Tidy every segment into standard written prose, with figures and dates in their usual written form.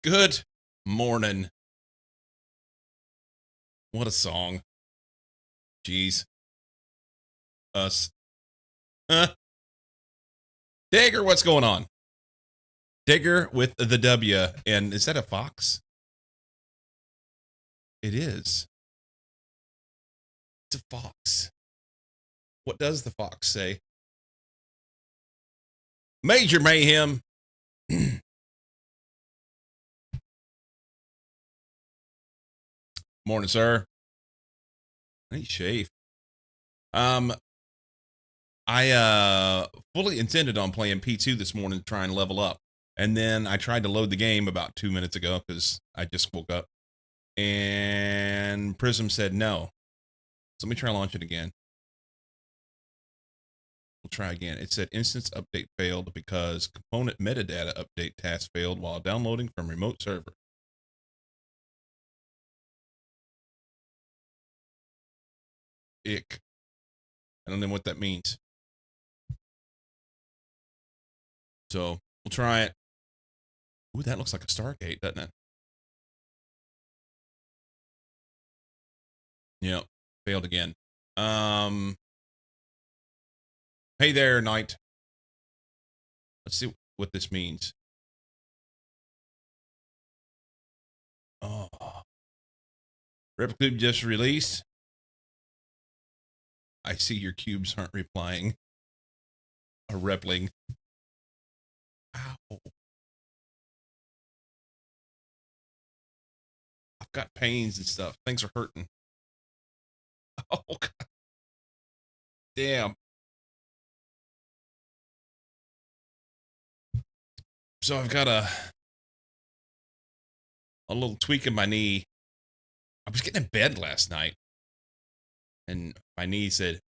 Good morning. What a song. Jeez. Us. Huh? Digger, what's going on? Digger with the W. And is that a fox? It is. It's a fox. What does the fox say? Major mayhem. Morning, sir. I need shave. I fully intended on playing P2 this morning to try and level up. And then I tried to load the game about 2 minutes ago because I just woke up. And Prism said no. So let me try launch it again. We'll try again. It said instance update failed because component metadata update task failed while downloading from remote server. Ick. I don't know what that means. So we'll try it. Ooh, that looks like a Stargate, doesn't it? Yep. Failed again. Hey there, Knight. Let's see what this means. Oh. Replicube just released. I see your cubes aren't replying. Or repling. Ow. I've got pains and stuff. Things are hurting. Oh, God. Damn. So I've got a little tweak in my knee. I was getting in bed last night. And my knee said,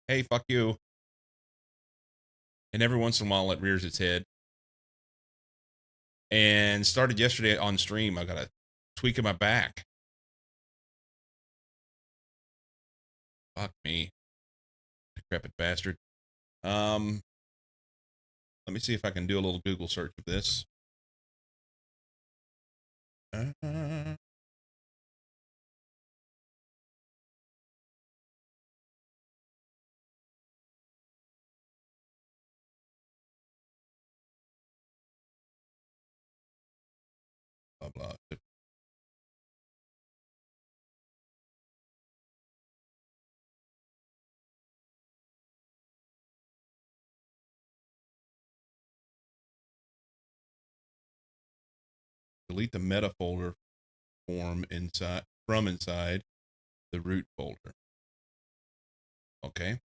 hey, fuck you. And every once in a while it rears its head. And started yesterday on stream. I got a tweak in my back. Fuck me. Decrepit bastard. Let me see if I can do a little Google search of this. Blah, blah. Delete the meta folder from inside the root folder. Okay.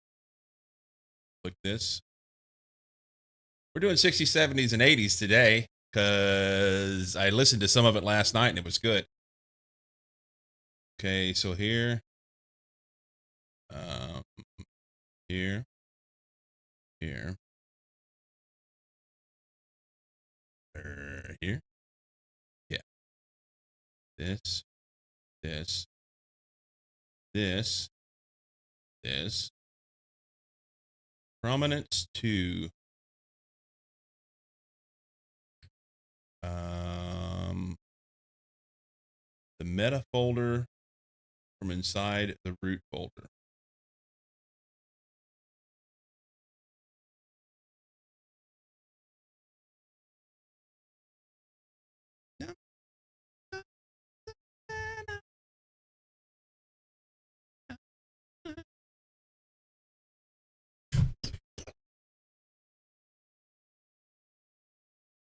Click this. We're doing 60s, 70s, and 80s today because I listened to some of it last night and it was good. Okay, so here, here, here, here, yeah, this, this, this, this, prominence to, the meta folder from inside the root folder.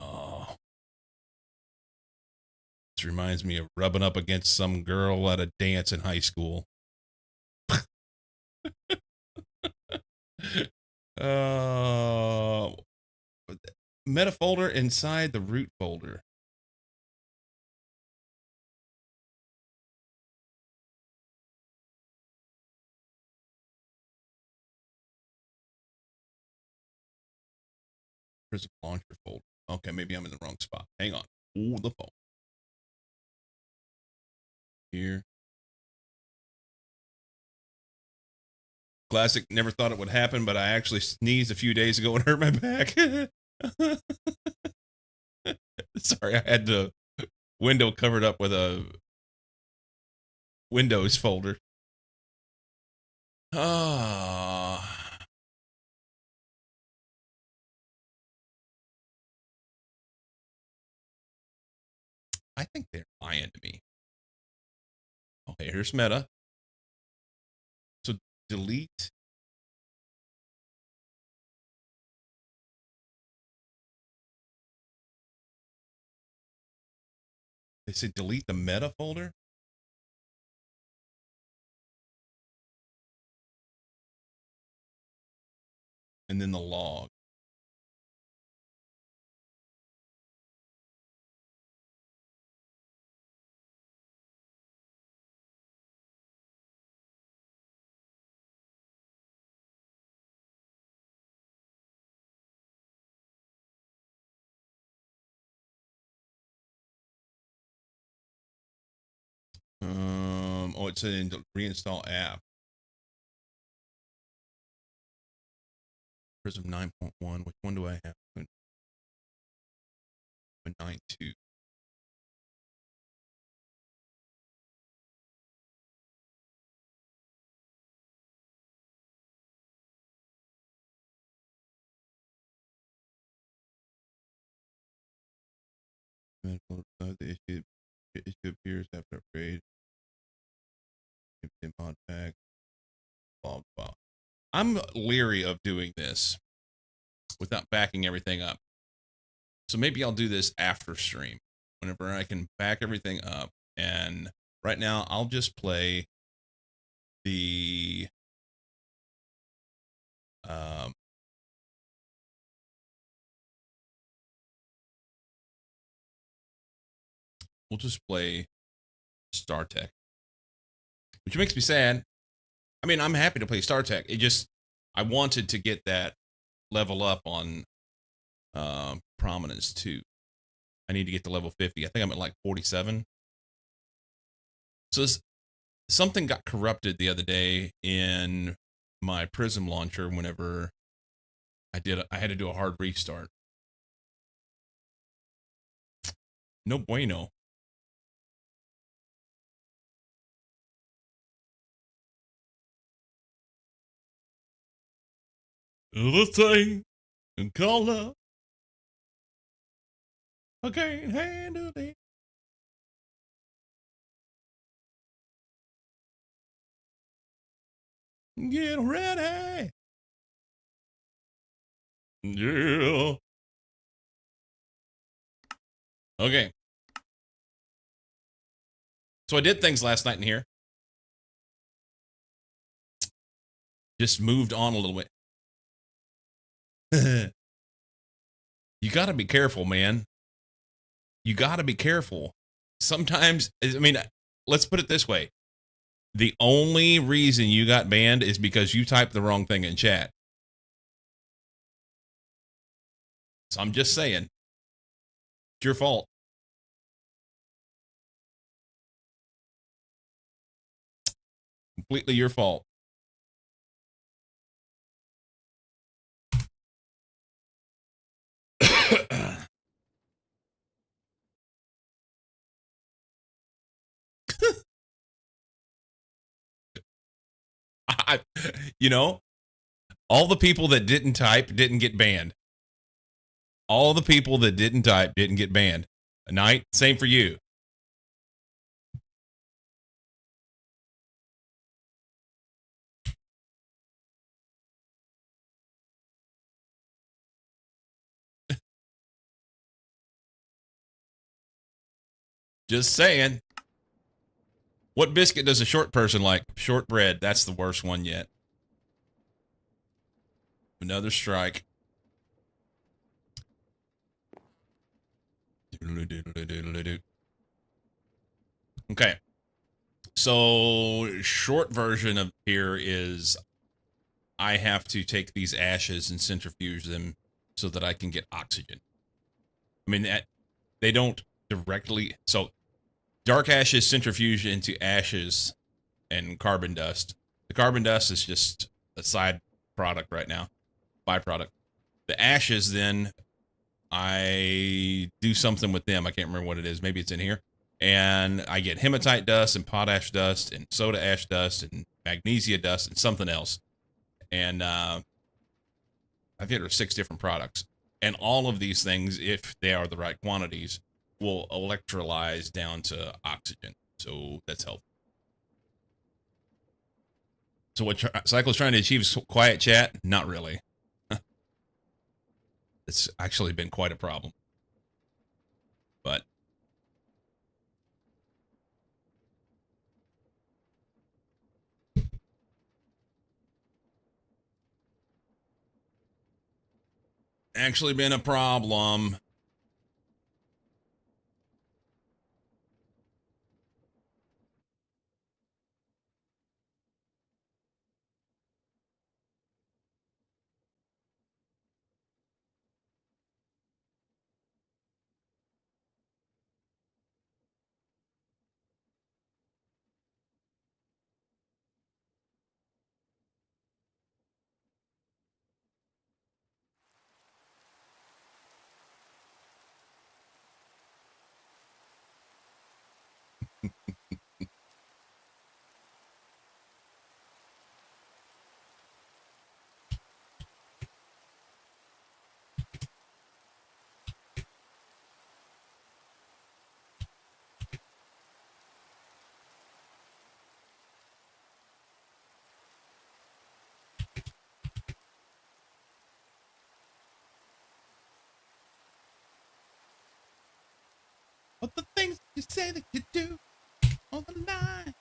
Oh, this reminds me of rubbing up against some girl at a dance in high school. Meta folder inside the root folder. There's a launcher folder. Okay, maybe I'm in the wrong spot. Hang on. Ooh, the phone. Here. Classic. Never thought it would happen, but I actually sneezed a few days ago and hurt my back. Sorry, I had to window covered up with a Windows folder. Ah. I think they're lying to me. Okay, here's meta. So delete. They say delete the meta folder. And then the log. Oh, it said reinstall app. Prism 9.1. Which one do I have? 9.2. The issue appears after upgrade. Mod pack. Blah, blah. I'm leery of doing this without backing everything up. So maybe I'll do this after stream whenever I can back everything up. And right now I'll just play the we'll just play StarTech, which makes me sad. I mean, I'm happy to play StarTech. It just I wanted to get that level up on prominence too. I need to get to level 50. I think I'm at like 47. So something got corrupted the other day in my Prism launcher whenever I had to do a hard restart. No bueno. The thing in color, I can't handle it. Get ready. Yeah. Okay. So I did things last night in here. Just moved on a little bit. You got to be careful, man. You got to be careful. Sometimes, I mean, let's put it this way. The only reason you got banned is because you typed the wrong thing in chat. So I'm just saying, it's your fault. Completely your fault. You know, all the people that didn't type didn't get banned. All the people that didn't type didn't get banned. Night, same for you. Just saying. What biscuit does a short person like? Shortbread. That's the worst one yet. Another strike. Okay. So, short version of here is I have to take these ashes and centrifuge them so that I can get oxygen. I mean, they don't directly. So, dark ashes centrifuge into ashes and carbon dust. The carbon dust is just a side product right now, byproduct. The ashes then I do something with them. I can't remember what it is. Maybe it's in here. And I get hematite dust and potash dust and soda ash dust and magnesia dust and something else. And I've hit her 6 different products. And all of these things, if they are the right quantities, will electrolyze down to oxygen. So that's helpful. So what Cycle's trying to achieve is quiet chat? Not really. It's actually been quite a problem. But actually been a problem. What the things you say that you do on the line.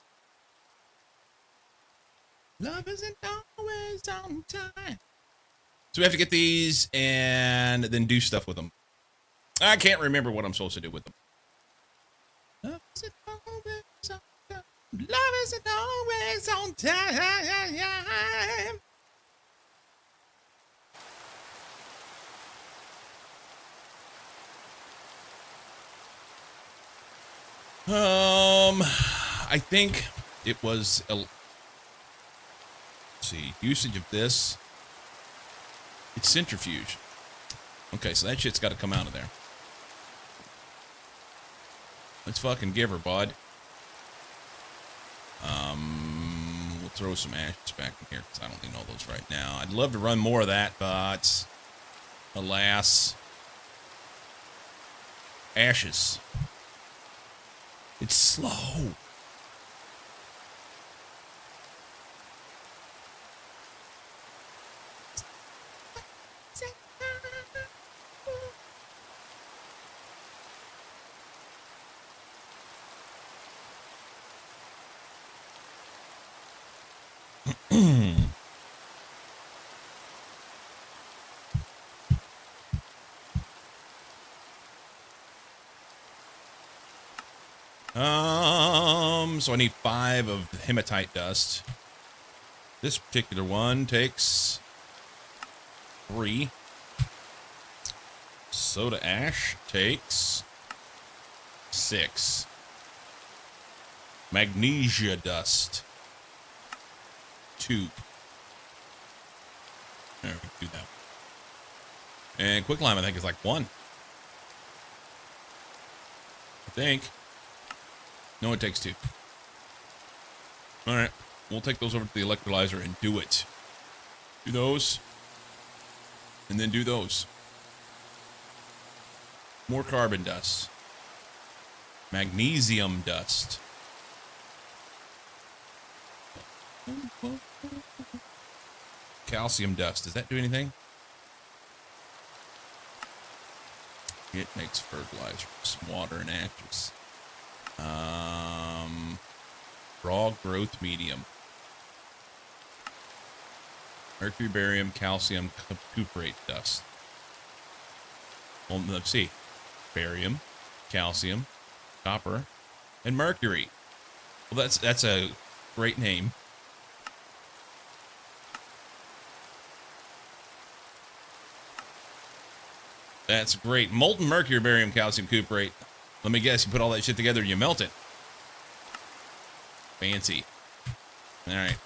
Love isn't always on time. So we have to get these and then do stuff with them. I can't remember what I'm supposed to do with them. Love isn't always on time. Love isn't always on time. I think it was let's see, usage of this. It's centrifuge. Okay, so that shit's got to come out of there. Let's fucking give her, bud. We'll throw some ashes back in here because I don't need all those right now. I'd love to run more of that, but alas, ashes. It's slow. So I need 5 of hematite dust. This particular one takes 3. Soda ash takes 6. Magnesia dust 2. There, we can do that. And quicklime, I think, is like 1. I think. No, it takes 2. All right, we'll take those over to the electrolyzer and do it. Do those. And then do those. More carbon dust. Magnesium dust. Calcium dust. Does that do anything? It makes fertilizer, some water and ashes. Raw growth medium. Mercury, barium, calcium, cuprate dust. Well, let's see. Barium, calcium, copper, and mercury. Well, that's a great name. That's great. Molten mercury, barium, calcium, cuprate. Let me guess, you put all that shit together and you melt it. Fancy. All right.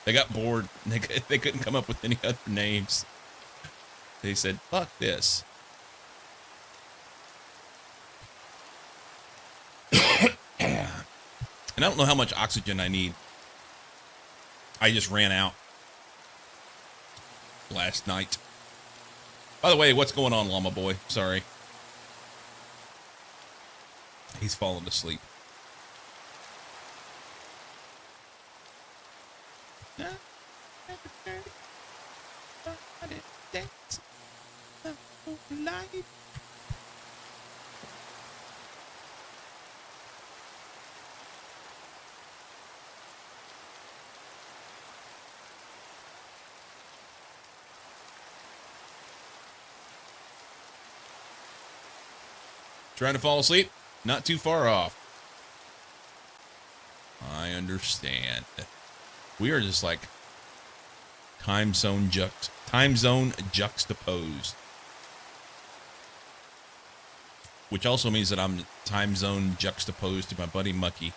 They got bored. They couldn't come up with any other names. They said, fuck this. And I don't know how much oxygen I need. I just ran out last night. By the way, what's going on, Llama Boy? Sorry. He's fallen asleep. Trying to fall asleep? Not too far off. I understand. We are just like time zone juxtaposed. Which also means that I'm time zone juxtaposed to my buddy Mucky.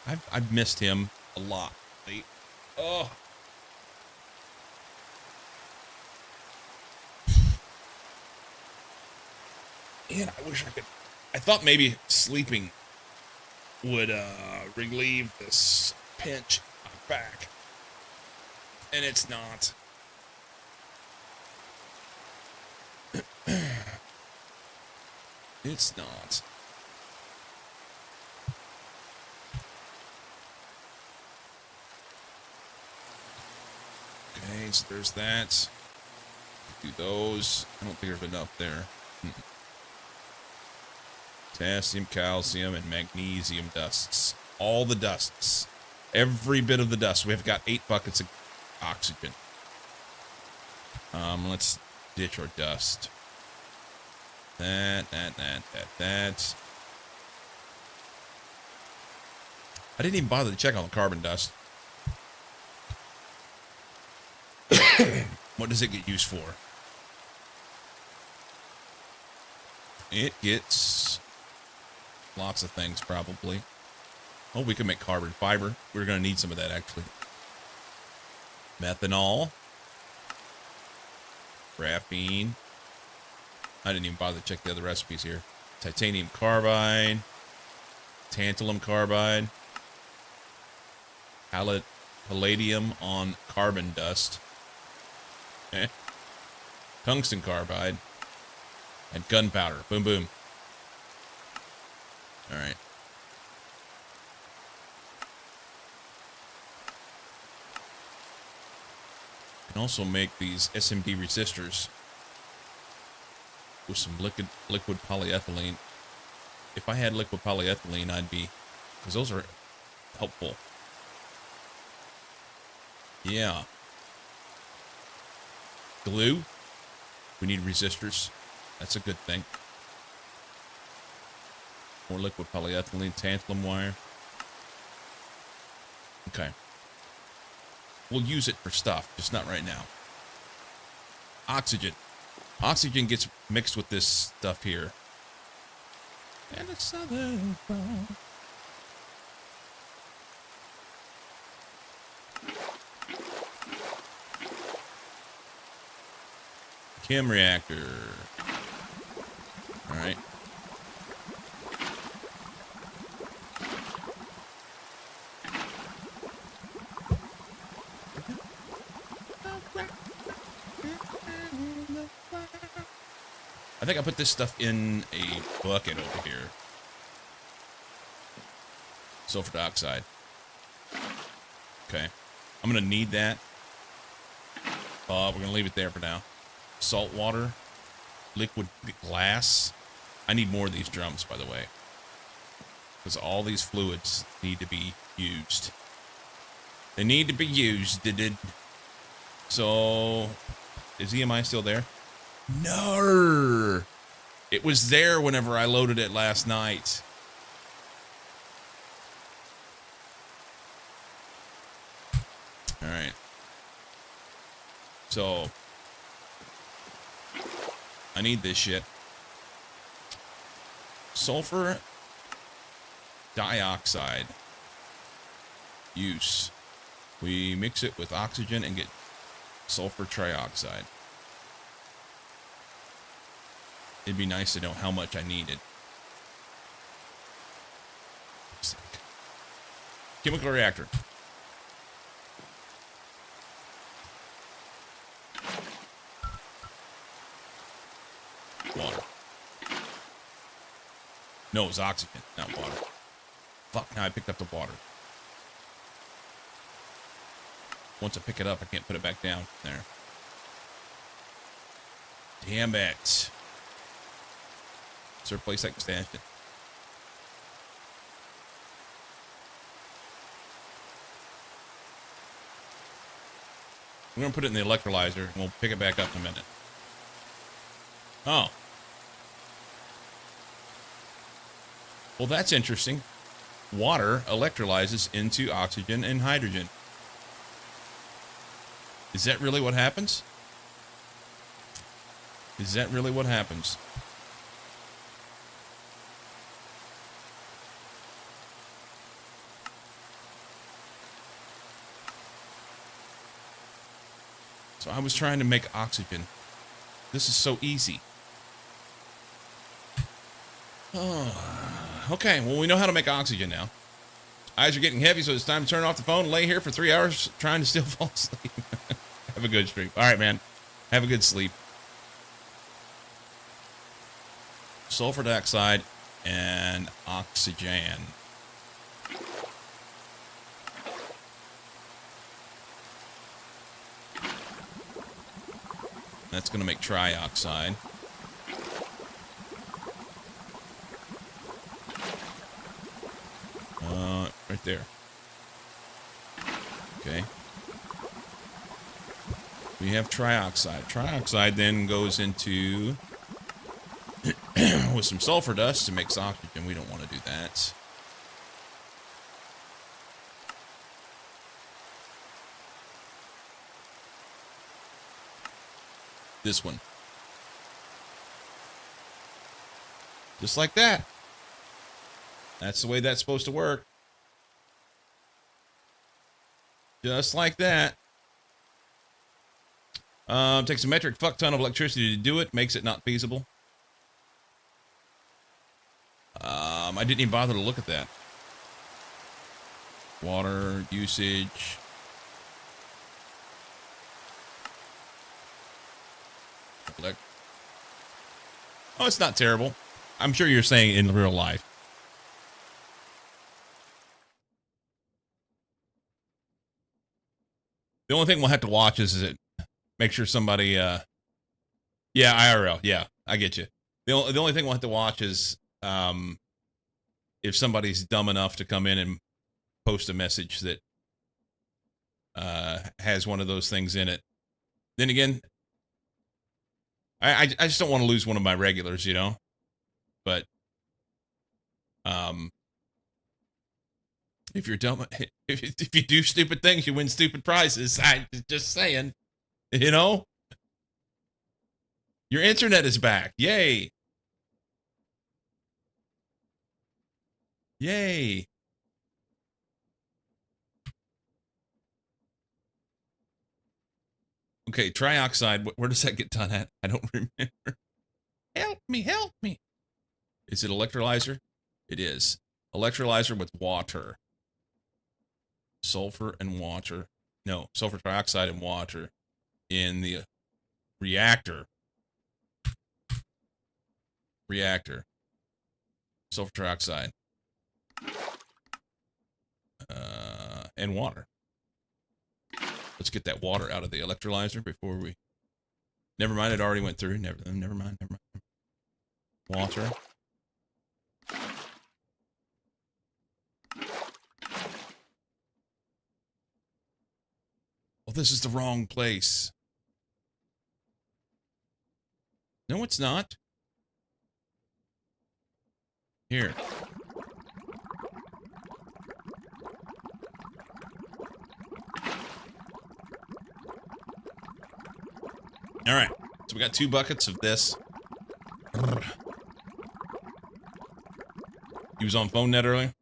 I've missed him a lot. Oh. Man, I wish I could. I thought maybe sleeping would relieve this pinch on my back. And it's not. It's not. Okay, so there's that. Do those. I don't think there's enough there. Potassium, calcium, and magnesium dusts. All the dusts. Every bit of the dust. We've got 8 buckets of oxygen. Let's ditch our dust. That. I didn't even bother to check on the carbon dust. What does it get used for? It gets lots of things, probably. Oh, we can make carbon fiber. We're going to need some of that, actually. Methanol. Graphene. I didn't even bother to check the other recipes here. Titanium carbide. Tantalum carbide. Palladium on carbon dust. Okay. Tungsten carbide. And gunpowder. Boom, boom. All right. Can also make these SMD resistors with some liquid polyethylene. If I had liquid polyethylene, I'd be, because those are helpful. Yeah. Glue. We need resistors. That's a good thing. More liquid polyethylene, tantalum wire. Okay. We'll use it for stuff, just not right now. Oxygen. Oxygen gets mixed with this stuff here. And it's southern fall. Chem reactor. All right. I think I put this stuff in a bucket over here. Sulfur dioxide. Okay. I'm going to need that. We're going to leave it there for now. Salt water. Liquid glass. I need more of these drums, by the way. Because all these fluids need to be used. They need to be used. So, is EMI still there? No. It was there whenever I loaded it last night. All right. So, I need this shit. Sulfur dioxide. Use. We mix it with oxygen and get sulfur trioxide. It'd be nice to know how much I needed. Chemical reactor. Water. No, it's oxygen, not water. Fuck, now I picked up the water. Once I pick it up, I can't put it back down. There. Damn it. Is there a place I can stash it? I'm going to put it in the electrolyzer, and we'll pick it back up in a minute. Oh. Well, that's interesting. Water electrolyzes into oxygen and hydrogen. Is that really what happens? Is that really what happens? So I was trying to make oxygen. This is so easy. Oh, okay, well, we know how to make oxygen now. Eyes are getting heavy, so it's time to turn off the phone and lay here for 3 hours trying to still fall asleep. Have a good sleep. All right, man. Have a good sleep. Sulfur dioxide and oxygen. That's going to make trioxide. Right there. Okay. We have trioxide. Trioxide then goes into with some sulfur dust to make oxygen. We don't want to do that. This one. Just like that. That's the way that's supposed to work. Just like that. Takes a metric fuck ton of electricity to do it. Makes it not feasible. I didn't even bother to look at that. Water usage. Oh, it's not terrible. I'm sure you're saying in real life. The only thing we'll have to watch is it make sure somebody yeah, IRL, yeah, I get you. The only thing we'll have to watch is if somebody's dumb enough to come in and post a message that has one of those things in it. Then again, I just don't want to lose one of my regulars, you know. But if you're dumb, if you do stupid things, you win stupid prizes. I just saying, you know. Your internet is back. Yay. Yay. Okay, trioxide. Where does that get done at? I don't remember. Help me, help me. Is it electrolyzer? It is. Electrolyzer with water. Sulfur and water. No, sulfur trioxide and water in the reactor. Reactor. Sulfur trioxide. And water. Let's get that water out of the electrolyzer before we... Never mind, it already went through. Never mind. Water. Well, this is the wrong place. No, it's not. Here. All right. So we got 2 buckets of this. He was on phone net earlier. I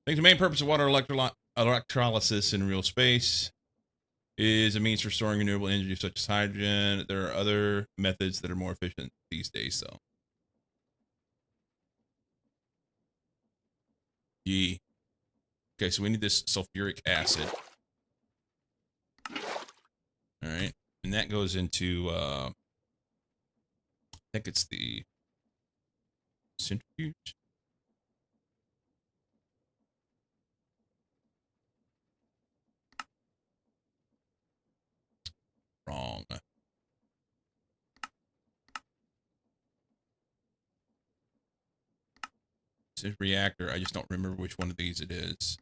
think the main purpose of water electrolysis in real space is a means for storing renewable energy such as hydrogen. There are other methods that are more efficient these days, though. Yee. Okay, so we need this sulfuric acid. All right, and that goes into, I think it's the centrifuge. Wrong. It's a reactor. I just don't remember which one of these it is.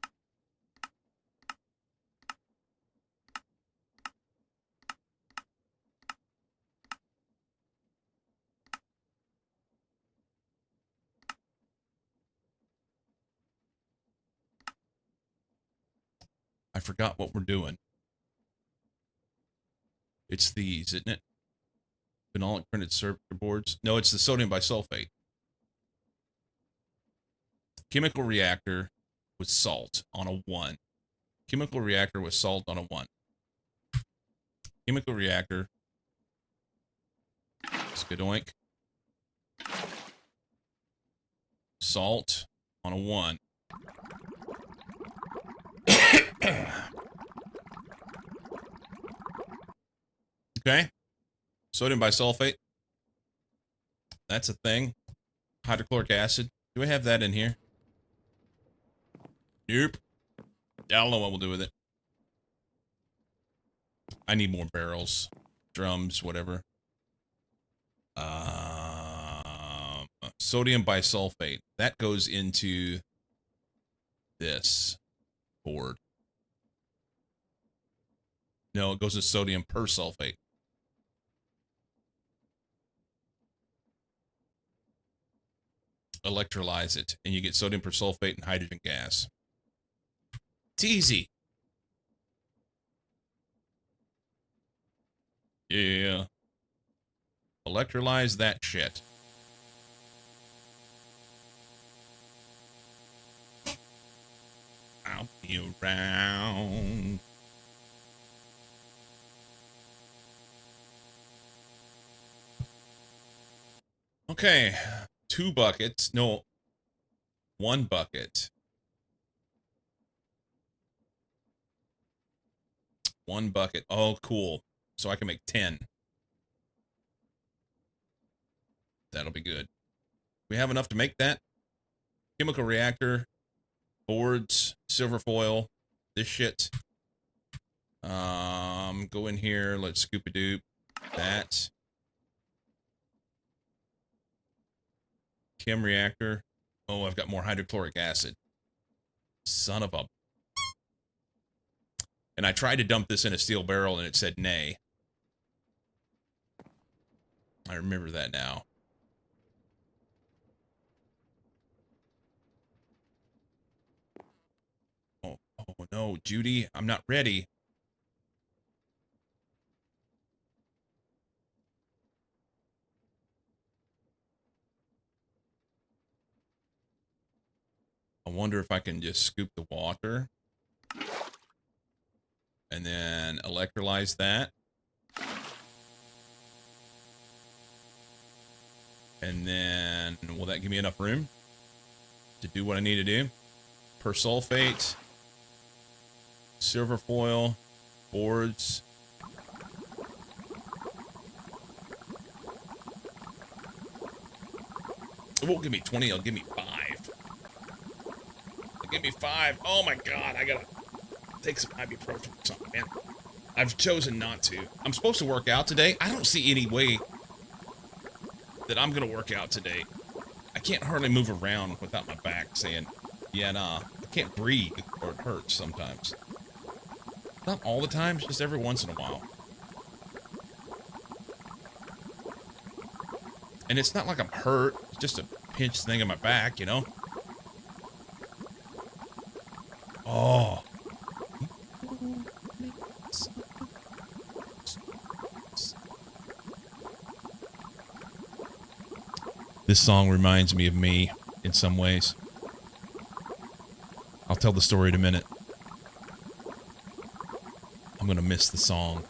I forgot what we're doing. It's these, isn't it? Phenolic printed circuit boards. No, it's the sodium bisulfate. Chemical reactor with salt on a 1. Chemical reactor with salt on a 1. Chemical reactor. Skadoink. Salt on a 1. Okay. Sodium bisulfate. That's a thing. Hydrochloric acid. Do we have that in here? Nope. I don't know what we'll do with it. I need more barrels, drums, whatever. Sodium bisulfate. That goes into this board. No, it goes to sodium persulfate. Electrolyze it, and you get sodium persulfate and hydrogen gas. It's easy. Yeah. Electrolyze that shit. I'll be around. Okay. 2 buckets. No. 1 bucket. 1 bucket. Oh, cool. So I can make 10. That'll be good. We have enough to make that. Chemical reactor, boards, silver foil, this shit. Go in here. Let's scoop-a-doop that. Chem reactor. Oh, I've got more hydrochloric acid. Son of a... And I tried to dump this in a steel barrel and it said nay. I remember that now. Oh no, Judy, I'm not ready. I wonder if I can just scoop the water. And then electrolyze that. And then, will that give me enough room to do what I need to do? Persulfate, silver foil, boards. It won't give me 20, it'll give me 5. It'll give me 5. Oh my god, I gotta take some ibuprofen or something, man. I've chosen not to. I'm supposed to work out today. I don't see any way that I'm gonna work out today. I can't hardly move around without my back saying, yeah, nah. I can't breathe, or it hurts sometimes. Not all the time, just every once in a while. And it's not like I'm hurt, it's just a pinch thing in my back, you know? Oh. This song reminds me of me in some ways. I'll tell the story in a minute. I'm gonna miss the song.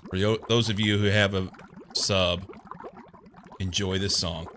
For those of you who have a sub, enjoy this song.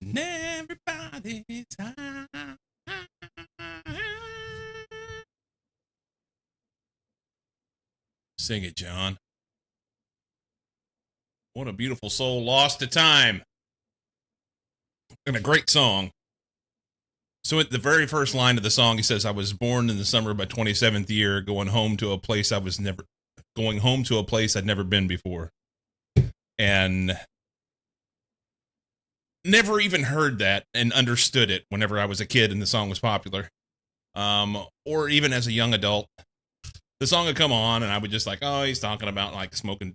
And everybody's high. Sing it, John. What a beautiful soul lost to time. And a great song. So at the very first line of the song, he says, I was born in the summer of my 27th year, going home to a place I'd never been before. And never even heard that and understood it whenever I was a kid and the song was popular. Or even as a young adult. The song would come on and I would just like, oh, he's talking about like smoking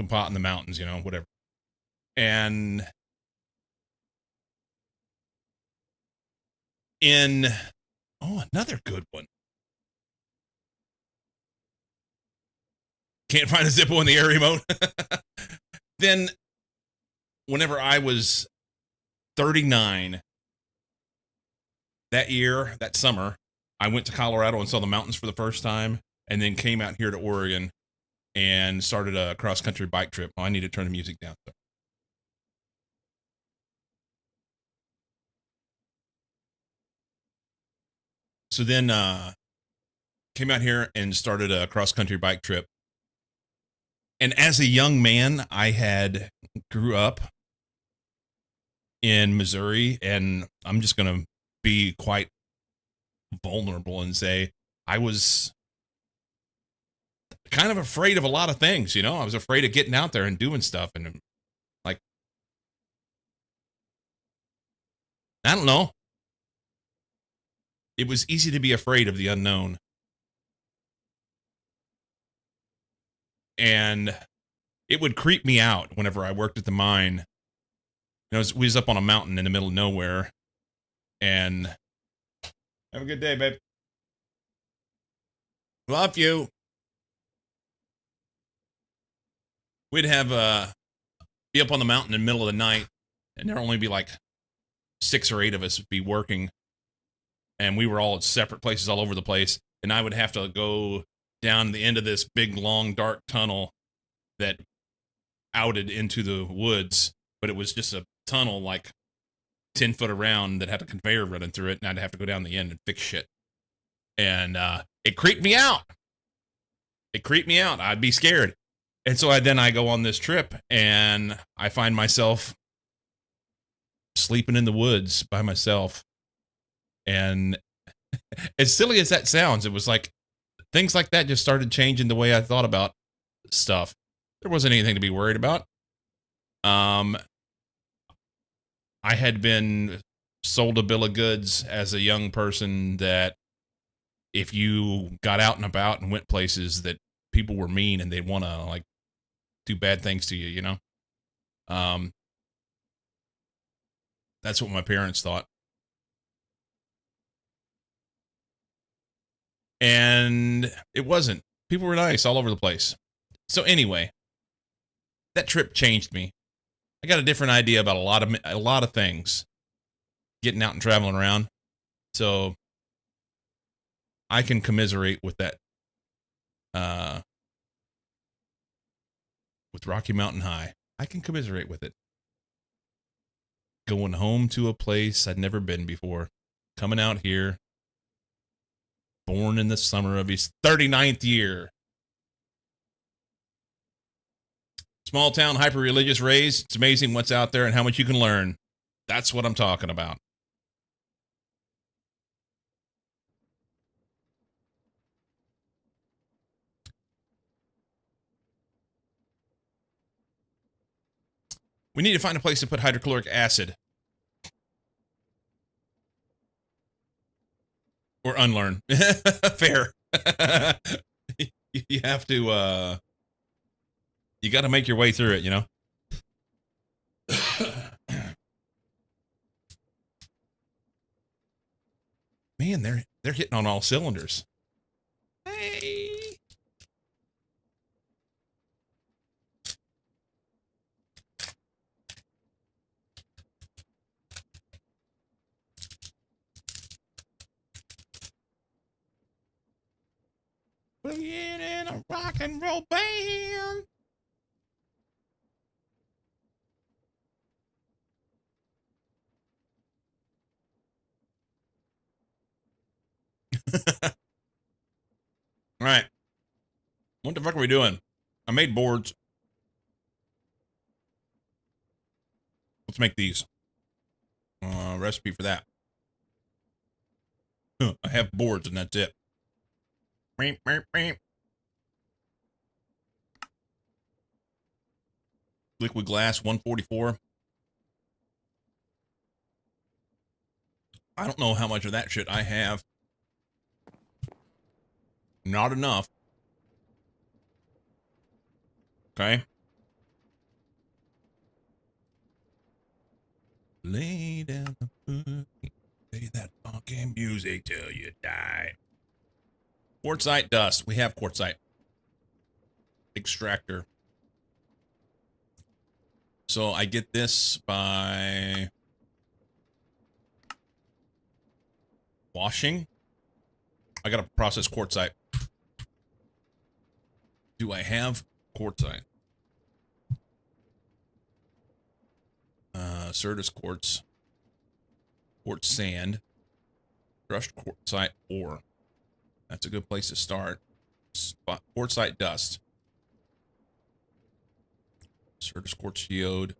pot in the mountains, you know, whatever. And another good one. Can't find a Zippo in the air remote. Then whenever I was 39, that summer, I went to Colorado and saw the mountains for the first time, and then came out here to Oregon and started a cross-country bike trip. Oh, I need to turn the music down. So then came out here and started a cross-country bike trip. And as a young man, I had grew up in Missouri, and I'm just going to be quite vulnerable and say I was kind of afraid of a lot of things, you know. I was afraid of getting out there and doing stuff, and like, I don't know. It was easy to be afraid of the unknown. And it would creep me out whenever I worked at the mine. You know, we was up on a mountain in the middle of nowhere, and have a good day, babe. Love you. We'd have be up on the mountain in the middle of the night, and there'd only be like 6 or 8 of us be working, and we were all at separate places all over the place, and I would have to go down the end of this big, long, dark tunnel that outed into the woods, but it was just a tunnel like 10 foot around that had a conveyor running through it, and I'd have to go down the end and fix shit. And it creeped me out. I'd be scared. And so I go on this trip, and I find myself sleeping in the woods by myself. And as silly as that sounds, it was like things like that just started changing the way I thought about stuff. There wasn't anything to be worried about. I had been sold a bill of goods as a young person that if you got out and about and went places, that people were mean and they'd want to like do bad things to you, you know? That's what my parents thought. And it wasn't. People were nice all over the place. So anyway, that trip changed me. I got a different idea about a lot of things, getting out and traveling around. So I can commiserate with that. With Rocky Mountain High, I can commiserate with it. Going home to a place I'd never been before. Coming out here. Born in the summer of his 39th year. Small town, hyper-religious raised. It's amazing what's out there and how much you can learn. That's what I'm talking about. We need to find a place to put hydrochloric acid. Or unlearn. Fair. You have to, you got to make your way through it, you know? Man, they're hitting on all cylinders. Hey. We'll get in a rock and roll band. All right. What the fuck are we doing? I made boards. Let's make these. Recipe for that. I have boards and that's it. Liquid glass 144. I don't know how much of that shit I have. Not enough. Okay. Lay down the book. Play that fucking music till you die. Quartzite dust. We have quartzite. Extractor. So I get this by washing. I gotta process quartzite. Do I have quartzite? Certus quartz. Quartz sand. Crushed quartzite ore. That's a good place to start. Quartzite dust. Certus quartz geode.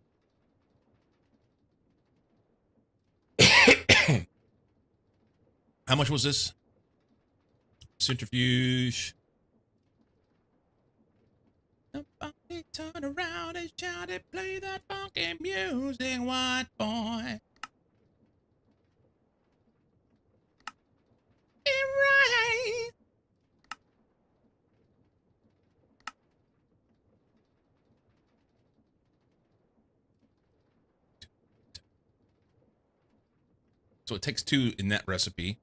How much was this? Centrifuge. Somebody turn around and shout it, play that funky music, white boy. Right. So it takes 2 in that recipe.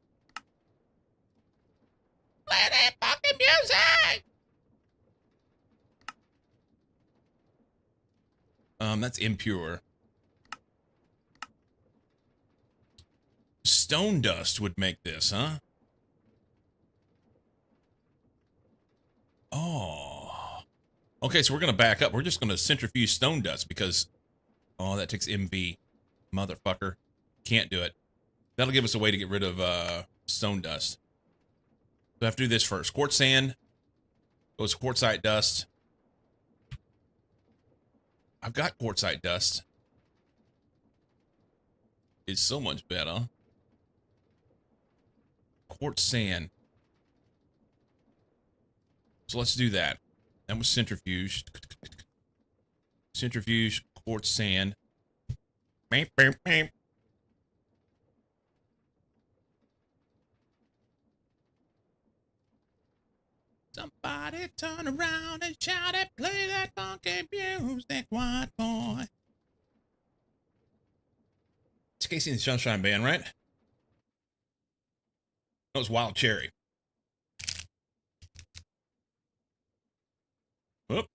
Play that fucking music! That's impure. Stone dust would make this, huh? Oh. Okay, so we're gonna back up. We're just gonna centrifuge stone dust because, oh, that takes MV. Motherfucker. Can't do it. That'll give us a way to get rid of stone dust. So I have to do this first. Quartz sand goes quartzite dust. I've got quartzite dust. It's so much better. Quartz sand. So let's do that. That was centrifuge. Centrifuge, quartz sand. Beep, beep, beep. Somebody turn around and shout it, play that funky music, white boy. It's Casey and the Sunshine Band, right? That was Wild Cherry. Whoop.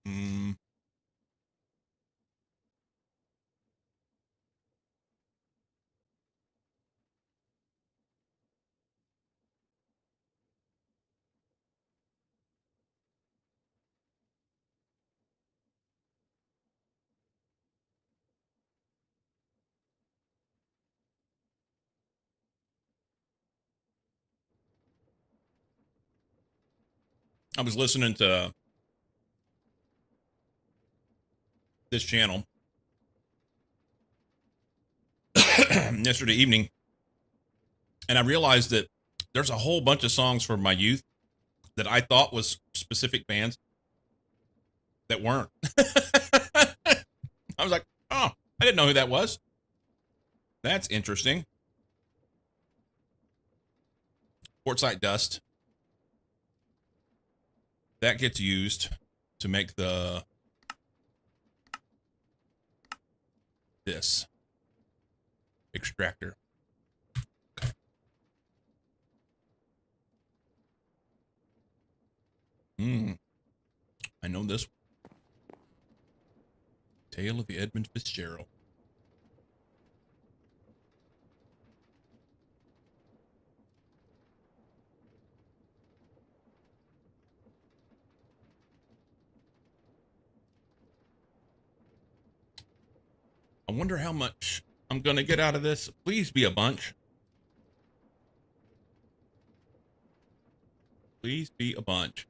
Mm. I was listening to this channel yesterday evening, and I realized that there's a whole bunch of songs from my youth that I thought was specific bands that weren't. I was like, oh, I didn't know who that was. That's interesting. Quartzite dust. That gets used to make this extractor. Okay. I know this one. Tale of the Edmund Fitzgerald. I wonder how much I'm gonna get out of this. Please be a bunch. Please be a bunch.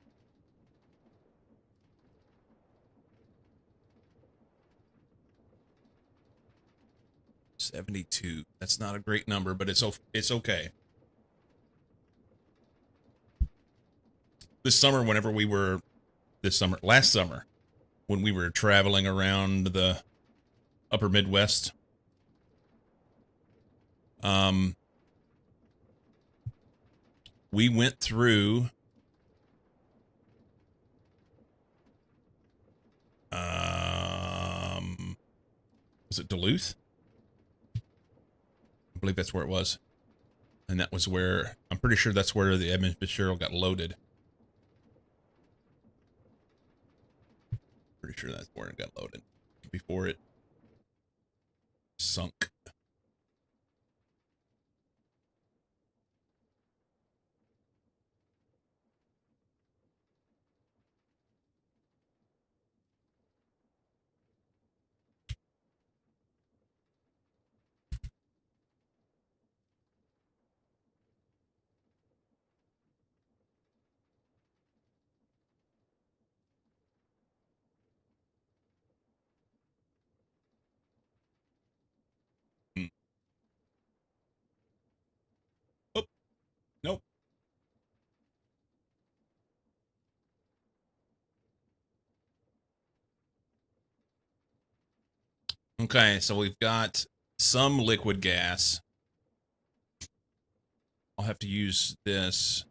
$72. That's not a great number, but it's okay. This summer, last summer, when we were traveling around the upper Midwest, we went through was it Duluth? I believe that's where it was. And that was where, I'm pretty sure that's where the Edmund Fitzgerald got loaded. Pretty sure that's where it got loaded before it sunk. Hmm. Oh, nope. Okay, so we've got some liquid gas. I'll have to use this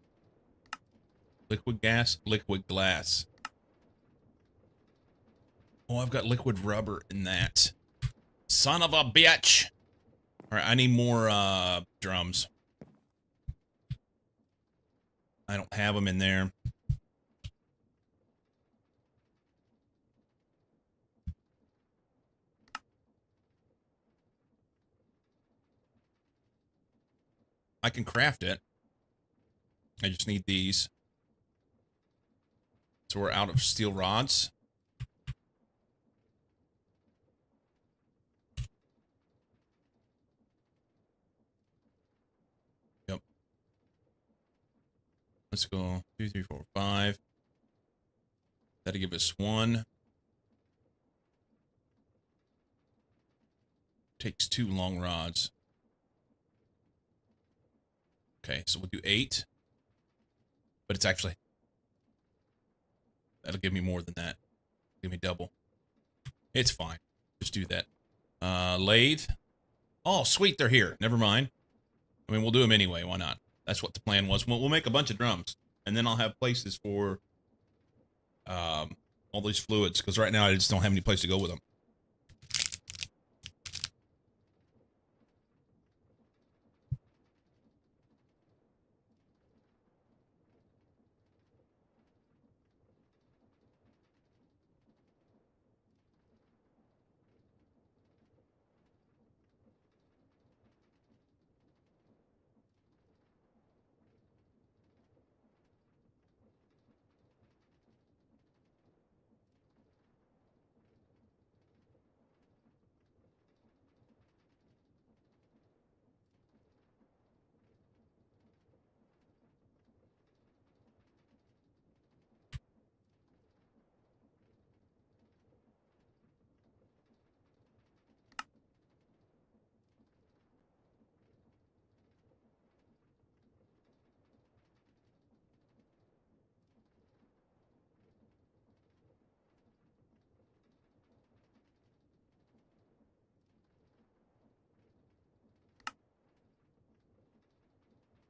liquid gas, liquid glass. Oh, I've got liquid rubber in that. Son of a bitch. All right, I need more drums. I don't have them in there. I can craft it. I just need these. So we're out of steel rods. Yep. Let's go 2, 3, 4, 5. That'll give us 1. Takes 2 long rods. Okay, so we'll do 8. But it's actually, that'll give me more than that. Give me double. It's fine. Just do that. Lathe. Oh, sweet, they're here. Never mind. I mean, we'll do them anyway. Why not? That's what the plan was. We'll make a bunch of drums, and then I'll have places for all these fluids, because right now I just don't have any place to go with them.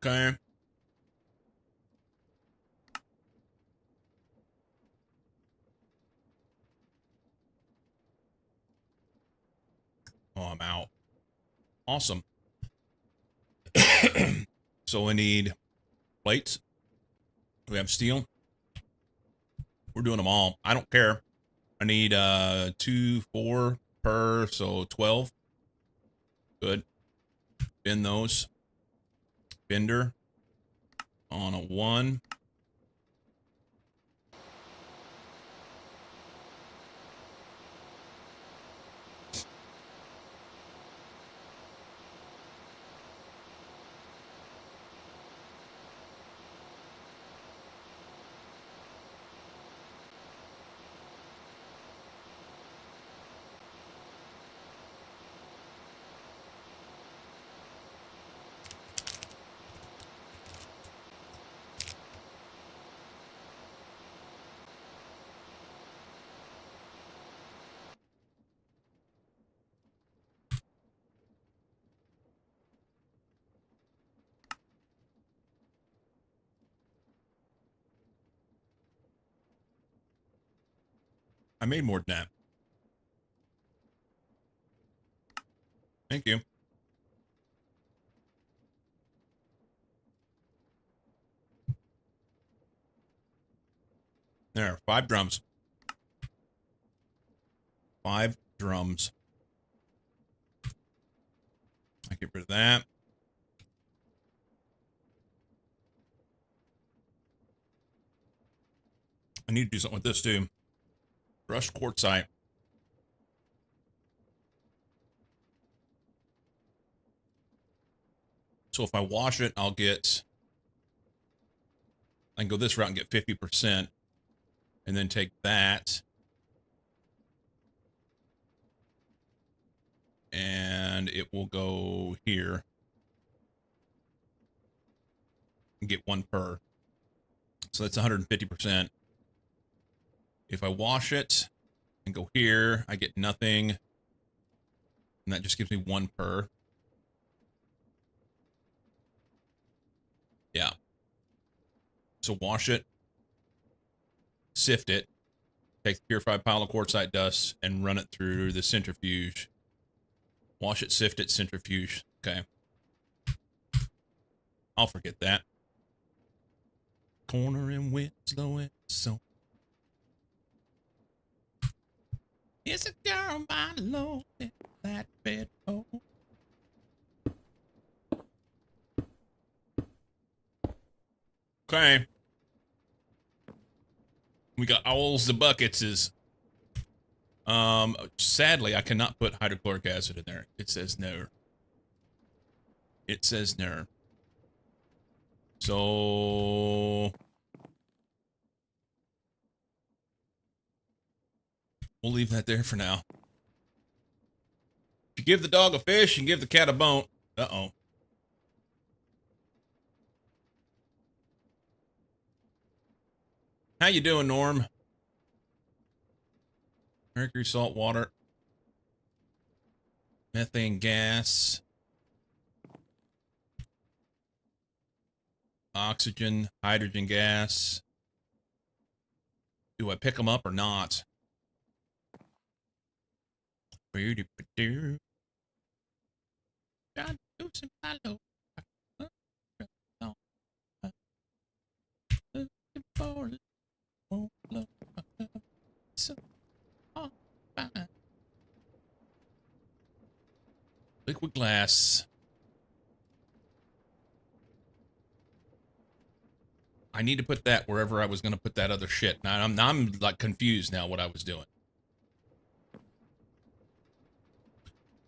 Okay. Oh, I'm out. Awesome. So I need plates. We have steel. We're doing them all. I don't care. I need 2, 4 per, so 12. Good. Bend those. Bender on a 1. I made more than that. Thank you. There, 5 drums. 5 drums. I get rid of that. I need to do something with this too. Brushed quartzite. So if I wash it, I can go this route and get 50%, and then take that and it will go here and get 1 per. So that's 150%. If I wash it and go here, I get nothing, and that just gives me 1 per. Yeah. So wash it, sift it, take the purified pile of quartzite dust, and run it through the centrifuge. Wash it, sift it, centrifuge. Okay. I'll forget that. Corner and wet, slow and so. It's a girl by the low that bed. Oh. Okay. We got owls the buckets. Sadly, I cannot put hydrochloric acid in there. It says no. It says no. So we'll leave that there for now. If you give the dog a fish and give the cat a bone. Uh-oh. How you doing, Norm? Mercury, salt water, methane gas, oxygen, hydrogen gas. Do I pick them up or not? Liquid glass. I need to put that wherever I was going to put that other shit. Now I'm like confused now what I was doing.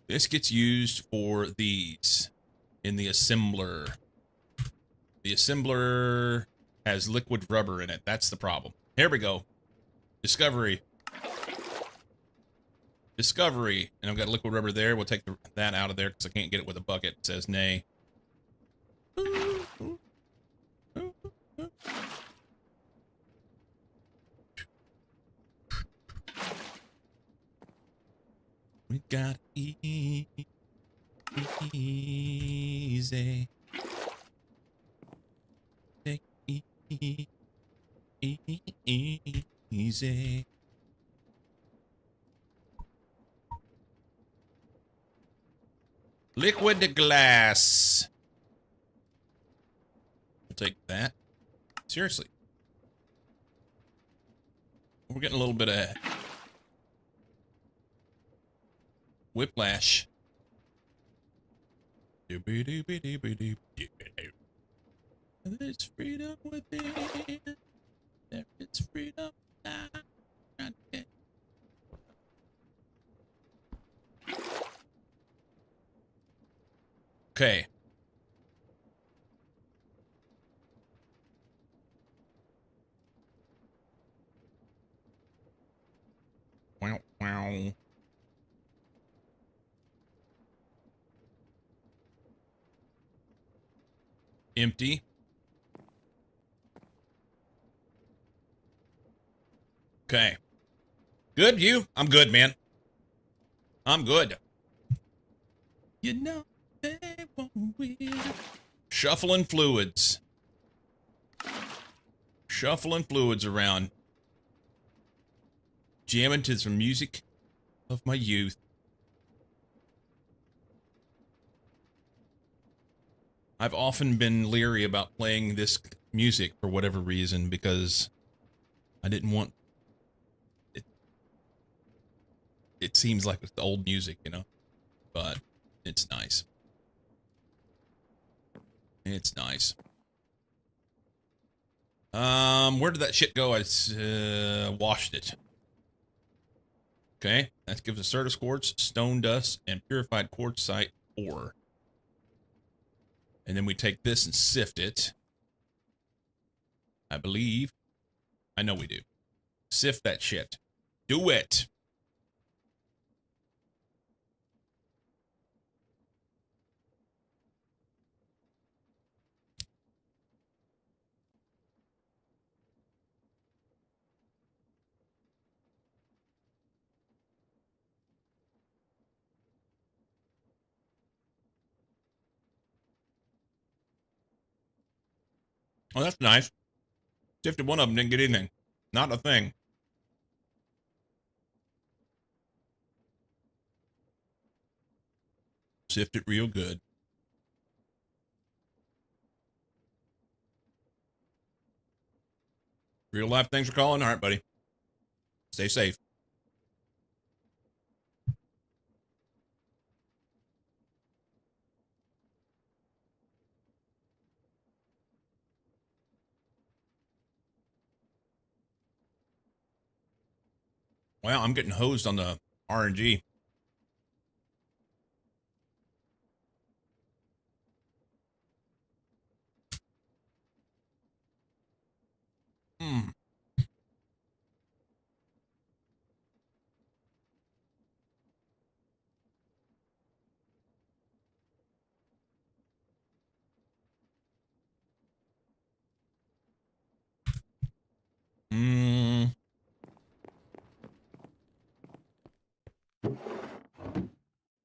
This gets used for these in the assembler. The assembler has liquid rubber in it. That's the problem. Here we go. Discovery. Discovery. And I've got liquid rubber there. We'll take that out of there because I can't get it with a bucket. It says nay. We got easy. Take easy. Liquid glass. We'll take that. Seriously. We're getting a little bit of whiplash. There's freedom within. There is freedom now. Okay. Wow, wow. Empty. Okay. Good, you? I'm good, man. I'm good. You know they won't win. Shuffling fluids. Shuffling fluids around. Jamming to some music of my youth. I've often been leery about playing this music for whatever reason because I didn't want it. It seems like it's old music, you know, but it's nice. It's nice. Where did that shit go? I washed it. Okay, that gives us Certus quartz, stone dust, and purified quartzite ore. And then we take this and sift it. I believe. I know we do. Sift that shit. Do it. Oh, that's nice. Sifted one of them, didn't get anything. Not a thing. Sift it real good. Real life things are calling. All right, buddy. Stay safe. Wow, I'm getting hosed on the RNG. Hmm. Hmm.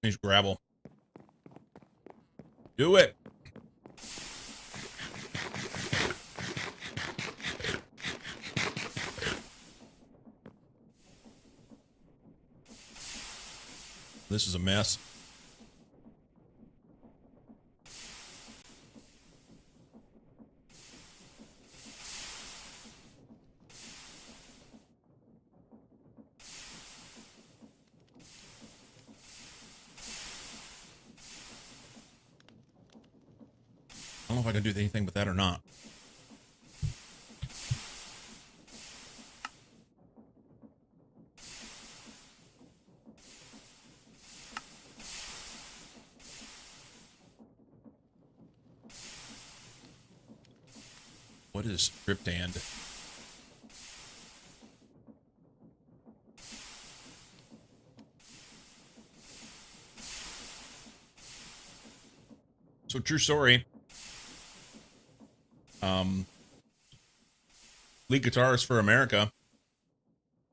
Needs gravel. Do it. This is a mess. I don't know if I can do anything with that or not. What is cryptand? So true story. Lead guitarist for America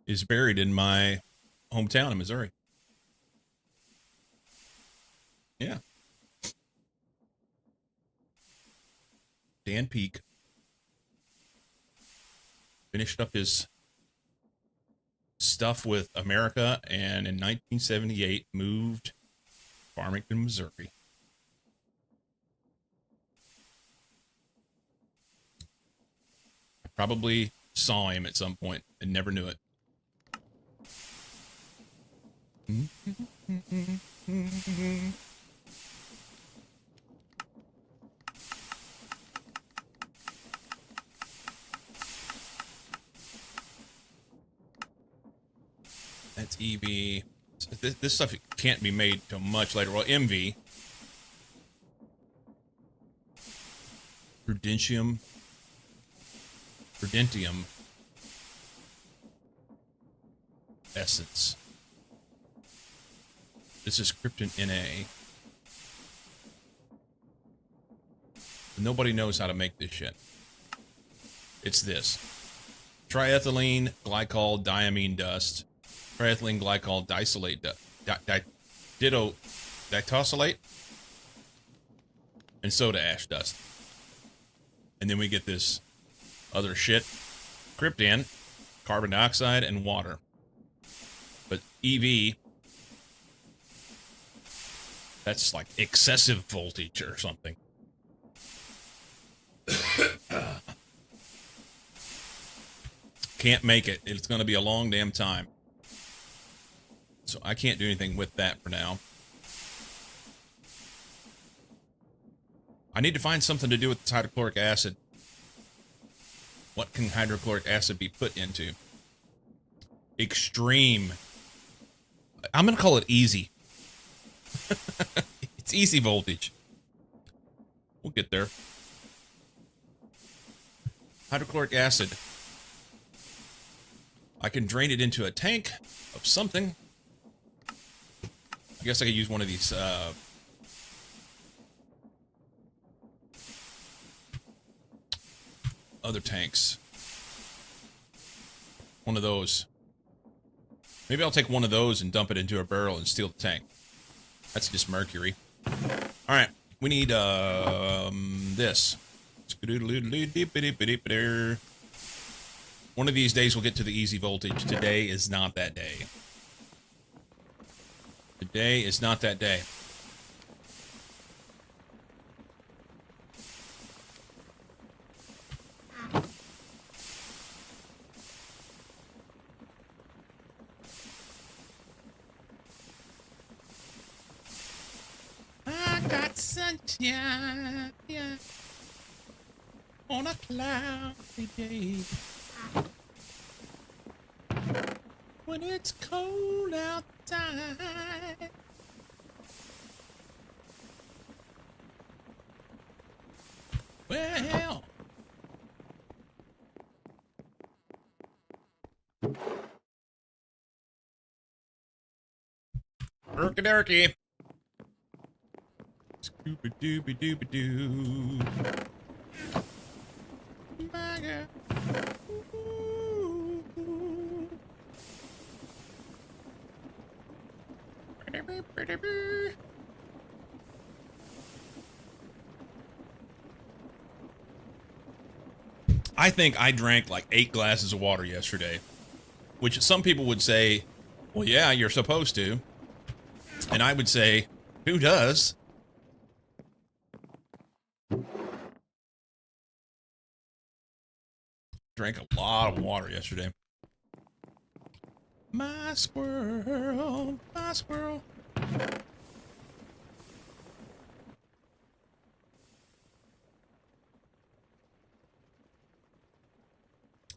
is buried in my hometown in Missouri. Yeah. Dan Peak finished up his stuff with America and in 1978 moved to Farmington, Missouri. I probably saw him at some point and never knew it. That's EV. This stuff can't be made till much later. Well, MV. Prudentium. Essence. This is Krypton NA. Nobody knows how to make this shit. It's this. Triethylene glycol diamine dust. Triethylene glycol disolate ditosylate. And soda ash dust. And then we get this other shit. Krypton, carbon dioxide, and water. But EV, that's like excessive voltage or something. Can't make it. It's going to be a long damn time. So I can't do anything with that for now. I need to find something to do with this hydrochloric acid. What can hydrochloric acid be put into? Extreme. I'm going to call it easy. It's easy voltage. We'll get there. Hydrochloric acid. I can drain it into a tank of something. I guess I could use one of these other tanks. One of those. Maybe I'll take one of those and dump it into a barrel and steal the tank. That's just mercury. Alright, we need this. One of these days we'll get to the easy voltage. Today is not that day. Today is not that day. I got sunshine, yeah, on a cloudy day. When it's cold outside. Well, Erky Derky. Scooby Dooby Dooby Doo. My girl. Ooh. I think I drank like 8 glasses of water yesterday, which some people would say, well, yeah, you're supposed to. And I would say, who does? Drank a lot of water yesterday. My squirrel, my squirrel.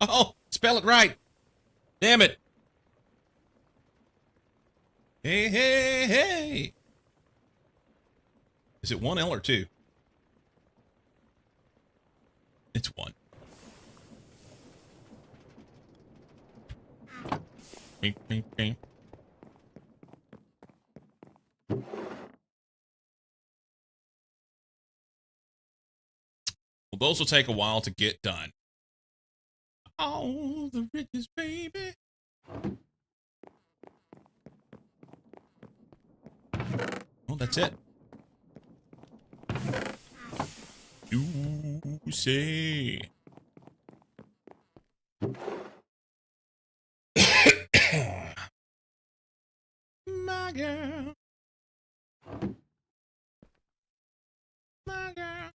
Oh, spell it right. Damn it. Hey, hey, hey. Is it 1 L or 2? It's 1. Beep, beep, beep. Well, those will take a while to get done. Oh, the riches, baby. Oh, that's it. You say. My girl. My girl.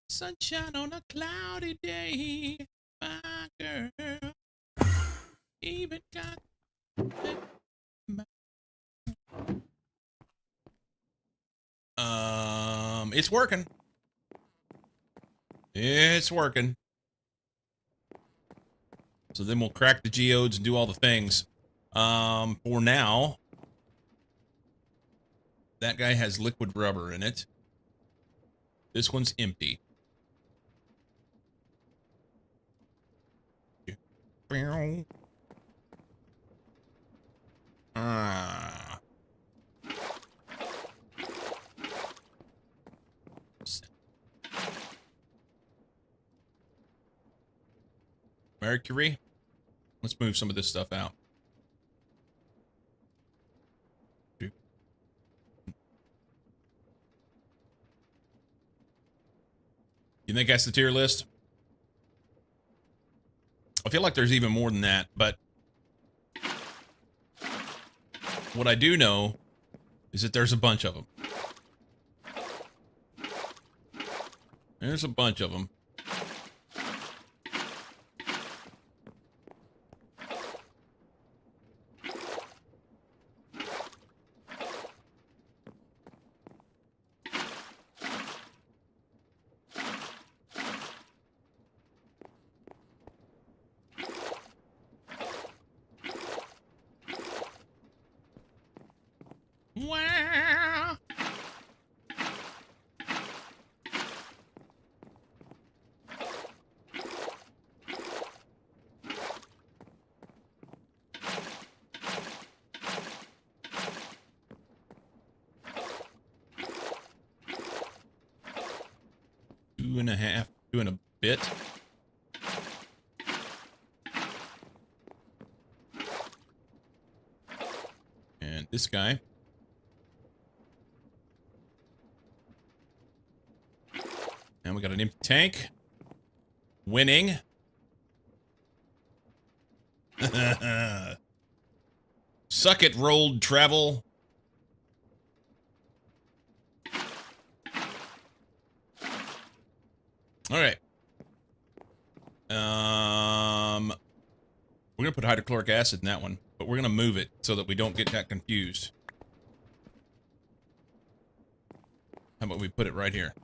Sunshine on a cloudy day. My girl. Even got it's working. It's working. So then we'll crack the geodes and do all the things. For now, that guy has liquid rubber in it. This one's empty. Mercury. Let's move some of this stuff out. You think that's the tier list? I feel like there's even more than that, but What I do know is that there's a bunch of them. There's a bunch of them. Wow. 2.5, 2 and a bit. And this guy. And we got an empty tank. Winning. Suck it, rolled travel. All right. We're gonna put hydrochloric acid in that one, but we're gonna move it so that we don't get that confused. How about we put it right here?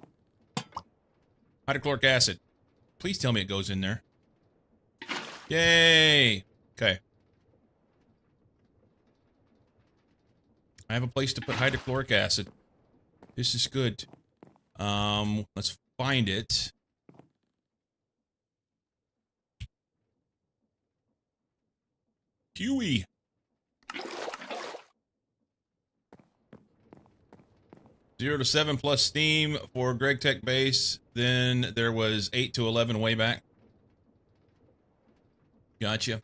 Hydrochloric acid. Please tell me it goes in there. Yay! Okay. I have a place to put hydrochloric acid. This is good. Let's find it. Huey. Zero to 7 plus steam for Greg Tech base. Then there was 8 to 11 way back. Gotcha.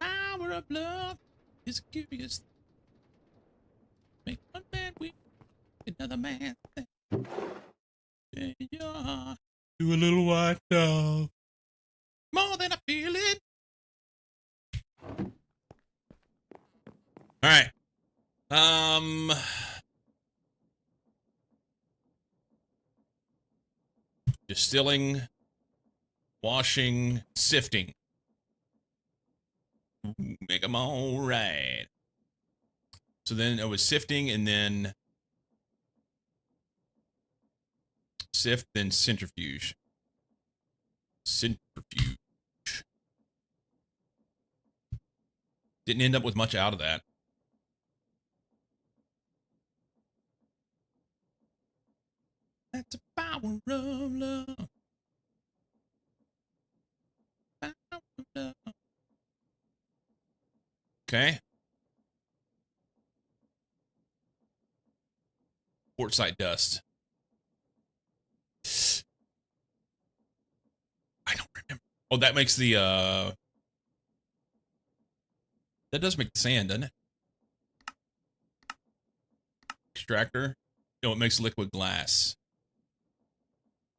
Power of love is curious. Make one man weak, another man think. In your heart, do a little white dove. More than I feel it. All right. Distilling, washing, sifting. Make them all right. So then it was sifting and then sift, then centrifuge. Centrifuge. Didn't end up with much out of that. That's the power of love. Power of love. Okay. Quartzite dust. I don't remember. Oh, that makes the, that does make the sand, doesn't it? Extractor. No, it makes liquid glass.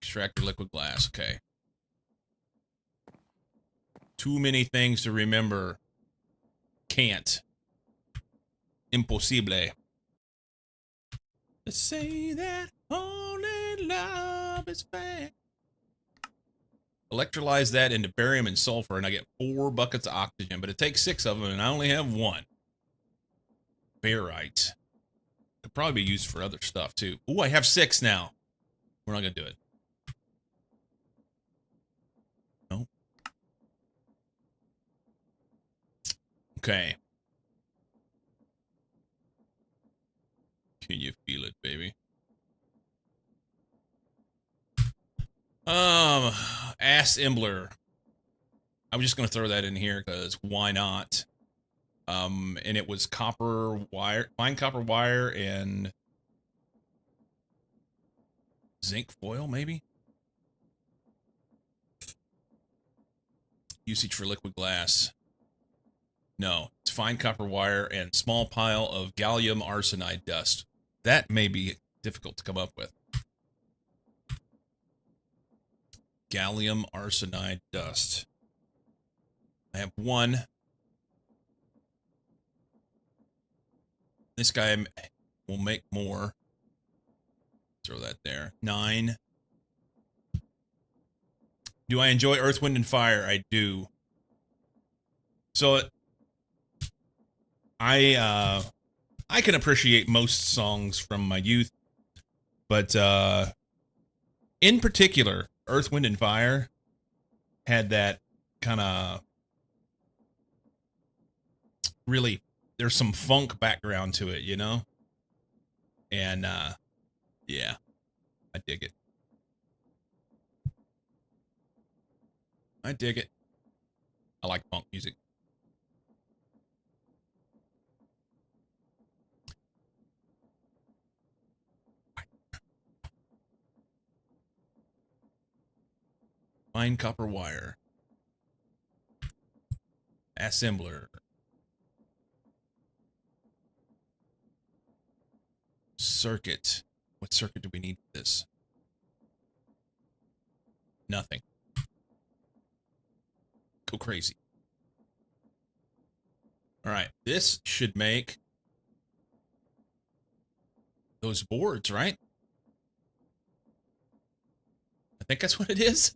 Extractor, liquid glass. Okay. Too many things to remember. Can't. Impossible. To say that only love is fair. Electrolyze that into barium and sulfur, and I get 4 buckets of oxygen, but it takes 6 of them, and I only have 1. Barite. Could probably be used for other stuff, too. Ooh, I have 6 now. We're not going to do it. No. Okay. Can you feel it, baby? Ass Embler. I'm just going to throw that in here because why not? And it was copper wire, fine copper wire, and zinc foil, maybe? Usage for liquid glass. No, it's fine copper wire and small pile of gallium arsenide dust. That may be difficult to come up with. Gallium arsenide dust. I have 1. This guy will make more. Throw that there. 9. Do I enjoy Earth, Wind, and Fire? I do. So I can appreciate most songs from my youth, but in particular, Earth, Wind, and Fire had that kind of really, there's some funk background to it, you know? And yeah, I dig it. I dig it. I like funk music. Fine copper wire. Assembler. Circuit. What circuit do we need for this? Nothing. Go crazy. All right. This should make those boards, right? I think that's what it is.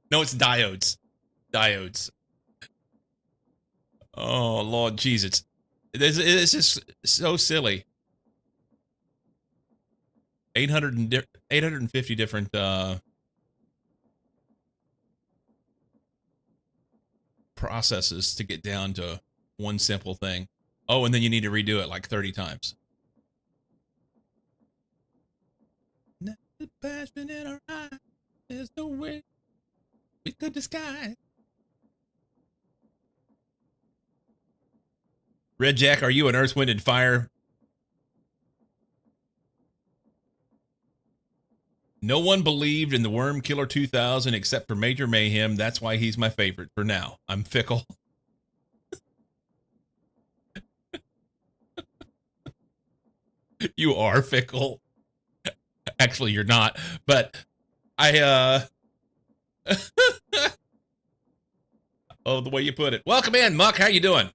No, it's diodes. Diodes. Oh, Lord Jesus. It's just so silly. 850 different processes to get down to one simple thing. Oh, and then you need to redo it like 30 times. The passion in our eyes, there's no way we could disguise. Red Jack, are you an Earth, Wind, and Fire? No one believed in the Worm Killer 2000 except for Major Mayhem. That's why he's my favorite for now. I'm fickle. You are fickle. Actually, you're not. But I, oh, the way you put it. Welcome in, Muck. How you doing?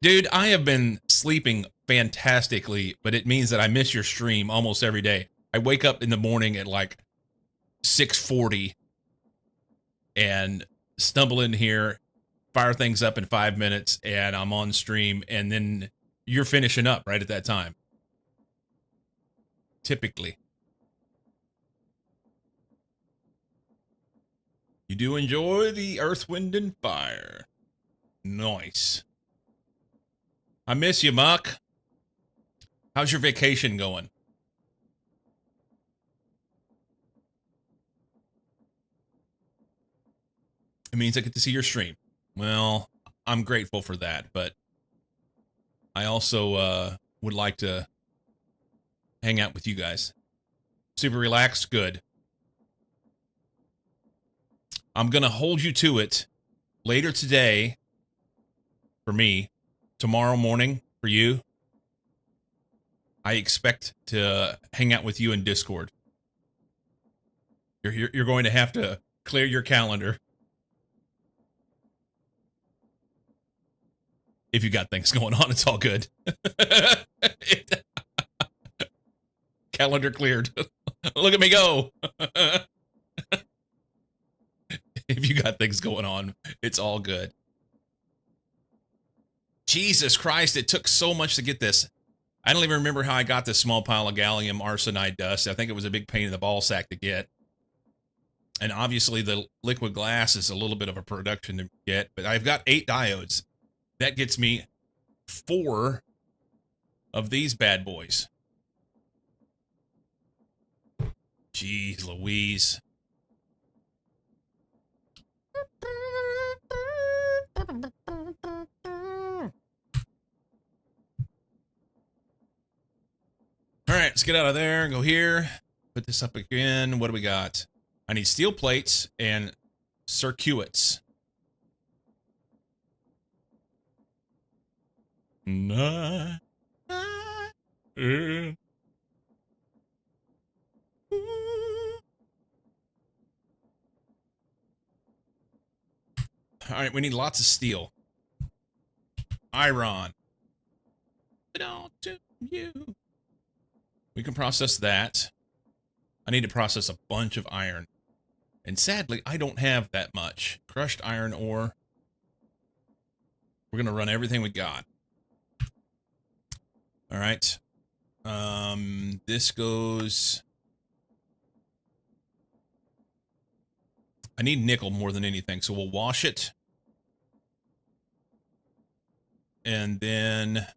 Dude, I have been sleeping fantastically, but it means that I miss your stream almost every day. I wake up in the morning at like 6:40 and stumble in here, fire things up in 5 minutes, and I'm on stream, and then you're finishing up right at that time. Typically. You do enjoy the Earth, Wind, and Fire. Nice. I miss you, Muck. How's your vacation going? It means I get to see your stream. Well, I'm grateful for that, but I also would like to hang out with you guys. Super relaxed? Good. I'm going to hold you to it later today for me, tomorrow morning for you. I expect to hang out with you in Discord. You're going to have to clear your calendar. If you got things going on, it's all good. Calendar cleared. Look at me go. If you got things going on, it's all good. Jesus Christ, it took so much to get this. I don't even remember how I got this small pile of gallium arsenide dust. I think it was a big pain in the ball sack to get. And obviously the liquid glass is a little bit of a production to get, but I've got 8 diodes. That gets me 4 of these bad boys. Jeez Louise. All right, let's get out of there. Go here. Put this up again. What do we got? I need steel plates and circuits. Nah. All right, we need lots of steel. Iron. It all to you. We can process that. I need to process a bunch of iron. And sadly, I don't have that much. Crushed iron ore. We're going to run everything we got. All right. This goes... I need nickel more than anything, so we'll wash it. And then...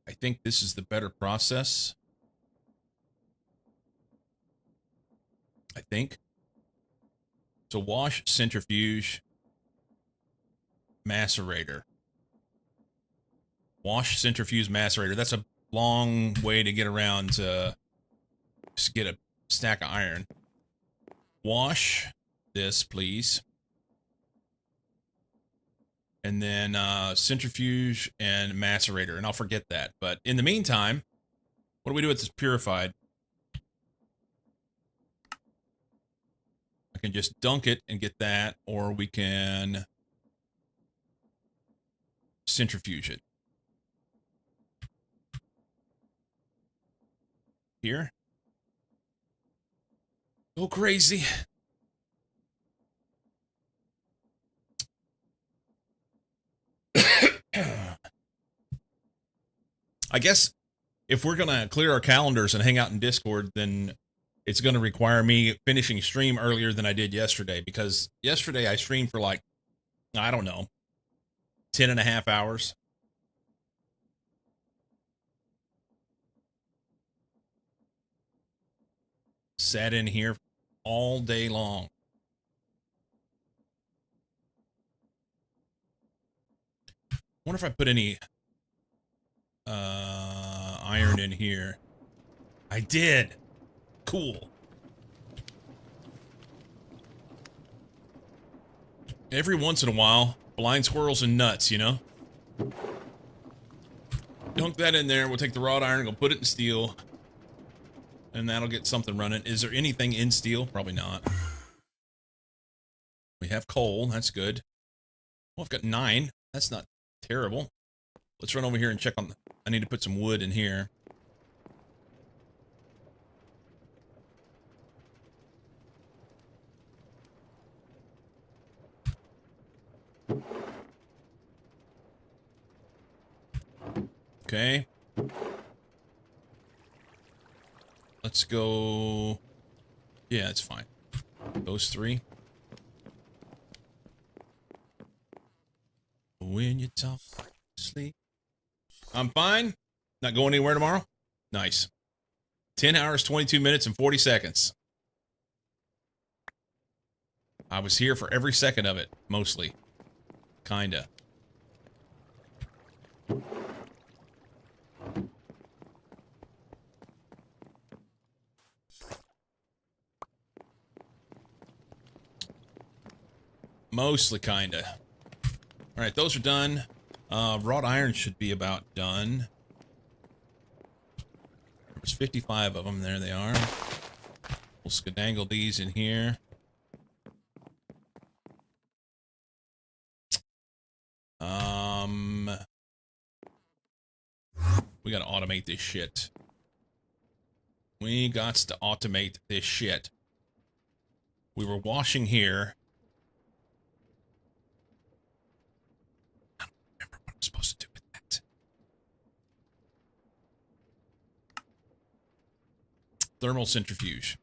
I think this is the better process. I think. So wash, centrifuge, macerator. Wash, centrifuge, macerator. That's a long way to get around to just get a stack of iron. Wash this, please. And then centrifuge and macerator. And I'll forget that. But in the meantime, what do we do with this purified? I can just dunk it and get that, or we can centrifuge it. Here. Go crazy. I guess if we're going to clear our calendars and hang out in Discord, then it's going to require me finishing stream earlier than I did yesterday, because yesterday I streamed for like, I don't know, 10 and a half hours. Sat in here all day long. Wonder if I put any iron in here. I did. Cool. Every once in a while, blind squirrels and nuts, you know? Dunk that in there. We'll take the wrought iron, go put it in steel, and that'll get something running. Is there anything in steel? Probably not. We have coal. That's good. Well, I've got 9. That's not terrible. Let's run over here and check on... I need to put some wood in here. Okay. Let's go... Yeah, it's fine. Those 3. When you talk, sleep. I'm fine. Not going anywhere tomorrow? Nice. 10 hours, 22 minutes, and 40 seconds. I was here for every second of it, mostly. Kinda. Mostly kinda. Alright, those are done. Wrought iron should be about done. There's 55 of them. There they are. We'll skedangle these in here. We gotta automate this shit. We got to automate this shit. We were washing here. I don't remember what I'm supposed to do with that. Thermal centrifuge.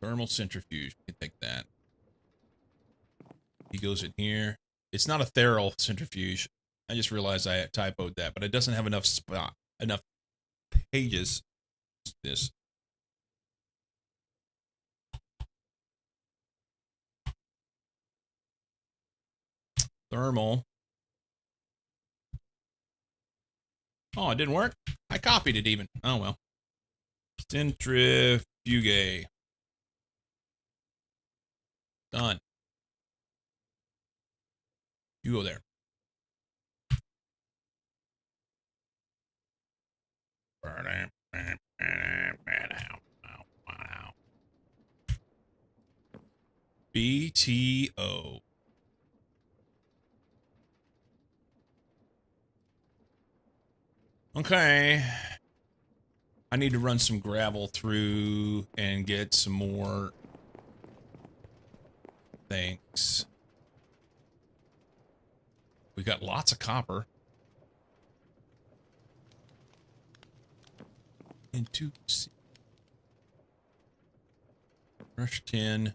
Thermal centrifuge. We can take that. He goes in here. It's not a thermal centrifuge. I just realized I typoed that, but it doesn't have enough spot, enough pages. This. Thermal. Oh, it didn't work? I copied it even. Oh, well. Centrifuge. Done. You go there. BTO. Okay. I need to run some gravel through and get some more things. We got lots of copper. Into brush tin.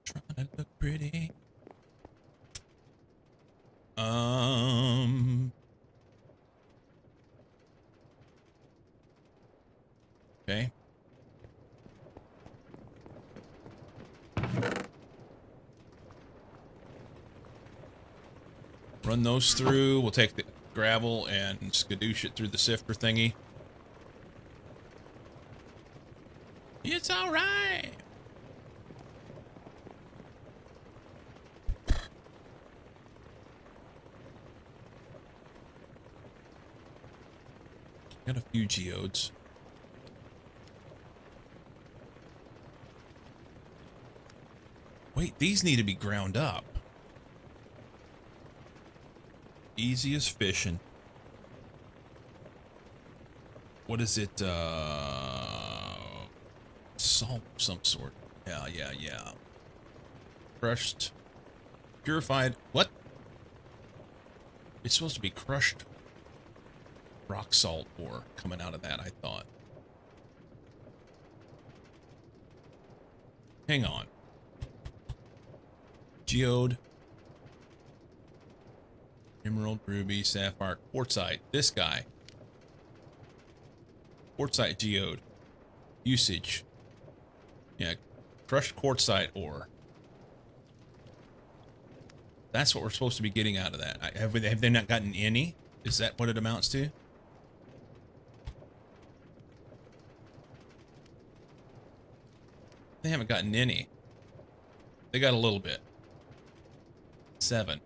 Trying to look pretty. Okay. Run those through. We'll take the gravel and skadoosh it through the sifter thingy. It's all right. Got a few geodes. Wait, these need to be ground up. Easy as fishing. What is it? Salt of some sort. Yeah. Crushed. Purified. What? It's supposed to be crushed rock salt ore coming out of that, I thought. Hang on. Geode. Emerald, ruby, sapphire, quartzite. This guy. Quartzite geode. Usage. Yeah. Crushed quartzite ore. That's what we're supposed to be getting out of that. Have they not gotten any? Is that what it amounts to? They haven't gotten any. They got a little bit. 7.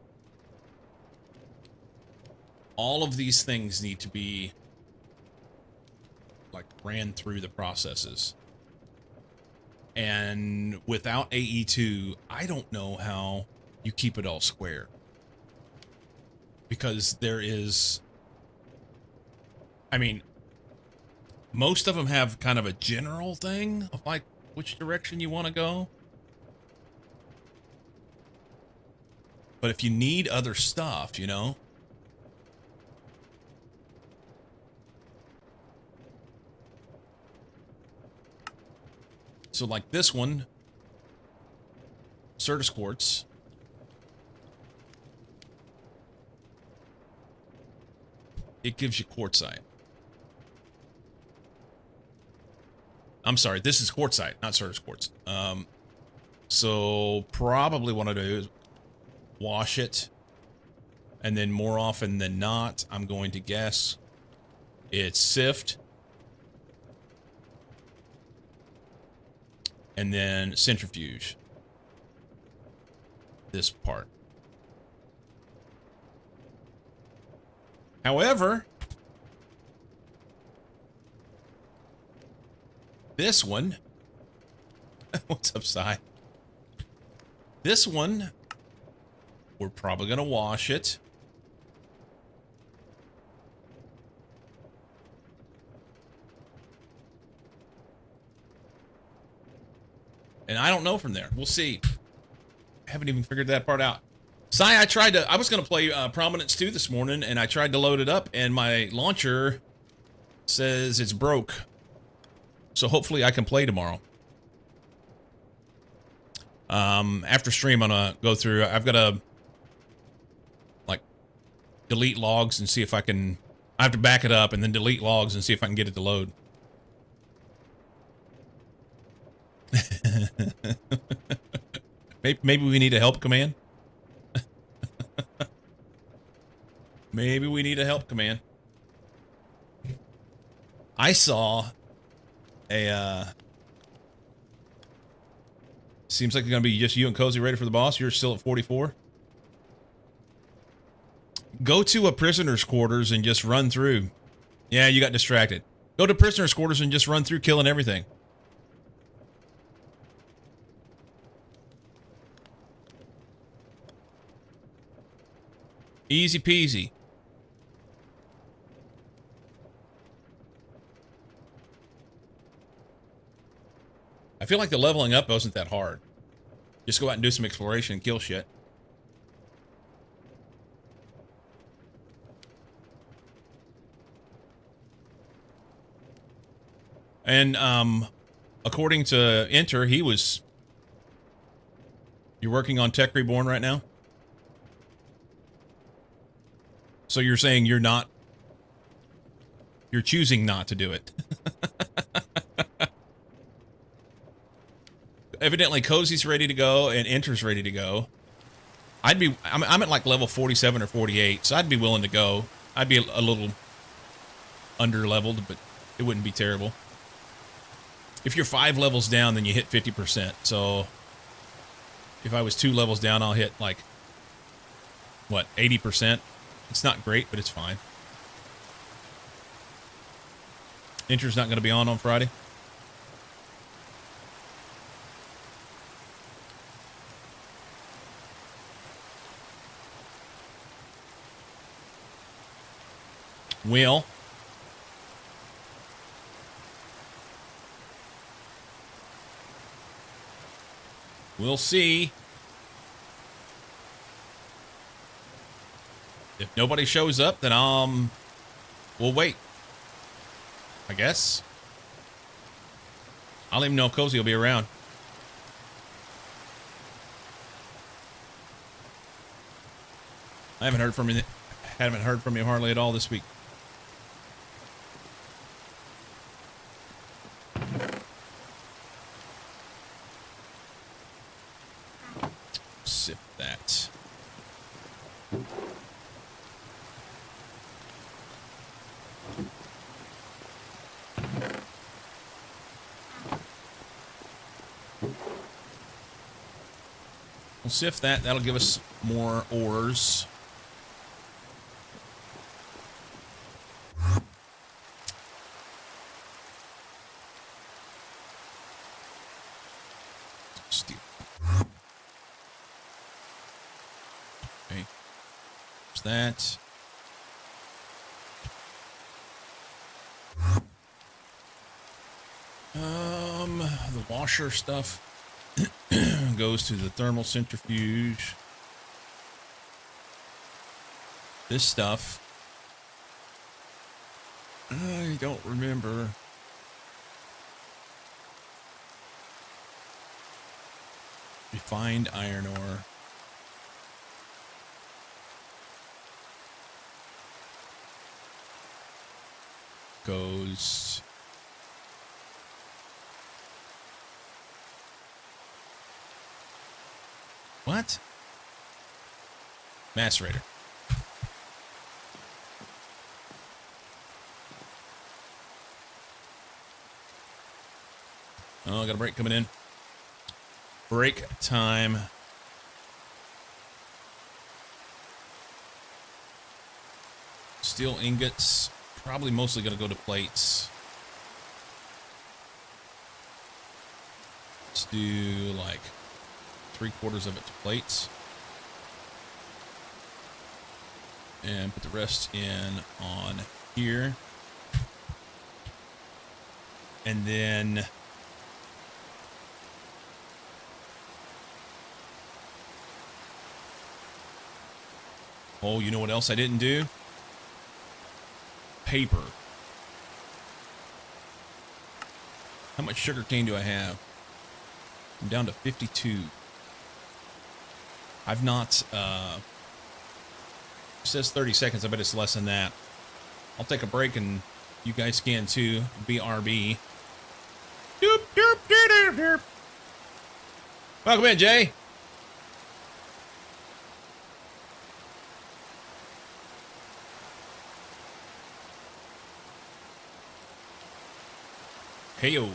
All of these things need to be like ran through the processes. And without AE2, I don't know how you keep it all square. Because there is, I mean, most of them have kind of a general thing of like which direction you want to go. But if you need other stuff, you know. So like this one, Certus quartz. It gives you quartzite. I'm sorry, this is quartzite, not Certus quartz. So probably what I do is wash it, and then more often than not, I'm going to guess it's sift, and then centrifuge this part. However, this one, what's up, Si? This one, we're probably going to wash it. And I don't know from there. We'll see. I haven't even figured that part out. Si, I was going to play Prominence 2 this morning, and I tried to load it up, and my launcher says it's broke. So hopefully I can play tomorrow. After stream, I'm going to go through, I've got to, like, delete logs and see if I can, I have to back it up and then delete logs and see if I can get it to load. Maybe we need a help command. Maybe we need a help command. I saw a, seems like it's going to be just you and Cozy ready for the boss. You're still at 44. Go to a prisoner's quarters and just run through. Yeah, you got distracted. Go to prisoner's quarters and just run through killing everything. Easy peasy. I feel like the leveling up wasn't that hard. Just go out and do some exploration and kill shit. And according to Enter, he was... You're working on Tech Reborn right now? So you're saying you're not... You're choosing not to do it. Evidently, Cozy's ready to go and Enter's ready to go. I'm at like level 47 or 48, so I'd be willing to go. I'd be a little under-leveled, but it wouldn't be terrible. If you're 5 levels down, then you hit 50%. So if I was 2 levels down, I'll hit like, what, 80%? It's not great, but it's fine. Enter's not going to be on Friday. Will. We'll see. If nobody shows up, then we'll wait. I guess. I'll even know if Cozy will be around. I haven't heard from you hardly at all this week. Sift that. We'll sift that. That'll give us more ores. Steel. Okay. There's that. The washer stuff goes to the thermal centrifuge. This stuff, I don't remember. Refined iron ore. Goes... What? Macerator. Oh, I got a break coming in. Break time. Steel ingots. Probably mostly going to go to plates. Let's do like 3/4 of it to plates. And put the rest in on here. And then oh, you know what else I didn't do? Paper. How much sugar cane do I have? I'm down to 52. I've not, it says 30 seconds. I bet it's less than that. I'll take a break and you guys can too. BRB. Doop, doop, doop, doop, doop. Welcome in, Jay. Hey-yo.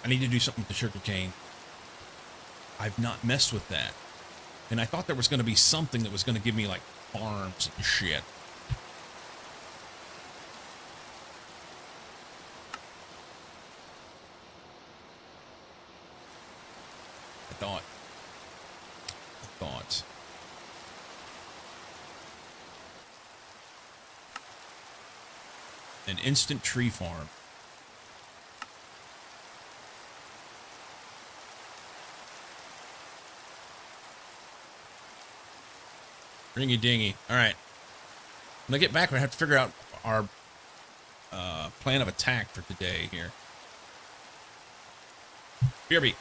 I need to do something with the sugar cane. I've not messed with that. And I thought there was going to be something that was going to give me, like, farms and shit. thought. An instant tree farm. Ringy dingy. All right. When I get back, we have to figure out our plan of attack for today here. BRB.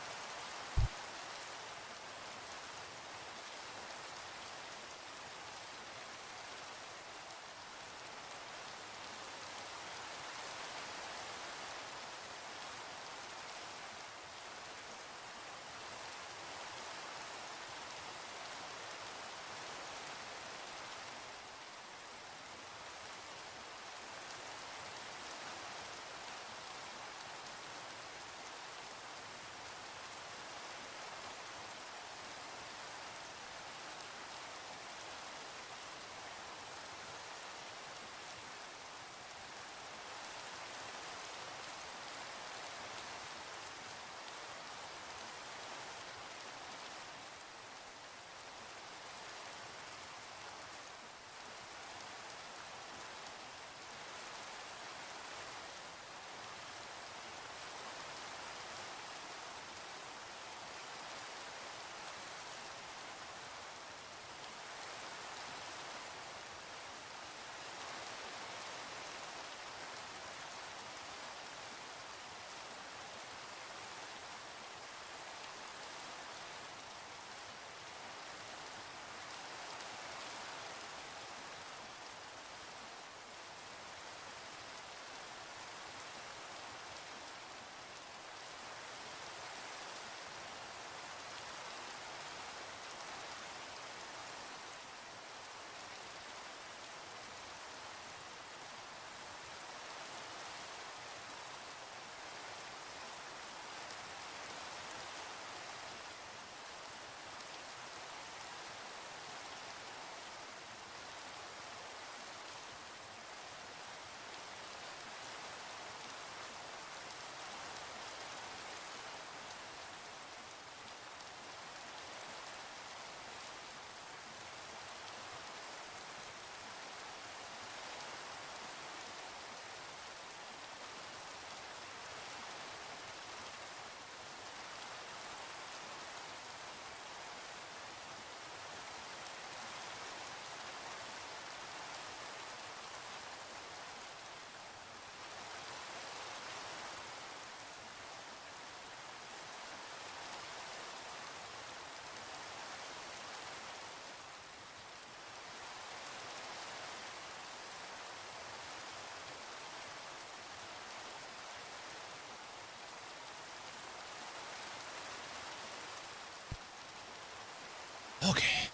Okay.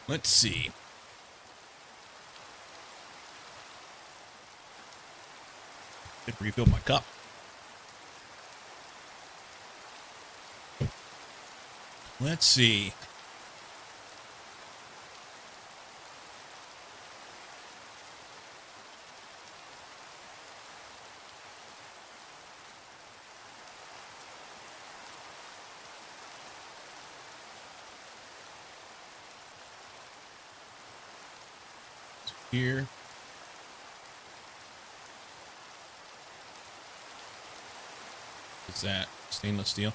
Let's see. Did refill my cup. Let's see. Here. What's that? Stainless steel.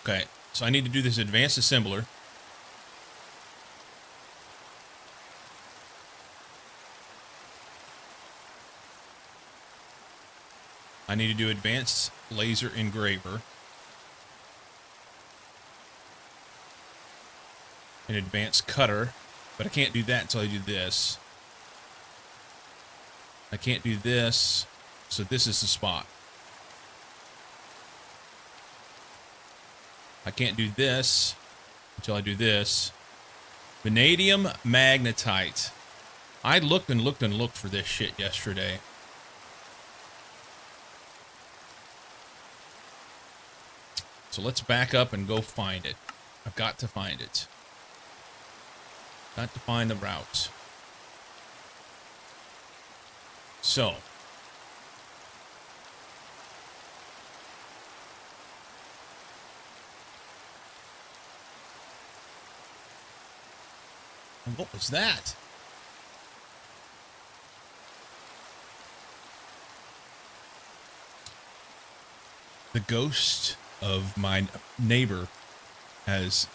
Okay, so I need to do this advanced assembler. I need to do advanced laser engraver. An advanced cutter, but I can't do that until I do this. I can't do this, so this is the spot. I can't do this until I do this. Vanadium magnetite. I looked and looked and looked for this shit yesterday. So let's back up and go find it. I've got to find it. Got to find the route. So, what was that? The ghost of my neighbor has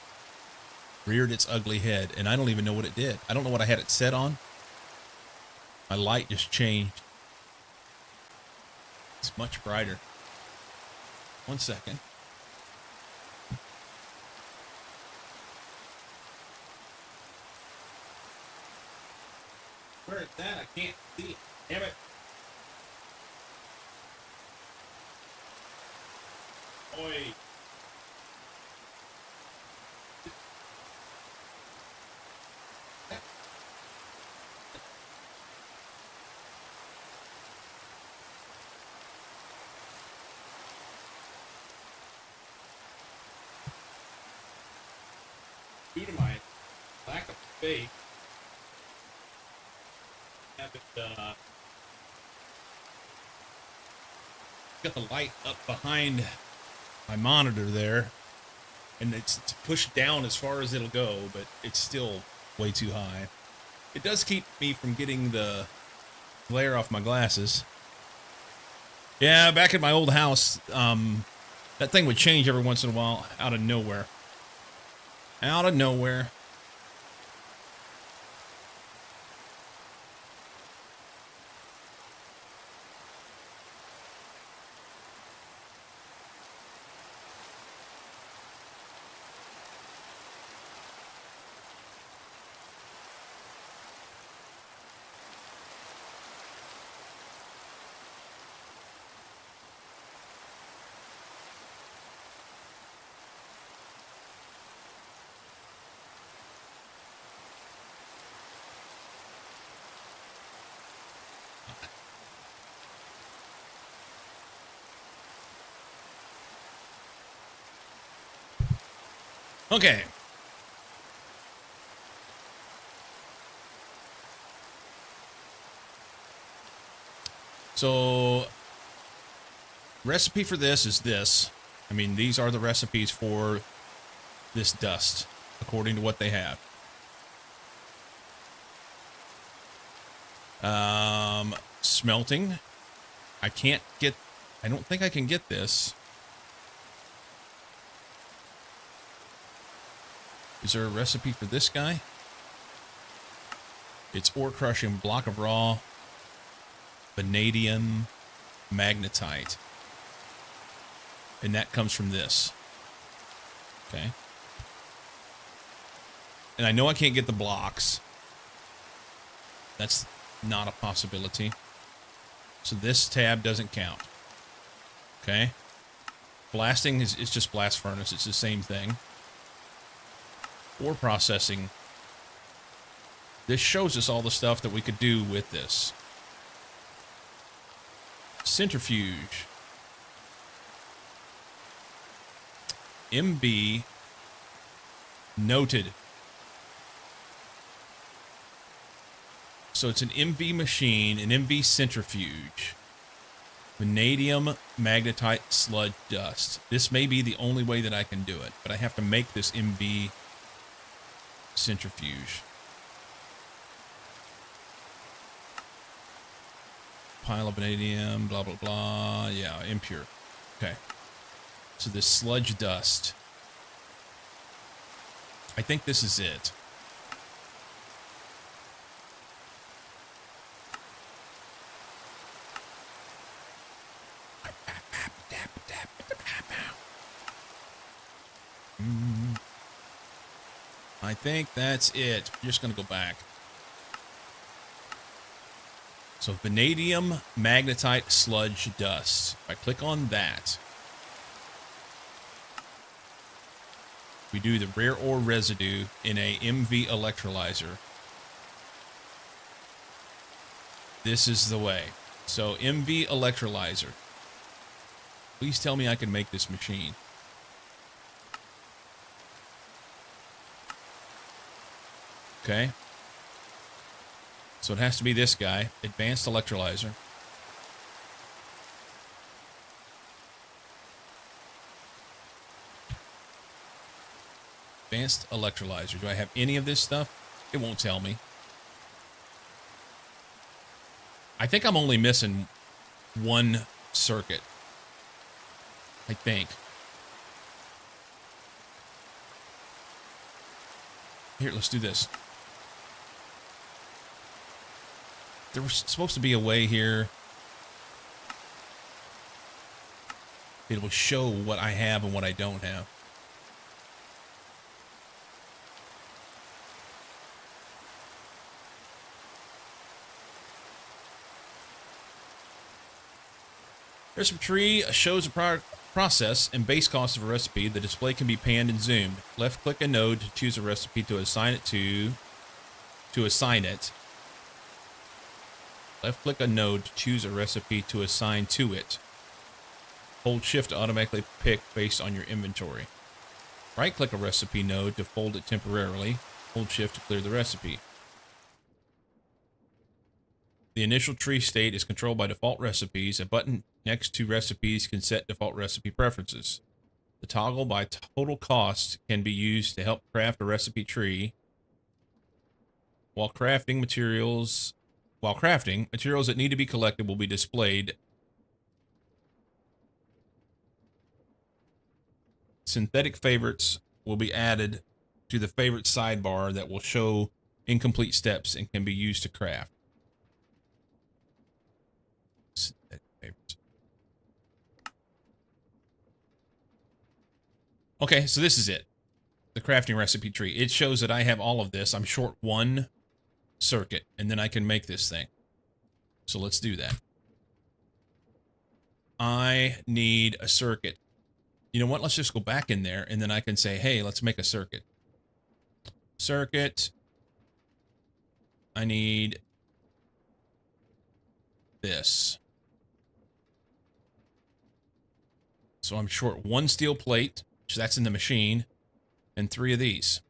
reared its ugly head, and I don't even know what it did. I don't know what I had it set on. My light just changed. It's much brighter. 1 second. Where is that? I can't see it. Damn it. Oi. Due to my lack of faith, I haven't got the light up behind my monitor there, and it's pushed down as far as it'll go, but it's still way too high. It does keep me from getting the glare off my glasses. Yeah, back at my old house, that thing would change every once in a while out of nowhere. Out of nowhere. Okay. So, recipe for this is this. I mean, these are the recipes for this dust, according to what they have. Smelting. I don't think I can get this. Is there a recipe for this guy? It's ore crushing, block of raw, vanadium, magnetite. And that comes from this. Okay. And I know I can't get the blocks. That's not a possibility. So this tab doesn't count. Okay. Blasting is just blast furnace. It's the same thing. Ore processing. This shows us all the stuff that we could do with this. Centrifuge. MB. Noted. So it's an MV machine, an MV centrifuge. Vanadium magnetite sludge dust. This may be the only way that I can do it, but I have to make this MV centrifuge. Pile of vanadium, blah, blah, blah. Yeah, impure. Okay. So this sludge dust. I think this is it. I think that's it. I'm just going to go back. So vanadium magnetite sludge dust. If I click on that, we do the rare ore residue in a MV electrolyzer. This is the way. So MV electrolyzer. Please tell me I can make this machine. Okay. So it has to be this guy, advanced electrolyzer. Advanced electrolyzer. Do I have any of this stuff? It won't tell me. I think I'm only missing one circuit. I think. Here, let's do this. There was supposed to be a way here. It will show what I have and what I don't have. Recipe tree shows a process and base cost of a recipe. The display can be panned and zoomed. Left click a node to choose a recipe to assign it to assign it. Left click a node to choose a recipe to assign to it. Hold shift to automatically pick based on your inventory. Right click a recipe node to fold it temporarily. Hold shift to clear the recipe. The initial tree state is controlled by default recipes. A button next to recipes can set default recipe preferences. The toggle by total cost can be used to help craft a recipe tree. While crafting, materials that need to be collected will be displayed. Synthetic favorites will be added to the favorite sidebar that will show incomplete steps and can be used to craft. Synthetic favorites. Okay, so this is it. The crafting recipe tree. It shows that I have all of this. I'm short one circuit, and then I can make this thing. So let's do that. I need a circuit. You know what? Let's just go back in there, and then I can say, hey, let's make a circuit. Circuit. I need this. So I'm short one steel plate, so that's in the machine, and 3 of these.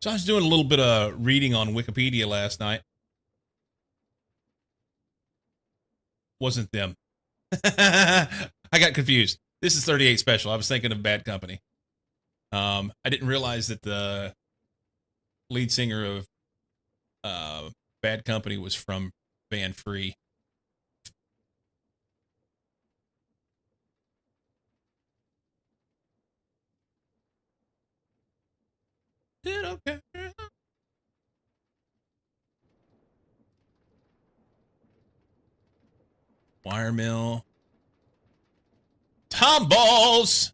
So I was doing a little bit of reading on Wikipedia last night. Wasn't them. I got confused. This is 38 Special. I was thinking of Bad Company. I didn't realize that the lead singer of Bad Company was from band Free. Did okay. Wire mill. Tomballs!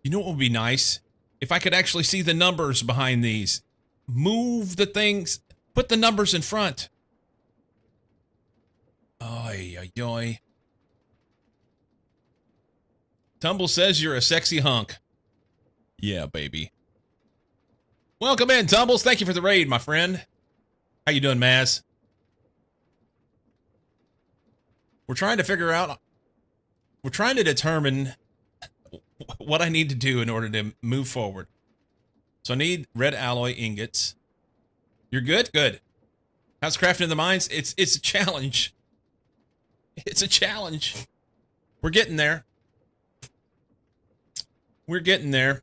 You know what would be nice? If I could actually see the numbers behind these. Move the things. Put the numbers in front. Oy, oy, oy. Tumble says you're a sexy hunk. Yeah, baby. Welcome in, Tumbles. Thank you for the raid, my friend. How you doing, Maz? We're trying to figure out... We're trying to determine what I need to do in order to move forward. So I need red alloy ingots. You're good? Good. How's crafting in the mines? It's a challenge. It's a challenge. We're getting there. We're getting there.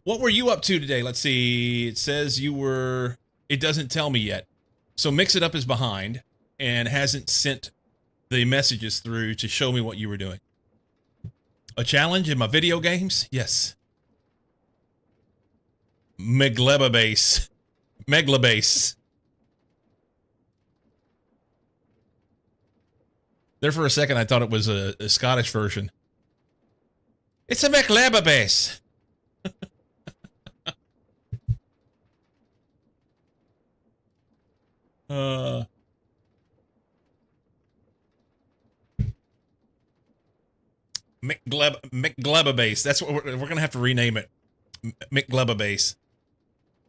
What were you up to today? Let's see. It says you were... It doesn't tell me yet. So Mix It Up is behind and hasn't sent the messages through to show me what you were doing. A challenge in my video games? Yes. Meglebase. Meglebase. There for a second I thought it was a Scottish version. It's a Meglebase. McGleba base. That's what we're gonna have to rename it. McGleba base.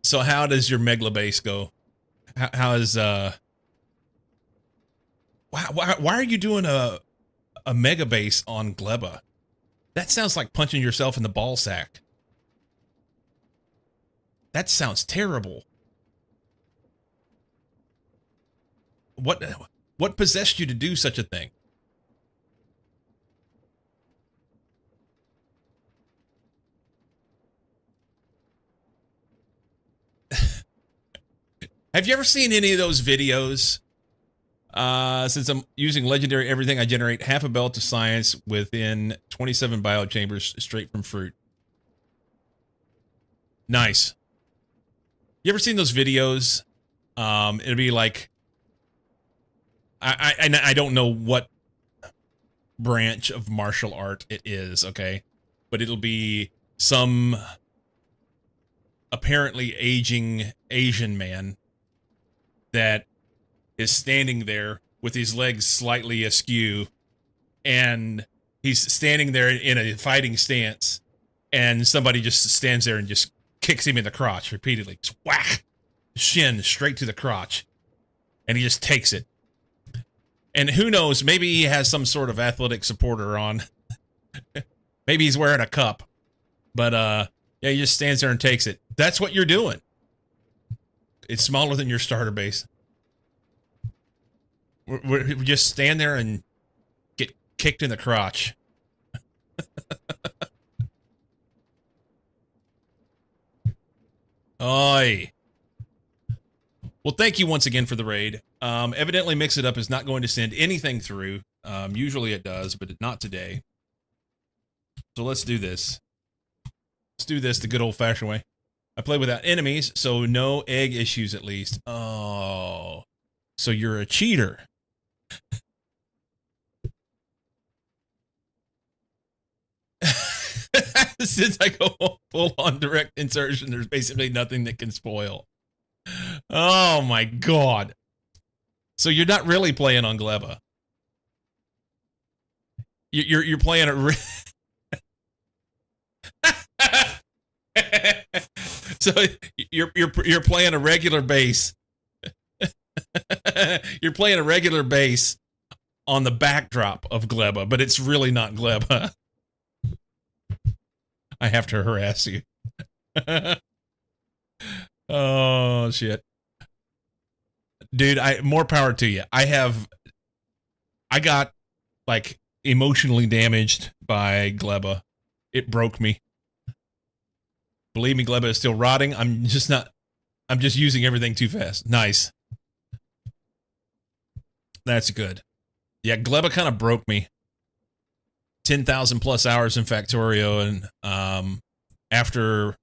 So how does your Megla base go? How is why are you doing a mega base on Gleba? That sounds like punching yourself in the ball sack. That sounds terrible. What possessed you to do such a thing? Have you ever seen any of those videos? Since I'm using legendary everything, I generate half a bell to science within 27 biochambers straight from fruit. Nice. You ever seen those videos? It'll be like, I don't know what branch of martial art it is, okay? But it'll be some apparently aging Asian man that is standing there with his legs slightly askew, and he's standing there in a fighting stance, and somebody just stands there and just kicks him in the crotch repeatedly. Just whack! Shin straight to the crotch. And he just takes it. And who knows, maybe he has some sort of athletic supporter on. Maybe he's wearing a cup. But, yeah, he just stands there and takes it. That's what you're doing. It's smaller than your starter base. We just stand there and get kicked in the crotch. Oi. Well, thank you once again for the raid. Evidently, Mix It Up is not going to send anything through. Usually it does, but not today. So let's do this. Let's do this the good old-fashioned way. I play without enemies, so no egg issues at least. Oh. So you're a cheater. Since I go full-on direct insertion, there's basically nothing that can spoil. Oh my god. So you're not really playing on Gleba. You're playing a so you're playing a regular base. You're playing a regular base on the backdrop of Gleba, but it's really not Gleba. I have to harass you. Oh shit. Dude, more power to you. I got like emotionally damaged by Gleba. It broke me. Believe me, Gleba is still rotting. I'm just using everything too fast. Nice. That's good. Yeah, Gleba kind of broke me. 10,000 plus hours in Factorio, and after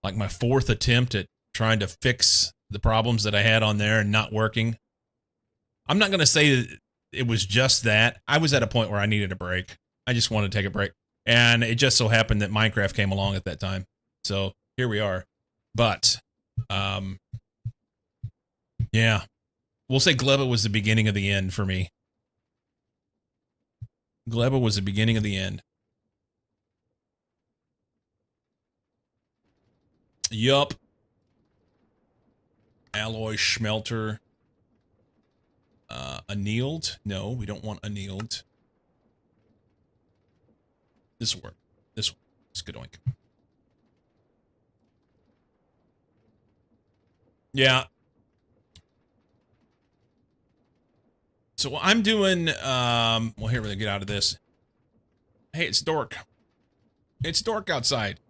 like my fourth attempt at trying to fix the problems that I had on there and not working, I'm not going to say that it was just that. I was at a point where I needed a break. I just wanted to take a break. And it just so happened that Minecraft came along at that time. So here we are. But, yeah. We'll say Gleba was the beginning of the end for me. Gleba was the beginning of the end. Yup. Alloy Schmelter. Annealed? No, we don't want annealed. This will work. This is good oink. Yeah. So I'm doing, well, here we're gonna get out of this. Hey, it's Dork. It's Dork outside.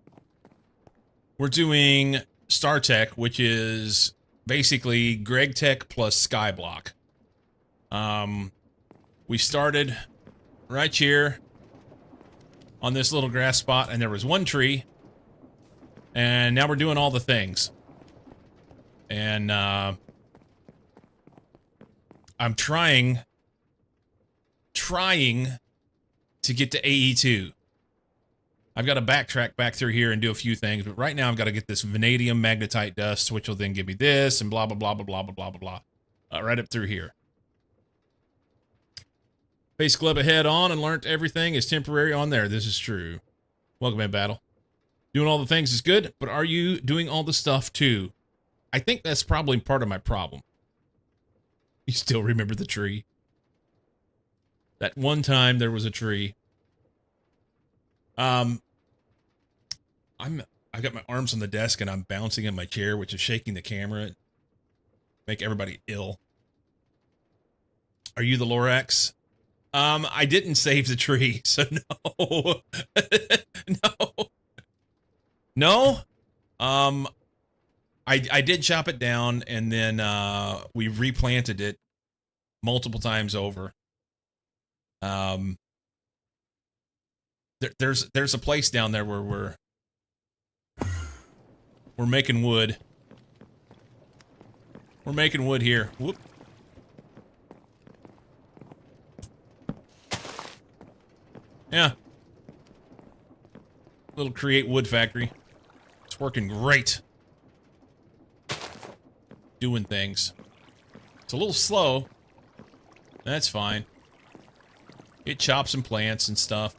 We're doing StarTech, which is basically Greg Tech plus Skyblock. We started right here on this little grass spot, and there was one tree, and now we're doing all the things. And, I'm trying to get to AE2. I've got to backtrack back through here and do a few things, but right now I've got to get this vanadium magnetite dust, which will then give me this, and blah, blah, blah, blah, blah, blah, blah, blah, blah, right up through here. Face Club ahead on and learnt everything is temporary on there. This is true. Welcome in, Battle. Doing all the things is good, but are you doing all the stuff too? I think that's probably part of my problem. You still remember the tree? That one time there was a tree. Um, I got my arms on the desk and I'm bouncing in my chair, which is shaking the camera, make everybody ill. Are you the Lorax? I didn't save the tree, so no. No. No. Um, I did chop it down and then we replanted it multiple times over. Um, there's a place down there where we're making wood. We're making wood here. Whoop. Yeah. Little create wood factory. It's working great. Doing things. It's a little slow. That's fine. It chops and plants and stuff.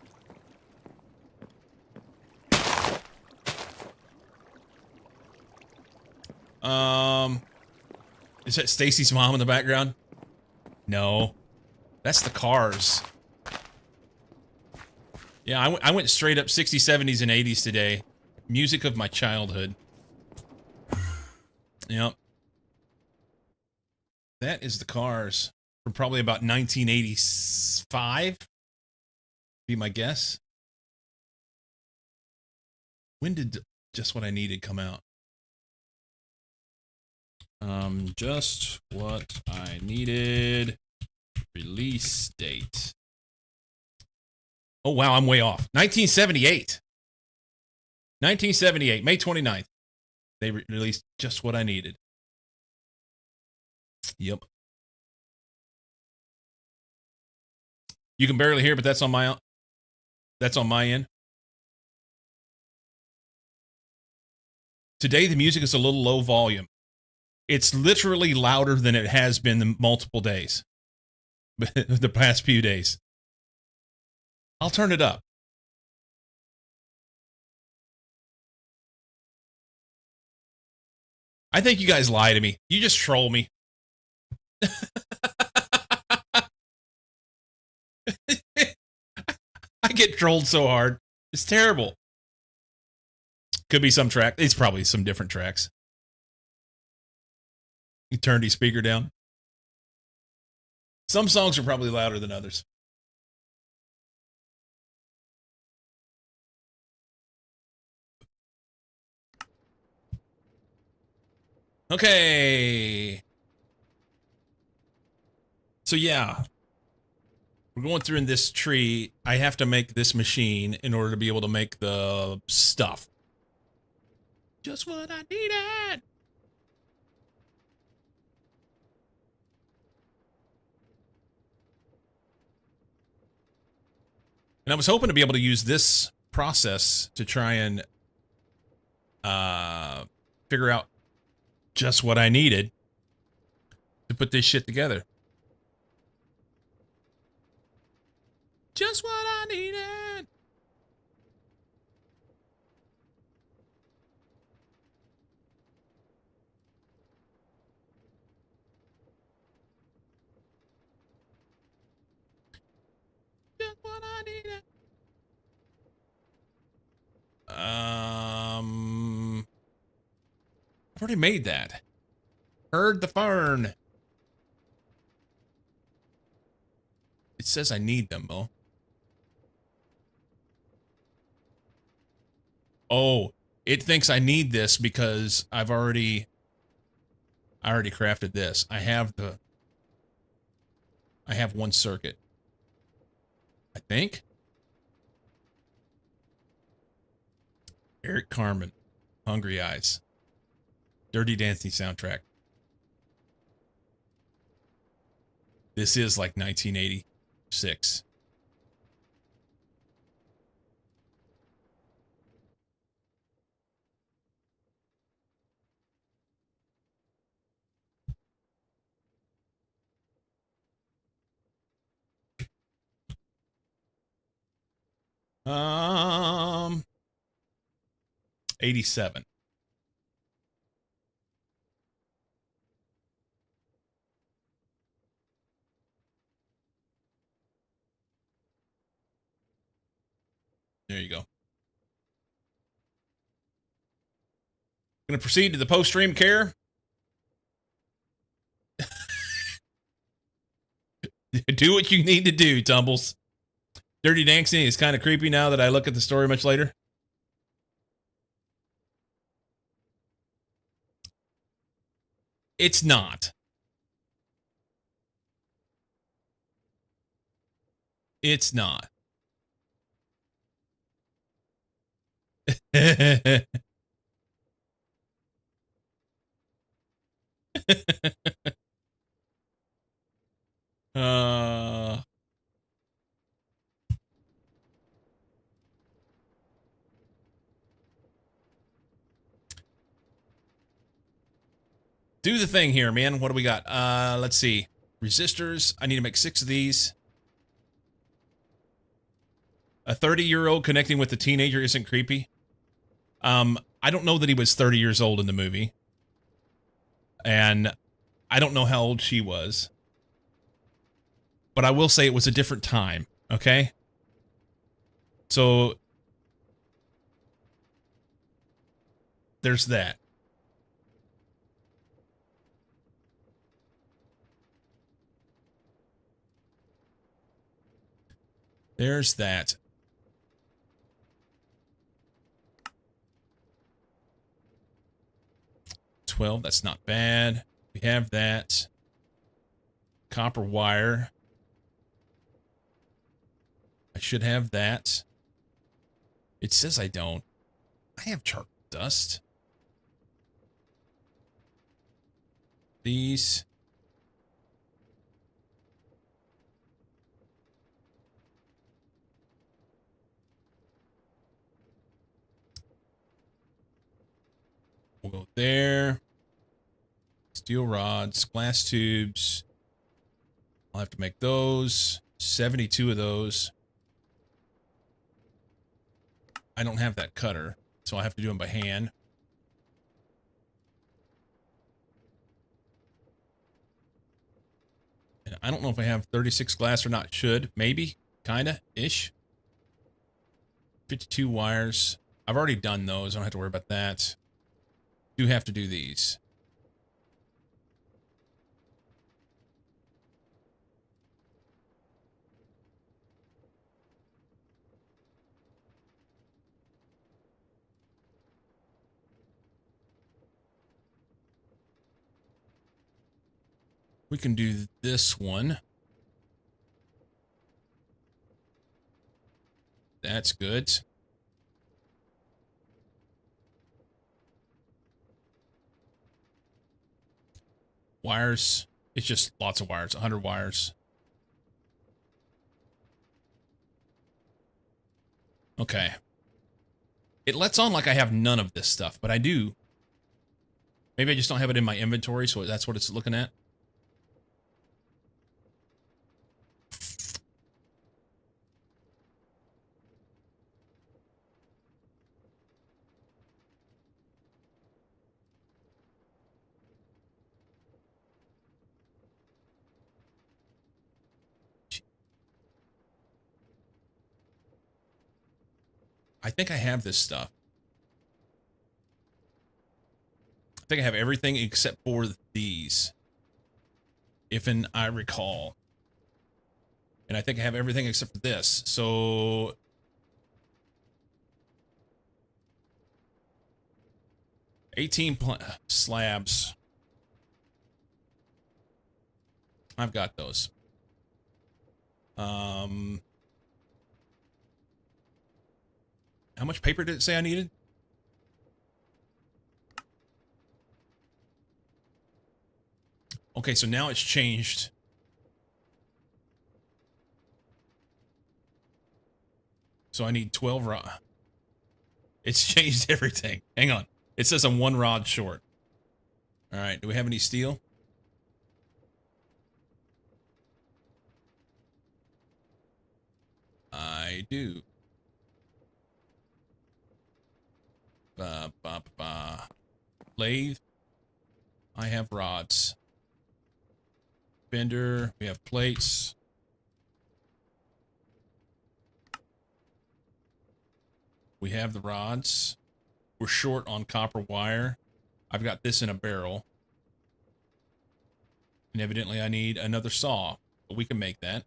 Is that Stacy's mom in the background? No. That's the Cars. Yeah, I went straight up 60s, 70s, and 80s today. Music of my childhood. Yep. That is the Cars. From probably about 1985. Be my guess. When did Just What I Needed come out? Just What I Needed. Release date. Oh, wow, I'm way off. 1978. 1978, May 29th. They released Just What I Needed. Yep. You can barely hear, but that's on my end. Today, the music is a little low volume. It's literally louder than it has been the multiple days. The past few days. I'll turn it up. I think you guys lie to me. You just troll me. I get trolled so hard. It's terrible. Could be some track. It's probably some different tracks. You turned your speaker down. Some songs are probably louder than others. Okay. So yeah, we're going through in this tree. I have to make this machine in order to be able to make the stuff. Just what I needed. And I was hoping to be able to use this process to try and figure out just what I needed to put this shit together. Just what I needed. Just what I needed. I've already made that. Heard the fern. It says I need them, though. Oh, it thinks I need this because I already crafted this. I have one circuit. I think. Eric Carmen, Hungry Eyes. Dirty Dancing soundtrack. This is like 1986. Um, 87. There you go. Going to proceed to the post-stream care. Do what you need to do, Tumbles. Dirty Dancing is kind of creepy now that I look at the story much later. It's not. It's not. uh, do the thing here, man. What do we got? Let's see. Resistors. I need to make 6 of these. A 30-year-old connecting with a teenager isn't creepy. I don't know that he was 30 years old in the movie. And I don't know how old she was. But I will say it was a different time, okay? So there's that. There's that. 12, that's not bad. We have that. Copper wire. I should have that. It says I don't. I have charcoal dust. These. We'll go there. Steel rods, glass tubes. I'll have to make those. 72 of those. I don't have that cutter, so I'll have to do them by hand. And I don't know if I have 36 glass or not. Should. Maybe. Kinda. Ish. 52 wires. I've already done those. I don't have to worry about that. Do have to do these. We can do this one. That's good. Wires. It's just lots of wires. 100 wires. Okay. It lets on like I have none of this stuff, but I do. Maybe I just don't have it in my inventory, so that's what it's looking at. I think I have this stuff. I think I have everything except for these. If I recall. And I think I have everything except for this. So 18 slabs. I've got those. How much paper did it say I needed? Okay, so now it's changed. So I need 12 rod. It's changed everything. Hang on. It says I'm 1 rod short. All right, do we have any steel? I do. Lathe. I have rods. Bender. We have plates. We have the rods. We're short on copper wire. I've got this in a barrel. And evidently I need another saw. But we can make that.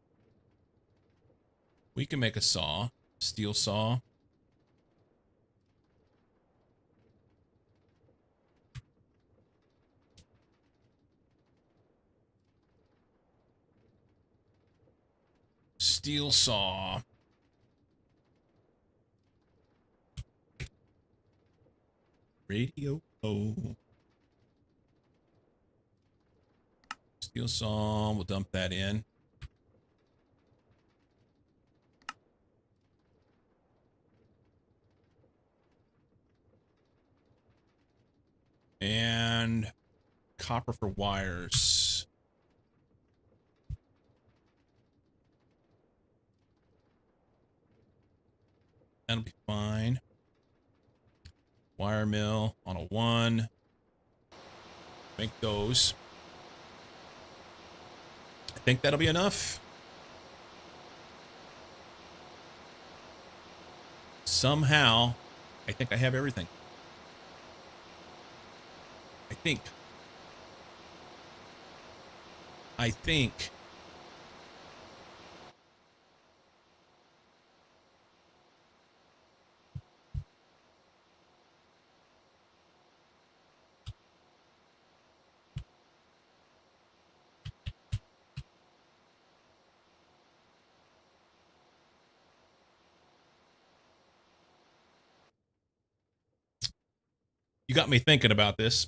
We can make a saw. Steel saw. Steel saw. Radio. Oh. Steel saw. We'll dump that in. And copper for wires. That'll be fine. Wire mill on a 1. Make those. I think that'll be enough. Somehow, I think I have everything. I think. You got me thinking about this.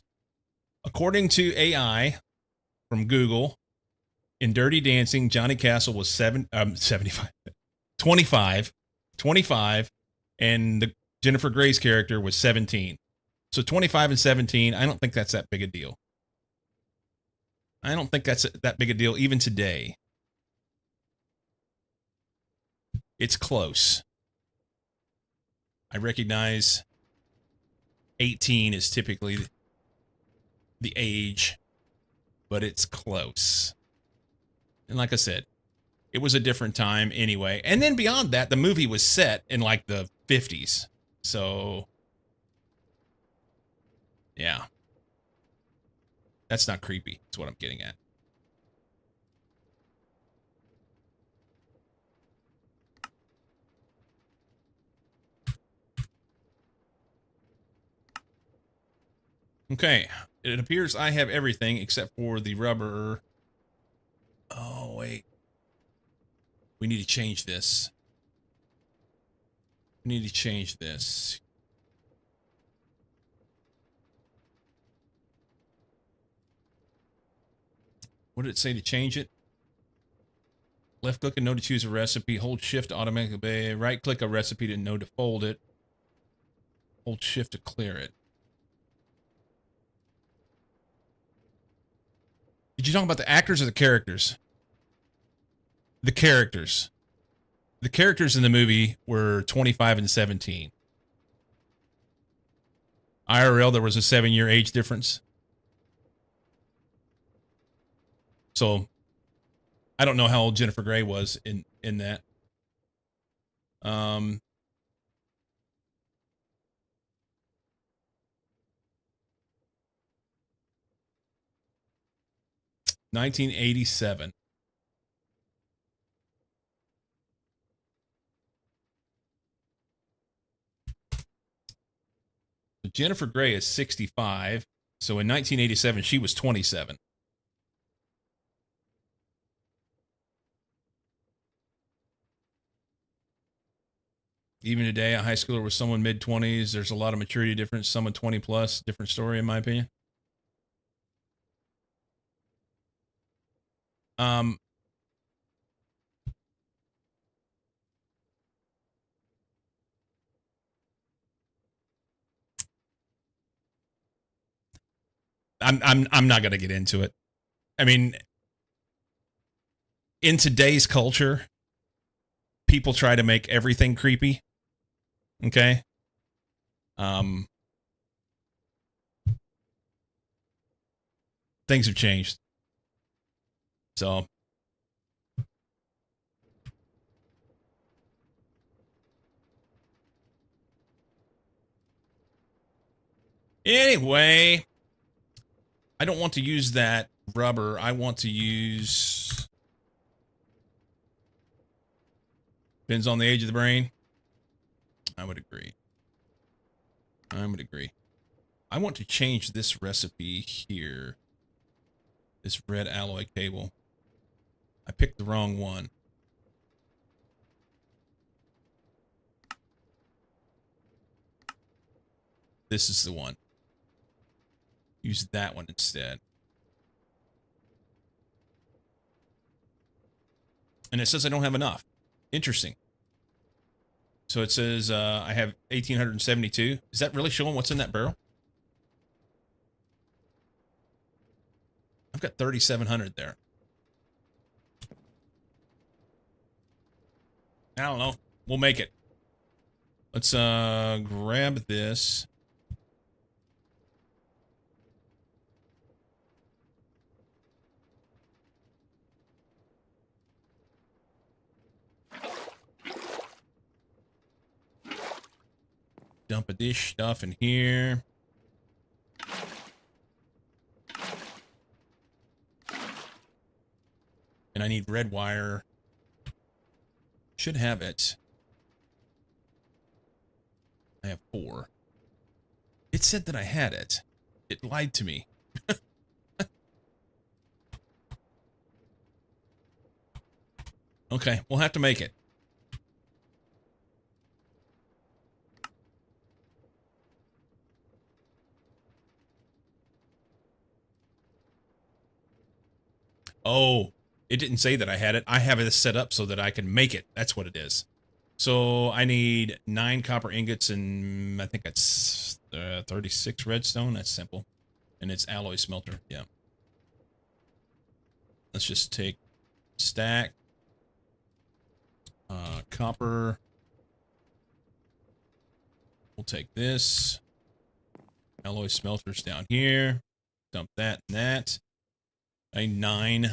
According to AI from Google, in Dirty Dancing, Johnny Castle was 75, 25, and the Jennifer Grey's character was 17. So 25 and 17, I don't think that's that big a deal. I don't think that's that big a deal even today. It's close. I recognize 18 is typically the age, but it's close. And like I said, it was a different time anyway. And then beyond that, the movie was set in like the 50s. So, yeah. That's not creepy. That's what I'm getting at. Okay. It appears I have everything except for the rubber. Oh, wait. We need to change this. We need to change this. What did it say to change it? Left click and know to choose a recipe. Hold shift to automatically. Right click a recipe to know to fold it. Hold shift to clear it. Did you talk about the actors or the characters? The characters. The characters in the movie were 25 and 17. IRL, there was a 7-year age difference. So, I don't know how old Jennifer Grey was in that. 1987. So Jennifer Grey is 65. So in 1987, she was 27. Even today, a high schooler with someone mid-20s, there's a lot of maturity difference. Someone 20 plus, different story in my opinion. I'm not going to get into it. I mean, in today's culture, people try to make everything creepy. Okay? things have changed. So anyway, I don't want to use that rubber. I want to use, depends on the age of the brain. I would agree. I would agree. I want to change this recipe here. This red alloy cable. I picked the wrong one. This is the one. Use that one instead. And it says I don't have enough. Interesting. So it says I have 1,872. Is that really showing what's in that barrel? I've got 3,700 there. I don't know. We'll make it. Let's grab this. Dump a dish stuff in here. And I need red wire. Should have it. I have 4. It said that I had it. It lied to me. Okay, we'll have to make it. Oh, it didn't say that I had it. I have it set up so that I can make it. That's what it is. So I need 9 copper ingots and I think that's 36 redstone. That's simple. And it's alloy smelter. Yeah. Let's just take stack. Copper. We'll take this. Alloy smelters down here. Dump that and that. I need 9.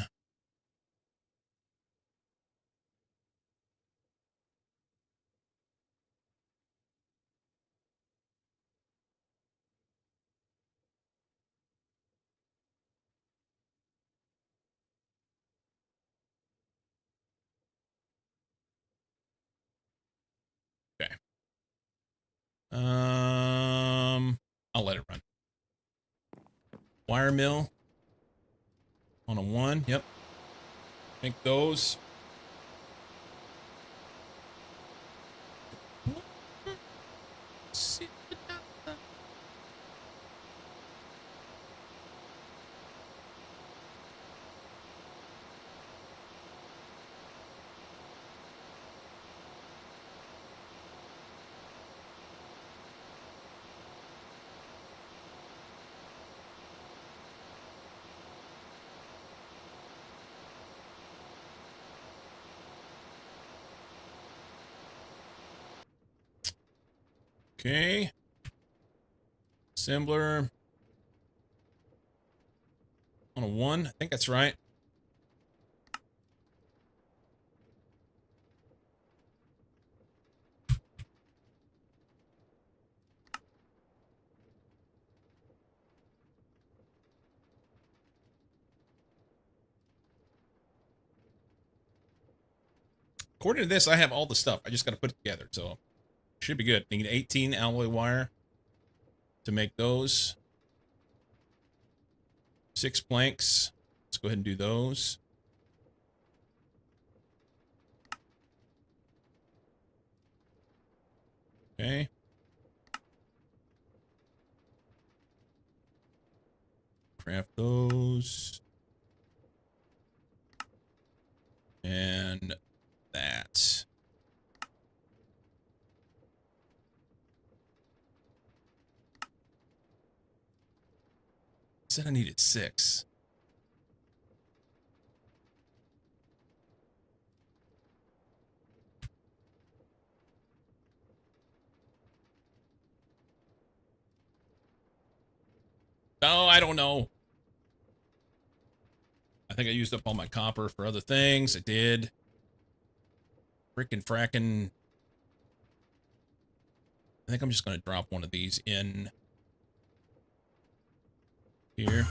Okay. I'll let it run. Wire mill on a 1. Yep. Make those. Okay. Assembler. On a 1. I think that's right. According to this, I have all the stuff. I just got to put it together. So should be good. I need 18 alloy wire to make those. 6 planks. Let's go ahead and do those. Okay. Craft those. And that. Said I needed 6. Oh, I don't know. I think I used up all my copper for other things. I did. Frickin' frackin'. I think I'm just going to drop one of these in here.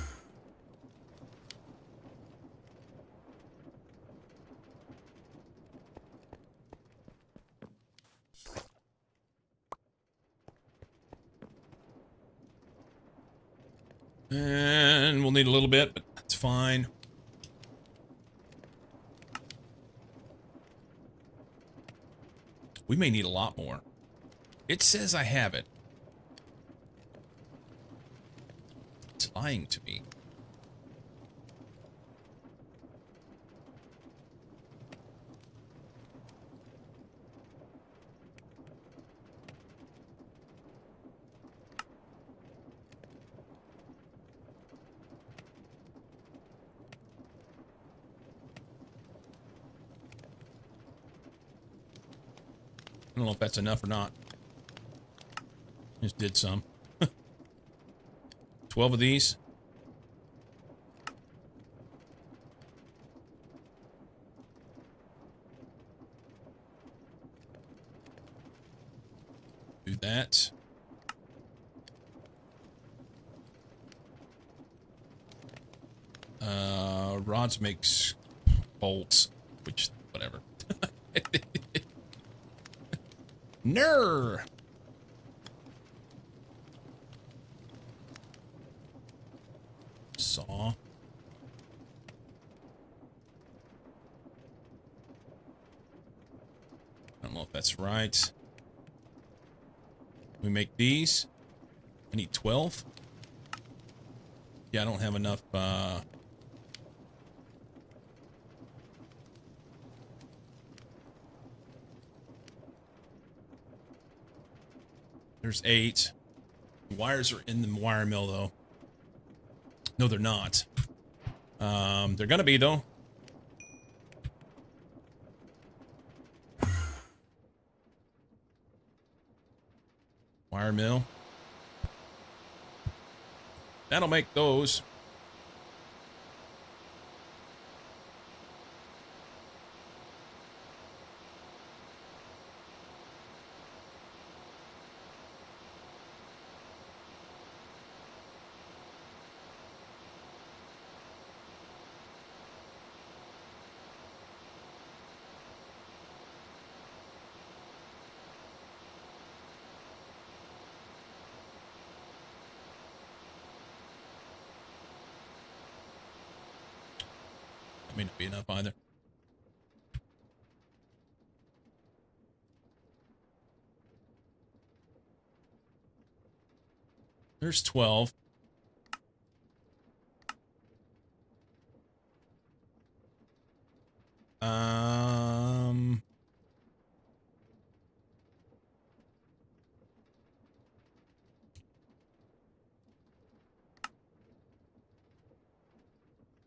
And we'll need a little bit, but that's fine. We may need a lot more. It says I have it. It's lying to me. I don't know if that's enough or not. Just did some. 12 of these. Do that. Rods makes bolts, which, whatever. Ner. Saw. I don't know if that's right. We make these. I need 12. Yeah, I don't have enough, There's 8. The wires are in the wire mill, though. No, they're not. They're gonna be, though. Wire mill. That'll make those. That may not be enough either. There's 12.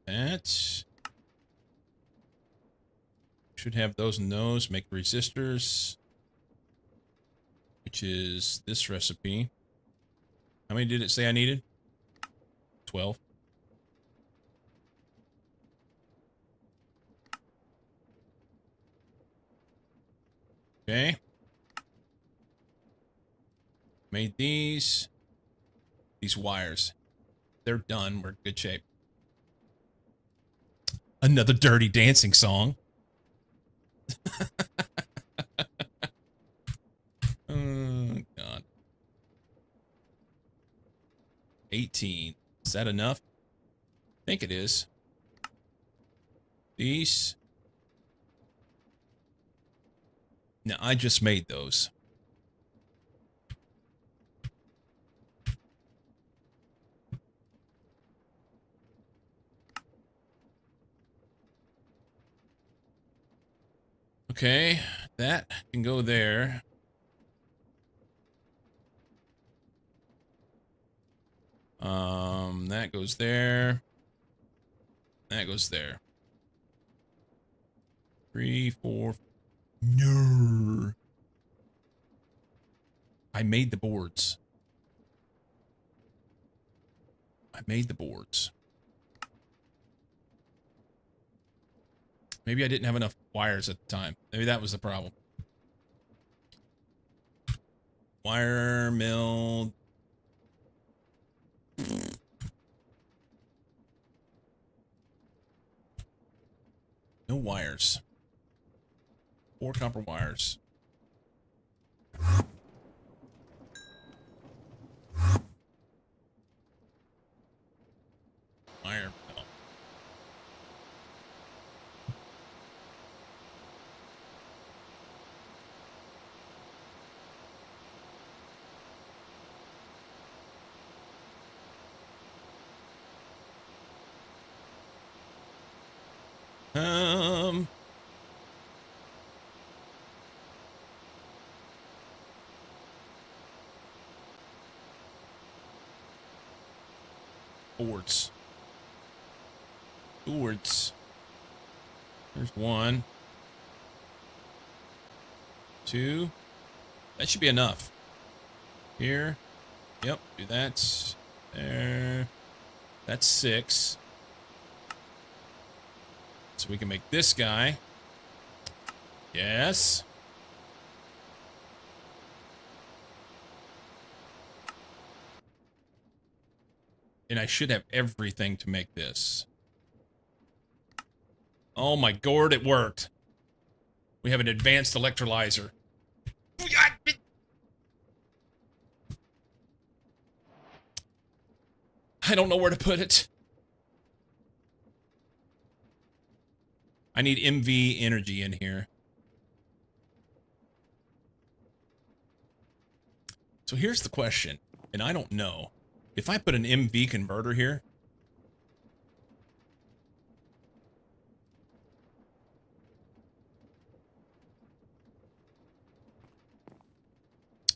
That should have those and those. Make resistors, which is this recipe. How many did it say I needed? 12. Okay. Made these wires. They're done. We're in good shape. Another Dirty Dancing song. Oh, God. 18. Is that enough? I think it is. These. Now, I just made those. Okay, that can go there. That goes there. That goes there. 3, 4. No. I made the boards. I made the boards. Maybe I didn't have enough wires at the time. Maybe that was the problem. Wire mill. No wires. 4 copper wires. Wire mill. Boards. Boards. There's 1. 2. That should be enough. Here. Yep, do that. There. That's 6. So we can make this guy. Yes. And I should have everything to make this. Oh my god, it worked. We have an advanced electrolyzer. I don't know where to put it. I need MV energy in here. So here's the question, and I don't know. If I put an MV converter here,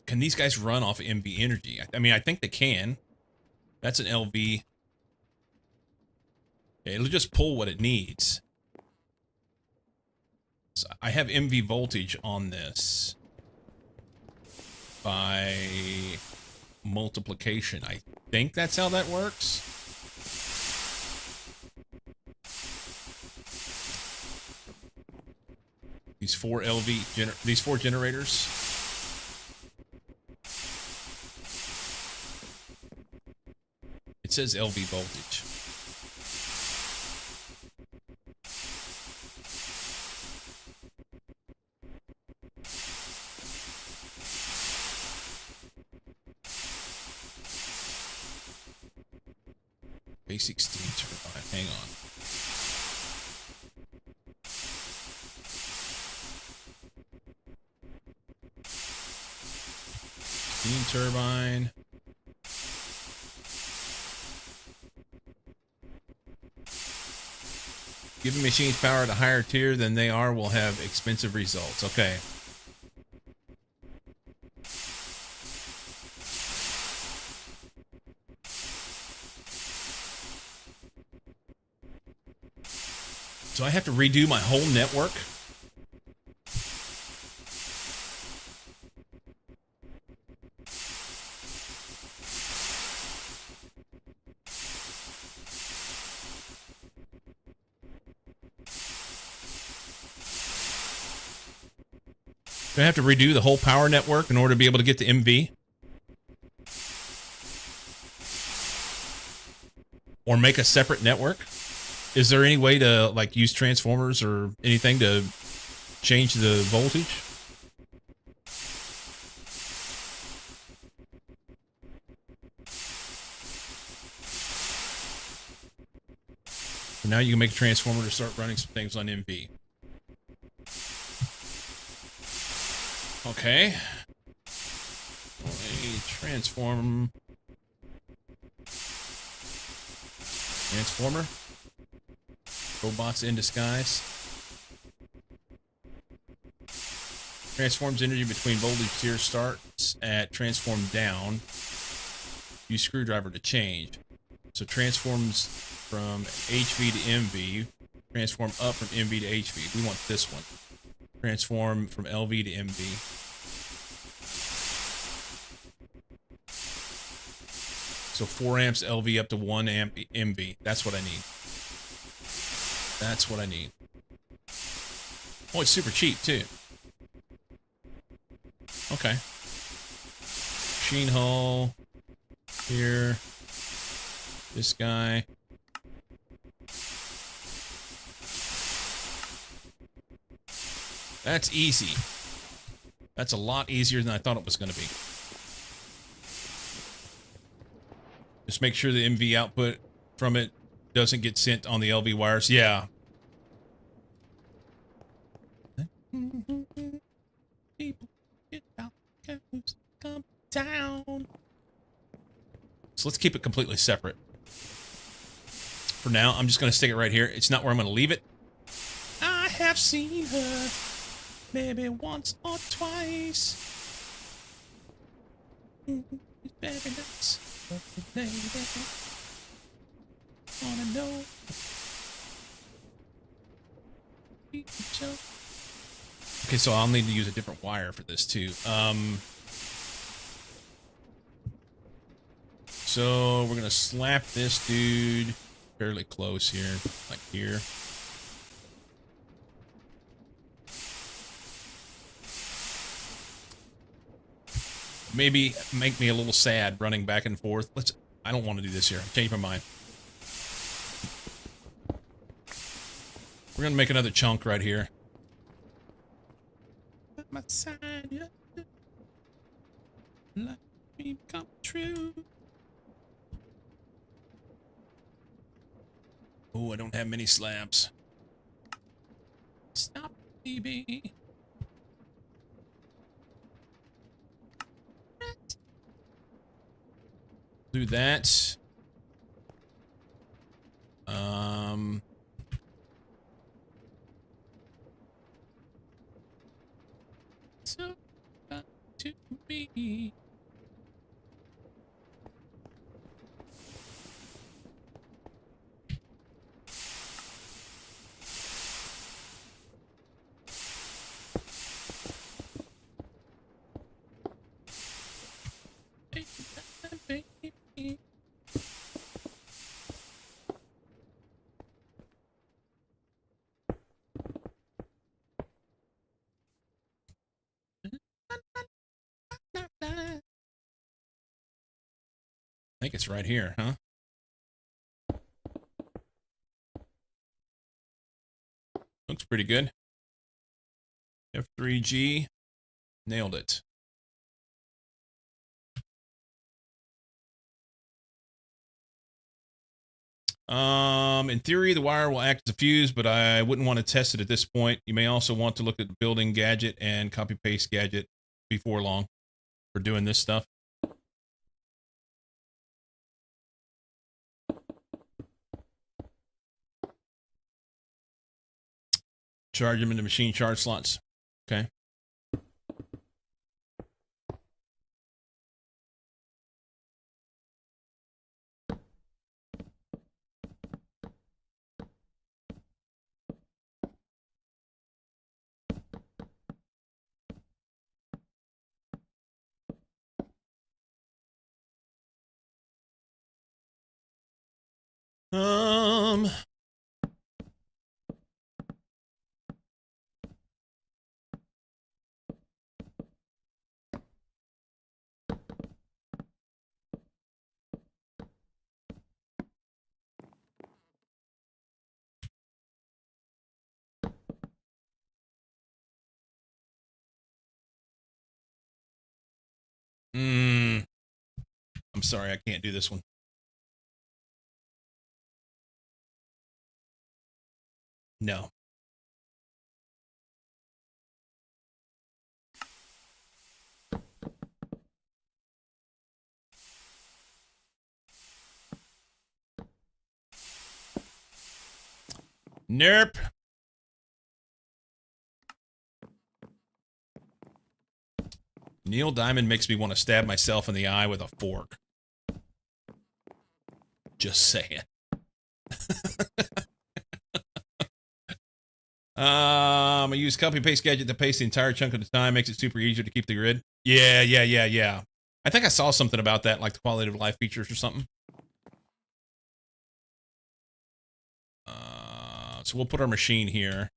can these guys run off of MV energy? I mean, I think they can. That's an LV. Yeah, it'll just pull what it needs. So I have MV voltage on this by multiplication. I think that's how that works. These 4 these 4 generators. It says LV voltage. Basic steam turbine. Hang on. Steam turbine. Giving machines power at a higher tier than they are will have expensive results. Okay. So I have to redo my whole network? Do I have to redo the whole power network in order to be able to get to MV? Or make a separate network? Is there any way to, like, use transformers or anything to change the voltage? So now you can make a transformer to start running some things on MV. Okay. A transformer. Robots in disguise. Transforms energy between voltage tiers. Starts at transform down. Use screwdriver to change. So transforms from HV to MV. Transform up from MV to HV. We want this one. Transform from LV to MV. So 4 amps LV up to 1 amp MV. That's what I need. That's what I need. Oh, it's super cheap too. Okay. Machine hull. Here. This guy. That's easy. That's a lot easier than I thought it was going to be. Just make sure the MV output from it doesn't get sent on the LV wires. Yeah. People get out, come down. So let's keep it completely separate. For now, I'm just going to stick it right here. It's not where I'm going to leave it. I have seen her maybe once or twice. Very nice. Lady. Wanna know? Okay, so I'll need to use a different wire for this too. So we're gonna slap this dude fairly close here, like here. Maybe make me a little sad running back and forth. I don't want to do this here. Change my mind. We're gonna make another chunk right here. My side, yeah. Let me come true. Oh, I don't have many slabs. Stop, baby. Do that. So to be. I think it's right here, huh? Looks pretty good. F3G. Nailed it. In theory, the wire will act as a fuse, but I wouldn't want to test it at this point. You may also want to look at the building gadget and copy-paste gadget before long for doing this stuff. Charge them into machine charge slots. Okay. Um... I'm sorry, I can't do this one. No. Nope. Neil Diamond makes me want to stab myself in the eye with a fork. Just saying. I use copy paste gadget to paste the entire chunk at a time. Makes it super easier to keep the grid. Yeah. I think I saw something about that, like the quality of life features or something. So we'll put our machine here.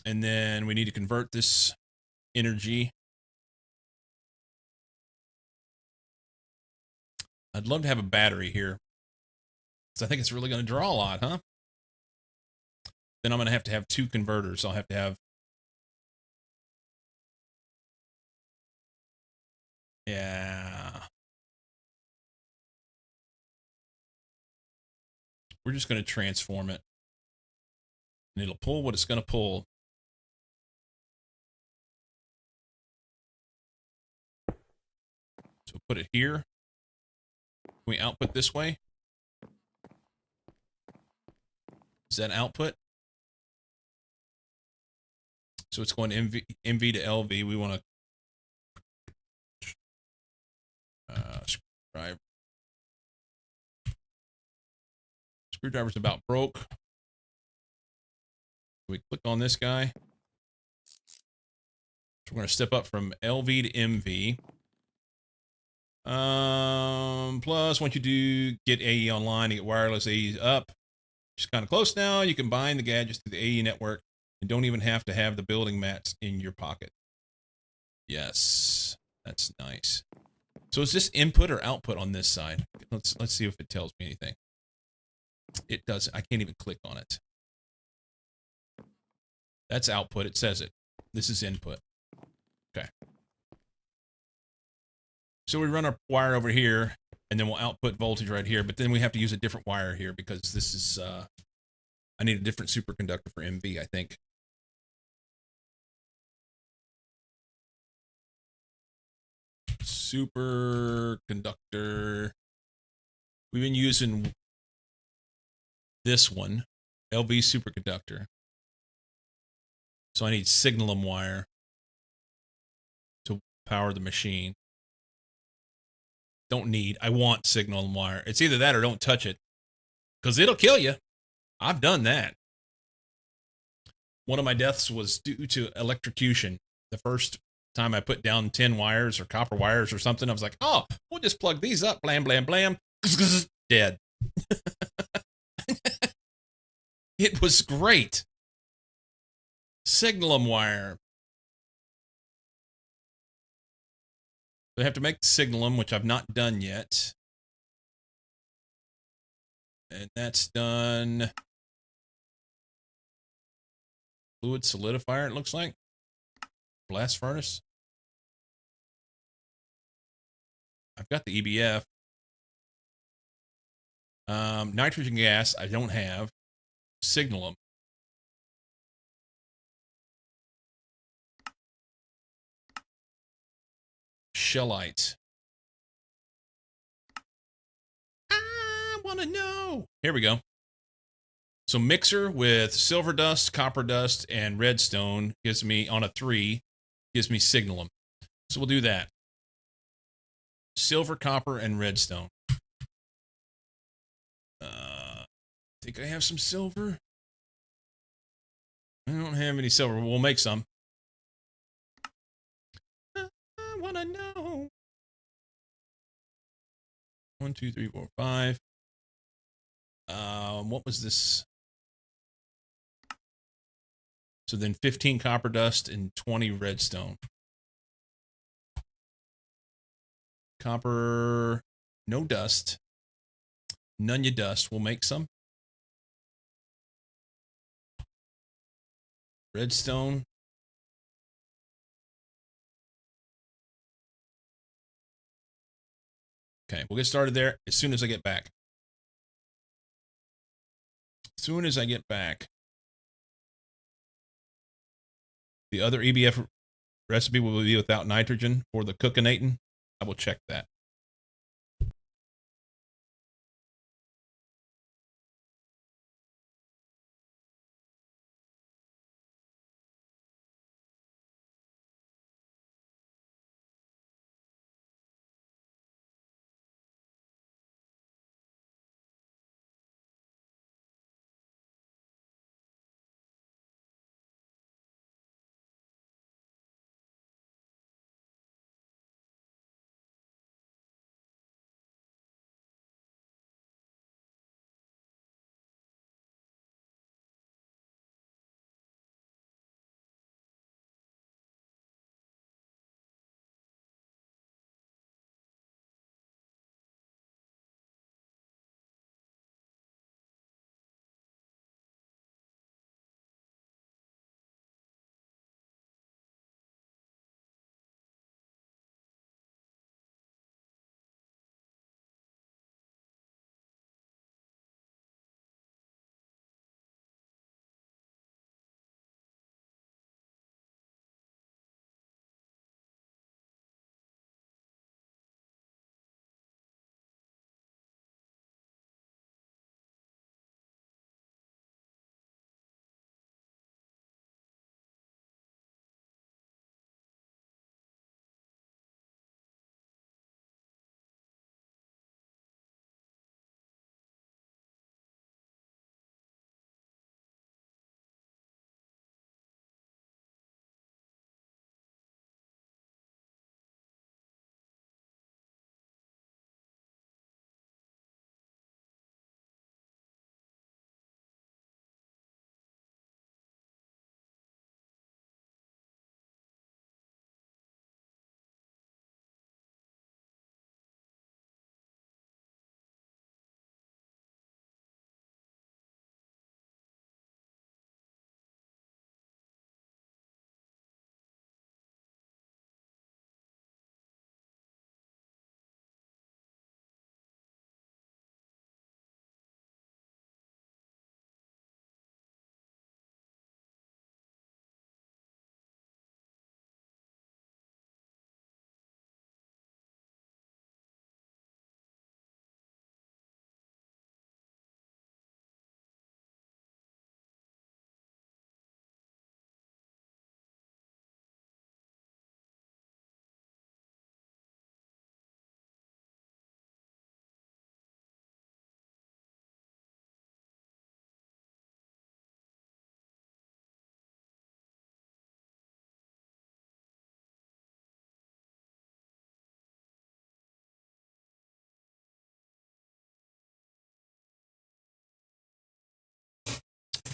And then we need to convert this energy. I'd love to have a battery here. So I think it's really going to draw a lot, huh? Then I'm going to have 2 converters. I'll have to have... Yeah. We're just going to transform it. And it'll pull what it's going to pull. So put it here. Can we output this way? Is that output? So it's going MV to LV. We want to screwdriver's about broke. We click on this guy. So we're going to step up from LV to MV. Plus, once you do get AE online, you get wireless AE up. Just kind of close now. You can bind the gadgets to the AE network and don't even have to have the building mats in your pocket. Yes, that's nice. So is this input or output on this side? Let's see if it tells me anything. It doesn't. I can't even click on it. That's output. It says it. This is input. Okay. So we run our wire over here, and then we'll output voltage right here, but then we have to use a different wire here because this is, I need a different superconductor for MV, I think. Superconductor. We've been using this one, LV superconductor. So I need signalum wire to power the machine. Don't need. I want signalum wire. It's either that or don't touch it, because it'll kill you. I've done that. One of my deaths was due to electrocution. The first time I put down tin wires or copper wires or something, I was like, oh, we'll just plug these up. Blam, blam, blam. Dead. It was great. Signalum wire. So I have to make the signalum, which I've not done yet. And that's done. Fluid solidifier, it looks like. Blast furnace. I've got the EBF. Nitrogen gas, I don't have. Signalum. Shellite. I want to know. Here we go. So mixer with silver dust, copper dust, and redstone gives me, on a 3, gives me signalum. So we'll do that. Silver, copper, and redstone. Think I have some silver? I don't have any silver. We'll make some. I want to know. 1, 2, 3, 4, 5. What was this? So then 15 copper dust and 20 redstone. Copper, no dust. None ya dust. We'll make some. Redstone. Okay, we'll get started there as soon as I get back. As soon as I get back. The other EBF recipe will be without nitrogen for the cookinating. I will check that.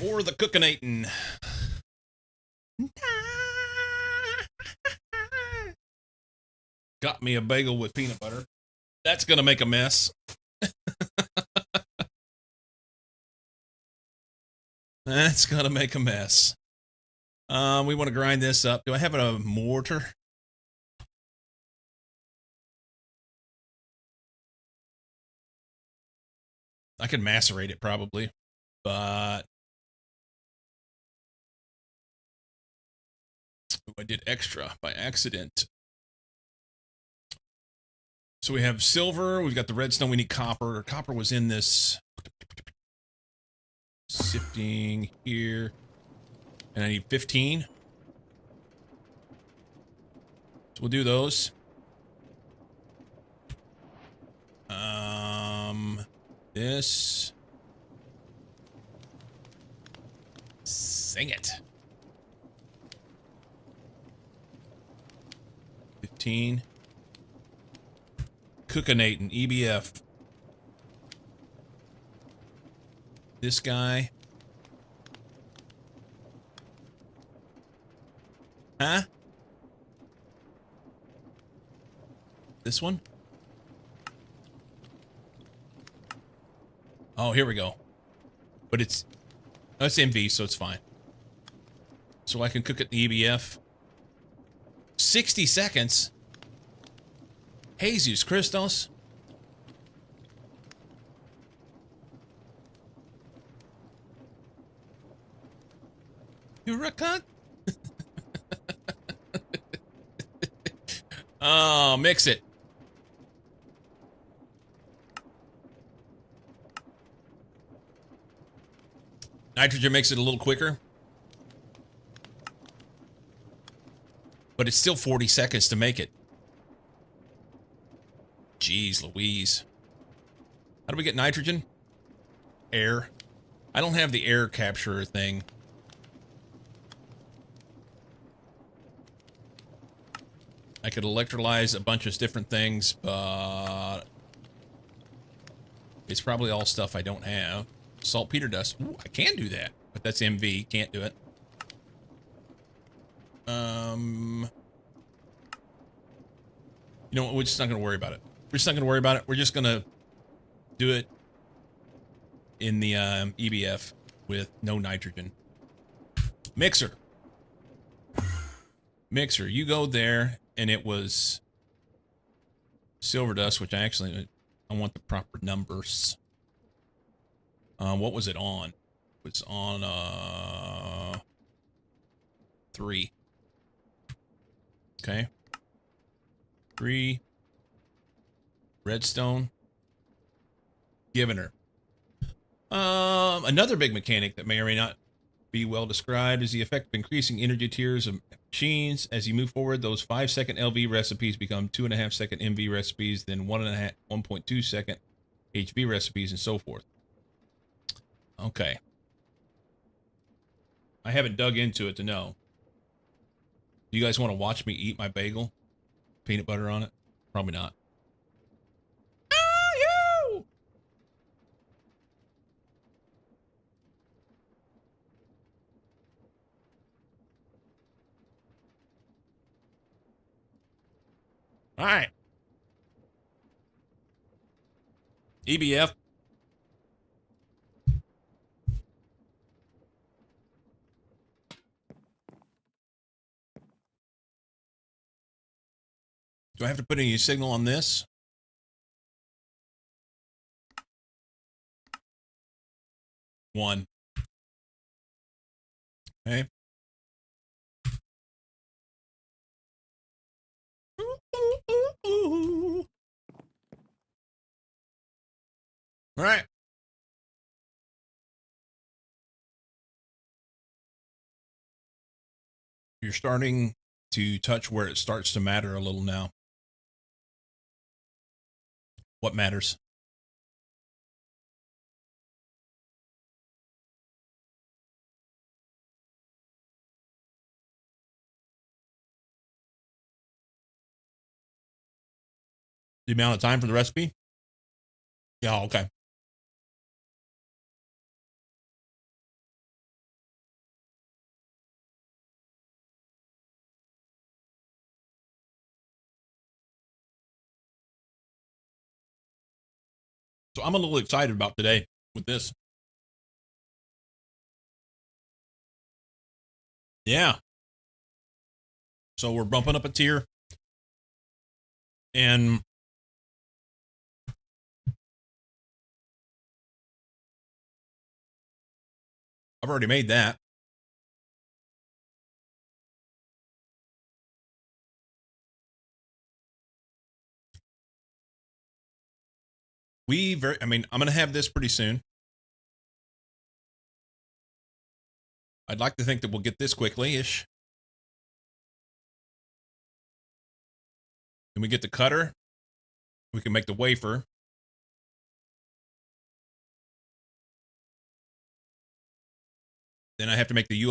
for the cookinating. Got me a bagel with peanut butter. That's going to make a mess. That's going to make a mess. We want to grind this up. Do I have a mortar? I can macerate it probably, but I did extra by accident. So we have silver. We've got the redstone. We need copper. Copper was in this sifting here. And I need 15. So we'll do those. This. Sing it. 15. Cookinating, EBF. This guy. Huh? This one? Oh, here we go. But it's MV, so it's fine. So I can cook it in the EBF. 60 seconds. Jesus Christos. You're a cunt. Oh, mix it. Nitrogen makes it a little quicker. But it's still 40 seconds to make it. Jeez Louise. How do we get nitrogen? Air. I don't have the air capturer thing. I could electrolyze a bunch of different things, but it's probably all stuff I don't have. Saltpeter dust. Ooh, I can do that, but that's MV. Can't do it. You know what? We're just not going to worry about it. We're just not going to worry about it. We're just going to do it in the EBF with no nitrogen. Mixer. Mixer, you go there, and it was silver dust, which I want the proper numbers. What was it on? It was on 3. Okay. 3. Redstone. Giving her. Another big mechanic that may or may not be well described is the effect of increasing energy tiers of machines. As you move forward, those 5-second LV recipes become 2.5-second MV recipes, then 1.2-second HV recipes, and so forth. Okay. I haven't dug into it to know. Do you guys want to watch me eat my bagel? Peanut butter on it? Probably not. All right. EBF. Do I have to put any signal on this? One. Okay. All right. You're starting to touch where it starts to matter a little now. What matters? The amount of time for the recipe? Yeah, okay. So I'm a little excited about today with this. Yeah. So we're bumping up a tier. And I've already made that. I mean, I'm going to have this pretty soon. I'd like to think that we'll get this quickly-ish. Then we get the cutter. We can make the wafer. Then I have to make the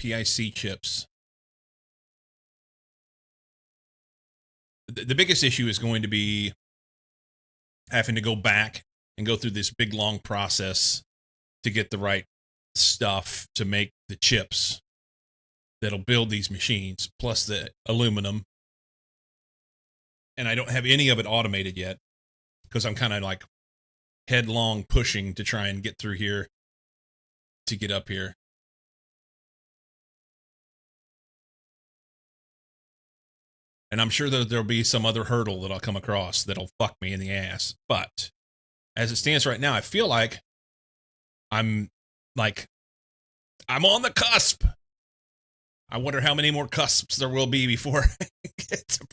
ULPIC chips. The biggest issue is going to be having to go back and go through this big long process to get the right stuff to make the chips that'll build these machines, plus the aluminum. And I don't have any of it automated yet because I'm kind of like headlong pushing to try and get through here to get up here. And I'm sure that there'll be some other hurdle that I'll come across that'll fuck me in the ass. But as it stands right now, I feel like I'm on the cusp. I wonder how many more cusps there will be before I get to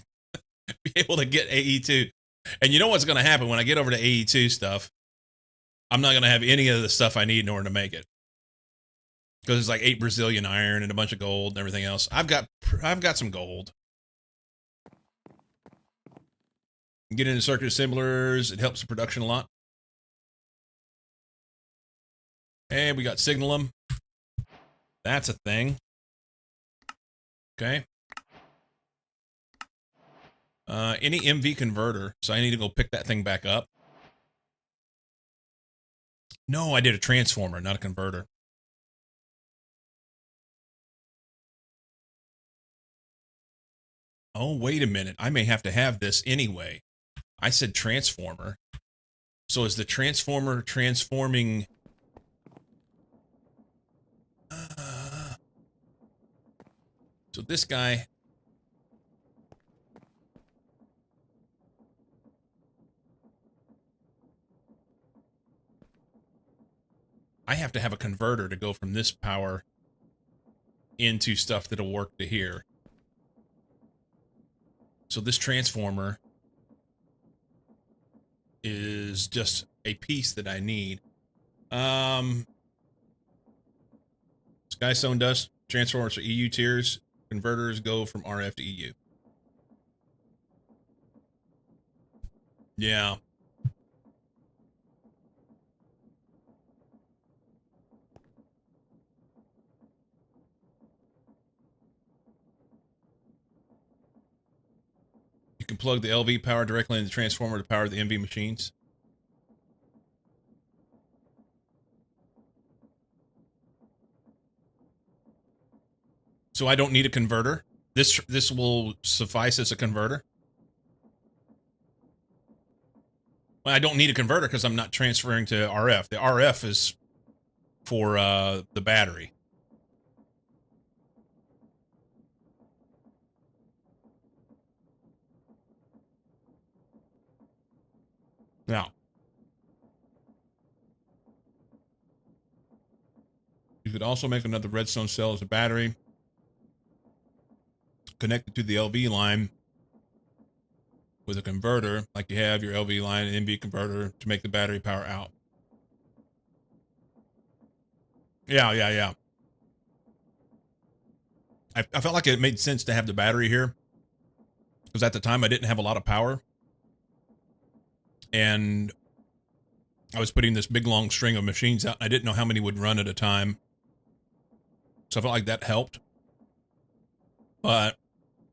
be able to get AE2. And you know what's going to happen when I get over to AE2 stuff? I'm not going to have any of the stuff I need in order to make it. Because it's like 8 Brazilian iron and a bunch of gold and everything else. I've got some gold. Get into circuit assemblers. It helps the production a lot. And we got Signalum. That's a thing. Okay. Any MV converter. So I need to go pick that thing back up. No, I did a transformer, not a converter. Oh, wait a minute. I may have to have this anyway. I said transformer. So is the transformer transforming... So this guy... I have to have a converter to go from this power into stuff that'll work to here. So this transformer is just a piece that I need. Skystone Dust transformers are EU tiers. Converters go from RF to EU. Yeah. You can plug the LV power directly into the transformer to power the MV machines. So I don't need a converter. This will suffice as a converter. Well, I don't need a converter because I'm not transferring to RF. The RF is for the battery. Now, you could also make another redstone cell as a battery connected to the LV line with a converter, like you have your LV line and NV converter to make the battery power out. Yeah. I felt like it made sense to have the battery here because at the time I didn't have a lot of power. And I was putting this big long string of machines out. I didn't know how many would run at a time. So I felt like that helped. But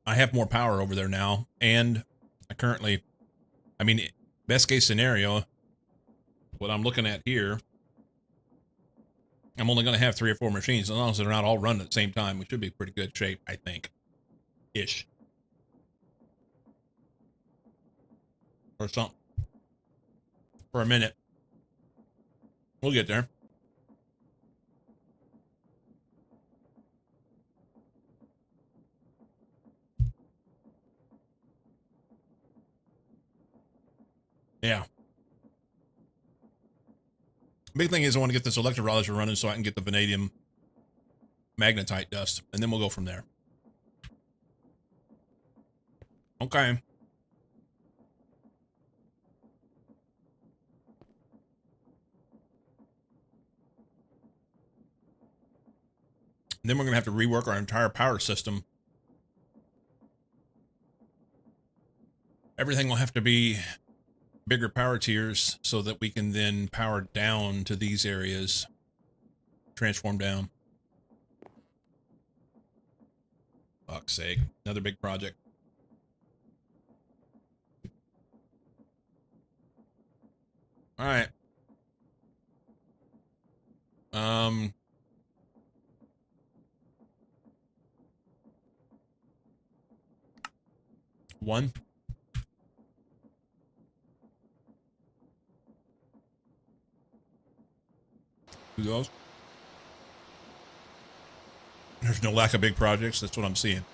I have more power over there now. And I currently, I mean, best case scenario, what I'm looking at here, I'm only going to have 3 or 4 machines. As long as they're not all running at the same time, we should be in pretty good shape, I think. Ish. Or something. for a minute. We'll get there. Yeah. Big thing is I want to get this electrolyzer running so I can get the vanadium magnetite dust, and then we'll go from there. Okay. And then we're going to have to rework our entire power system. Everything will have to be bigger power tiers so that we can then power down to these areas, transform down. Fuck's sake. Another big project. All right. One. Who goes? There's no lack of big projects. That's what I'm seeing.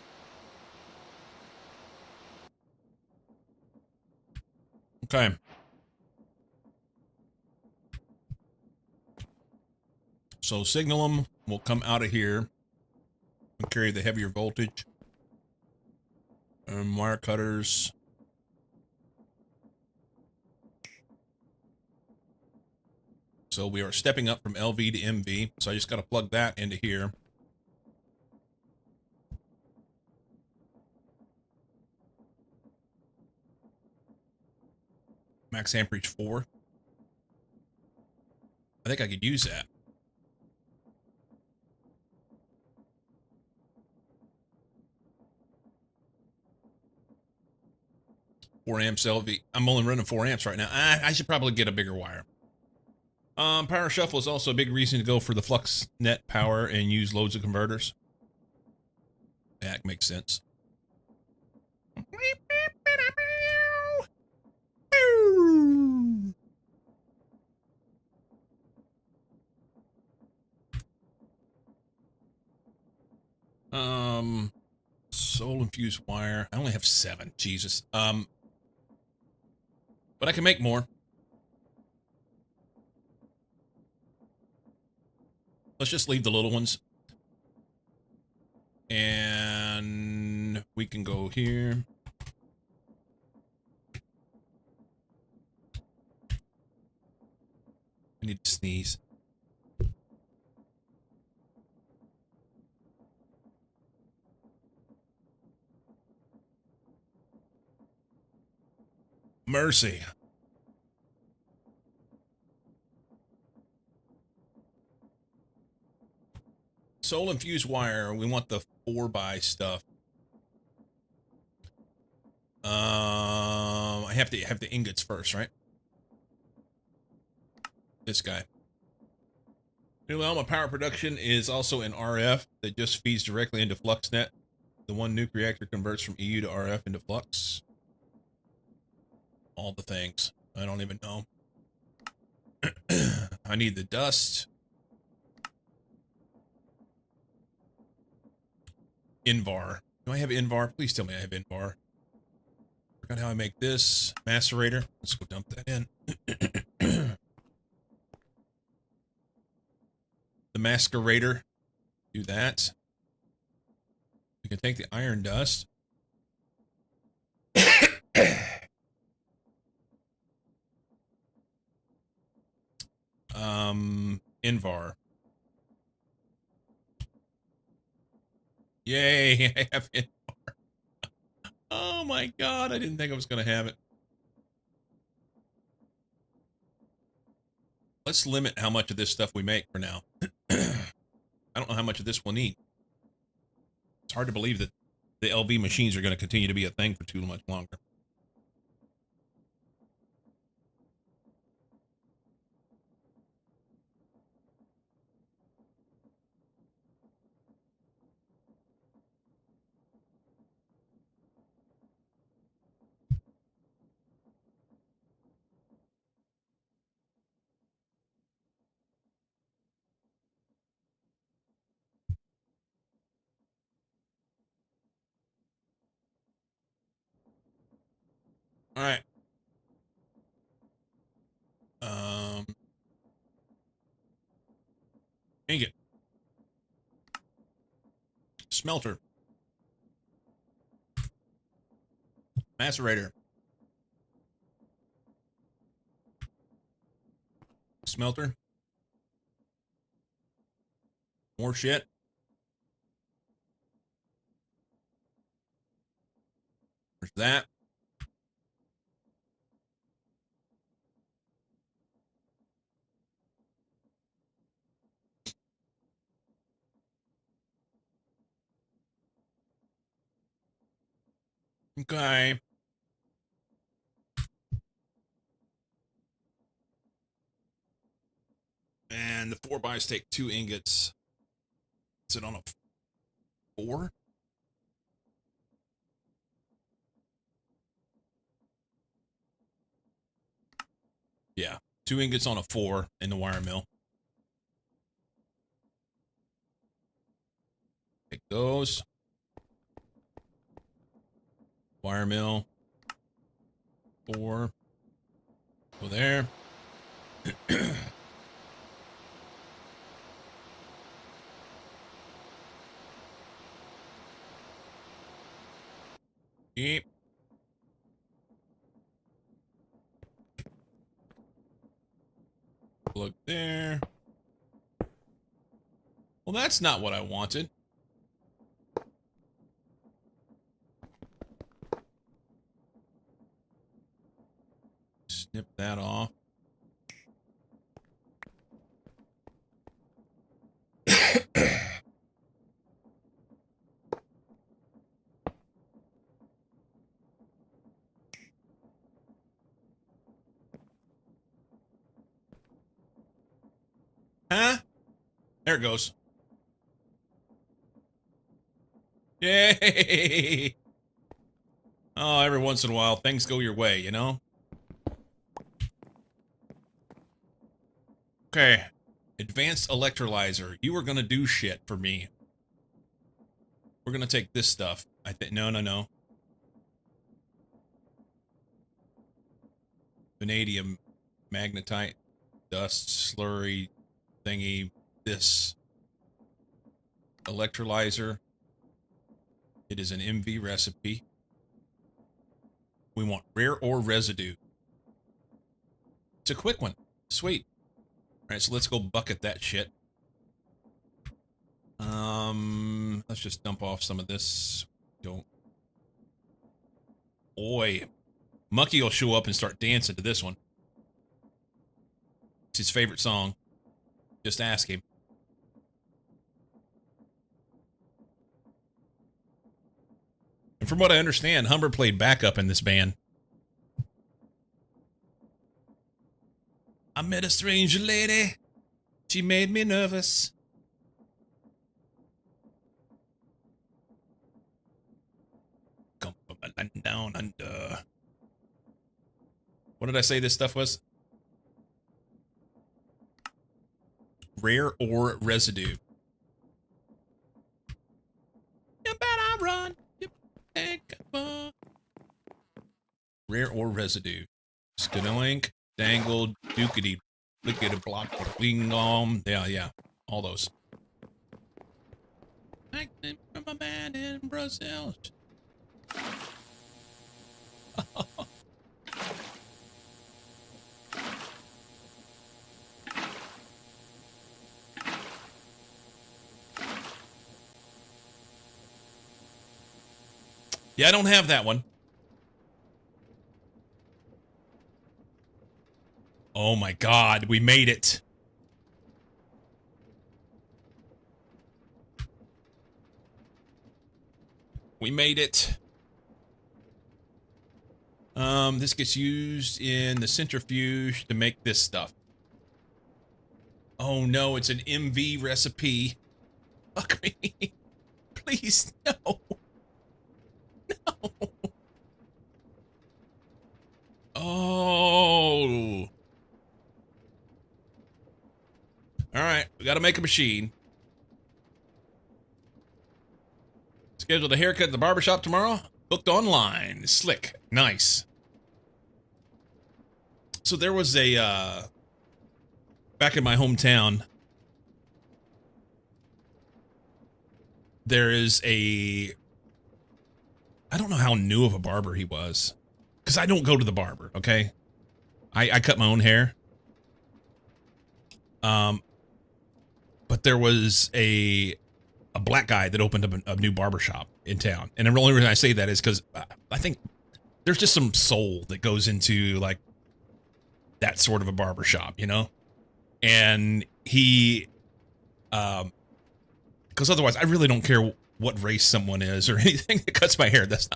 Okay. So signal them will come out of here and carry the heavier voltage. Wire cutters. So we are stepping up from LV to MV. So I just got to plug that into here. Max amperage 4. I think I could use that. Four amps LV. I'm only running 4 amps right now. I should probably get a bigger wire. Power shuffle is also a big reason to go for the flux net power and use loads of converters. That makes sense. Soul infused wire. I only have 7. Jesus. But I can make more. Let's just leave the little ones. And we can go here. I need to sneeze. Mercy. Soul infused wire. We want the 4x stuff. I have to have the ingots first, right? This guy. New element power production is also in RF that just feeds directly into FluxNet. The one nuke reactor converts from EU to RF into flux. All the things. I don't even know. I need the dust. Invar. Do I have Invar? Please tell me I have Invar. Forgot how I make this. Macerator. Let's go dump that in. The Masquerator. Do that. We can take the iron dust. Invar. Yay, I have Invar. Oh my god, I didn't think I was going to have it. Let's limit how much of this stuff we make for now. I don't know how much of this we'll need. It's hard to believe that the LV machines are going to continue to be a thing for too much longer. All right. Um, ingot. Smelter. Macerator. Smelter. More shit. There's that. Okay. And the 4-bys take 2 ingots. Is it on a 4? Yeah. 2 ingots on a 4 in the wire mill. Take those. Wire mill. 4. Go there. Yep. Plug there. Well, that's not what I wanted. Snip that off. Huh? There it goes. Yay! Oh, every once in a while, things go your way, you know? Okay. Advanced electrolyzer. You are gonna do shit for me. We're gonna take this stuff. I think no. Vanadium, magnetite, dust, slurry, thingy. This electrolyzer. It is an MV recipe. We want rare ore residue. It's a quick one. Sweet. All right, so let's go bucket that shit. Let's just dump off some of this. Don't. Boy, Mucky will show up and start dancing to this one. It's his favorite song. Just ask him. And from what I understand, Humber played backup in this band. I met a strange lady. She made me nervous. Come from a land down under. What did I say this stuff was? Rare ore residue. You better run. You better run. Rare ore residue. Skadoink, dangle, dookity, blickety block, bling yeah. All those. Acting from a man in Brazil. Yeah, I don't have that one. Oh my God, we made it. We made it. This gets used in the centrifuge to make this stuff. Oh no, it's an MV recipe. Fuck me. Please, no. No. Oh. All right, we got to make a machine. Scheduled a haircut at the barbershop tomorrow. Booked online. Slick. Nice. So there was a back in my hometown. There is a, I don't know how new of a barber he was, because I don't go to the barber. Okay, I cut my own hair. But there was a black guy that opened up a new barber shop in town, and the only reason I say that is because I think there's just some soul that goes into like that sort of a barber shop, you know. And he, because otherwise, I really don't care what race someone is or anything that cuts my hair. That's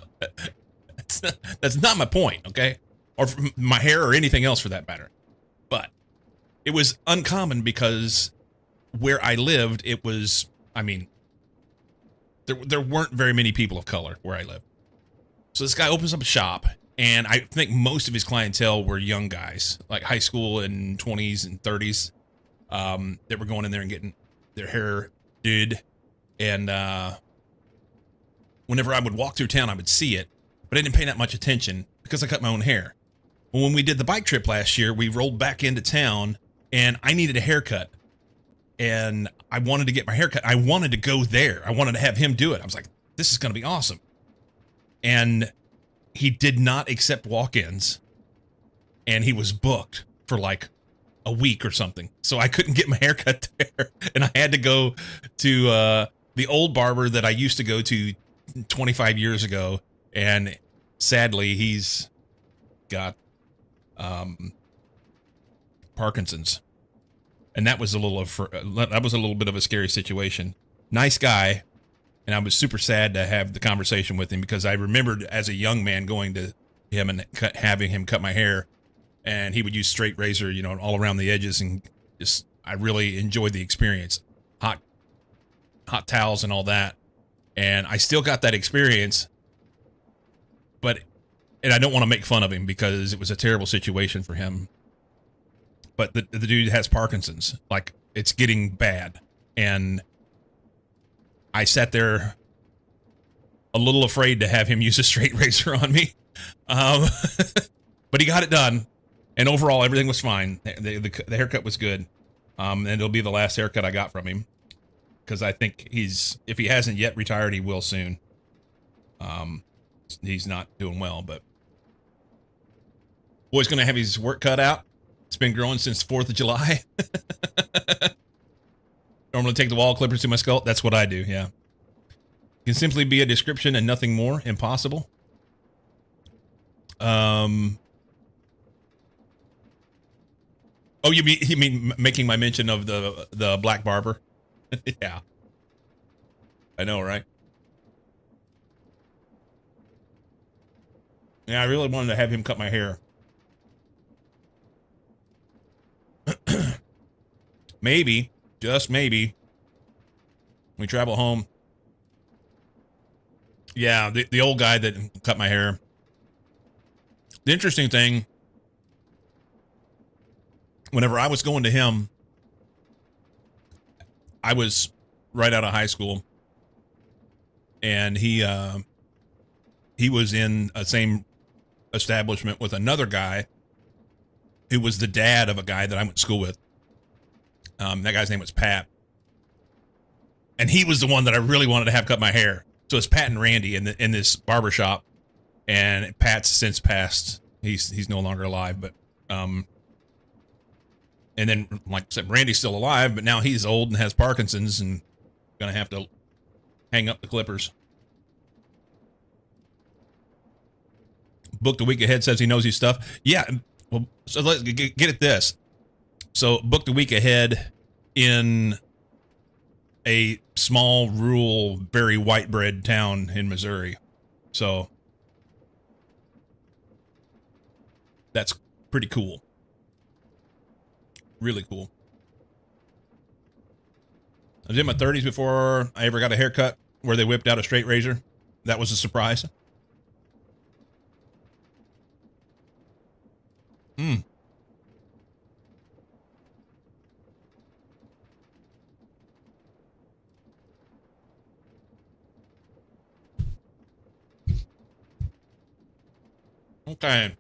not my point, okay? Or my hair or anything else for that matter. But it was uncommon because where I lived, it was, I mean, there weren't very many people of color where I lived. So this guy opens up a shop, and I think most of his clientele were young guys, like high school and 20s and 30s, that were going in there and getting their hair did. And whenever I would walk through town, I would see it, but I didn't pay that much attention because I cut my own hair. Well, when we did the bike trip last year, we rolled back into town, and I needed a haircut. And I wanted to get my haircut. I wanted to go there. I wanted to have him do it. I was like, this is going to be awesome. And he did not accept walk-ins. And he was booked for like a week or something. So I couldn't get my haircut there. And I had to go to the old barber that I used to go to 25 years ago. And sadly, he's got Parkinson's. And that was a little bit of a scary situation. Nice guy, and I was super sad to have the conversation with him because I remembered as a young man going to him and having him cut my hair, and he would use straight razor, you know, all around the edges, and just I really enjoyed the experience. Hot towels and all that, and I still got that experience, and I don't want to make fun of him because it was a terrible situation for him. But the dude has Parkinson's. Like, it's getting bad. And I sat there a little afraid to have him use a straight razor on me. But he got it done. And overall, everything was fine. The haircut was good. And it'll be the last haircut I got from him. Because I think if he hasn't yet retired, he will soon. He's not doing well, but boy's going to have his work cut out. It's been growing since 4th of July. Normally take the wall clippers to my skull. That's what I do, yeah. Can simply be a description and nothing more. Impossible. Oh, you mean making my mention of the black barber? Yeah. I know, right? Yeah, I really wanted to have him cut my hair. Maybe, just maybe, we travel home. Yeah, the old guy that cut my hair. The interesting thing, whenever I was going to him, I was right out of high school, and he was in a same establishment with another guy who was the dad of a guy that I went to school with. That guy's name was Pat. And he was the one that I really wanted to have cut my hair. So it's Pat and Randy in this barber shop. And Pat's since passed. He's no longer alive, but and then like I said, Randy's still alive, but now he's old and has Parkinson's and gonna have to hang up the clippers. Booked a week ahead, says he knows his stuff. Yeah, well, so let's get at this. So booked a week ahead in a small, rural, very white bread town in Missouri. So that's pretty cool. Really cool. I was in my 30s before I ever got a haircut where they whipped out a straight razor. That was a surprise. Okay.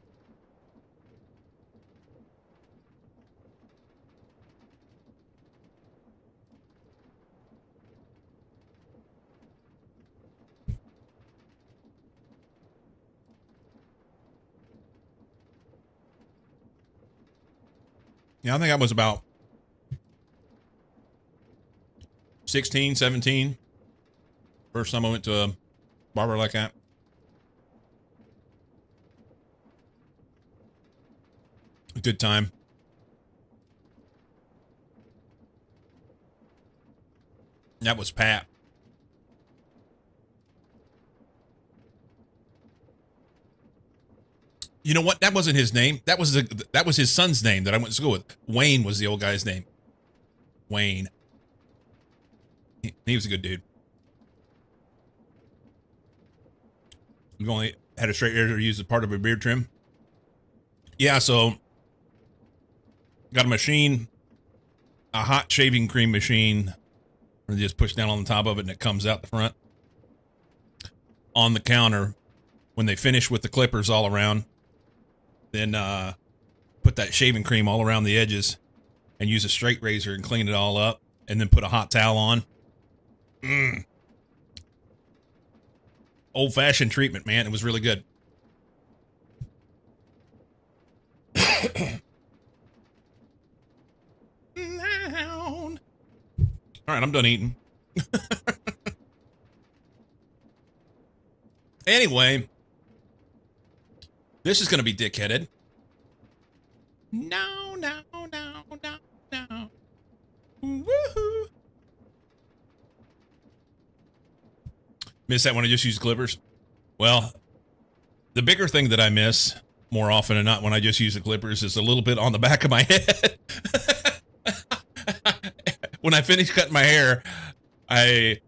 Yeah, I think I was about 16, 17. First time I went to a barber like that. A good time. That was Pat. You know what? That wasn't his name. That was his son's name that I went to school with. Wayne was the old guy's name. Wayne. He was a good dude. We've only had a straight razor used as part of a beard trim. Yeah, so got a machine, a hot shaving cream machine. And just push down on the top of it and it comes out the front. On the counter, when they finish with the clippers all around, then put that shaving cream all around the edges and use a straight razor and clean it all up and then put a hot towel on. Old-fashioned treatment, man. It was really good. All right, I'm done eating. Anyway, this is going to be dickheaded. No. Woohoo. Miss that when I just use clippers? Well, the bigger thing that I miss more often than not when I just use the clippers is a little bit on the back of my head. When I finish cutting my hair, I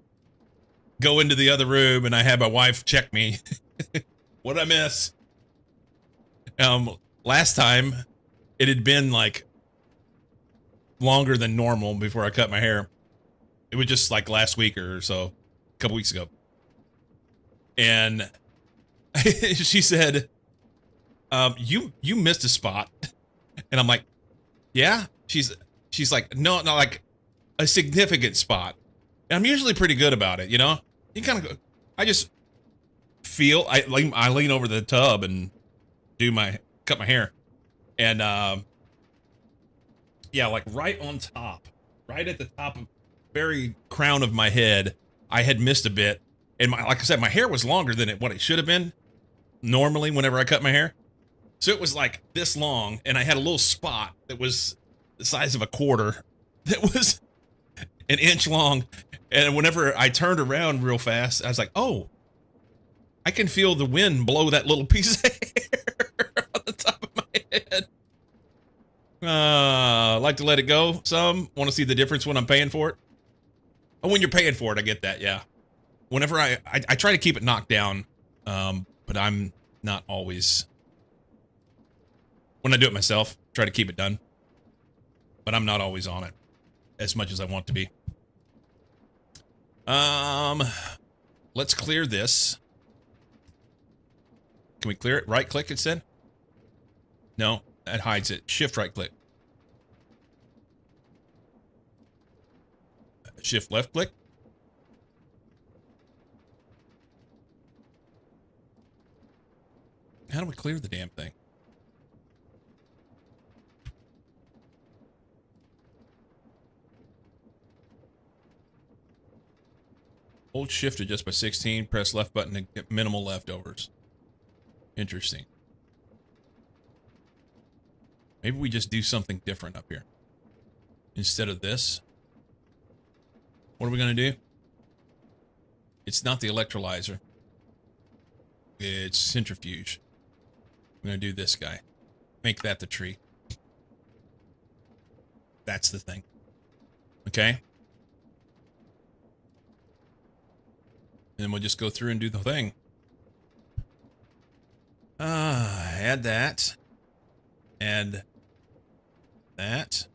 go into the other room and I have my wife check me. What'd I miss? Last time it had been like longer than normal before I cut my hair. It was just like last week or so, a couple weeks ago. And she said, you missed a spot. And I'm like, yeah? She's like, no, not like a significant spot. And I'm usually pretty good about it, you know? You kind of go, I just feel, I lean over the tub and cut my hair. And, yeah, like right on top, right at the top of very crown of my head, I had missed a bit. And like I said, my hair was longer than what it should have been normally whenever I cut my hair. So it was like this long, and I had a little spot that was the size of a quarter that was an inch long. And whenever I turned around real fast, I was like, oh, I can feel the wind blow that little piece of hair on the top of my head. Like to let it go some. Want to see the difference when I'm paying for it? Oh, when you're paying for it, I get that, yeah. Whenever I try to keep it knocked down, but I'm not always. When I do it myself, try to keep it done. But I'm not always on it as much as I want to be. Let's clear this. Can we clear it? Right click, it said? No, that hides it. Shift right click. Shift left click. How do we clear the damn thing? Hold shift adjust by 16, press left button to get minimal leftovers. Interesting. Maybe we just do something different up here. Instead of this. What are we going to do? It's not the electrolyzer. It's centrifuge. I'm going to do this guy. Make that the tree. That's the thing. Okay? And then we'll just go through and do the thing. Add that. Add that.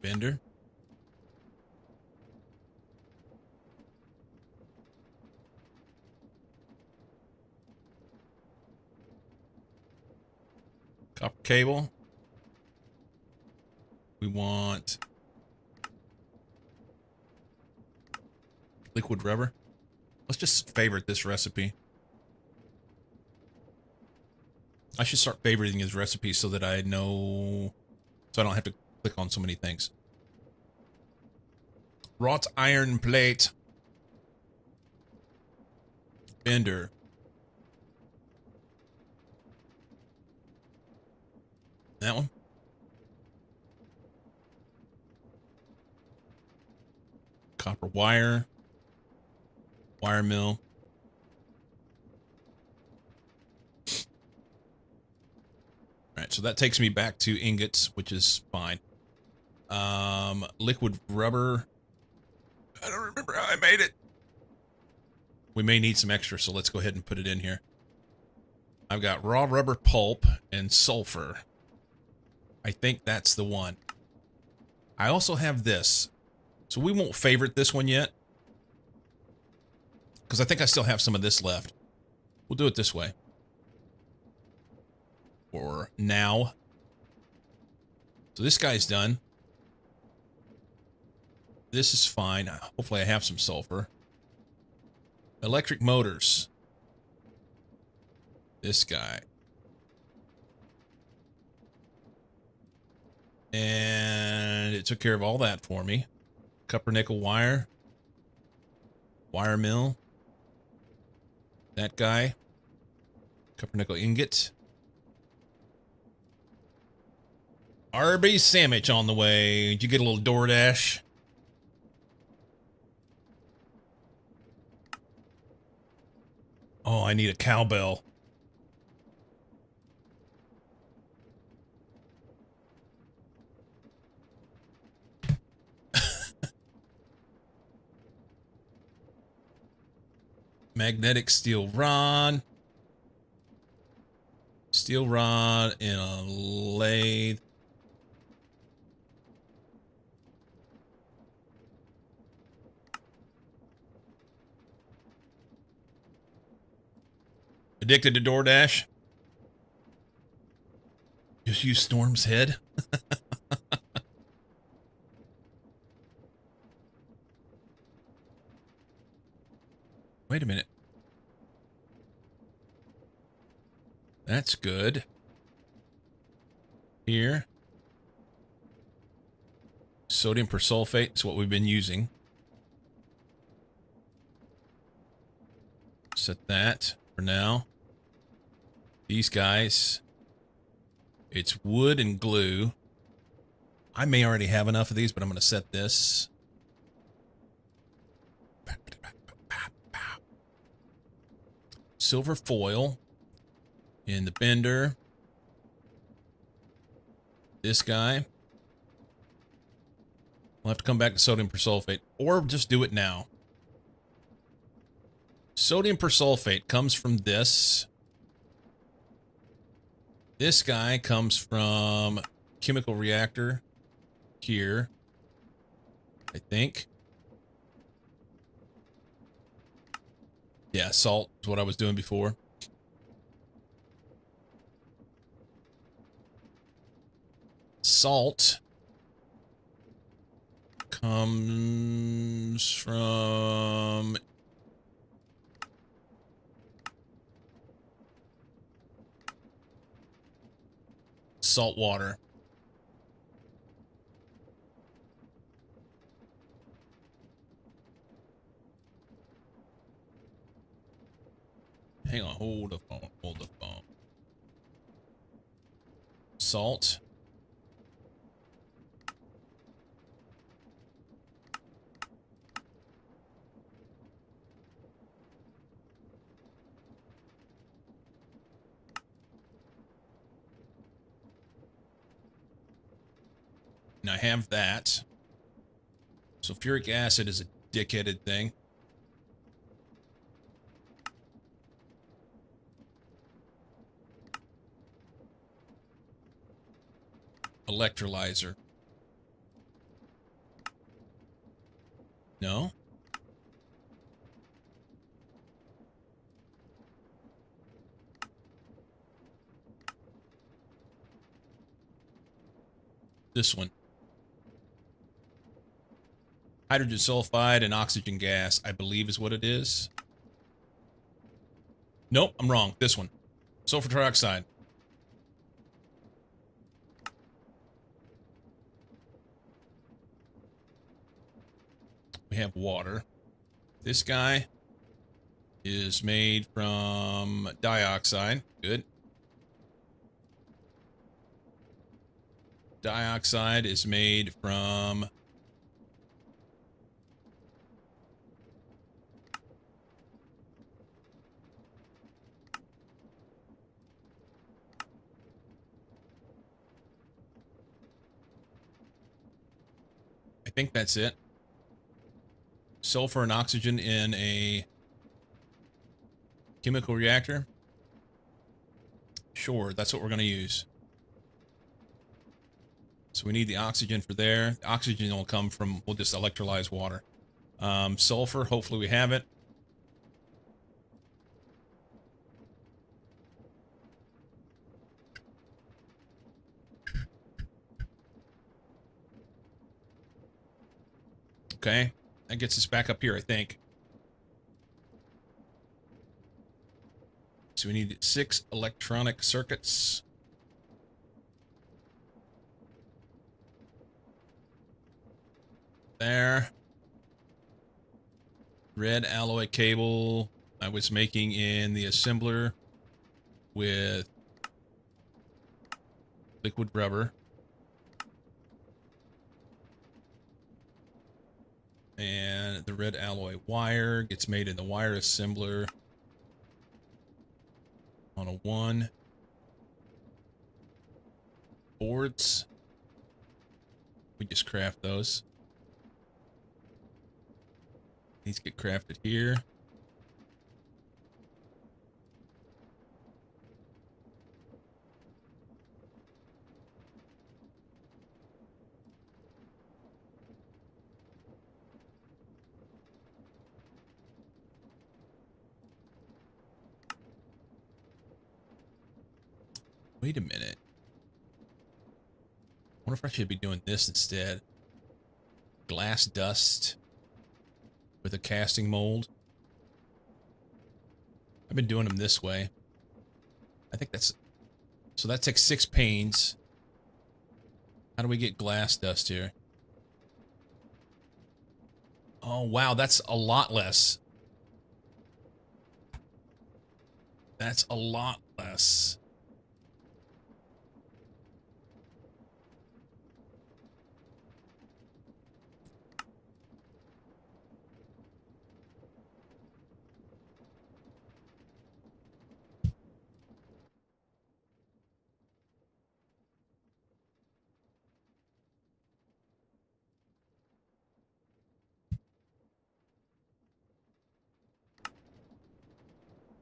Bender. Copper cable. We want liquid rubber. Let's just favorite this recipe. I should start favoriting his recipes so that I know, so I don't have to click on so many things. Wrought iron plate. Bender. That one. Copper wire. Wire mill. All right, so that takes me back to ingots, which is fine. Liquid rubber. I don't remember how I made it. We may need some extra, so let's go ahead and put it in here. I've got raw rubber pulp and sulfur. I think that's the one. I also have this. So we won't favorite this one yet, because I think I still have some of this left. We'll do it this way. For now. So this guy's done. This is fine. Hopefully I have some sulfur. Electric motors. This guy. And it took care of all that for me. Copper nickel wire. Wire mill. That guy. Copper nickel ingot. Arby's sandwich on the way. Did you get a little DoorDash? Oh, I need a cowbell. Magnetic steel rod. Steel rod and a lathe. Addicted to DoorDash? Just use Storm's head? Wait a minute. That's good. Here. Sodium persulfate is what we've been using. Set that for now. These guys. It's wood and glue. I may already have enough of these, but I'm going to set this. Silver foil in the bender. This guy. We'll have to come back to sodium persulfate, or just do it now. Sodium persulfate comes from this. This guy comes from chemical reactor here, I think. Yeah, salt is what I was doing before. Salt comes from salt water. Hang on, hold the phone, hold the phone. Salt. And I have that. Sulfuric acid is a dickheaded thing. Electrolyzer. No? This one. Hydrogen sulfide and oxygen gas, I believe is what it is. Nope, I'm wrong. This one. Sulfur trioxide. We have water. This guy is made from dioxide. Good. Dioxide is made from I think that's it. Sulfur and oxygen in a chemical reactor. Sure, that's what we're going to use. So we need the oxygen for there. The oxygen will come from, we'll just electrolyze water. Sulfur, hopefully we have it. Okay, that gets us back up here, I think. So we need 6 electronic circuits. There. Red alloy cable I was making in the assembler with liquid rubber. And the red alloy wire gets made in the wire assembler on a 1. Boards. We just craft those. These get crafted here. Wait a minute. I wonder if I should be doing this instead. Glass dust with a casting mold. I've been doing them this way. I think that's... So that takes 6 panes. How do we get glass dust here? Oh, wow, that's a lot less. That's a lot less.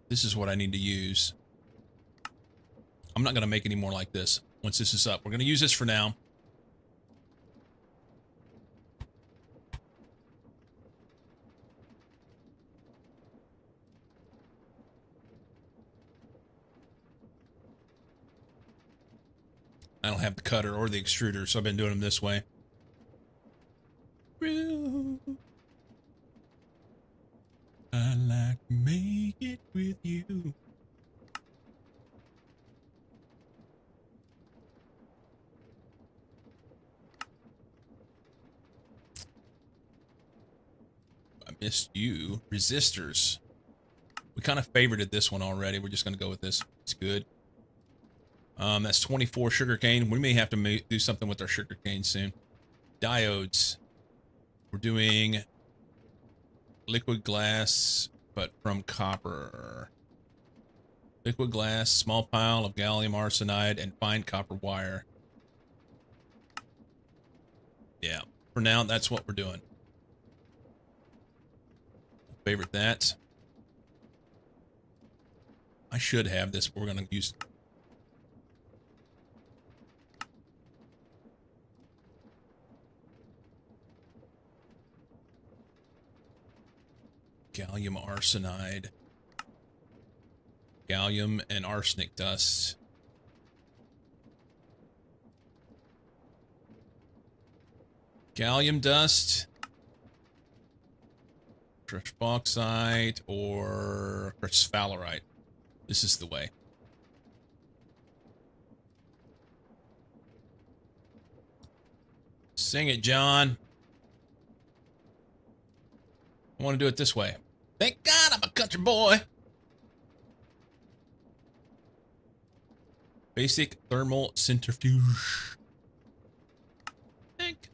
This is what I need to use. I'm not going to make any more like this once this is up. We're going to use this for now. I don't have the cutter or the extruder, so I've been doing them this way. I like to make it with you. I missed you. Resistors. We kind of favorited this one already. We're just going to go with this. It's good. That's 24 sugarcane. We may have to do something with our sugarcane soon. Diodes. We're doing liquid glass, but from copper. Liquid glass, small pile of gallium arsenide, and fine copper wire. Yeah, for now, that's what we're doing. Favorite that. I should have this, but we're going to use... gallium arsenide. Gallium and arsenic dust. Gallium dust. Crushed bauxite or crushed sphalerite. This is the way. Sing it, John. I want to do it this way. Thank God I'm a country boy. Basic thermal centrifuge. Think.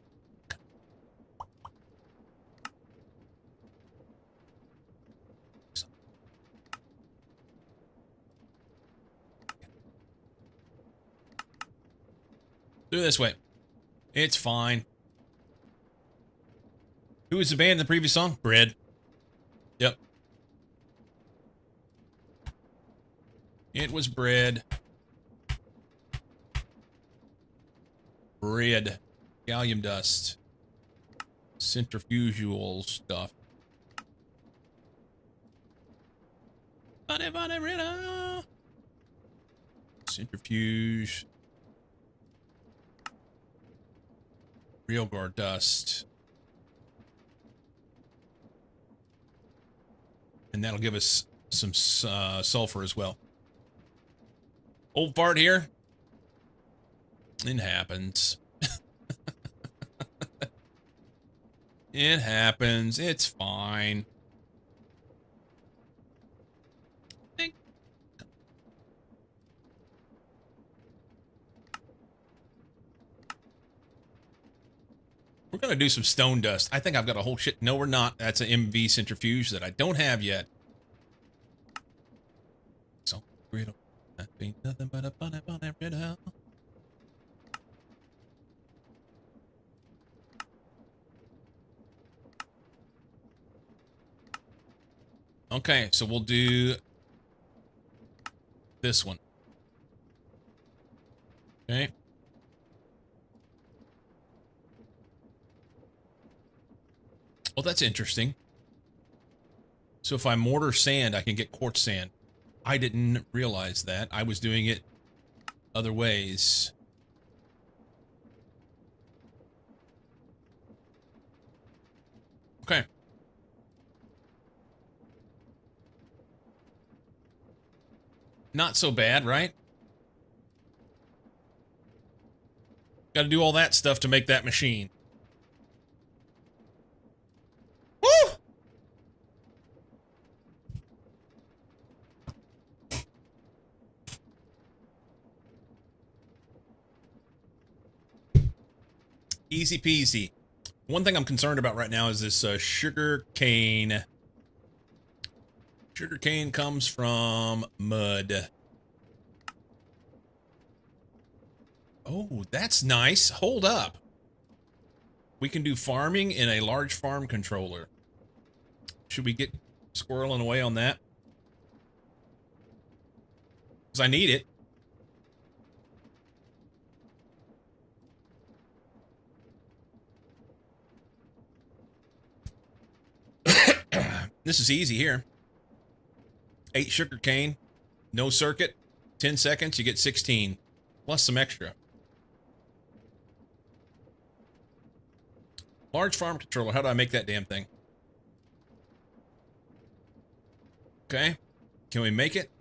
Do it this way. It's fine. Who was the band in the previous song? Bread. Yep. It was bread. Bread. Gallium dust. Centrifugal stuff. Centrifuge. Realgar dust. And that'll give us some sulfur as well. Old fart here. It happens. It happens. It's fine. We're going to do some stone dust. I think I've got a whole shit. No, we're not. That's an MV centrifuge that I don't have yet. So, that ain't nothing but a bunny riddle. Okay, so we'll do this one. Okay. Well, that's interesting. So if I mortar sand, I can get quartz sand. I didn't realize that. I was doing it other ways. Okay. Not so bad, right? Got to do all that stuff to make that machine. Woo! Easy peasy. One thing I'm concerned about right now is this sugar cane. Sugar cane comes from mud. Oh, that's nice. Hold up. We can do farming in a large farm controller. Should we get squirreling away on that? Because I need it. This is easy here. 8 sugar cane, no circuit, 10 seconds, you get 16, plus some extra. Large farm controller, how do I make that damn thing? Okay, can we make it?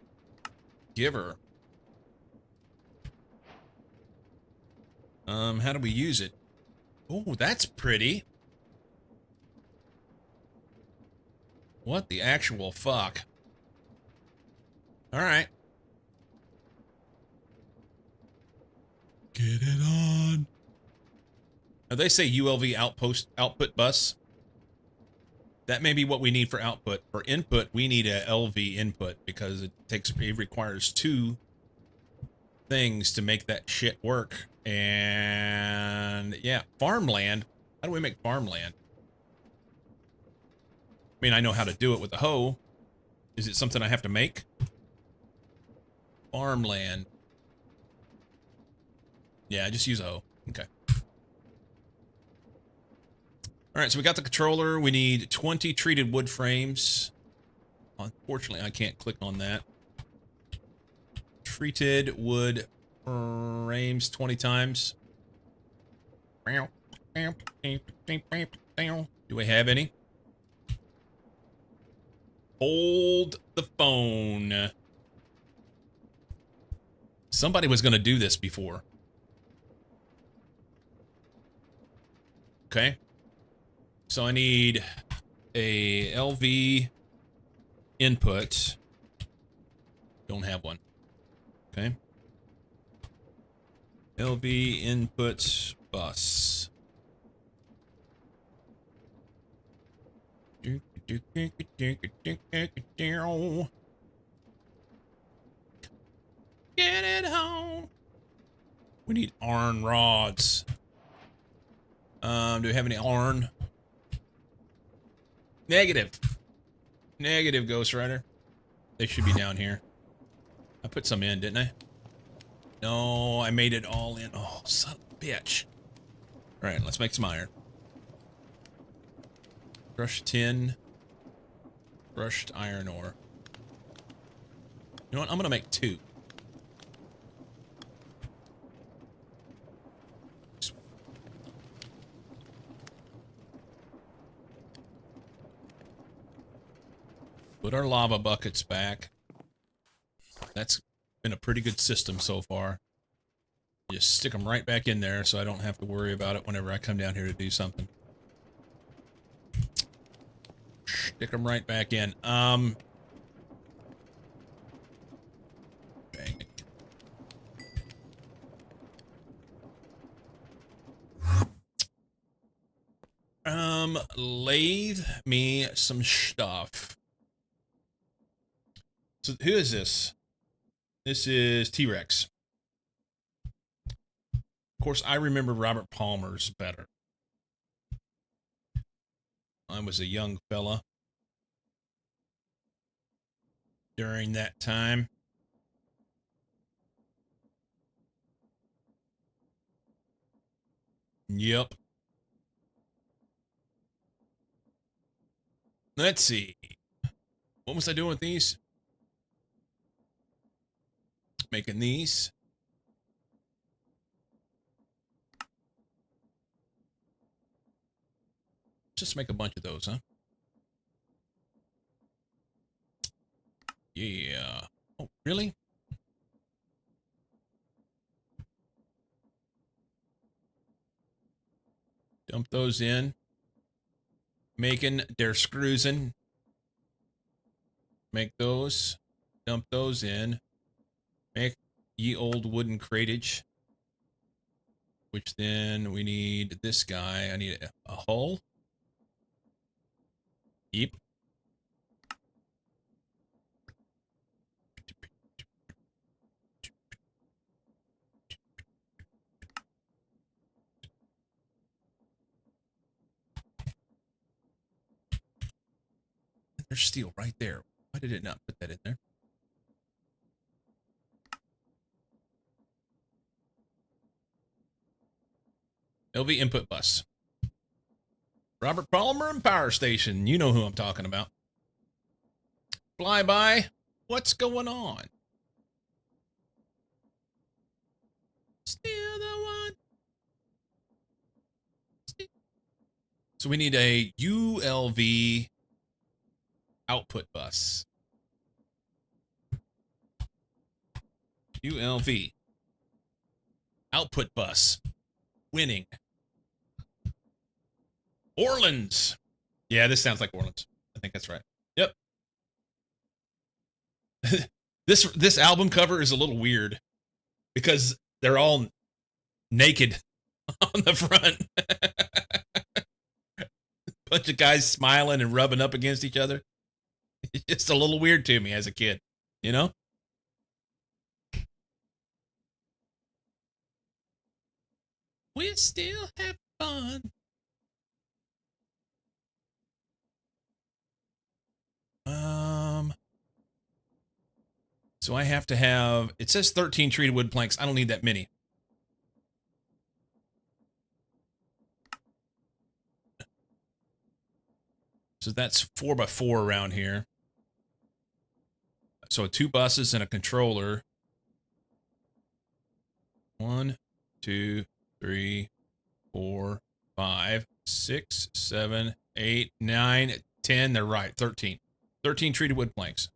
Give her. How do we use it? Oh, that's pretty. What the actual fuck? All right. Get it on. Now they say ULV output bus. That may be what we need for output. For input, we need a LV input because it requires 2 things to make that shit work. And yeah, farmland. How do we make farmland? I mean, I know how to do it with a hoe. Is it something I have to make? Farmland. Yeah, just use a hoe. Okay. All right, so we got the controller. We need 20 treated wood frames. Unfortunately, I can't click on that. Treated wood frames 20 times. Do we have any? Hold the phone. Somebody was going to do this before. Okay. So I need a LV input. Don't have one. Okay. LV input bus. Get it home. We need iron rods. Do we have any iron? Negative. Negative, Ghost Rider. They should be down here. I put some in, didn't I? No, I made it all in. Oh, son of a bitch. All right, let's make some iron. Crushed tin. Crushed iron ore. You know what? I'm going to make 2. Put our lava buckets back. That's been a pretty good system so far. Just stick them right back in there so I don't have to worry about it whenever I come down here to do something. Stick them right back in. Bang it. Lathe me some stuff. So who is this? This is T-Rex. Of course, I remember Robert Palmer's better. I was a young fella during that time. Yep. Let's see. What was I doing with these? Making these. Just make a bunch of those, huh? Yeah. Oh, really? Dump those in. Making their screws in. Make those. Dump those in. Make ye old wooden cratage. Which then we need this guy. I need a hull. Yep. There's steel right there. Why did it not put that in there? LV input bus. Robert Palmer and Power Station. You know who I'm talking about. Flyby. What's going on? Still the one. So we need a ULV output bus. ULV output bus. Winning. Orleans. Yeah, this sounds like Orleans. I think that's right. Yep. This album cover is a little weird because they're all naked on the front. Bunch of guys smiling and rubbing up against each other. It's just a little weird to me as a kid, you know? We still have fun. So I have to have, it says 13 treated wood planks. I don't need that many. So that's 4x4 around here. So 2 buses and a controller. 1, 2, 3, 4, 5, 6, 7, 8, 9, 10. They're right. 13. 13 treated wood planks.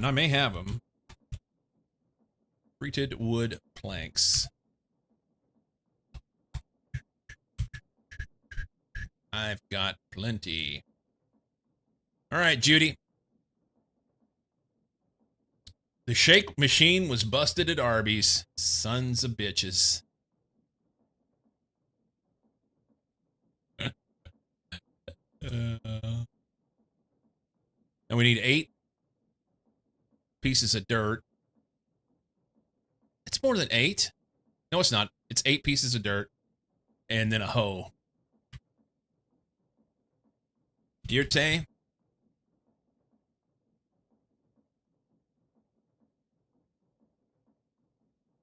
and I may have them. Treated wood planks. I've got plenty. All right, Judy. The shake machine was busted at Arby's. Sons of bitches. And we need 8 pieces of dirt. It's more than 8. No, it's not. It's 8 pieces of dirt and then a hoe. Dirte.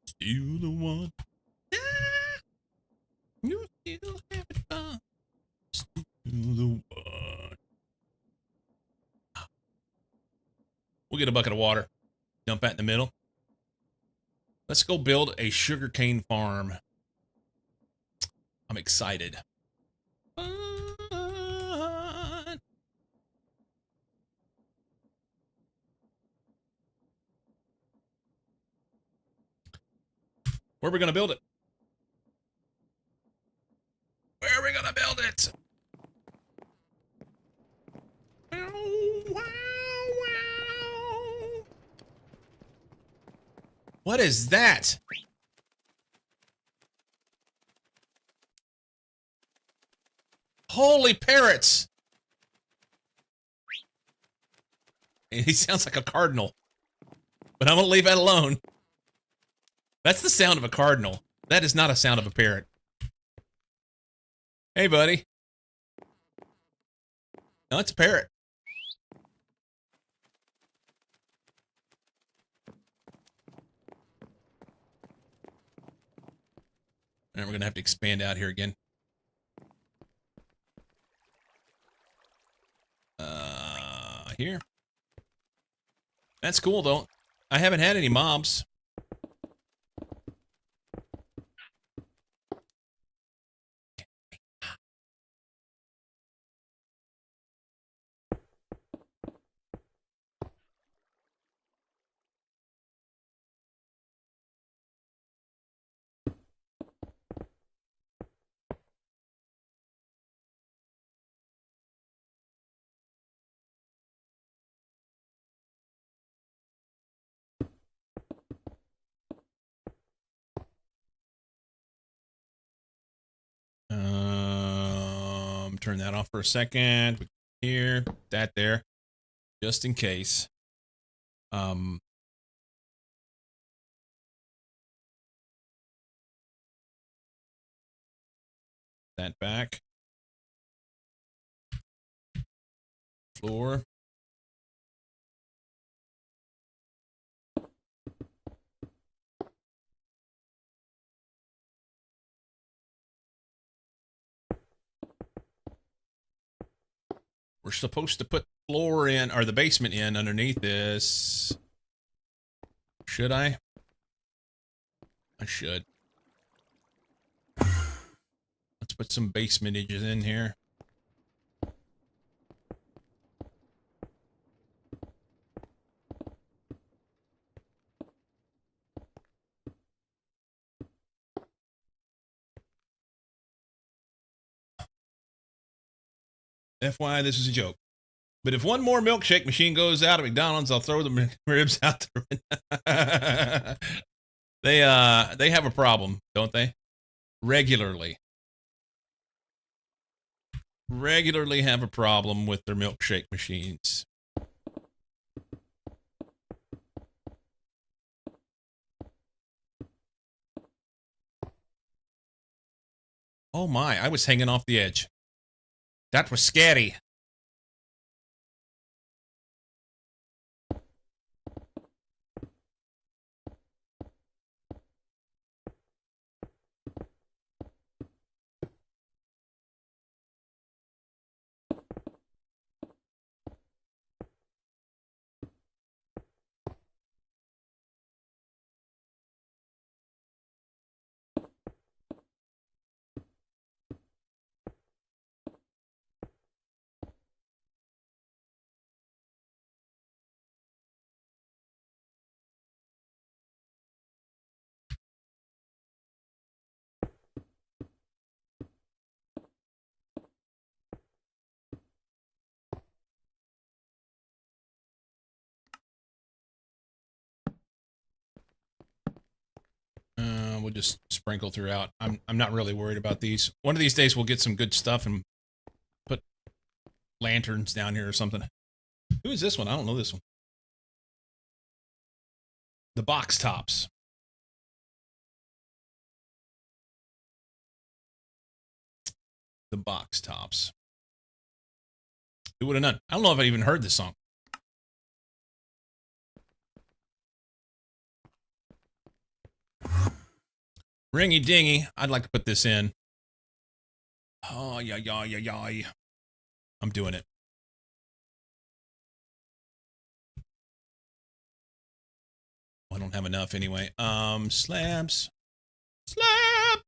Still the one. You still having fun. Still the one. We'll get a bucket of water. Dump that in the middle. Let's go build a sugarcane farm. I'm excited. Fun. Where are we going to build it? Where are we going to build it? What is that? Holy parrots! He sounds like a cardinal. But I'm going to leave that alone. That's the sound of a cardinal. That is not a sound of a parrot. Hey, buddy. No, it's a parrot. And we're going to have to expand out here again. Here. That's cool, though. I haven't had any mobs. Turn that off for a second. Here, that there, just in case. That back. Floor. We're supposed to put the floor in, or the basement in underneath this. Should I? I should. Let's put some basement edges in here. FYI, this is a joke. But if one more milkshake machine goes out at McDonald's, I'll throw the ribs out the They have a problem, don't they? Regularly have a problem with their milkshake machines. Oh my, I was hanging off the edge. That was scary. We'll just sprinkle throughout. I'm not really worried about these. One of these days we'll get some good stuff and put lanterns down here or something. Who is this one? I don't know this one. The box tops. The box tops. Who would have known? I don't know if I even heard this song. Ringy dingy. I'd like to put this in. Oh, yeah. I'm doing it. I don't have enough anyway. Slabs. Slab!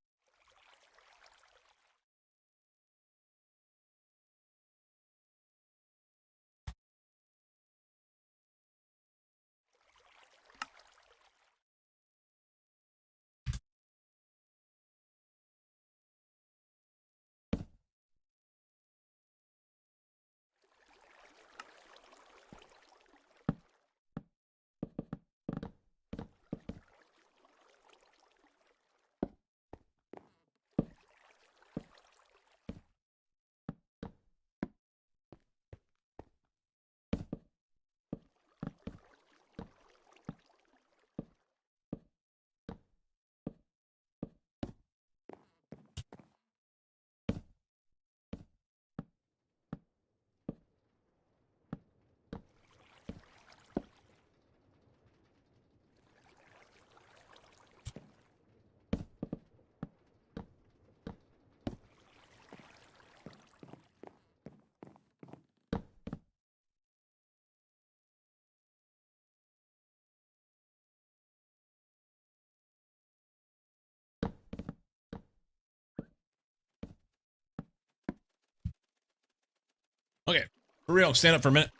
Okay, for real, stand up for a minute.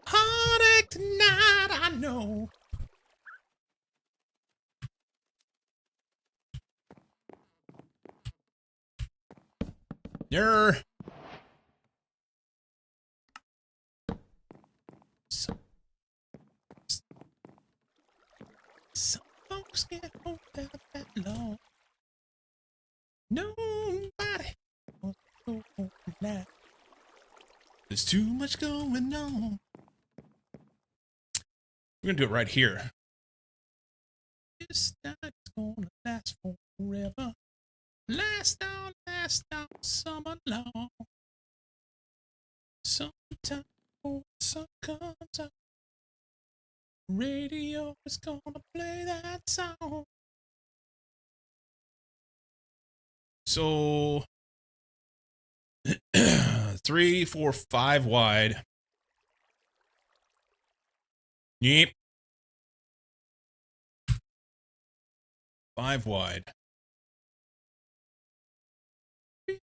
Heartache tonight, I know. Yer. Some folks get hold out that long. go home now. There's too much going on. We're gonna do it right here. This night's gonna last forever. Last all summer long. Sometime when the sun comes out, radio is gonna play that song. So 3, 4, 5 wide. Yep. 5 wide.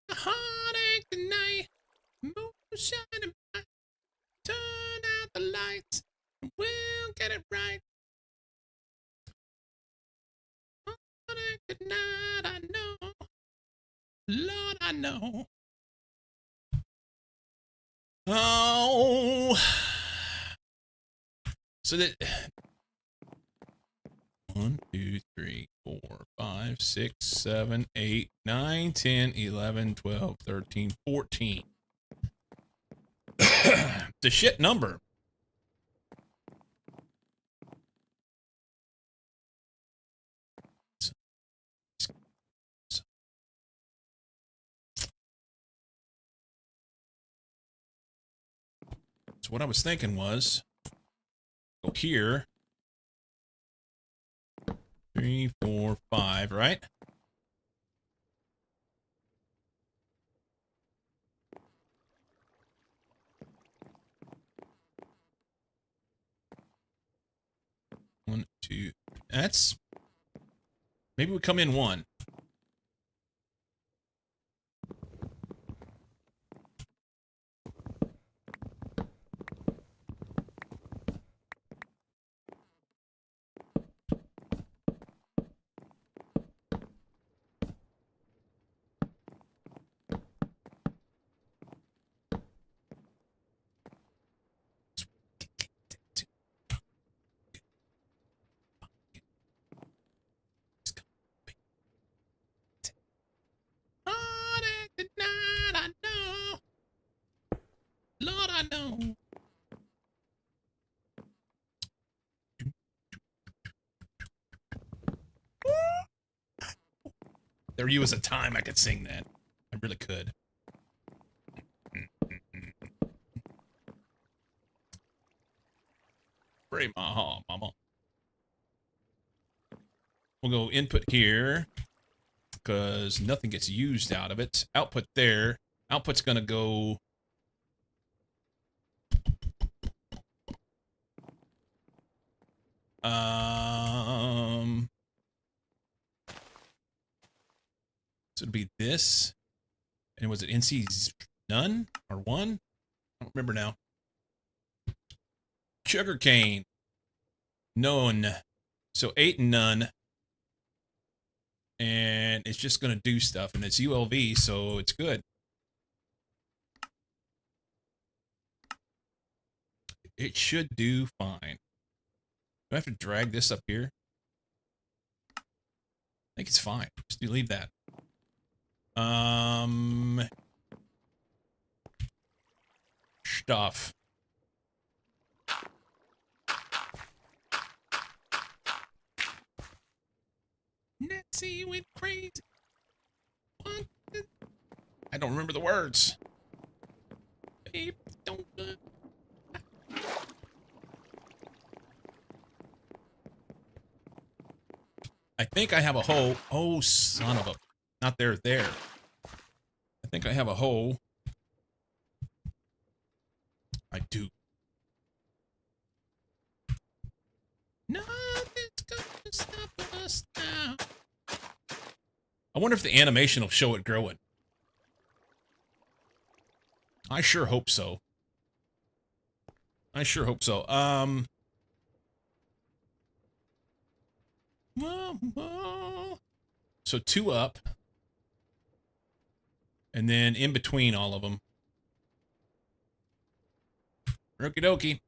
Heartache tonight, moon shining bright. Turn out the lights, and we'll get it right. Heartache tonight, I know. Lord, I know. Oh. So that 1, 2, 3, 4, 5, 6, 7, 8, 9, 10, 11, 12, 13, 14. The shit number. So what I was thinking was go here. 3, 4, 5, right? One, two. That's maybe we come in 1. I know. Lord, I know. There was a time I could sing that. I really could. Pray my heart, mama. We'll go input here because nothing gets used out of it. Output there. Output's gonna go. So it'd be this. And was it NC's none or 1? I don't remember now. Sugarcane. None. So 8 and none. And it's just going to do stuff. And it's ULV, so it's good. It should do fine. Do I have to drag this up here? I think it's fine. Just leave that. Stuff. Nancy went crazy. What? I don't remember the words. Babe, don't. I think I have a hole. Oh, son of a. Not there. I think I have a hole. I do. Nothing's gonna stop us now. I wonder if the animation will show it growing. I sure hope so. So 2 up. And then in between all of them. Okie dokie.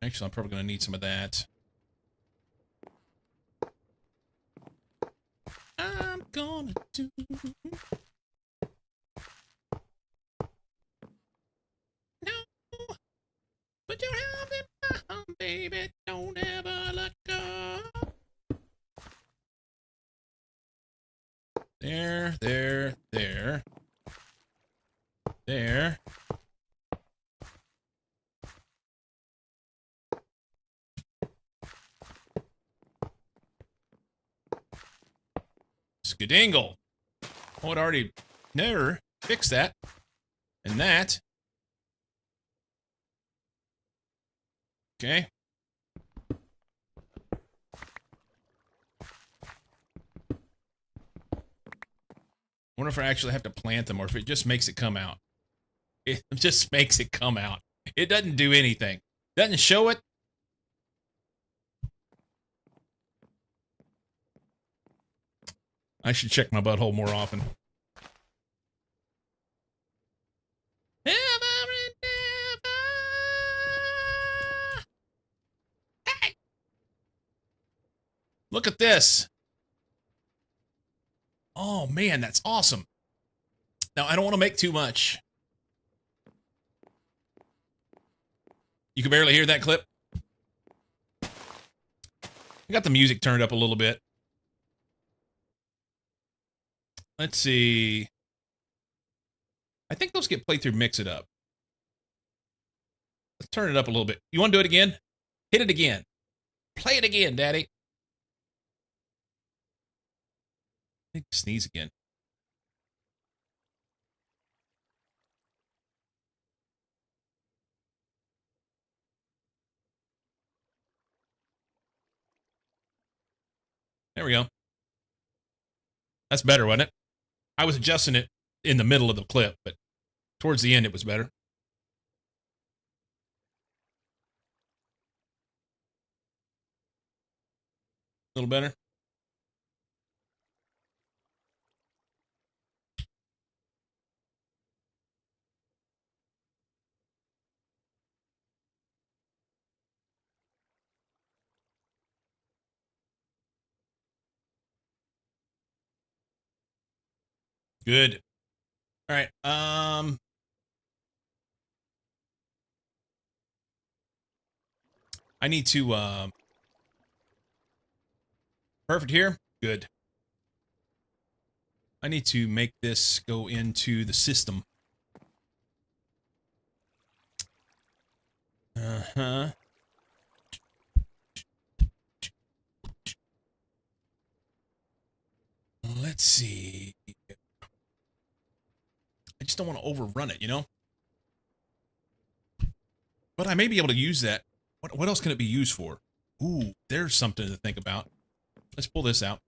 Actually, I'm probably going to need some of that. gonna do? No, put your hand in my arm, baby. Don't ever let go. There, there, there. There. Skadingle. Oh, it already never fixed that. And that. Okay. Wonder if I actually have to plant them or if it just makes it come out. It just makes it come out. It doesn't do anything. Doesn't show it. I should check my butthole more often. Hey! Look at this. Oh man, that's awesome. Now I don't want to make too much. You can barely hear that clip. I got the music turned up a little bit. Let's see. I think those get played through Mix It Up. Let's turn it up a little bit. You want to do it again? Hit it again. Play it again, Daddy. I need to sneeze again. There we go. That's better, wasn't it? I was adjusting it in the middle of the clip, but towards the end it was better. A little better. Good. All right. I need to perfect here. Good. I need to make this go into the system. Uh-huh. Let's see. I just don't want to overrun it, you know? But I may be able to use that. What else can it be used for? Ooh, there's something to think about. Let's pull this out.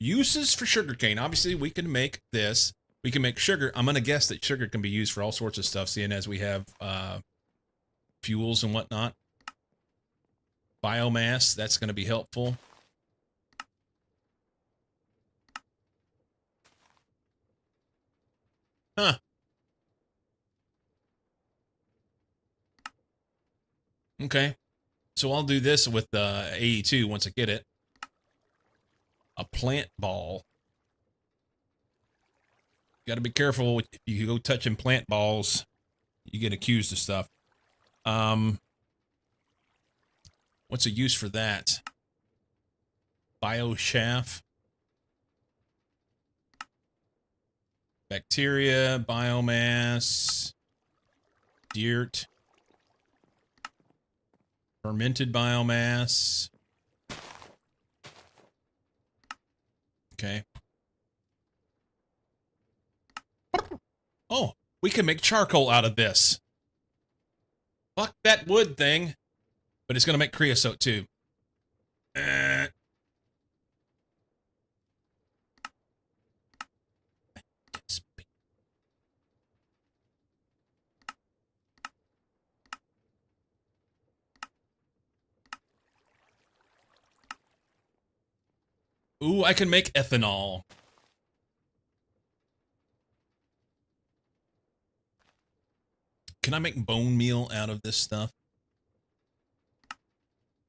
Uses for sugarcane. Obviously, we can make this. We can make sugar. I'm going to guess that sugar can be used for all sorts of stuff, seeing as we have fuels and whatnot. Biomass, that's going to be helpful. Huh. Okay. So I'll do this with AE2 once I get it. A plant ball. Got to be careful if you go touching plant balls, you get accused of stuff. What's a use for that? Bioshaft. Bacteria, biomass, dirt, fermented biomass. Okay. Oh, we can make charcoal out of this. Fuck that wood thing. But it's going to make creosote too. Ooh, I can make ethanol. Can I make bone meal out of this stuff?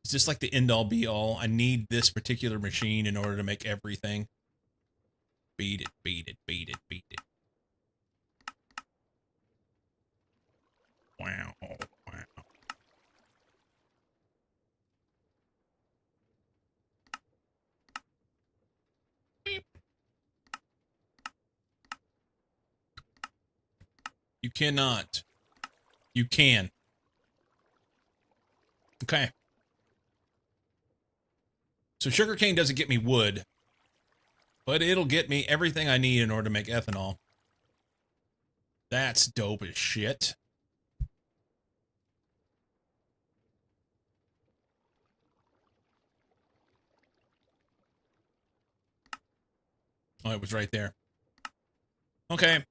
Is this like the end all be all? I need this particular machine in order to make everything. Beat it, beat it, beat it, beat it. Wow, wow. You cannot. You can. Okay. So sugarcane doesn't get me wood, but it'll get me everything I need in order to make ethanol. That's dope as shit. Oh, it was right there. Okay.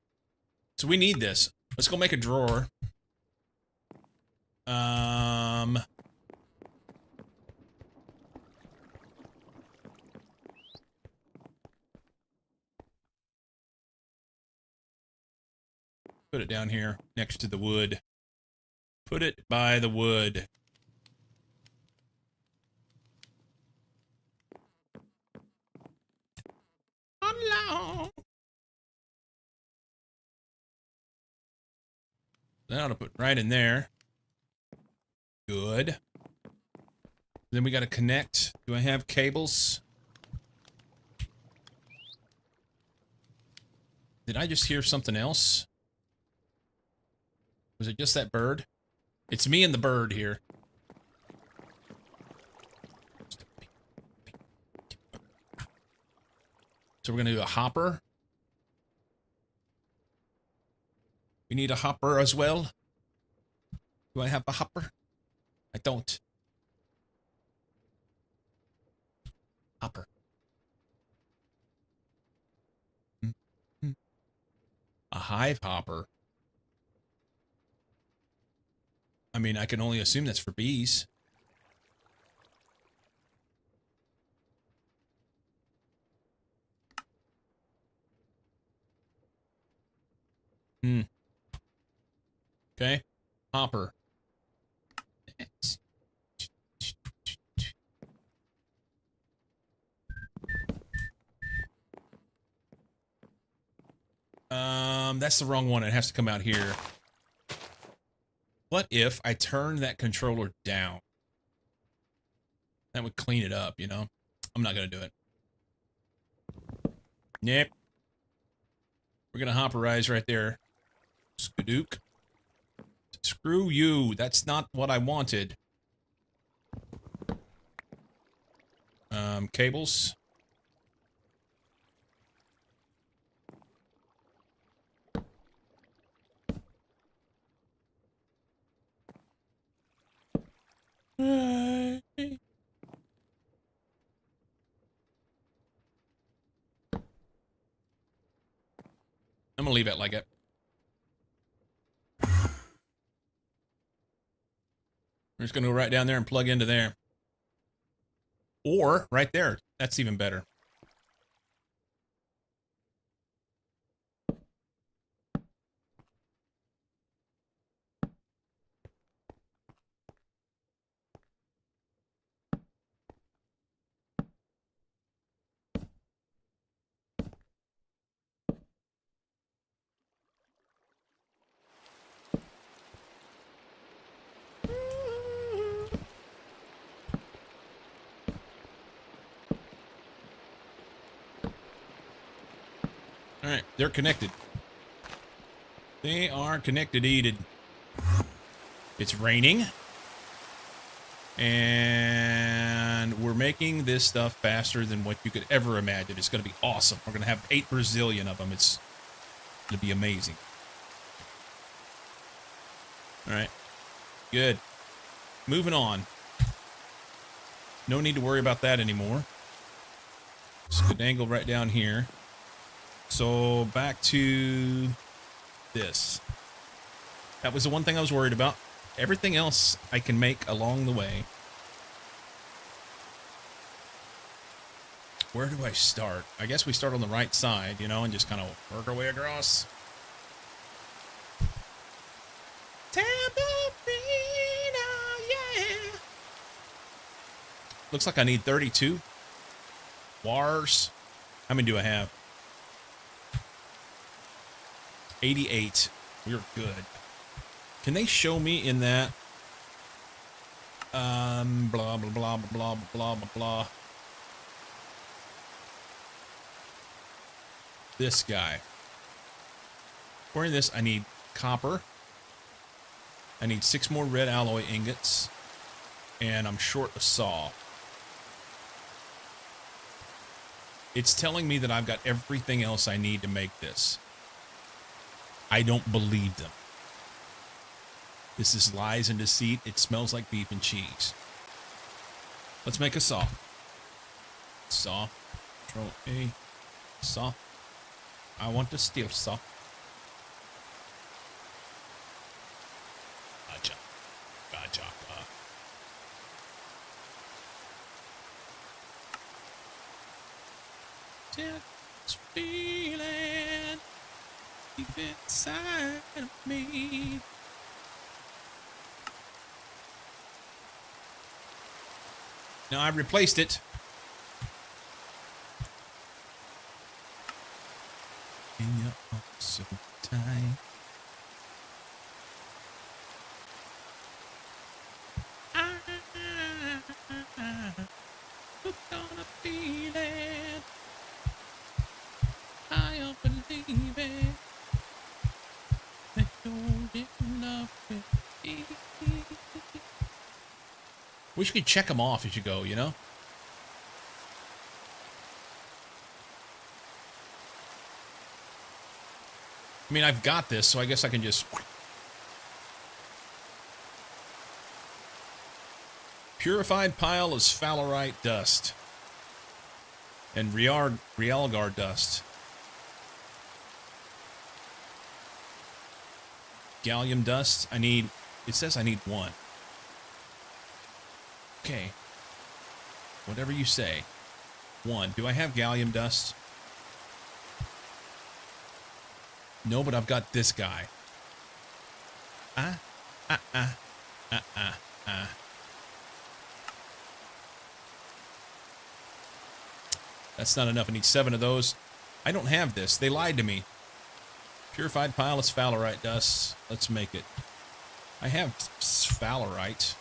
So we need this. Let's go make a drawer. Put it down here next to the wood. Put it by the wood. Hello. That ought to put right in there. Good. Then we got to connect. Do I have cables? Did I just hear something else? Was it just that bird? It's me and the bird here. So we're going to do a hopper. We need a hopper as well. Do I have a hopper? I don't. Hopper. A hive hopper. I mean, I can only assume that's for bees. Okay. Hopper. That's the wrong one. It has to come out here. What if I turn that controller down? That would clean it up, you know? I'm not gonna do it. Yep. We're gonna hopperize right there. Skadook. Screw you. That's not what I wanted. Cables. I'm gonna leave it like it. We're just gonna go right down there and plug into there. Or right there. That's even better. Alright, they're connected. They are connected. It's raining. And we're making this stuff faster than what you could ever imagine. It's going to be awesome. We're going to have 8 Brazilian of them. It's going to be amazing. Alright. Good. Moving on. No need to worry about that anymore. Skedangle right down here. So back to this. That was the one thing I was worried about. Everything else I can make along the way. Where do I start? I guess we start on the right side, you know, and just kind of work our way across. Tambourina, yeah. looks like I need 32 wires. How many do I have? 88. We're good. Can they show me in that? Blah, blah, blah, blah, blah, blah, blah. This guy. For this, I need copper. I need 6 more red alloy ingots. And I'm short a saw. It's telling me that I've got everything else I need to make this. I don't believe them. This is lies and deceit. It smells like beef and cheese. Let's make a saw. Saw. Control A. Saw. I want a steel saw. Gotcha. Gotcha. This feeling deep inside of me. Now I've replaced it. And you're all so tight. Hooked on a feeling. I don't believe it. That you're in love with me. Wish you could check them off as you go, you know? I mean, I've got this, so I guess I can just... Purified pile of sphalerite dust. And realgar dust. Gallium dust. I need... It says I need 1. Okay. Whatever you say. 1. Do I have gallium dust? No, but I've got this guy. That's not enough. I need 7 of those. I don't have this. They lied to me. Purified pile of sphalerite dust. Let's make it. I have sphalerite.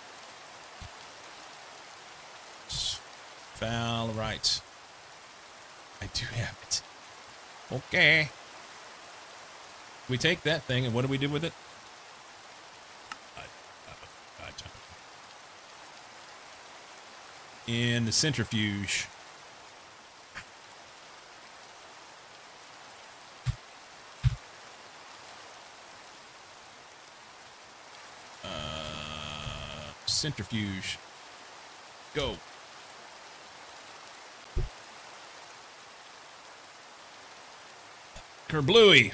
Sphalerite. I do have it. Okay. We take that thing, and what do we do with it? Gotcha. In the centrifuge. Centrifuge. Go. Kerblooey.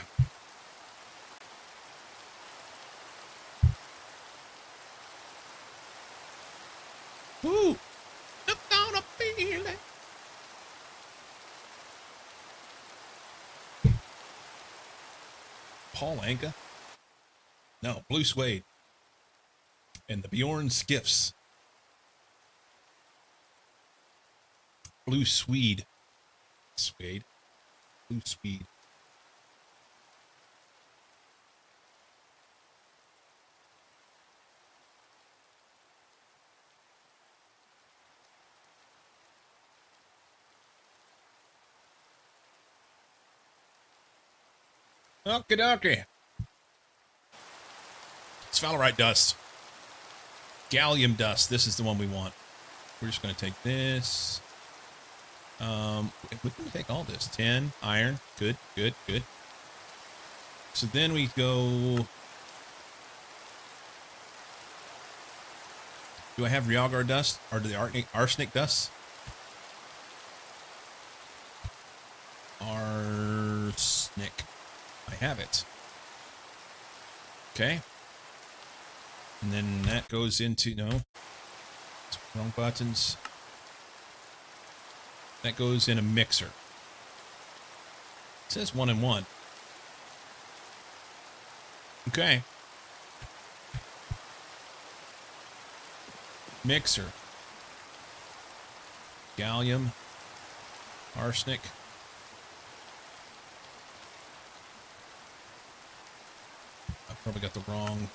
Woo! Look down a feeling. Paul Anka? No, Blue Suede. And the Bjorn Skiffs. Blue Swede. Suede. Blue Swede. Okie dokie. Sphalerite dust. Gallium dust. This is the one we want. We're just going to take this. We can take all this. 10 iron. Good, good, good. So then we go. Do I have realgar dust or the arsenic dust? Arsenic. I have it. Okay. And then that goes into, no, wrong buttons. That goes in a mixer. It says 1 and 1. Okay. Mixer. Gallium, arsenic. I probably got the wrong.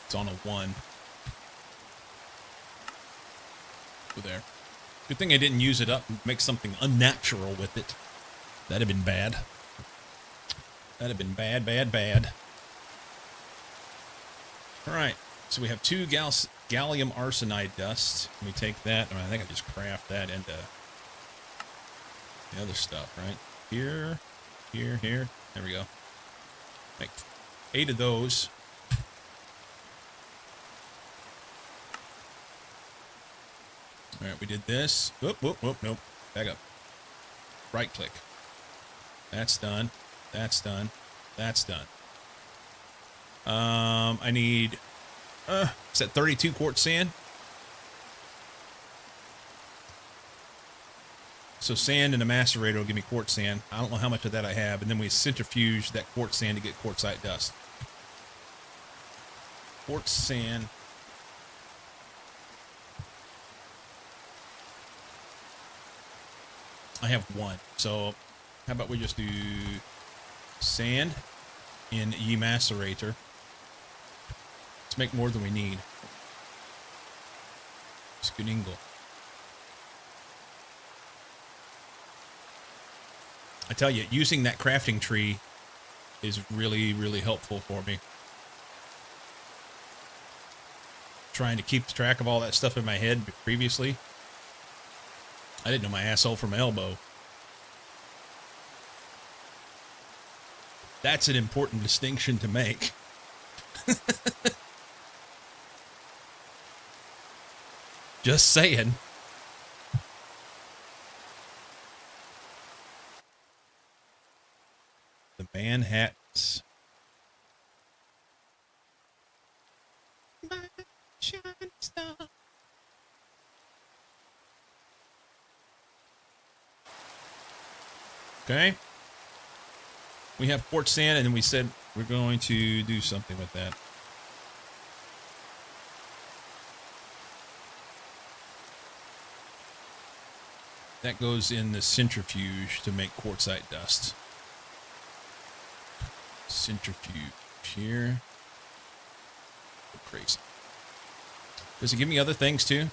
It's on a 1. Over there. Good thing I didn't use it up and make something unnatural with it. That'd have been bad. That'd have been bad, bad, bad. All right. So we have 2 gallium arsenide dust. Let me take that. I think I just craft that into the other stuff, right? Here, here, here. There we go. Make 8 of those. All right, we did this. Whoop, whoop, whoop, nope. Back up. Right click. That's done. That's done. That's done. I need, is that 32 quartz sand? So sand and a macerator will give me quartz sand. I don't know how much of that I have. And then we centrifuge that quartz sand to get quartzite dust. Quartz sand. I have 1. So how about we just do sand in macerator. Let's make more than we need. Skuningle. I tell you, using that crafting tree is really, really helpful for me. Trying to keep track of all that stuff in my head previously. I didn't know my asshole from my elbow. That's an important distinction to make. Just saying. The Manhattans. My shining star. Okay. We have quartz sand, and then we said we're going to do something with that. That goes in the centrifuge to make quartzite dust. Centrifuge here. Go crazy. Does it give me other things too?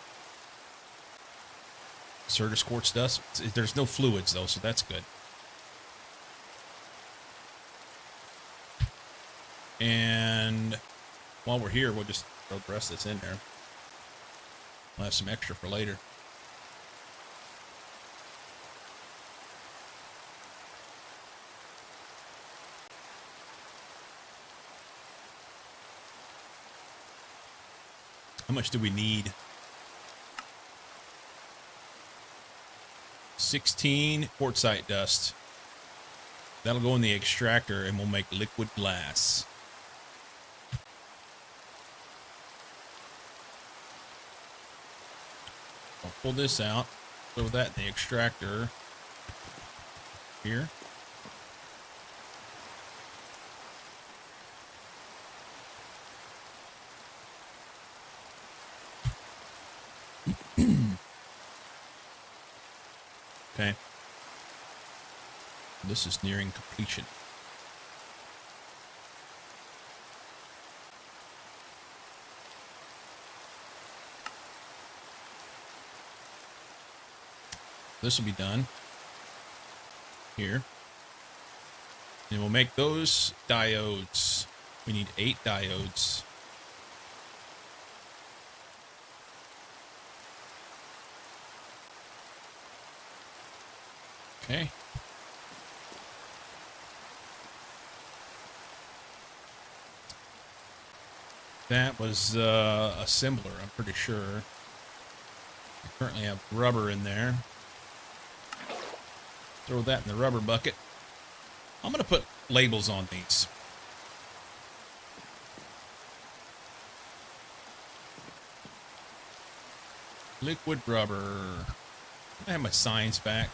Certus quartz dust. There's no fluids though, so that's good. And while we're here, we'll just throw the rest of this in there. We'll have some extra for later. How much do we need? 16 quartzite dust. That'll go in the extractor and we'll make liquid glass. I'll pull this out, throw that in the extractor here. Okay. This is nearing completion. This will be done here. And we'll make those diodes. We need 8 diodes. Okay. That was a assembler, I'm pretty sure. I currently have rubber in there. Throw that in the rubber bucket. I'm going to put labels on these. Liquid rubber. I have my signs back.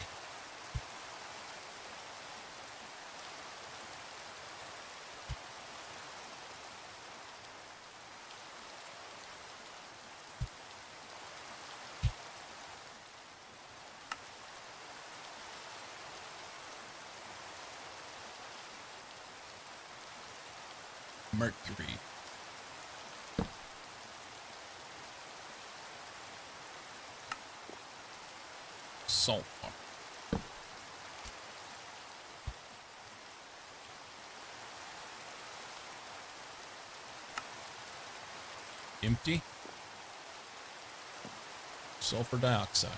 Mercury. Salt water. Empty. Sulfur dioxide.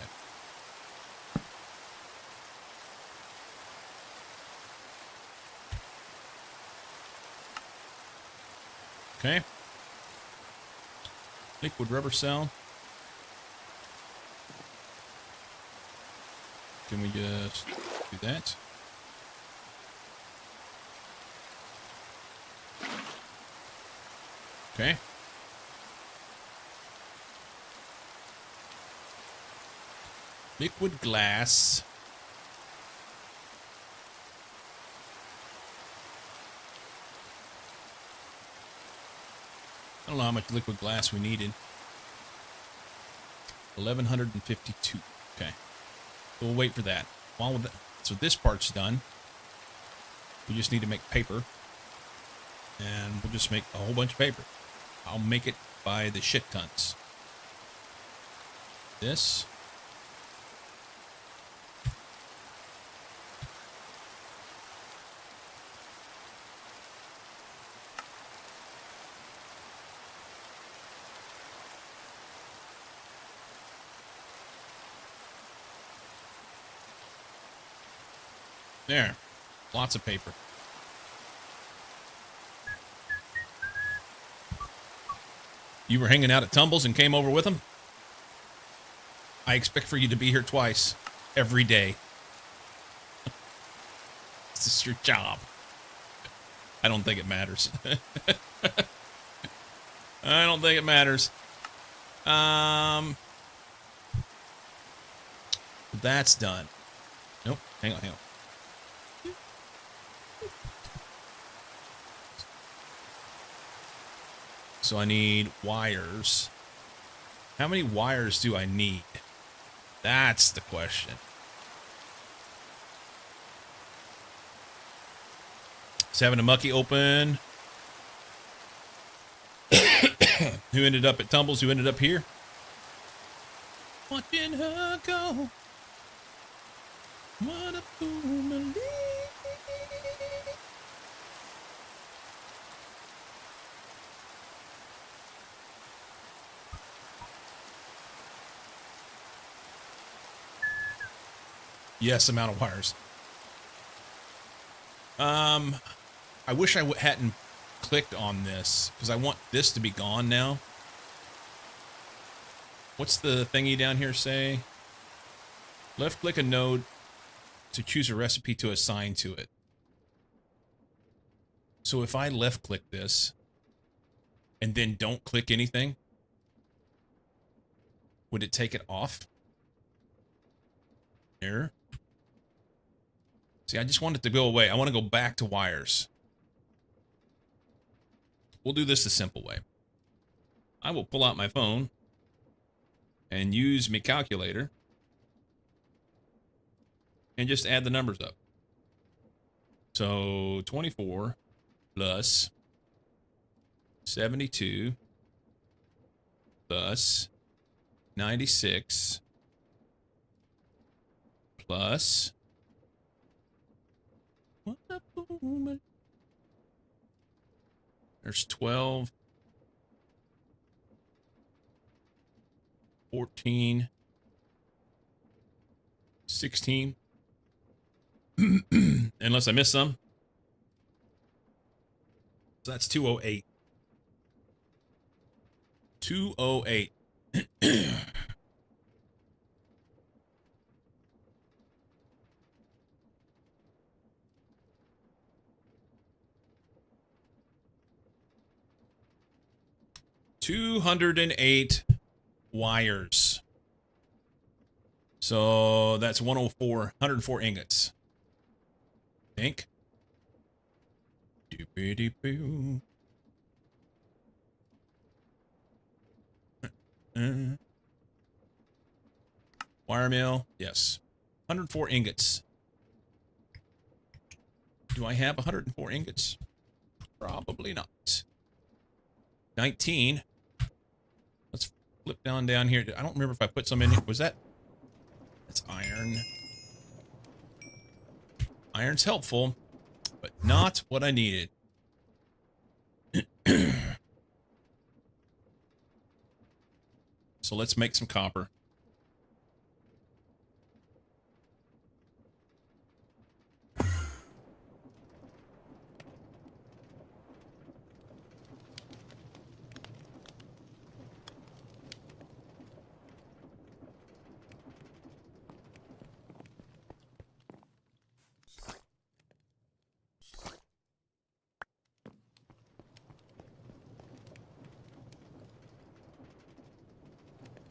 Okay. Liquid rubber cell. Can we just do that? Okay. Liquid glass. I don't know how much liquid glass we needed. 1152. Okay. We'll wait for that. So this part's done. We just need to make paper. And we'll just make a whole bunch of paper. I'll make it by the shit tons. This. There. Lots of paper. You were hanging out at Tumbles and came over with them? I expect for you to be here twice. Every day. This is your job. I don't think it matters. I don't think it matters. That's done. Nope. Hang on. So I need wires. How many wires do I need? That's the question. Seven and Mucky open. Who ended up at Tumbles? Who ended up here? Watching her go. What a fool. Yes, amount of wires. I wish I hadn't clicked on this because I want this to be gone now. What's the thingy down here say? Left click a node to choose a recipe to assign to it. So if I left click this and then don't click anything, would it take it off? Error. See, I just want it to go away. I want to go back to wires. We'll do this the simple way. I will pull out my phone and use my calculator and just add the numbers up. So 24 plus 72 plus 96 plus there's 12, 14, 16, unless I missed some. So that's 208. 208. $208 wires. So that's 104 ingots. Think. Doopity-boo. Wire mill, yes. 104 ingots. Do I have 104 ingots? Probably not. 19. Let's flip down here. I don't remember if I put some in here. Was that? That's iron. Iron's helpful, but not what I needed. So let's make some copper.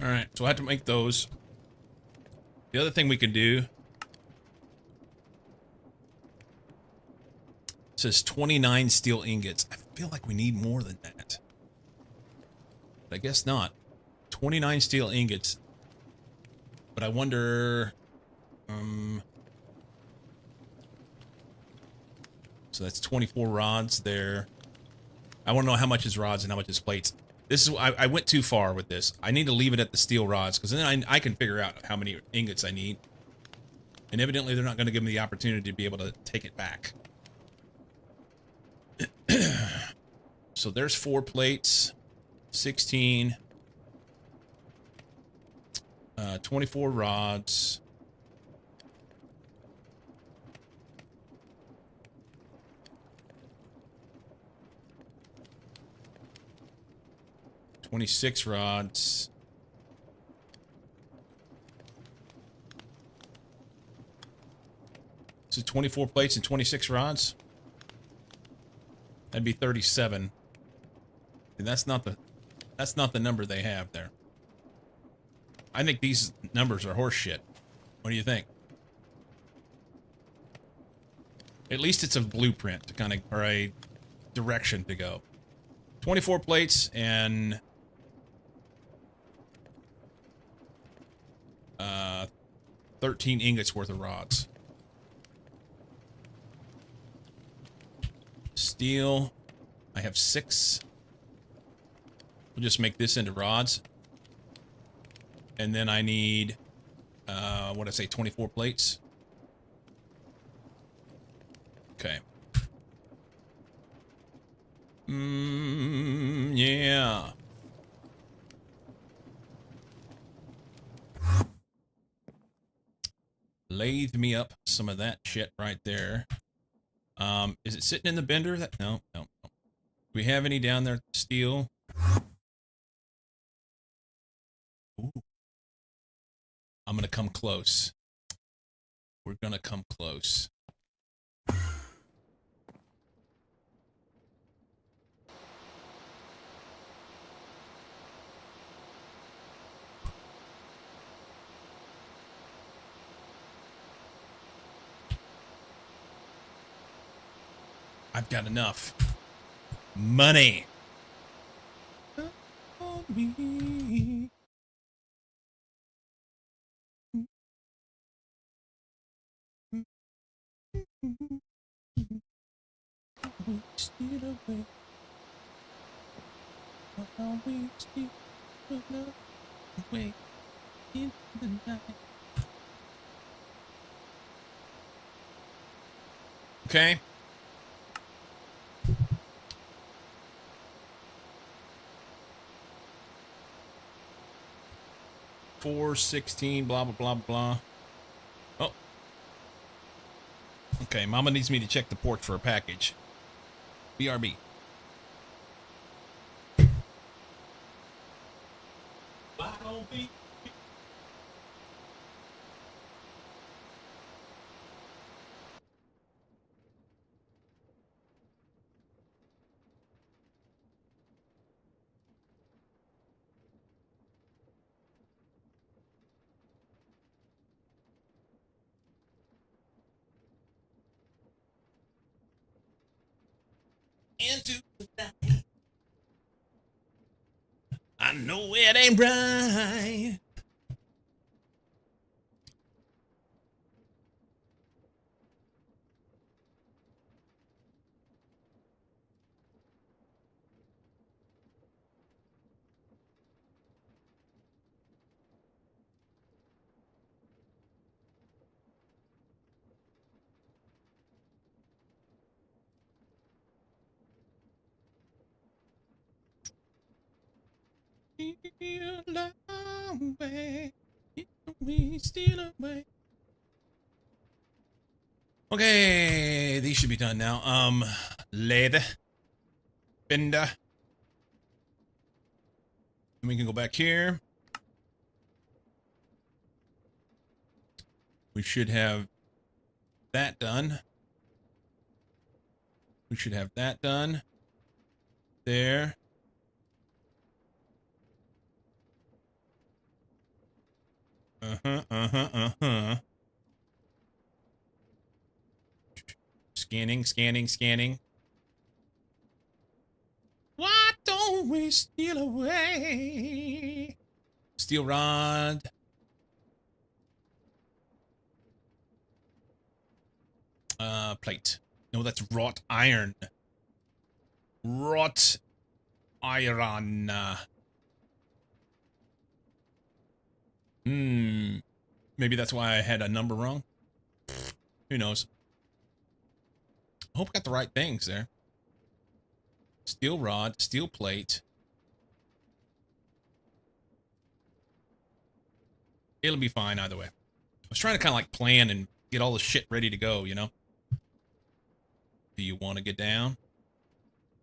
All right, so I have to make those. The other thing we can do says 29 steel ingots. I feel like we need more than that. But I guess not. 29 steel ingots. But I wonder... so that's 24 rods there. I want to know how much is rods and how much is plates. This is I went too far with this. I need to leave it at the steel rods, because then I can figure out how many ingots I need. And evidently they're not going to give me the opportunity to be able to take it back. So there's 4 plates. 16. 24 rods. $26 rods. So 24 plates and 26 rods. That'd be 37. And that's not the number they have there. I think these numbers are horse shit. What do you think? At least it's a blueprint to kind of, or a direction to go. 24 plates and 13 ingots worth of rods. Steel. I have 6. We'll just make this into rods. And then I need, what did I say, 24 plates? Okay. Yeah. Lathe me up some of that shit right there. Is it sitting in the bender? No. Do we have any down there? Steel. Ooh. I'm gonna come close. We're gonna come close. I've got enough money. Okay. $4.16, blah, blah, blah, blah. Oh. Okay, Mama needs me to check the porch for a package. BRB. Into the night. I know it ain't right. Steal away. We steal away. Okay, these should be done now. Leather. Bender. And we can go back here. We should have that done. We should have that done. There. Scanning, scanning, scanning. Why don't we steal away? Steel rod. Plate. No, that's wrought iron. Wrought iron. Maybe that's why I had a number wrong. Who knows? I hope I got the right things there. Steel rod, steel plate. It'll be fine either way. I was trying to kind of like plan and get all the shit ready to go, you know? Do you want to get down?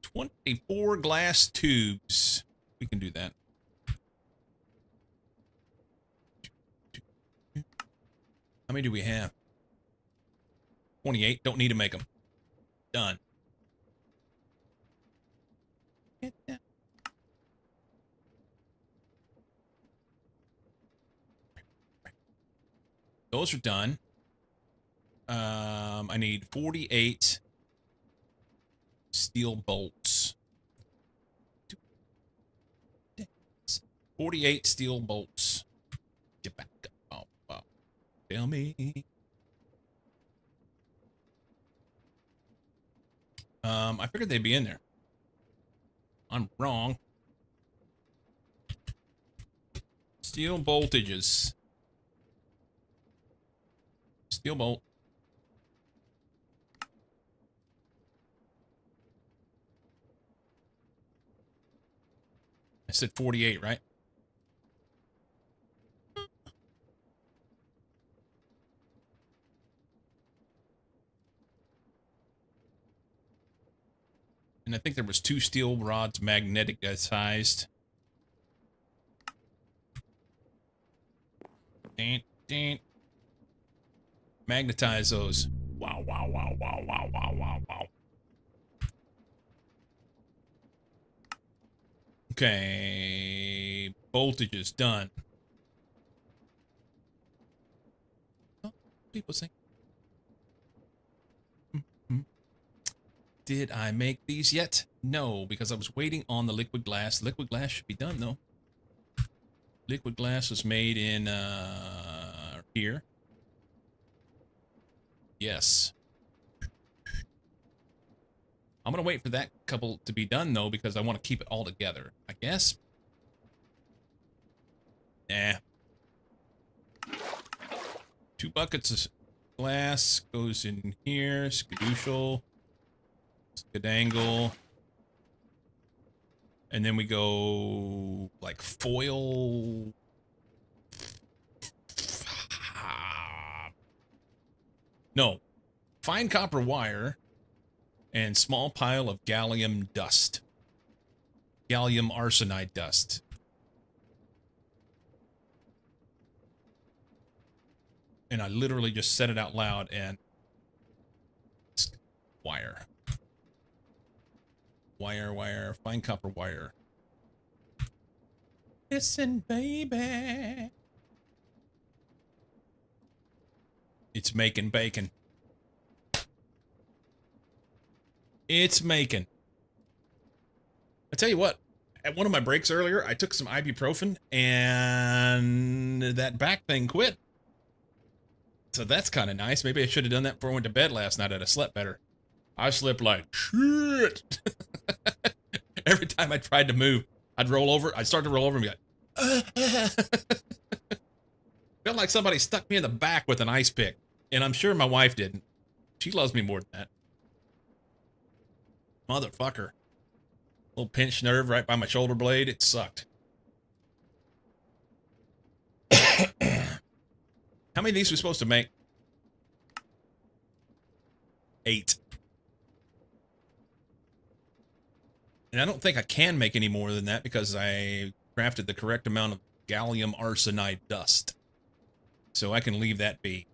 24 glass tubes. We can do that. How many do we have? 28. Don't need to make them. Done. Get down. Those are done. I need 48 steel bolts. 48 steel bolts. Get back up. Oh, wow. Tell me. I figured they'd be in there. I'm wrong. Steel voltages. Steel bolt. I said 48, right? And I think there was 2 steel rods magnetized. Magnetize those. Wow, wow, wow, wow, wow, wow, wow, wow. Okay. Voltage is done. Oh, people say. Did I make these yet? No, because I was waiting on the liquid glass. Liquid glass should be done, though. Liquid glass was made in, here. Yes. I'm going to wait for that couple to be done, though, because I want to keep it all together. I guess. Nah. 2 buckets of glass goes in here. Skadooshel. Skadangle. And then we go like foil. No. Fine copper wire and small pile of gallium dust. Gallium arsenide dust. And I literally just said it out loud and wire. Wire, fine copper wire. Listen, baby. It's making bacon. It's making. I tell you what, at one of my breaks earlier, I took some ibuprofen and that back thing quit. So that's kind of nice. Maybe I should have done that before I went to bed last night. I'd have slept better. I slept like shit. Every time I tried to move, I'd roll over. I'd start to roll over and be like, felt like somebody stuck me in the back with an ice pick. And I'm sure my wife didn't. She loves me more than that. Motherfucker. Little pinched nerve right by my shoulder blade. It sucked. How many of these are we supposed to make? 8. And I don't think I can make any more than that because I crafted the correct amount of gallium arsenide dust. So I can leave that be.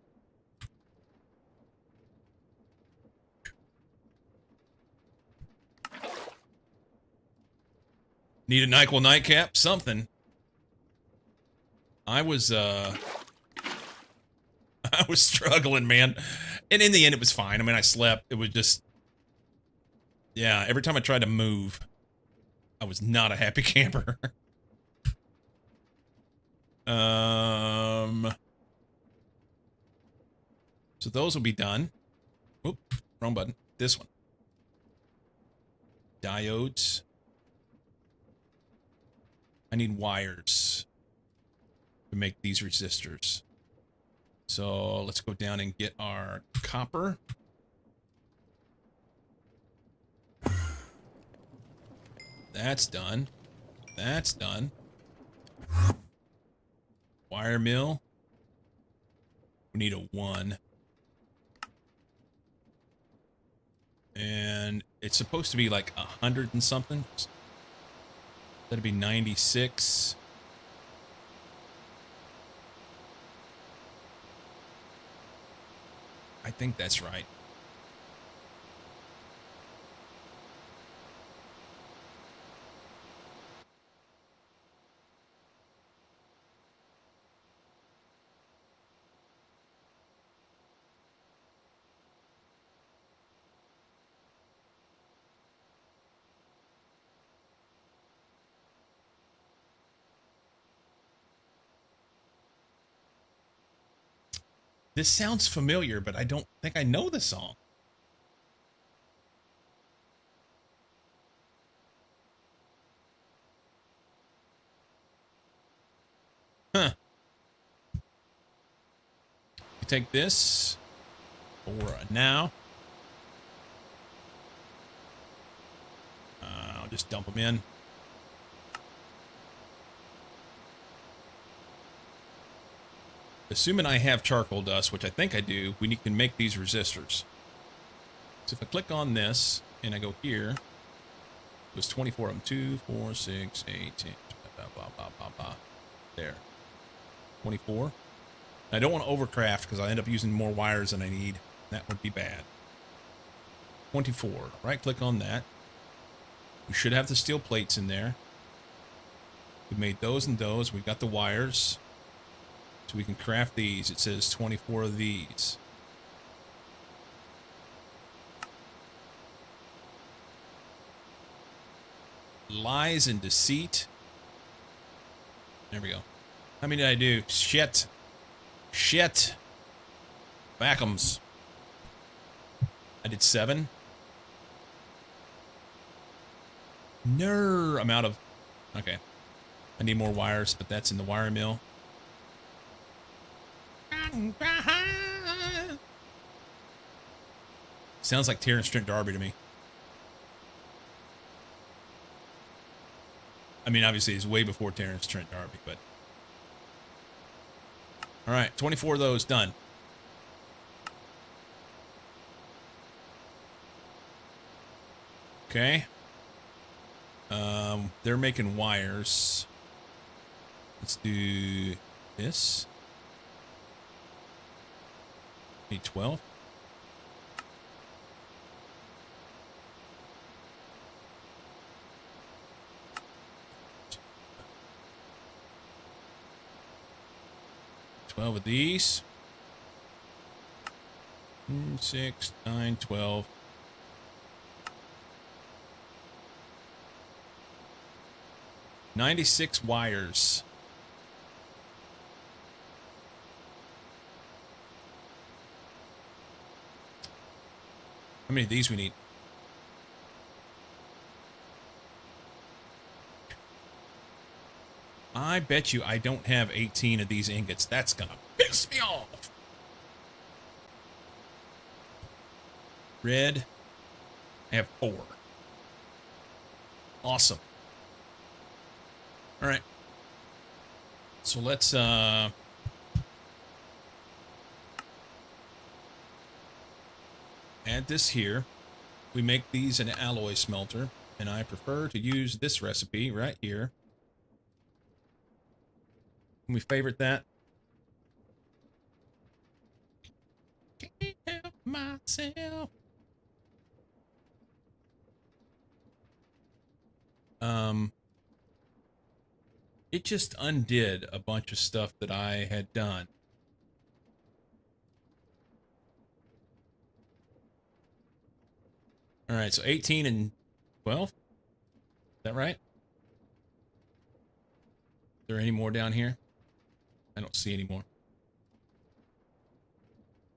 Need a NyQuil nightcap? Something. I was I was struggling, man. And in the end it was fine. I mean, I slept. It was just, yeah, every time I tried to move, I was not a happy camper. So those will be done. Oop, wrong button. This one. Diodes. I need wires to make these resistors. So let's go down and get our copper. That's done. That's done. Wire mill. We need a 1. And it's supposed to be like 100 and something. That'd be 96. I think that's right. This sounds familiar, but I don't think I know the song. Huh. You take this for now. I'll just dump them in. Assuming I have charcoal dust, which I think I do, we can make these resistors. So if I click on this and I go here, there's 24 of them. 2, 4, 6, 8, 10, blah, blah, blah, blah, blah. There. 24. I don't want to overcraft because I end up using more wires than I need. That would be bad. 24. Right click on that. We should have the steel plates in there. We made those and those. We got the wires. So we can craft these. It says 24 of these. Lies and deceit. There we go. How many did I do? Shit. Shit. Back'ems. I did 7. I'm out of... Okay. I need more wires, but that's in the wire mill. Sounds like Terrence Trent D'Arby to me. I mean, obviously, it's way before Terrence Trent D'Arby, but... Alright, 24 of those done. Okay. They're making wires. Let's do this. Need 12. Of these. 6, 9, 12. $96 wires. How many of these we need? I bet you I don't have 18 of these ingots. That's gonna piss me off. Red. I have 4. Awesome. All right. So let's add this here. We make these an alloy smelter, and I prefer to use this recipe right here. Can we favorite that? Can't help myself. It just undid a bunch of stuff that I had done. All right, so 18 and 12. Is that right? Is there any more down here? I don't see any more.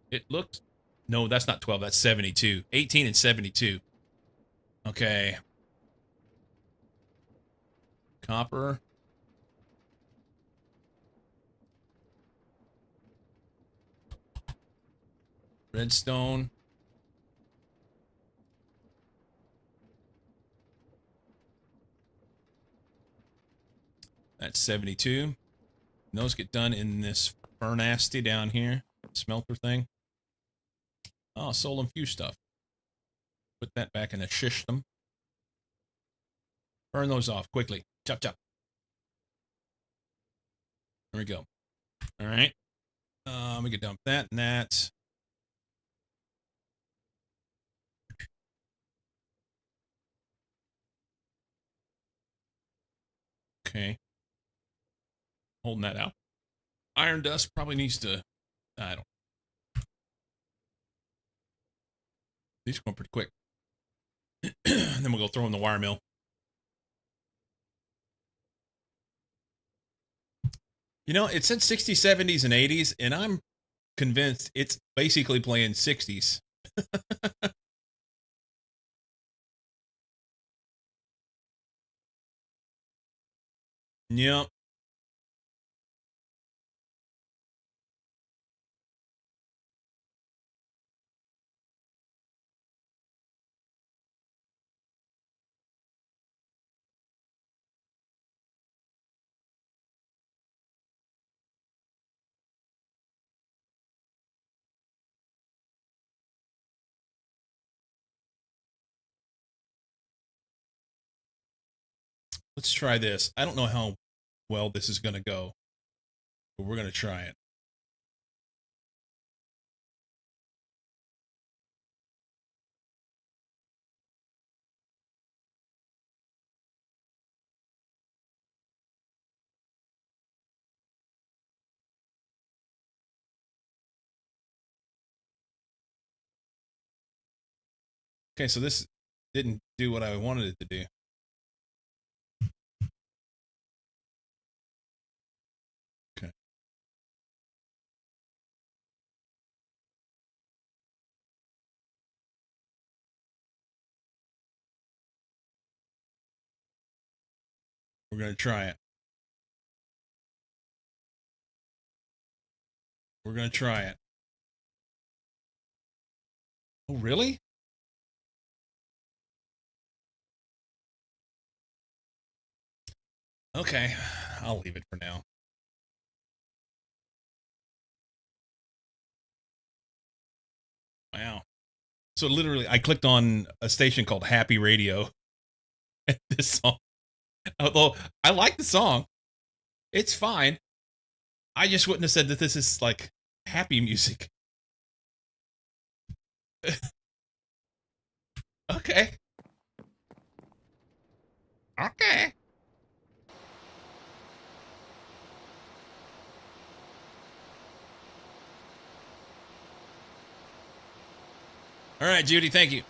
It looks... No, that's not 12. That's 72. 18 and 72. Okay. Copper. Redstone. That's 72. And those get done in this furnasty down here. Smelter thing. Oh, soul and fuse stuff. Put that back in the system. Burn those off quickly. Chop, chop. There we go. All right. We can dump that and that. Okay. Holding that out. Iron dust probably needs to... I don't... These are going pretty quick. And then we'll go throw in the wire mill. You know, it said 60s, 70s, and 80s, and I'm convinced it's basically playing 60s. Yep. Let's try this. I don't know how well this is going to go, but we're going to try it. Okay, so this didn't do what I wanted it to do. Okay. We're going to try it. We're going to try it. Oh, really? Okay, I'll leave it for now. Wow. So literally, I clicked on a station called Happy Radio. And this song, although I like the song, it's fine. I just wouldn't have said that this is like happy music. Okay. Okay. All right, Judy, thank you.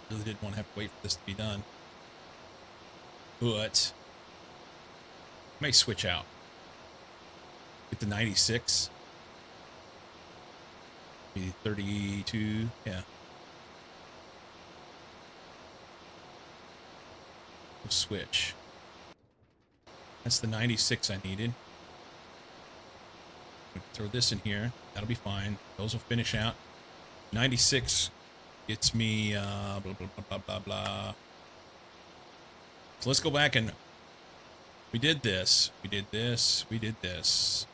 Really didn't want to have to wait for this to be done. But I may switch out. Get the 96. Maybe 32. Yeah. We'll switch. That's the 96 I needed. Throw this in here. That'll be fine. Those will finish out. 96 gets me blah, blah, blah, blah, blah, blah. So let's go back and we did this. We did this. We did this.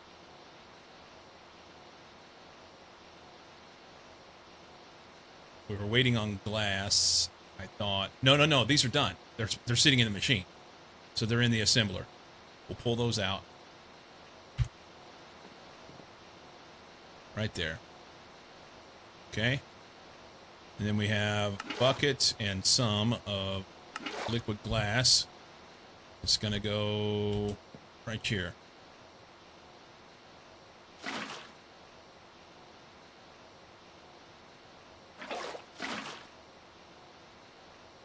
We were waiting on glass. I thought, no, these are done. They're sitting in the machine. So they're in the assembler. We'll pull those out. Right there. Okay. And then we have buckets and some of liquid glass. It's going to go right here.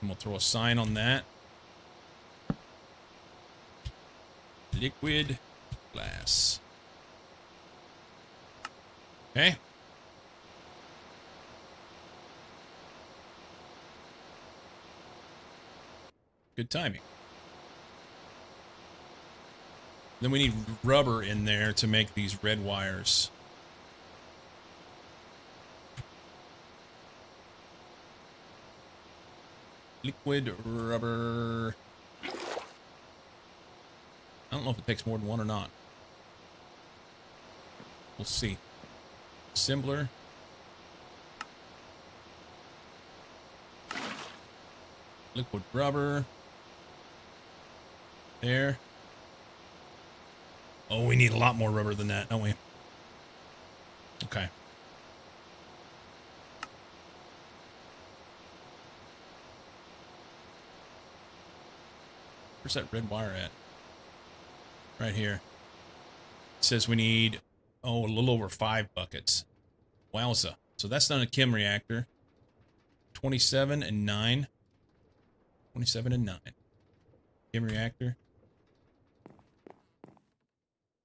And we'll throw a sign on that. Liquid glass. Okay. Good timing. Then we need rubber in there to make these red wires. Liquid rubber. I don't know if it takes more than one or not. We'll see. Assembler. Liquid rubber. There. Oh, we need a lot more rubber than that, don't we? Okay. Where's that red wire at? Right here. It says we need, a little over 5 buckets. Wowza. So that's not a chem reactor. 27 and 9. 27 and 9. Chem reactor.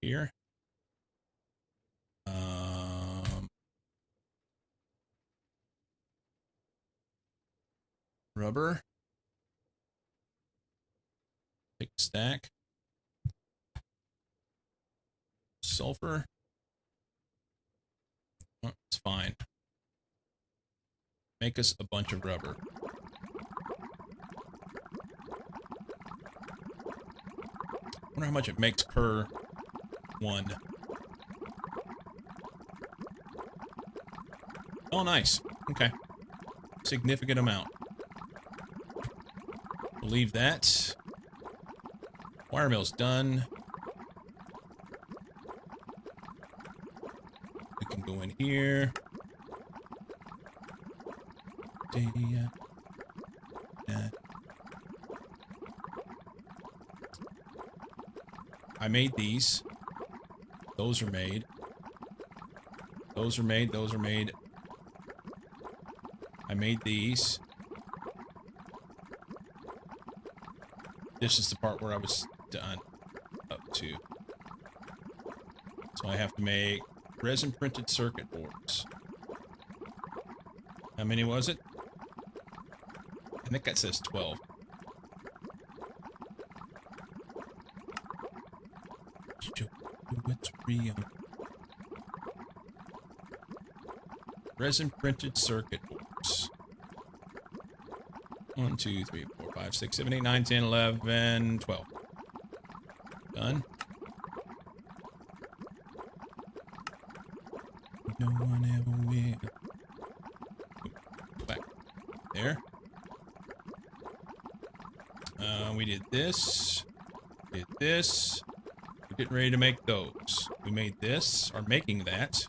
Here. Rubber. Big stack. Sulfur. Oh, it's fine. Make us a bunch of rubber. I wonder how much it makes per one. Oh, nice. Okay. Significant amount. We'll leave that. Wire mill's done. We can go in here. I made these. Those are made. Those are made. Those are made. I made these. This is the part where I was done up to. So I have to make resin printed circuit boards. How many was it? I think that says 12. It's real. Resin printed circuit boards. 1, 2, 3, 4, 5, 6, 7, 8, 9, 10, 11, 12. Done. No one ever will. Back there. We did this. Did this. We're getting ready to make those. We made this. Are making that.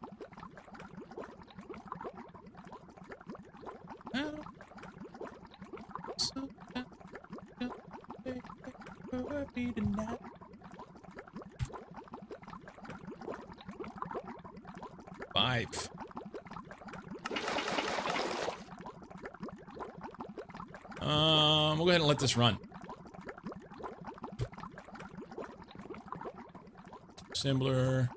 We'll go ahead and let this run. Assembler.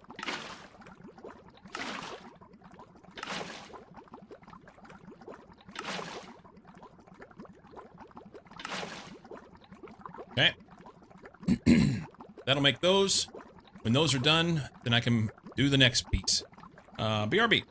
Okay. That'll make those. When those are done, then I can Do the next piece. BRB.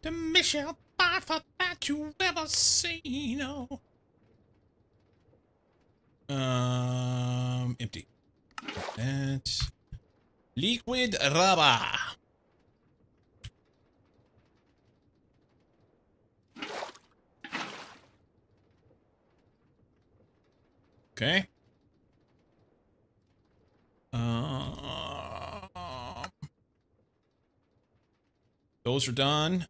The Michelle Pfeiffer that you ever seen. Oh. Empty. That's liquid rubber. Okay. Those are done.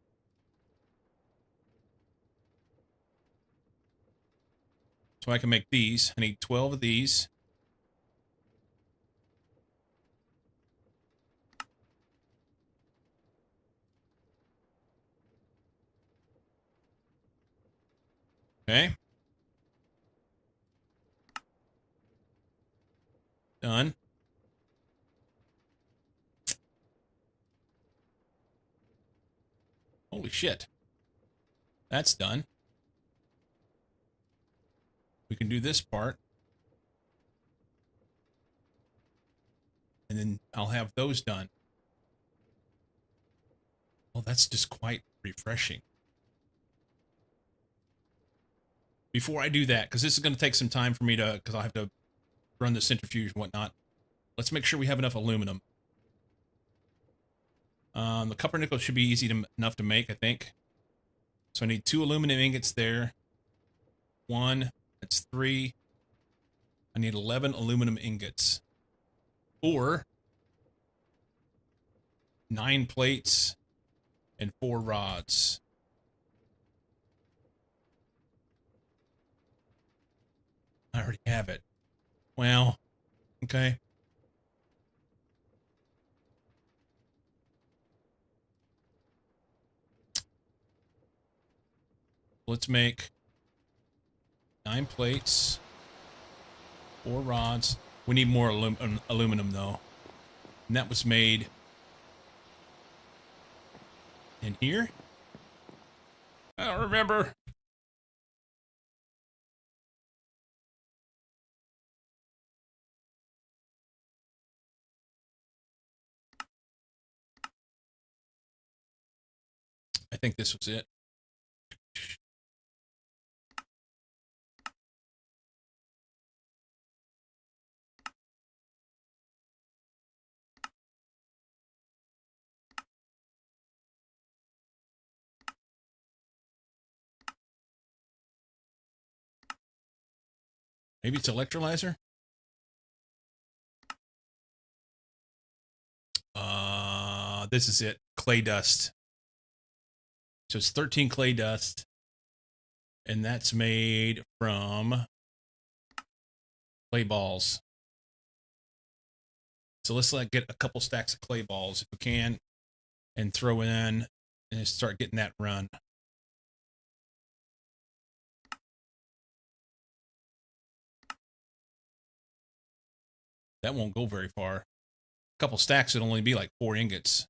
So I can make these. I need 12 of these. Okay. Done. Holy shit. That's done. We can do this part. And then I'll have those done. Well, that's just quite refreshing. Before I do that, because this is going to take some time for me to, because I'll have to run the centrifuge and whatnot. Let's make sure we have enough aluminum. The copper nickel should be enough to make, I think. So I need 2 aluminum ingots there. 1, that's 3. I need 11 aluminum ingots. Or 9 plates and 4 rods. I already have it. Well, okay. Let's make 9 plates, 4 rods. We need more aluminum, though. And that was made in here? I don't remember. I think this was it. Maybe it's electrolyzer? This is it. Clay dust. So it's 13 clay dust. And that's made from clay balls. So let's get a couple stacks of clay balls if we can and throw in and start getting that run. That won't go very far. A couple stacks would only be like 4 ingots.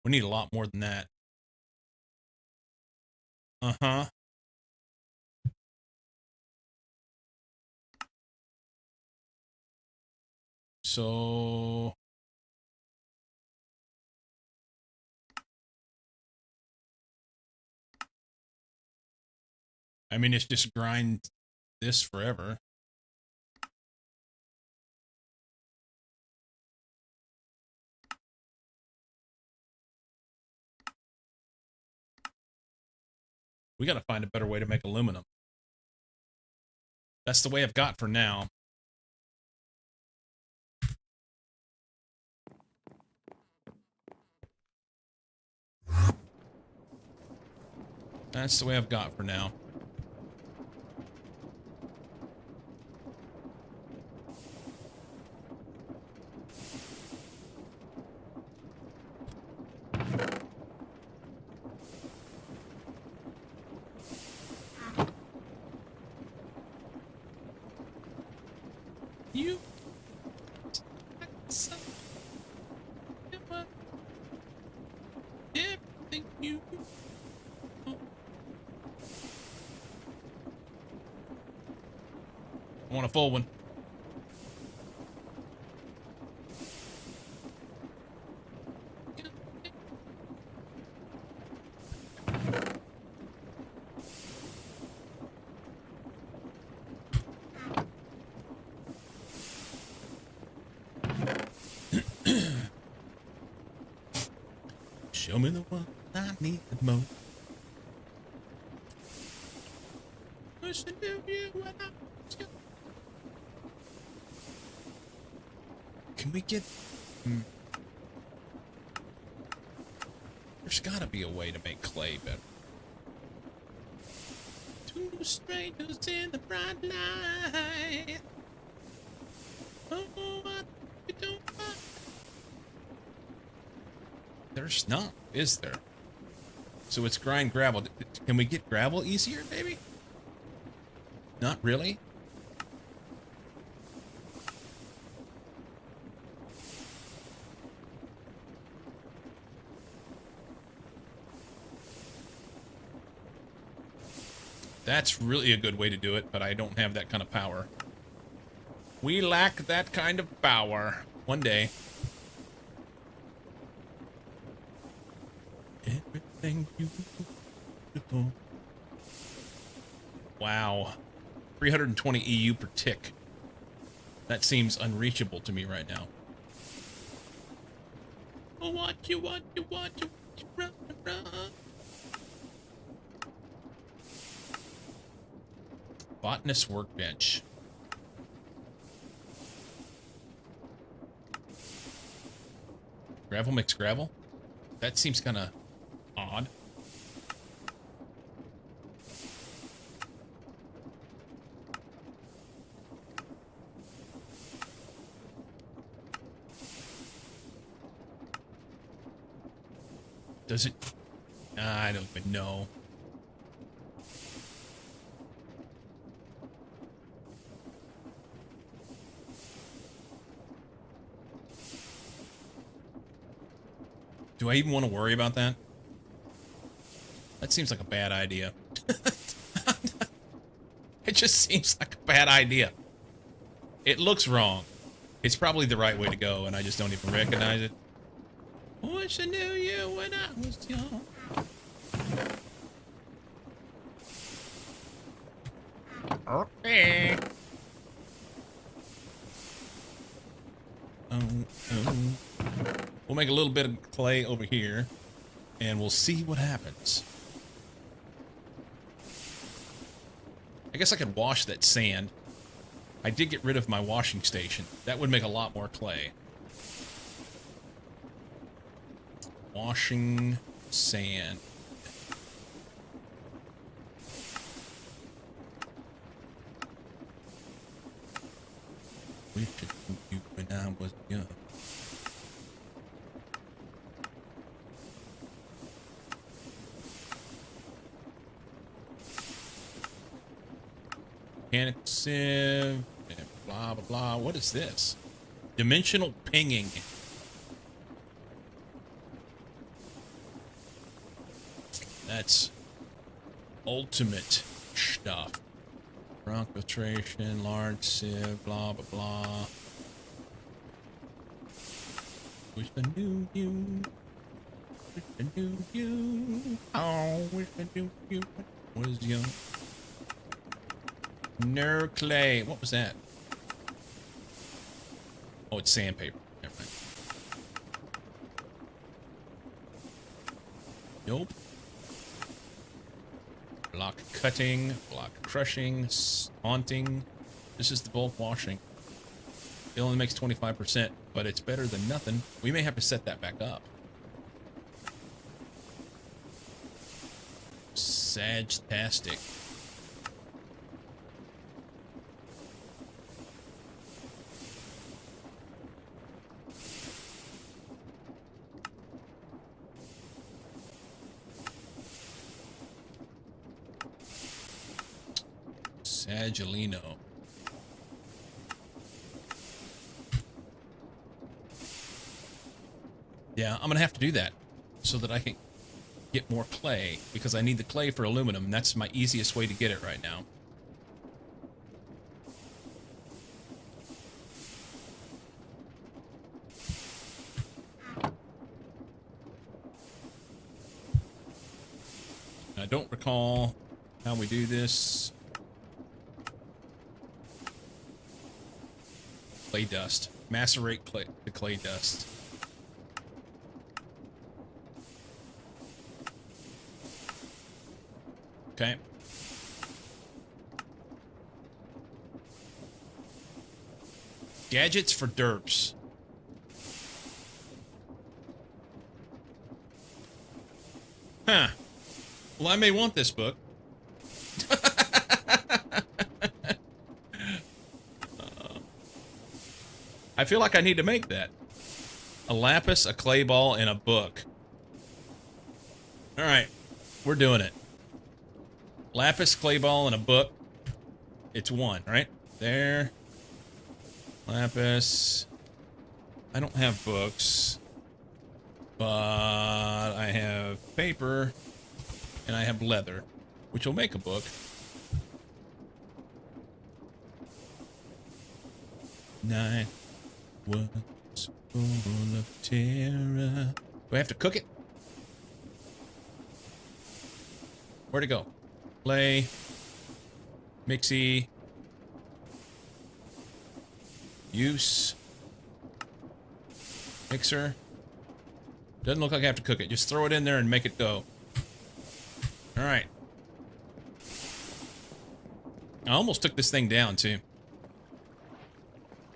We need a lot more than that. Uh-huh. So I mean, it's just grind this forever. We got to find a better way to make aluminum. That's the way I've got for now. That's the way I've got for now. You everything you I want a full one. Show me the one I need the most. Listen to you when I was young. Can we get... There's gotta be a way to make clay better. Two strangers in the bright light. Oh, I don't mind. There's not, is there? So it's grind gravel. Can we get gravel easier, maybe? Not really? That's really a good way to do it, but I don't have that kind of power. We lack that kind of power. One day. Everything beautiful. Wow. 320 EU per tick. That seems unreachable to me right now. Oh, what you want, run, run. Botanist workbench. Gravel mix gravel? That seems kind of odd. Does it? I don't even know. Do I even want to worry about that? That seems like a bad idea. It just seems like a bad idea. It looks wrong. It's probably the right way to go, and I just don't even recognize it. Wish I knew you when I was young. Okay. We'll make a little bit of clay over here, and we'll see what happens. I guess I could wash that sand. I did get rid of my washing station. That would make a lot more clay. Washing sand. Wish I knew you when I was young. Mechanical sieve, and blah, blah, blah. What is this? Dimensional pinging. That's ultimate stuff. Rock filtration, large sieve, blah, blah, blah. Wish I knew you. Wish I knew you. Oh, wish I knew you when I was young. No clay. What was that? Oh, it's sandpaper. Never mind. Nope. Block cutting, block crushing, haunting. This is the bulk washing. It only makes 25%, but it's better than nothing. We may have to set that back up. Sagtastic. Sagilino. Yeah, I'm gonna have to do that so that I can get more clay, because I need the clay for aluminum, and that's my easiest way to get it right now. I don't recall how we do this. Clay dust. Macerate clay, the clay dust. Okay. Gadgets for derps. Huh. Well, I may want this book. I feel like I need to make that. A lapis, a clay ball, and a book. Alright. We're doing it. Lapis, clay ball, and a book. It's one, right? There. Lapis. I don't have books. But I have paper. And I have leather. Which will make a book. Night was full of terror. Do I have to cook it? Where'd it go? Play. Mixie. Use. Mixer. Doesn't look like I have to cook it. Just throw it in there and make it go. Alright. I almost took this thing down, too.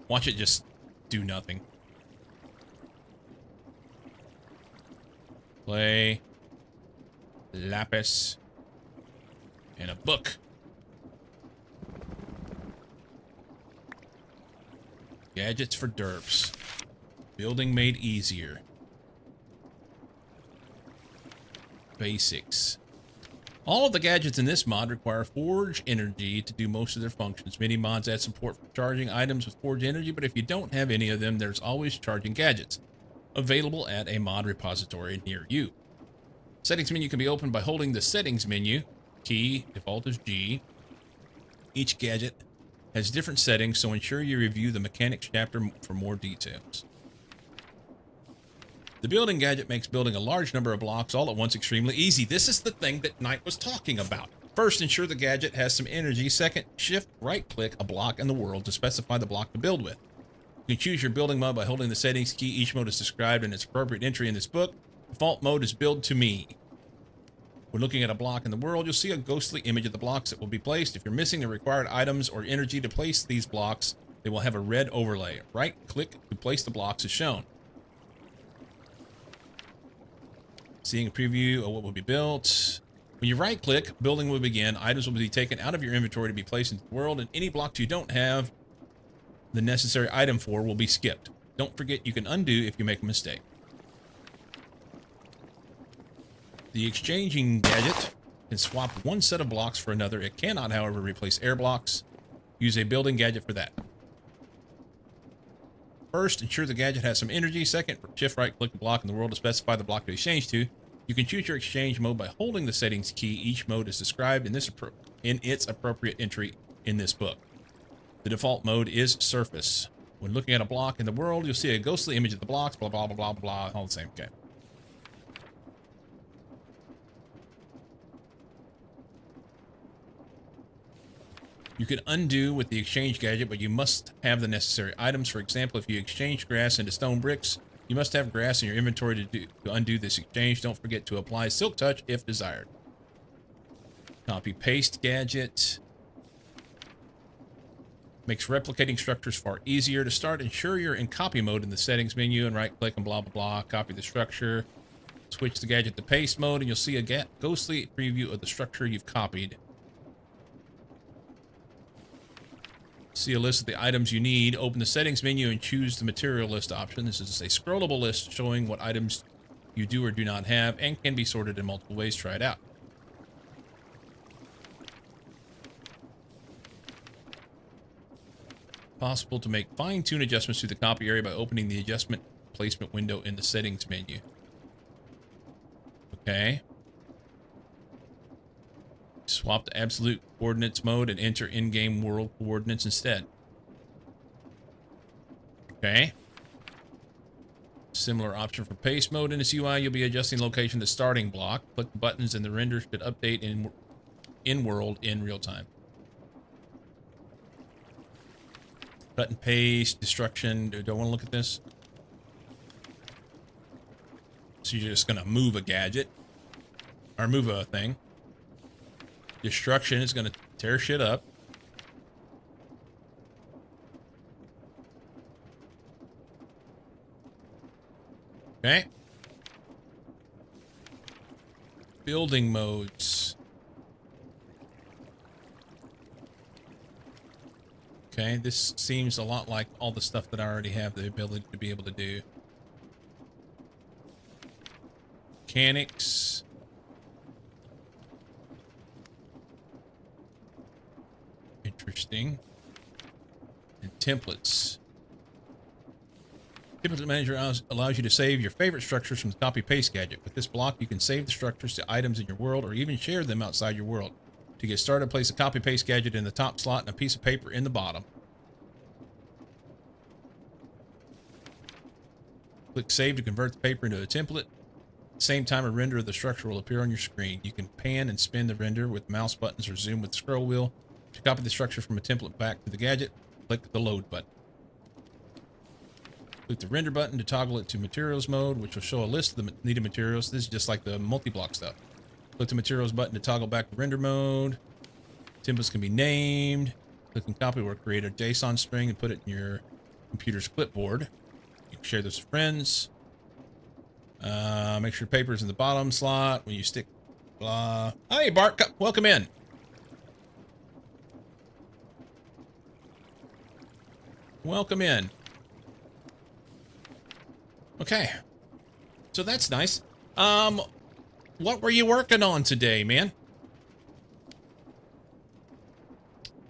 Watch it just do nothing. Play. Lapis. And a book. Gadgets for derps. Building made easier. basics. All of the gadgets in this mod require Forge Energy to do most of their functions. Many mods add support for charging items with Forge Energy, but if you don't have any of them, there's always charging gadgets available at a mod repository near you. Settings menu can be opened by holding the settings menu. Key, default is G. Each gadget has different settings, so ensure you review the mechanics chapter for more details. The building gadget makes building a large number of blocks all at once extremely easy. This is the thing that Knight was talking about. First, ensure the gadget has some energy. Second, shift right-click a block in the world to specify the block to build with. You can choose your building mode by holding the settings key. Each mode is described in its appropriate entry in this book. Default mode is Build to Me. When looking at a block in the world, you'll see a ghostly image of the blocks that will be placed. If you're missing the required items or energy to place these blocks, they will have a red overlay. Right-click to place the blocks as shown. Seeing a preview of what will be built. When you right-click, building will begin. Items will be taken out of your inventory to be placed into the world, and any blocks you don't have the necessary item for will be skipped. Don't forget you can undo if you make a mistake. The exchanging gadget can swap one set of blocks for another. It cannot, however, replace air blocks. Use a building gadget for that. First, ensure the gadget has some energy. Second, shift right-click the block in the world to specify the block to exchange to. You can choose your exchange mode by holding the settings key. Each mode is described in its appropriate entry in this book. The default mode is surface. When looking at a block in the world, you'll see a ghostly image of the blocks, blah, blah, blah, blah, blah, all the same. Okay. You can undo with the exchange gadget, but you must have the necessary items. For example, if you exchange grass into stone bricks, you must have grass in your inventory to undo this exchange. Don't forget to apply Silk Touch if desired. Copy paste gadget. Makes replicating structures far easier. To start, ensure you're in copy mode in the settings menu and right click and blah, blah, blah. Copy the structure. Switch the gadget to paste mode and you'll see a ghostly preview of the structure you've copied. See a list of the items you need. Open the settings menu and choose the material list option. This is a scrollable list showing what items you do or do not have and can be sorted in multiple ways. Try it out. Possible to make fine-tune adjustments to the copy area by opening the adjustment placement window in the settings menu. Okay. Swap to absolute coordinates mode and enter in-game world coordinates instead. Okay. Similar option for paste mode in this UI. You'll be adjusting location to starting block. Click the buttons and the render should update in world in real time. Cut and paste, destruction. Do I want to look at this? So you're just going to move a gadget or move a thing. Destruction is going to tear shit up. Okay. Building modes. Okay, this seems a lot like all the stuff that I already have the ability to be able to do. Mechanics. Interesting. And templates. Template Manager allows you to save your favorite structures from the copy-paste gadget. With this block, you can save the structures to items in your world or even share them outside your world. To get started, place a copy-paste gadget in the top slot and a piece of paper in the bottom. Click Save to convert the paper into a template. At the same time, a render of the structure will appear on your screen. You can pan and spin the render with mouse buttons or zoom with the scroll wheel. To copy the structure from a template back to the gadget, click the Load button. Click the Render button to toggle it to Materials mode, which will show a list of the needed materials. This is just like the multi-block stuff. Click the Materials button to toggle back to Render mode. Templates can be named. Click and copy or create a JSON string and put it in your computer's clipboard. You can share this with friends. Make sure paper's in the bottom slot when you stick blah. Hey, Bart, welcome in. Welcome in. Okay. So that's nice. What were you working on today, man?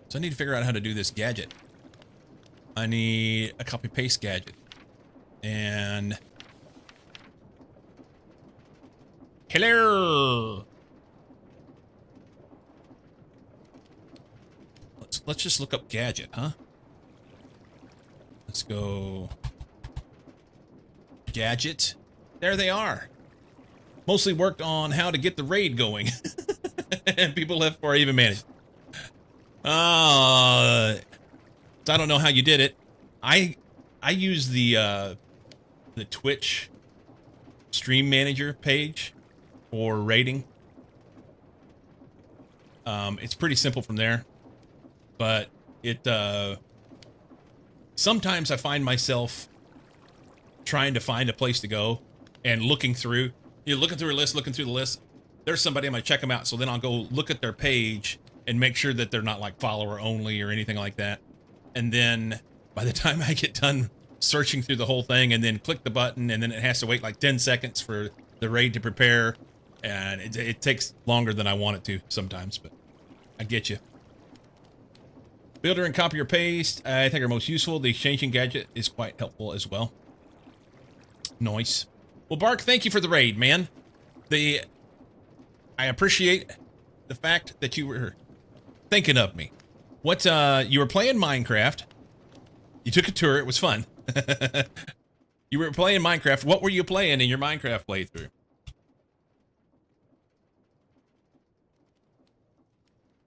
So I need to figure out how to do this gadget. I need a copy paste gadget. And hello. Let's just look up gadget, huh? Let's go gadget. There they are. Mostly worked on how to get the raid going. And people left before I even managed. So I don't know how you did it. I use the Twitch stream manager page for rating. It's pretty simple from there, but it sometimes I find myself trying to find a place to go and looking through a list, looking through the list. There's somebody, I'm gonna check them out, so then I'll go look at their page and make sure that they're not like follower only or anything like that. And then by the time I get done searching through the whole thing and then click the button, and then it has to wait like 10 seconds for the raid to prepare, and it takes longer than I want it to sometimes, but I get you. Builder and copy or paste, I think are most useful. The exchanging gadget is quite helpful as well. Nice. Well, Bark, thank you for the raid, man. I appreciate the fact that you were thinking of me. You were playing Minecraft. You took a tour. It was fun. You were playing Minecraft. What were you playing in your Minecraft playthrough?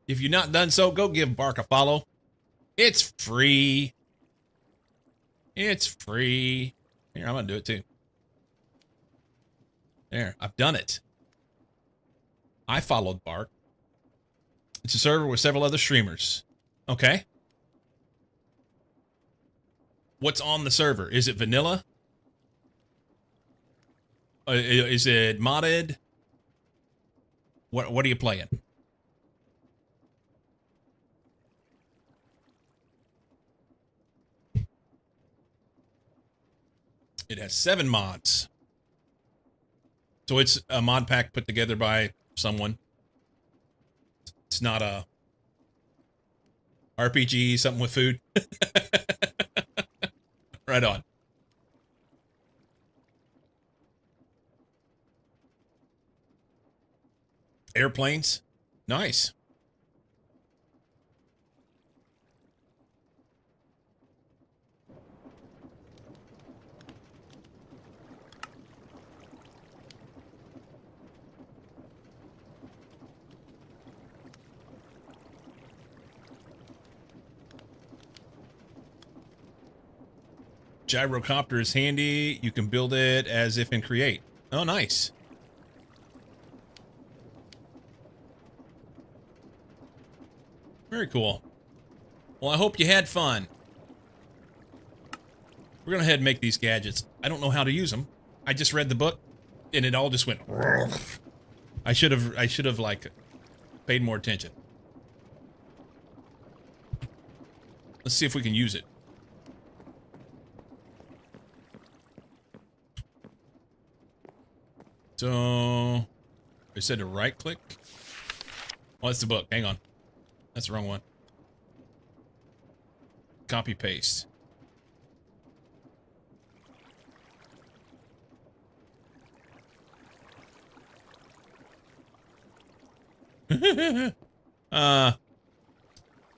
If you've not done so, go give Bark a follow. It's free. It's free. Here, I'm gonna do it too. There, I've done it. I followed Bark. It's a server with several other streamers. Okay. What's on the server? Is it vanilla? Is it modded? What are you playing? It has 7 mods. So it's a mod pack put together by someone. It's not a RPG, something with food. Right on. Airplanes. Nice. Gyrocopter is handy. You can build it as if in Create. Oh, nice. Very cool. Well, I hope you had fun. We're gonna head and make these gadgets. I don't know how to use them. I just read the book, and it all just went. I should have like paid more attention. Let's see if we can use it. So, I said to right click. Oh, that's the book. Hang on. That's the wrong one. Copy paste.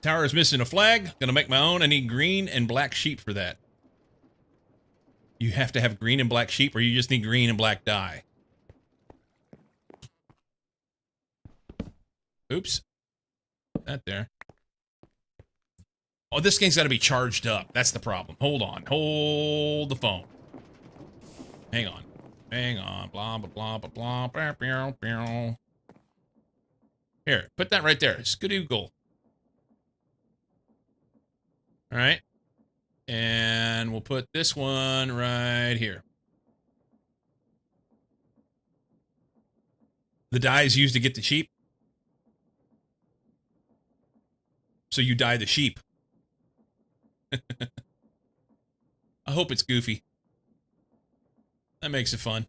Tower is missing a flag. Gonna make my own. I need green and black sheep for that. You have to have green and black sheep, or you just need green and black dye. Oops. That there. Oh, this game's got to be charged up. That's the problem. Hold on. Hold the phone. Hang on. Hang on. Blah, blah, blah, blah, blah, blah, blah. Here, put that right there. Skadoogle. All right. And we'll put this one right here. The dye is used to get the sheep. So you dye the sheep. I hope it's goofy. That makes it fun.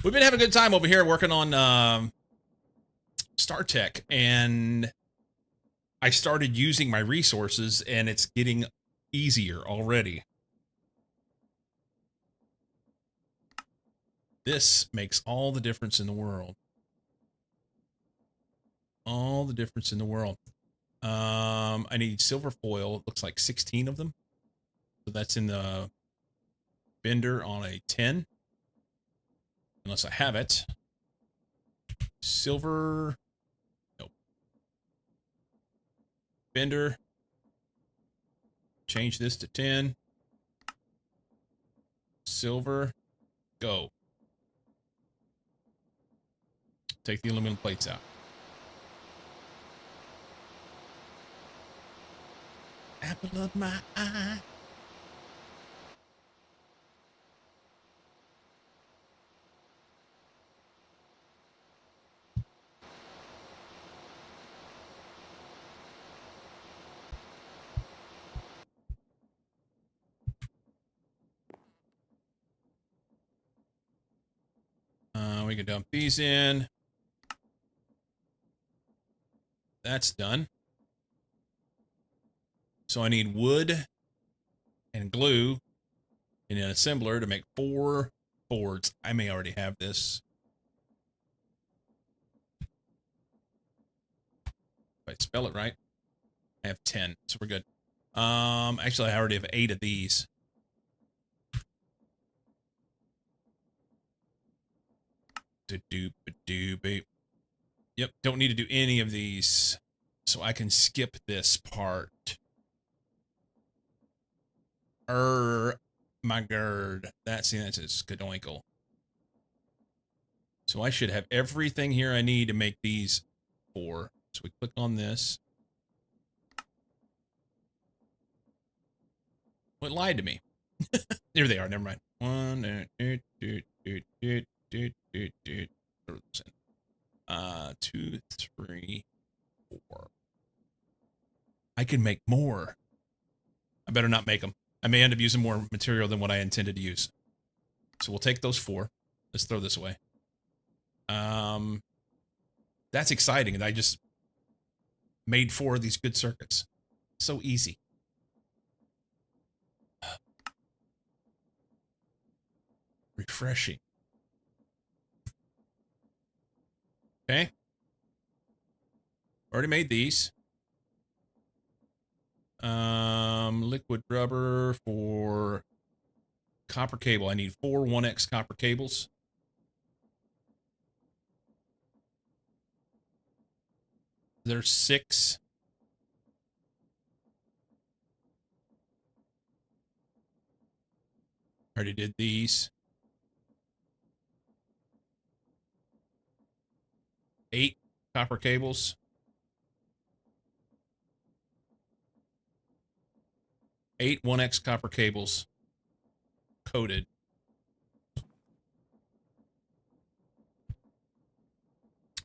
We've been having a good time over here working on StarTech, and I started using my resources, and it's getting easier already. This makes all the difference in the world. All the difference in the world. I need silver foil. It looks like 16 of them. So that's in the bender on a 10. Unless I have it. Silver. Nope. Bender. Change this to 10. Silver. Go. Take the aluminum plates out. Apple of my eye. We can dump these in. That's done. So I need wood and glue in an assembler to make 4 boards. I may already have this. If I spell it right. I have 10, so we're good. Actually, I already have 8 of these. Yep, don't need to do any of these. So I can skip this part. My gird. That's a skadoinkle. So I should have everything here I need to make these 4. So we click on this. Well, it lied to me. There they are. Never mind. 1, 2, 3, 4. I can make more. I better not make them. I may end up using more material than what I intended to use. So we'll take those 4. Let's throw this away. That's exciting. And I just made 4 of these good circuits. So easy. Refreshing. Okay. Already made these. Liquid rubber for copper cable. I need 4 1X copper cables. There's 6. Already did these. 8 copper cables. 8 1X copper cables coated.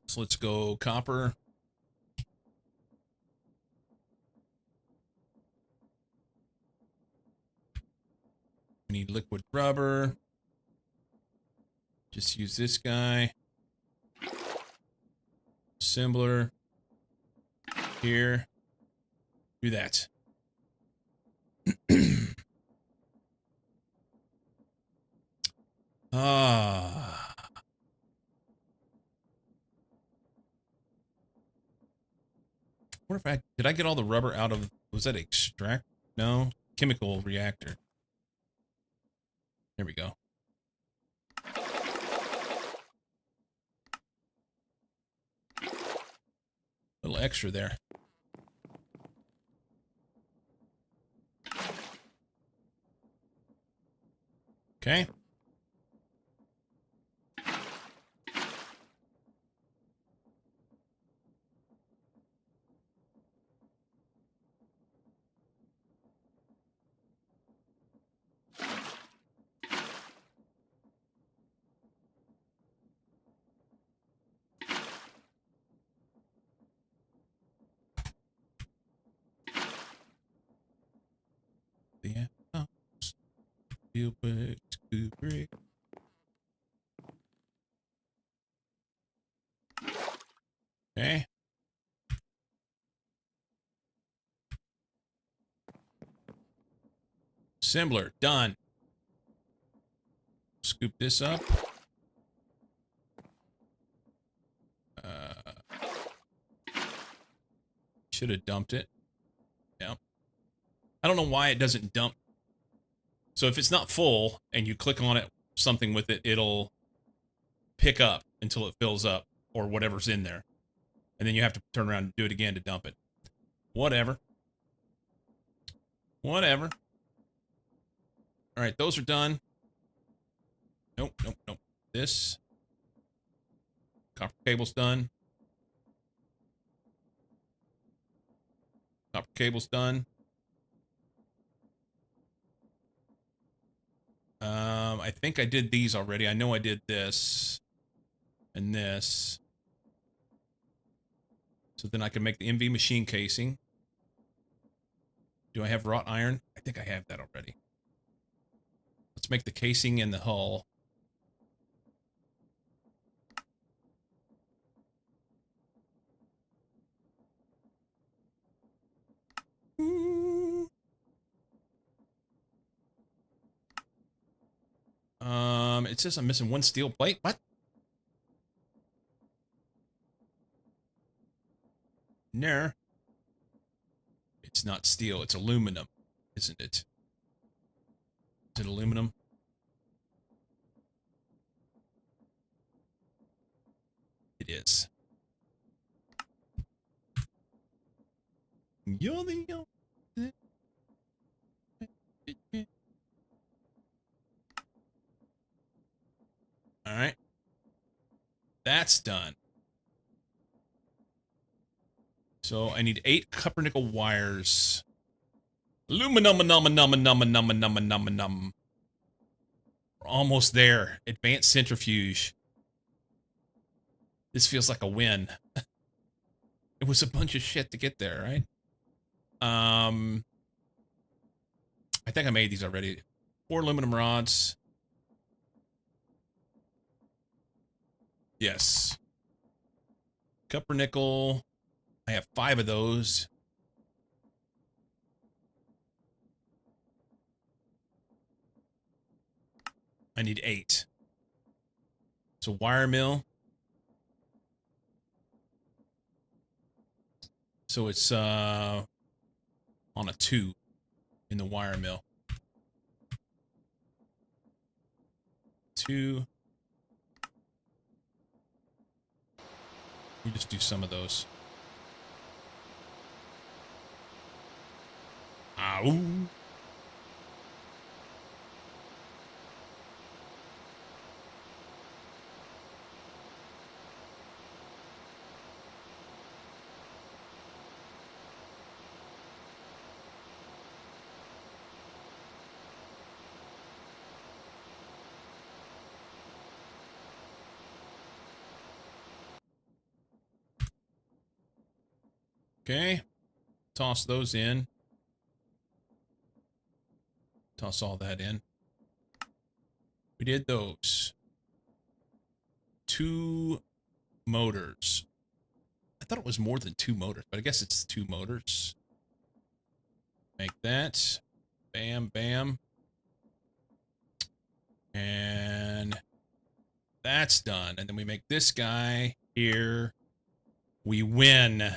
So let's go copper. We need liquid rubber. Just use this guy. Assembler. Here. Do that. Ah. What if did I get all the rubber out of, was that extract? No, chemical reactor. There we go. A little extra there. Okay. Yeah. Steel bricks, good brick. Okay. Assembler, done. Scoop this up. Should have dumped it. Yeah. I don't know why it doesn't dump. So if it's not full and you click on it, something with it, it'll pick up until it fills up or whatever's in there. And then you have to turn around and do it again to dump it. Whatever. Whatever. All right, those are done. Nope, nope, nope. This. Copper cable's done. Copper cable's done. I think I did these already. I know I did this and this. So then I can make the MV machine casing. Do I have wrought iron? I think I have that already. Let's make the casing and the hull. It says I'm missing one steel plate. What? No. It's not steel. It's aluminum, isn't it? Is it aluminum? It is. You're the only. All right. That's done. So I need 8 copper nickel wires. Aluminum, num, num, num, num, num, num, num, num. We're almost there. Advanced centrifuge. This feels like a win. It was a bunch of shit to get there, right? I think I made these already. 4 aluminum rods. Yes. Copper nickel. I have 5 of those. I need 8. So wire mill. So it's on a 2 in the wire mill. 2. We just do some of those. Ow. Okay. Toss those in. Toss all that in. We did those. 2 motors. I thought it was more than 2 motors, but I guess it's 2 motors. Make that. Bam, bam. And that's done. And then we make this guy here. We win.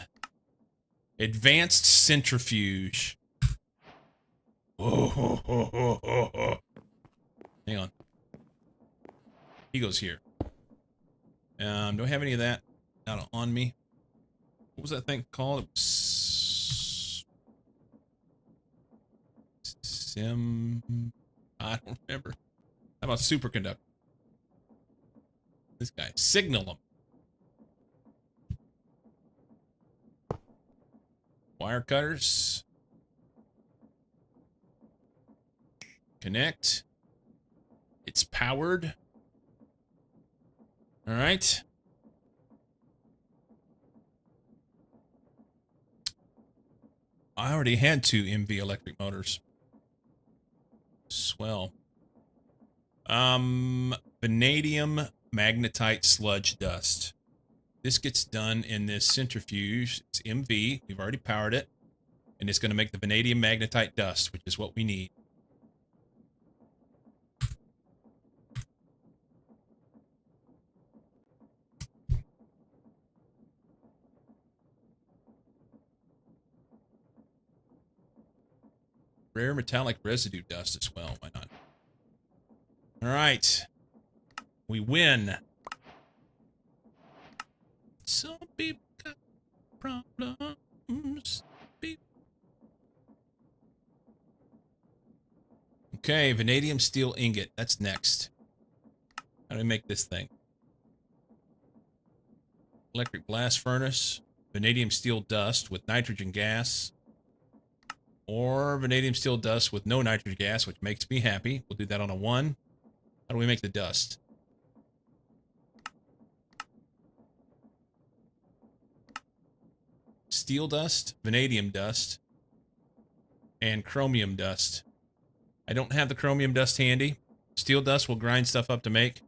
Advanced centrifuge. Oh. Hang on. He goes here. Do I have any of that out on me? What was that thing called? It was I don't remember. How about superconductor? This guy. Signal him. Wire cutters. Connect. It's powered. All right. I already had 2 MV electric motors. Swell. Vanadium magnetite sludge dust. This gets done in this centrifuge. It's MV. We've already powered it. And it's going to make the vanadium magnetite dust, which is what we need. Rare metallic residue dust as well. Why not? All right. We win. Some people got problems. Okay, vanadium steel ingot. That's next. How do we make this thing? Electric blast furnace. Vanadium steel dust with nitrogen gas. Or vanadium steel dust with no nitrogen gas, which makes me happy. We'll do that on a 1. How do we make the dust? Steel dust, vanadium dust, and chromium dust. I don't have the chromium dust handy. Steel dust will grind stuff up to make.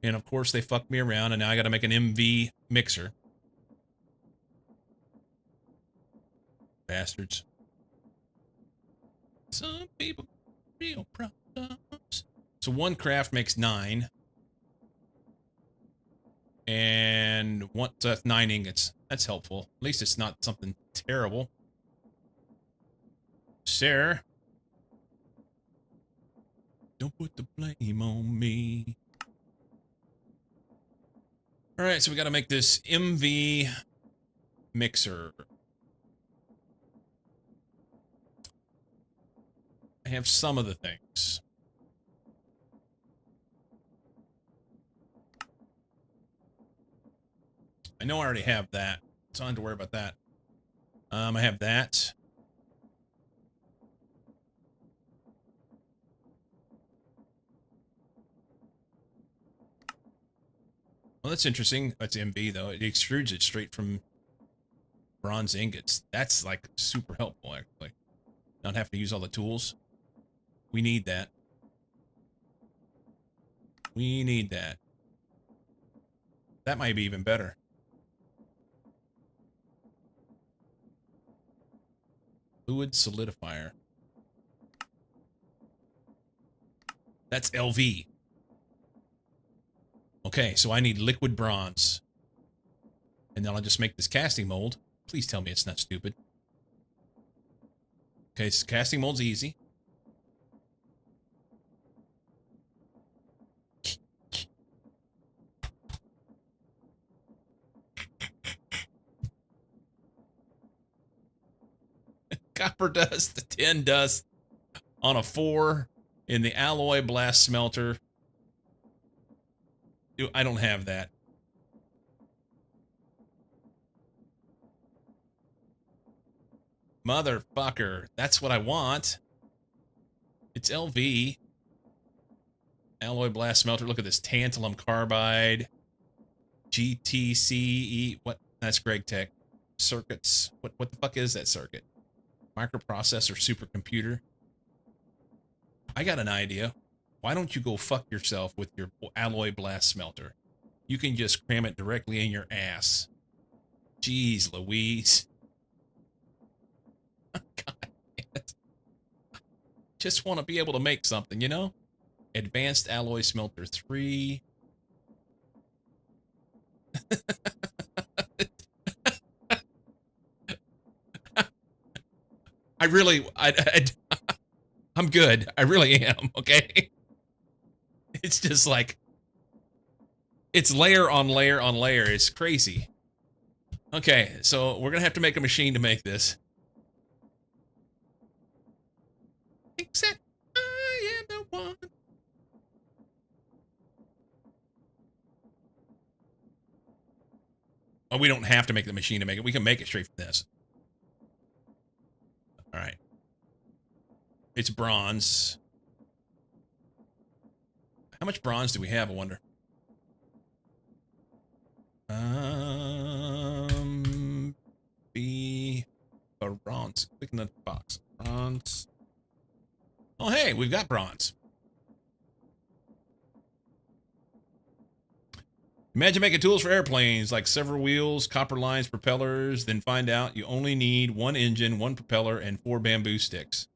And of course they fucked me around, and now I gotta make an MV mixer. Bastards. Some people real problems. So 1 craft makes 9. And one, so that's 9 ingots. That's helpful. At least it's not something terrible. Sir. Don't put the blame on me. Alright, so we gotta make this MV mixer. I have some of the things. I know I already have that, so I don't have to worry about that. I have that. Well, that's interesting. That's MV, though. It extrudes it straight from bronze ingots. That's, like, super helpful, actually. Not have to use all the tools. We need that. We need that. That might be even better. Fluid solidifier. That's LV. Okay, so I need liquid bronze. And then I'll just make this casting mold. Please tell me it's not stupid. Okay, so casting mold's easy. Copper dust, tin dust on a 4 in the alloy blast smelter. I don't have that. Motherfucker. That's what I want. It's LV. Alloy blast smelter. Look at this. Tantalum carbide. GTCE. What? That's Greg Tech. Circuits. What the fuck is that circuit? Microprocessor supercomputer. I got an idea. Why don't you go fuck yourself with your alloy blast smelter? You can just cram it directly in your ass. Jeez Louise. God damn it. Just want to be able to make something, you know? Advanced alloy smelter 3. I'm good. I really am, okay? It's just like, it's layer on layer on layer. It's crazy. Okay, so we're going to have to make a machine to make this. Except I am the one. Oh, we don't have to make the machine to make it. We can make it straight from this. All right. It's bronze. How much bronze do we have, I wonder? B bronze. Click in the box. Bronze. Oh, hey, we've got bronze. Imagine making tools for airplanes like several wheels, copper lines, propellers, then find out you only need one engine, one propeller, and 4 bamboo sticks.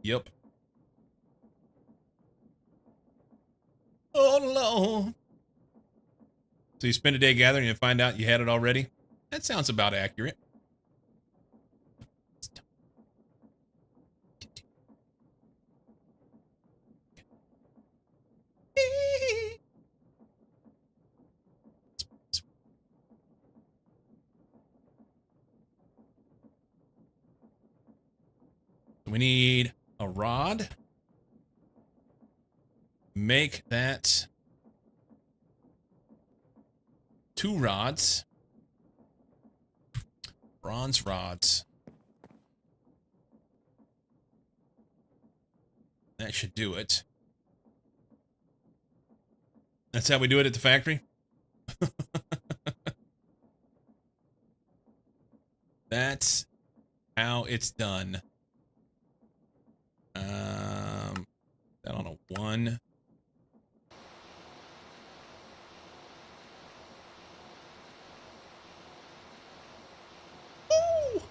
Yep. Oh, Lord. So you spend a day gathering and find out you had it already? That sounds about accurate. We need a rod. Make that 2 rods. Bronze rods. That should do it. That's how we do it at the factory? That's how it's done. That on a 1. Woo!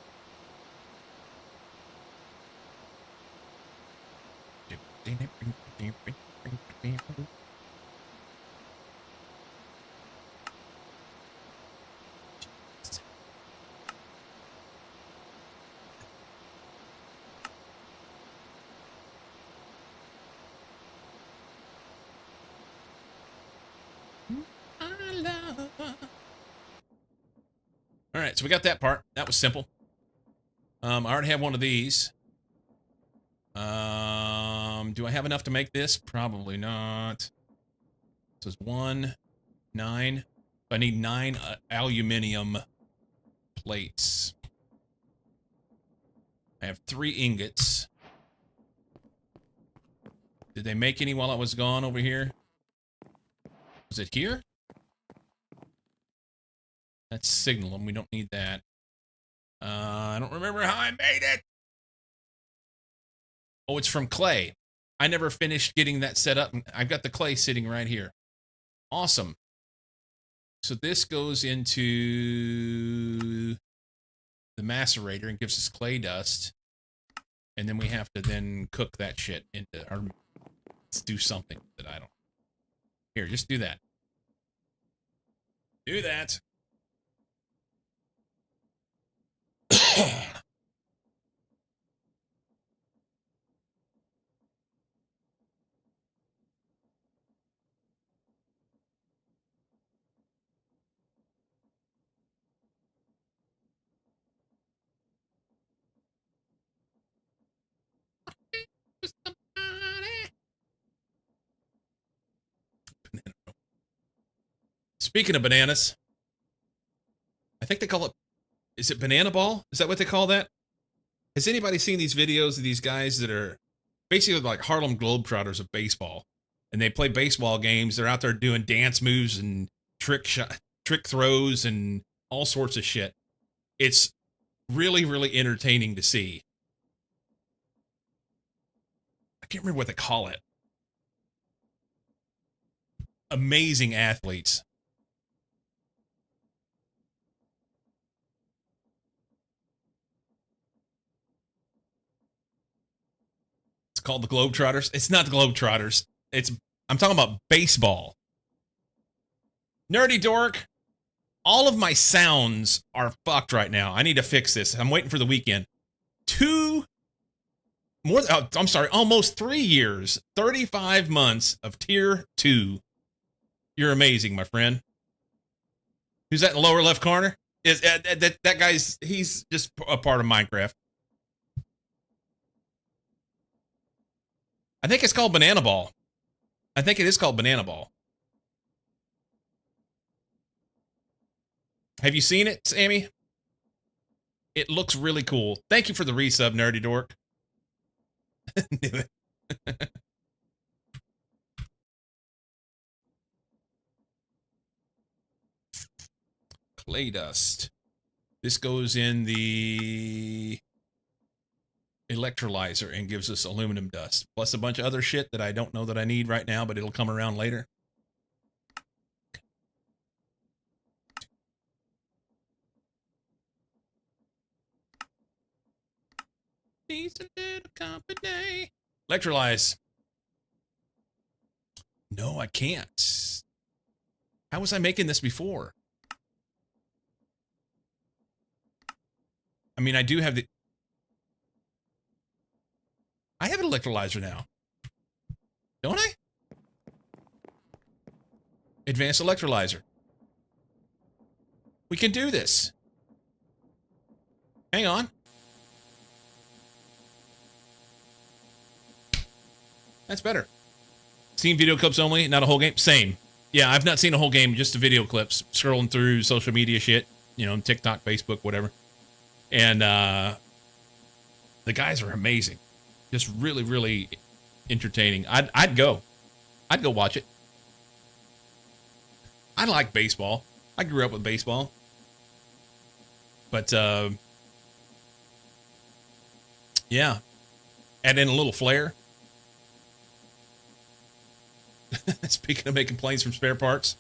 All right, so we got that part. That was simple. I already have one of these. Do I have enough to make this? Probably not. So it's 1, 9. I need 9 aluminum plates. I have 3 ingots. Did they make any while I was gone over here? Was it here? That's signal, and we don't need that. I don't remember how I made it. Oh, it's from clay. I never finished getting that set up. I've got the clay sitting right here. Awesome. So this goes into the macerator and gives us clay dust. And then we have to then cook that shit into, or let's do something that I don't. Here, just do that. Do that. Speaking of bananas, I think they call it, is it banana ball? Is that what they call that? Has anybody seen these videos of these guys that are basically like Harlem Globetrotters of baseball? And they play baseball games. They're out there doing dance moves and trick throws and all sorts of shit. It's really, really entertaining to see. I can't remember what they call it. Amazing athletes. It's called the Globetrotters. It's not the Globetrotters. I'm talking about baseball. Nerdy dork. All of my sounds are fucked right now. I need to fix this. I'm waiting for the weekend. Almost 3 years, 35 months of tier 2. You're amazing, my friend. Who's that in the lower left corner? Is that guy's? He's just a part of Minecraft. I think it's called Banana Ball. I think it is called Banana Ball. Have you seen it, Sammy? It looks really cool. Thank you for the resub, Nerdy Dork. Knew it. Clay dust. This goes in the electrolyzer and gives us aluminum dust, plus a bunch of other shit that I don't know that I need right now, but it'll come around later. Needs a little company. Electrolyze. No, I can't. How was I making this before? I mean, I do have the... I have an electrolyzer now. Don't I? Advanced electrolyzer. We can do this. Hang on. That's better. Seen video clips only, not a whole game? Same. Yeah, I've not seen a whole game, just the video clips. Scrolling through social media shit, you know, TikTok, Facebook, whatever. And the guys are amazing. Just really, really entertaining. I'd go watch it. I like baseball. I grew up with baseball. But yeah. Add in a little flair. Speaking of making planes from spare parts.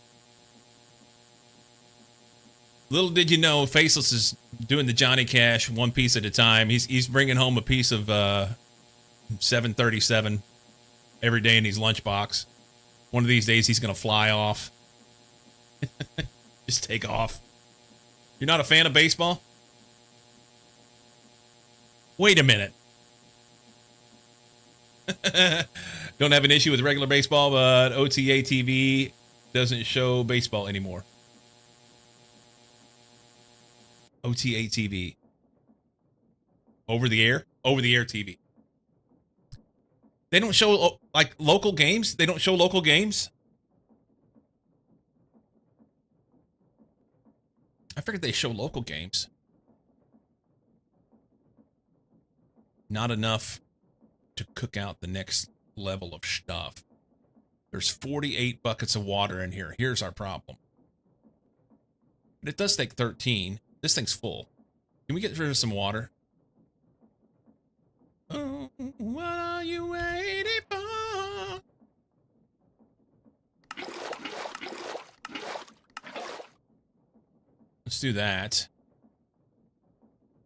Little did you know, Faceless is doing the Johnny Cash one piece at a time. He's bringing home a piece of 737 every day in his lunchbox. One of these days he's going to fly off. Just take off. You're not a fan of baseball? Wait a minute. Don't have an issue with regular baseball, but OTA TV doesn't show baseball anymore. OTA TV. Over the air? Over the air TV. They don't show, like, local games? They don't show local games? I figured they show local games. Not enough to cook out the next level of stuff. There's 48 buckets of water in here. Here's our problem. But it does take 13. This thing's full. Can we get rid of some water? Oh, what are you waiting for? Let's do that.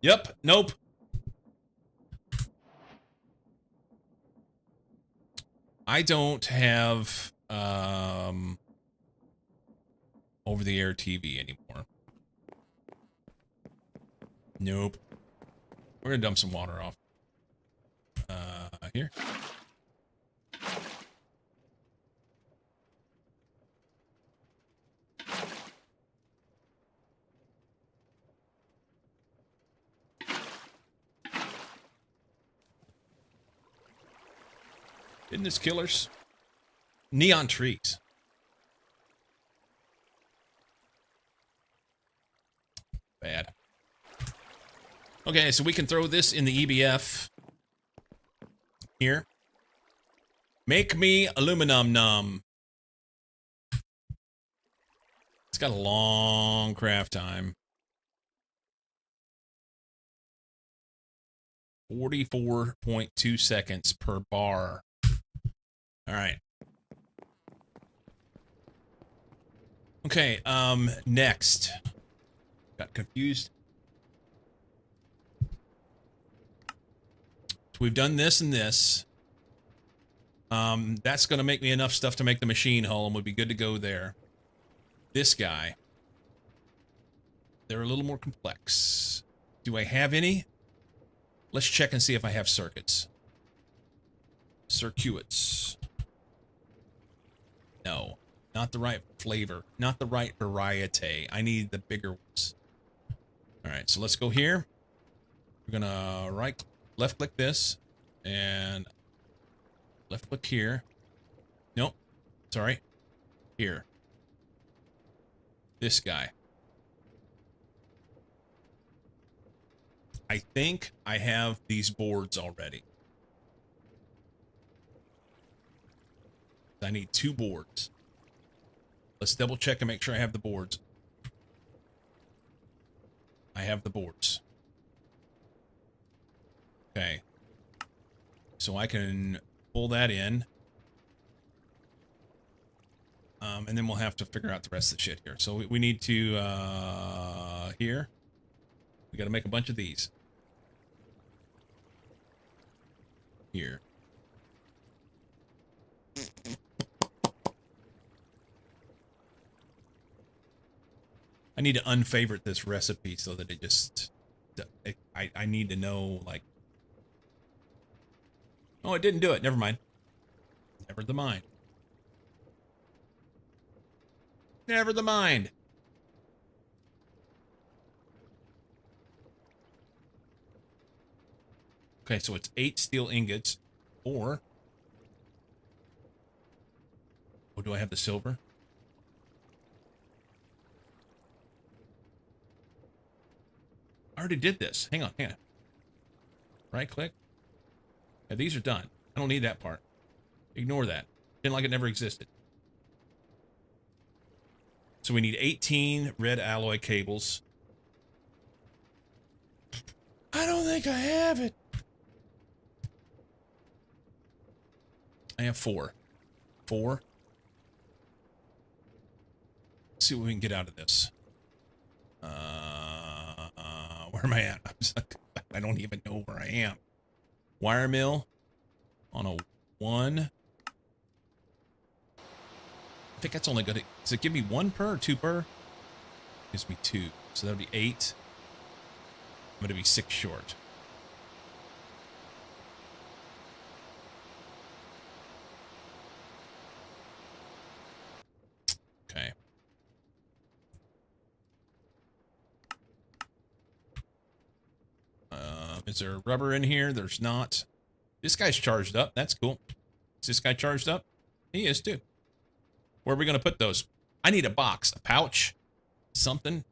Yep. Nope. I don't have over-the-air TV anymore. Nope. We're gonna dump some water off. Here. Isn't this killers? Neon trees. Bad. Okay, so we can throw this in the EBF. Here. Make me aluminum num. It's got a long craft time. 44.2 seconds per bar. All right. Okay, next. Got confused. So we've done this and this. That's going to make me enough stuff to make the machine hull, and would be good to go there. This guy. They're a little more complex. Do I have any? Let's check and see if I have circuits. Circuits. No. Not the right flavor. Not the right variety. I need the bigger ones. Alright, so let's go here. We're gonna left click this. And left click here. Nope. Sorry. Here. This guy. I think I have these boards already. I need 2 boards. Let's double check and make sure I have the boards. I have the boards. Okay. So I can pull that in. And then we'll have to figure out the rest of the shit here. So we need to, here. We got to make a bunch of these. Here. I need to unfavorite this recipe so that it just, I need to know, like, oh, it didn't do it. Never mind. Never the mind. Never the mind. Okay, so it's 8 steel ingots, or, oh, do I have the silver? I already did this. Hang on, hang on. Right click. Yeah, these are done. I don't need that part. Ignore that. Pretend like it never existed. So we need 18 red alloy cables. I don't think I have it. I have 4. 4. Let's see what we can get out of this. Where am I at? I don't even know where I am. Wire mill on a 1. I think that's only gonna, does it give me 1 per or 2 per? It gives me 2. So that'll be 8. I'm gonna be 6 short. Okay. Is there rubber in here? There's not. This guy's charged up. That's cool. Is this guy charged up? He is too. Where are we going to put those? I need a box, a pouch, something.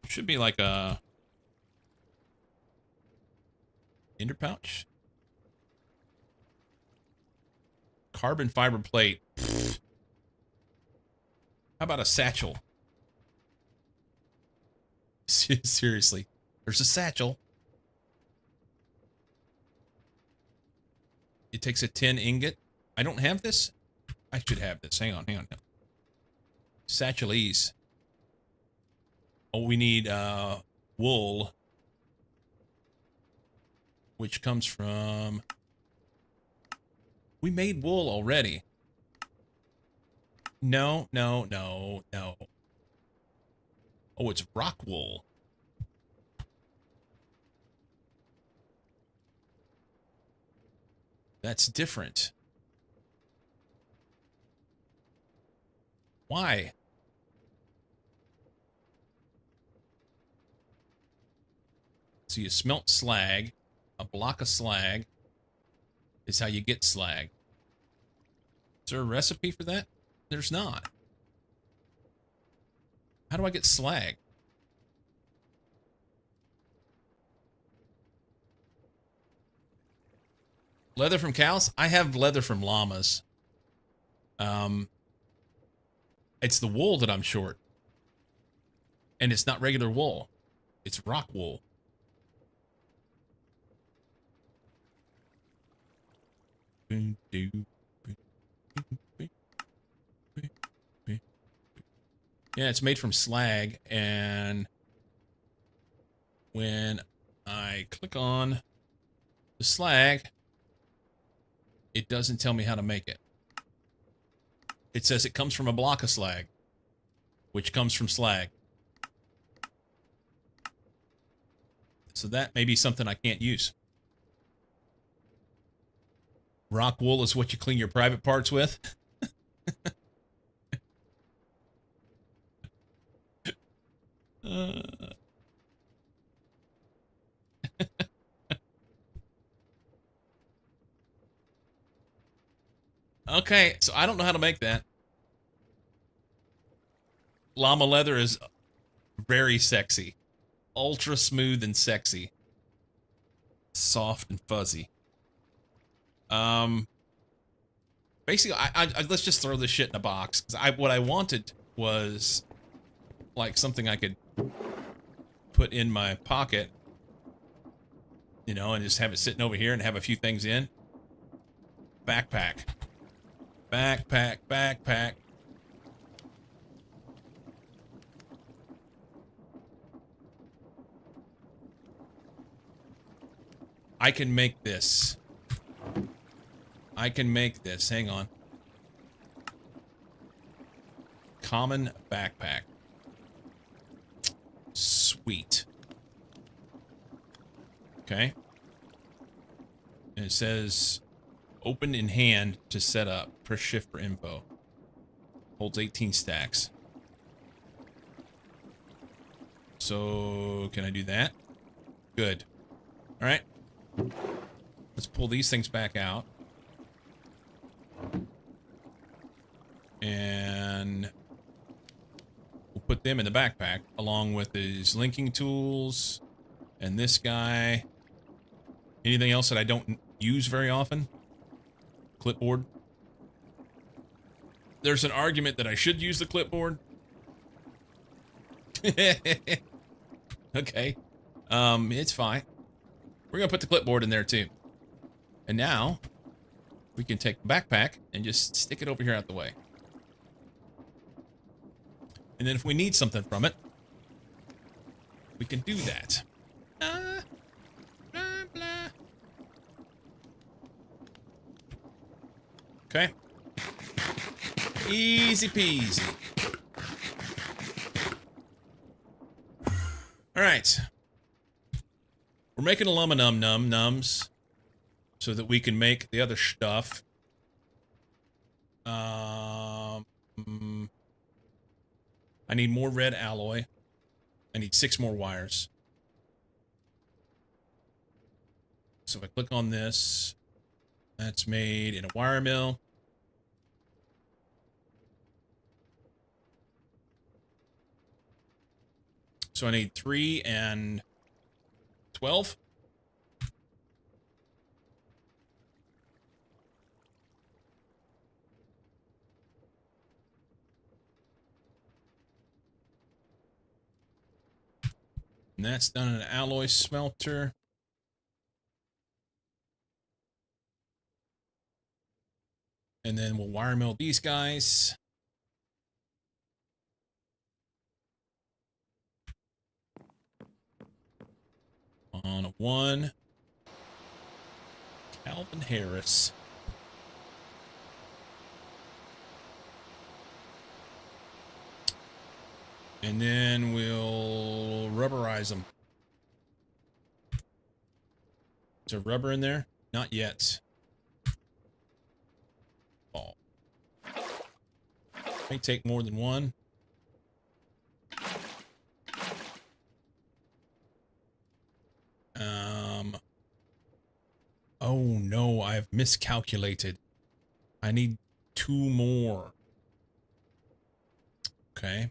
Should be like a ender pouch. Carbon fiber plate. How about a satchel? Seriously, there's a satchel. It takes a 10 ingot. I don't have this. I should have this. Hang on, hang on. Satchelese. Oh, we need wool, which comes from. We made wool already. No, no, no, no. Oh, it's rock wool. That's different. Why? So you smelt slag. A block of slag is how you get slag. Is there a recipe for that? There's not. How do I get slag? Leather from cows? I have leather from llamas. It's the wool that I'm short. And it's not regular wool. It's rock wool. Yeah, it's made from slag, and when I click on the slag, it doesn't tell me how to make it. It says it comes from a block of slag, which comes from slag. So that may be something I can't use. Rock wool is what you clean your private parts with. Okay, so I don't know how to make that. Llama leather is very sexy. Ultra smooth and sexy. Soft and fuzzy. Basically, let's just throw this shit in a box. 'Cause what I wanted was like something I could put in my pocket you know, and just have it sitting over here and have a few things in. Backpack. Backpack, backpack. I can make this. I can make this. Hang on. Common backpack. Sweet. Okay. And it says open in hand to set up. Press shift for info. Holds 18 stacks. So can I do that? Good. All right. Let's pull these things back out. And we'll put them in the backpack along with his linking tools and this guy. Anything else that I don't use very often? Clipboard. There's an argument that I should use the clipboard. Okay. It's fine. We're gonna put the clipboard in there too. And now we can take the backpack and just stick it over here out the way. And then if we need something from it, we can do that. Blah, blah. Okay. Easy peasy. All right. We're making aluminum nums so that we can make the other stuff. I need more red alloy. I need 6 more wires. So if I click on this, that's made in a wire mill. So I need 3 and 12. And that's done in an alloy smelter. And then we'll wire mill these guys. On a 1. Calvin Harris. And then we'll rubberize them. Is there rubber in there? Not yet. Oh. May take more than one. Oh no, I've miscalculated. I need 2 more. Okay.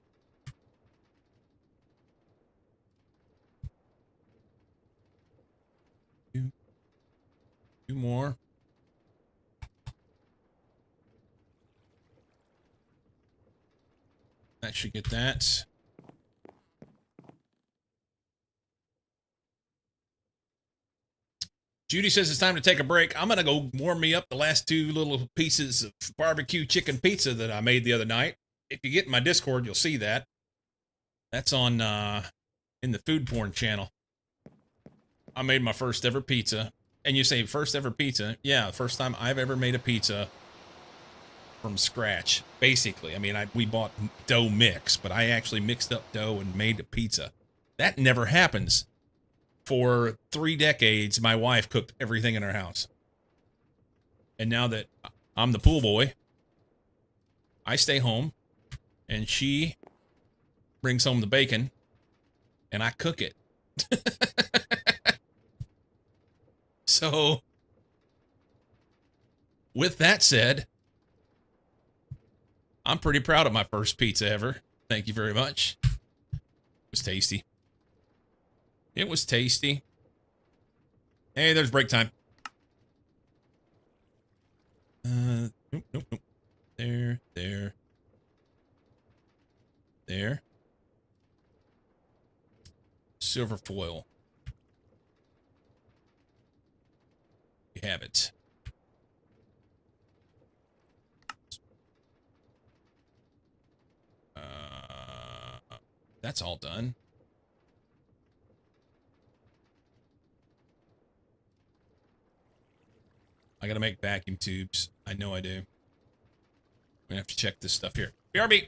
Two more. That should get that. Judy says it's time to take a break. I'm going to go warm me up the last 2 little pieces of barbecue chicken pizza that I made the other night. If you get in my Discord, you'll see that. That's on in the food porn channel. I made my first ever pizza. And you say first ever pizza? Yeah, first time I've ever made a pizza from scratch, basically. I mean, we bought dough mix, but I actually mixed up dough and made a pizza. That never happens. For 3 decades, my wife cooked everything in our house. And now that I'm the pool boy, I stay home, and she brings home the bacon, and I cook it. So, with that said, I'm pretty proud of my first pizza ever. Thank you very much. It was tasty. It was tasty. Hey, there's break time. Nope. There. Silver foil. we have it. That's all done. I gotta make vacuum tubes. I know I do. I'm gonna have to check this stuff here. BRB.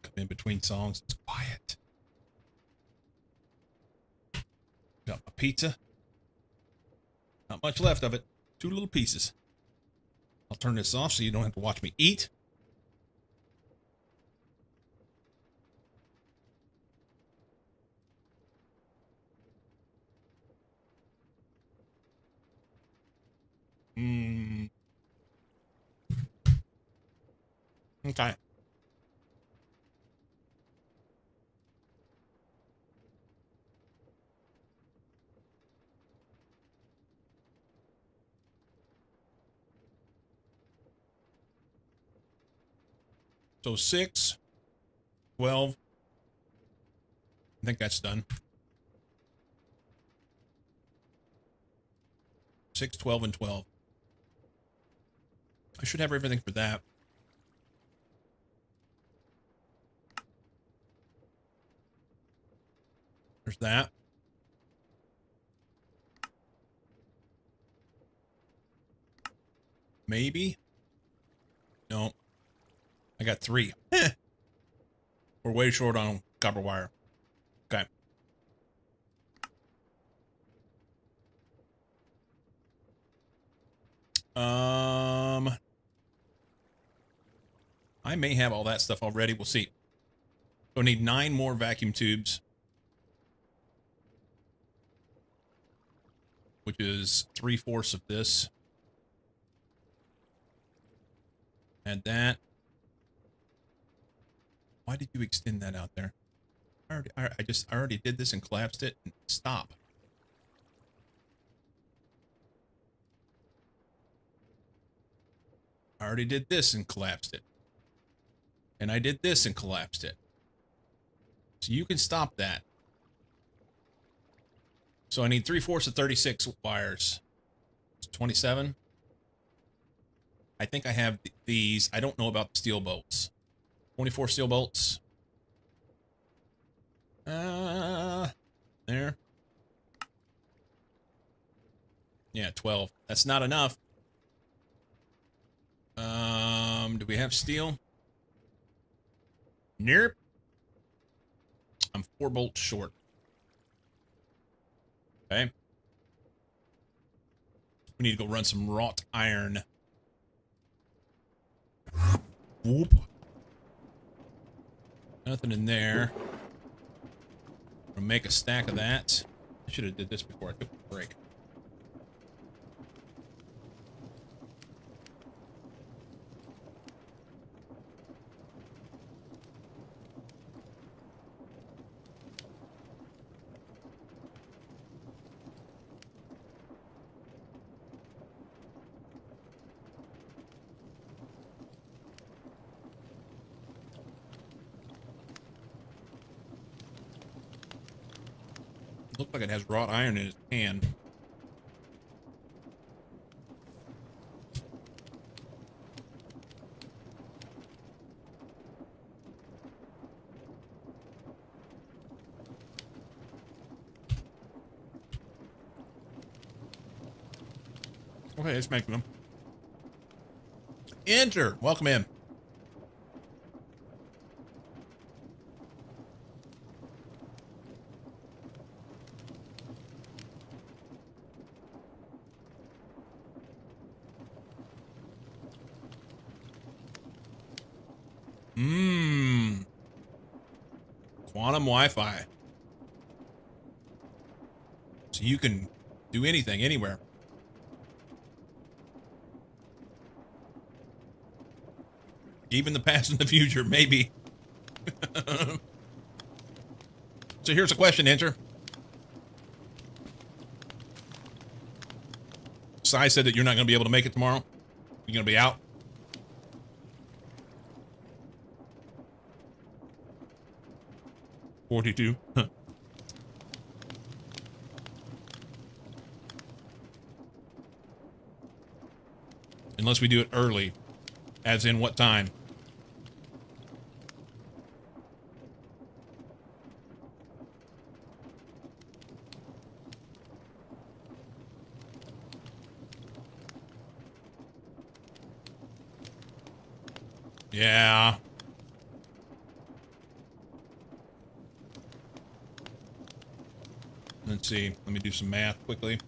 Come in between songs. It's quiet. Got my pizza. Not much left of it. 2 little pieces. I'll turn this off so you don't have to watch me eat. Okay. So 6, 12. I think that's done. 6, 12, and 12. I should have everything for that. There's that. Maybe. No. I got 3. We're way short on copper wire. Okay. I may have all that stuff already. We'll see. So I need 9 more vacuum tubes, which is 3/4 of this. Add that. Why did you extend that out there? I already did this and collapsed it. Stop. I already did this and collapsed it. And I did this and collapsed it. So you can stop that. So I need 3/4 of 36 wires. It's 27. I think I have these. I don't know about the steel bolts. 24 steel bolts. There. Yeah, 12. That's not enough. Do we have steel? Nope. I'm 4 bolts short. Okay. We need to go run some wrought iron. Whoop. Nothing in there. I'm gonna make a stack of that. I should have did this before I took a break. Looks like it has wrought iron in its hand. Okay, it's making them. Enter. Welcome in. Quantum Wi-Fi. So you can do anything, anywhere. Even the past and the future, maybe. So here's a question, Enter. Sai said that you're not going to be able to make it tomorrow. You're going to be out. $42. Unless we do it early. As in what time? Yeah. Let's see. Let me do some math quickly.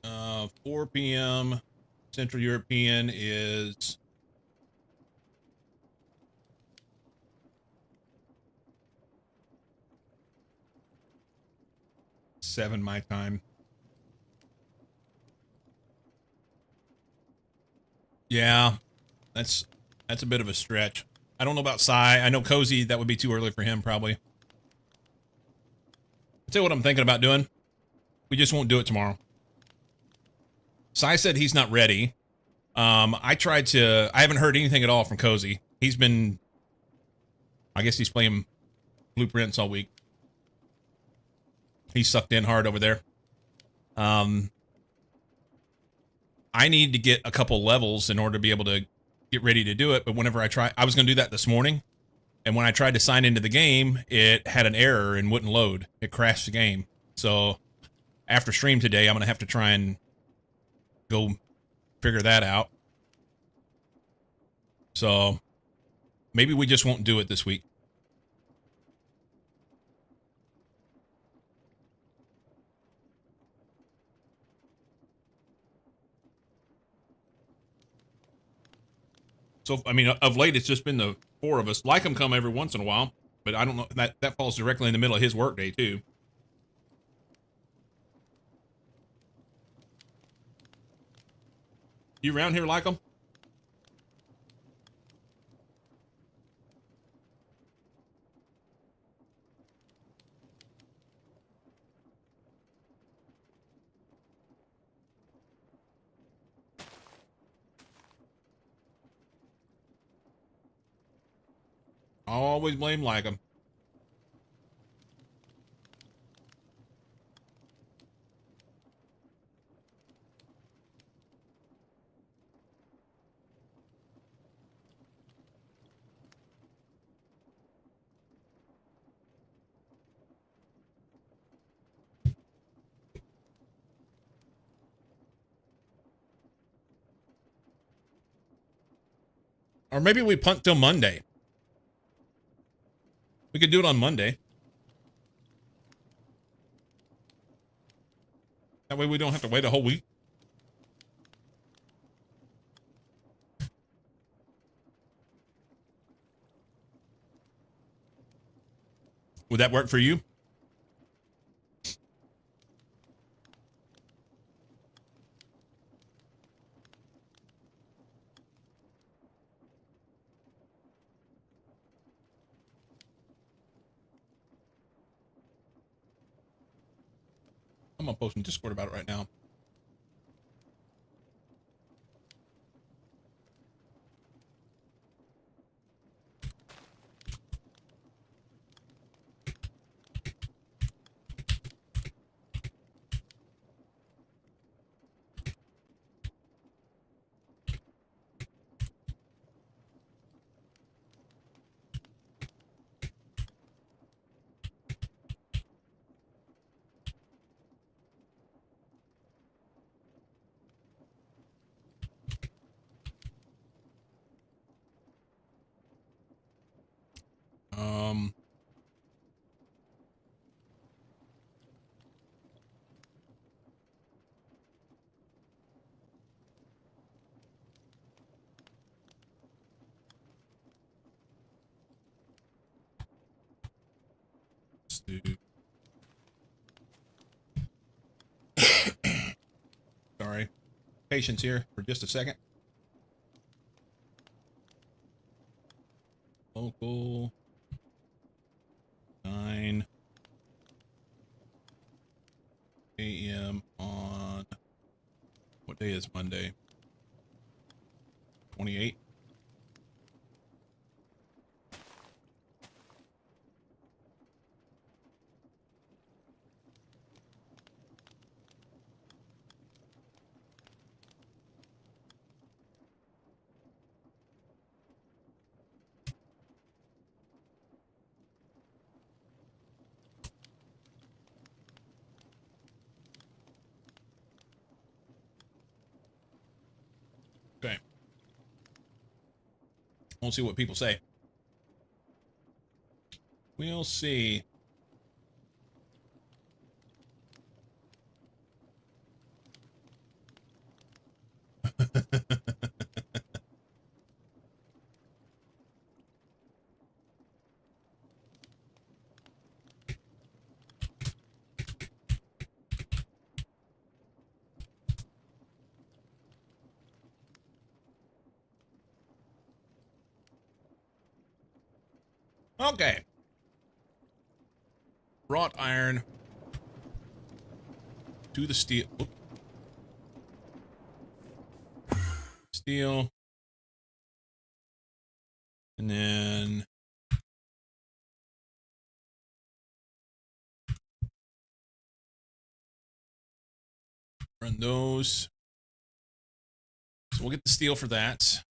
Uh, 4 p.m. Central European is 7 my time. Yeah, that's a bit of a stretch. I don't know about Sai. I know Cozy, that would be too early for him, probably. I'll tell you what I'm thinking about doing. We just won't do it tomorrow. Sai said he's not ready. I haven't heard anything at all from Cozy. I guess he's playing Blueprints all week. He's sucked in hard over there. I need to get a couple levels in order to be able to get ready to do it. But whenever I was going to do that this morning. And when I tried to sign into the game, it had an error and wouldn't load. It crashed the game. So after stream today, I'm going to have to try and go figure that out. So maybe we just won't do it this week. So, I mean, of late, it's just been the four of us. Like him come every once in a while, but I don't know. That falls directly in the middle of his workday, too. You around here like him? I always blame like him. Or maybe we punt till Monday. We could do it on Monday. That way we don't have to wait a whole week. Would that work for you? I'm gonna post in Discord about it right now. Um, let's do. Sorry. Patience here for just a second. Local 9 a.m. on what day is Monday? 28. Okay. We'll see what people say. We'll see. Okay. Wrought iron to the steel. Oop. deal. And then run those. So we'll get the steel for that.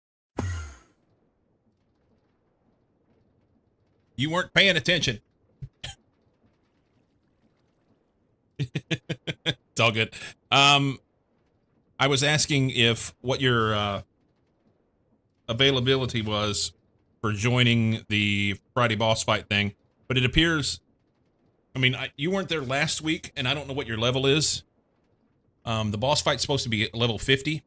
You weren't paying attention. It's all good. I was asking if what your availability was for joining the Friday boss fight thing, but it appears, I mean, you weren't there last week, and I don't know what your level is. The boss fight's supposed to be at level 50.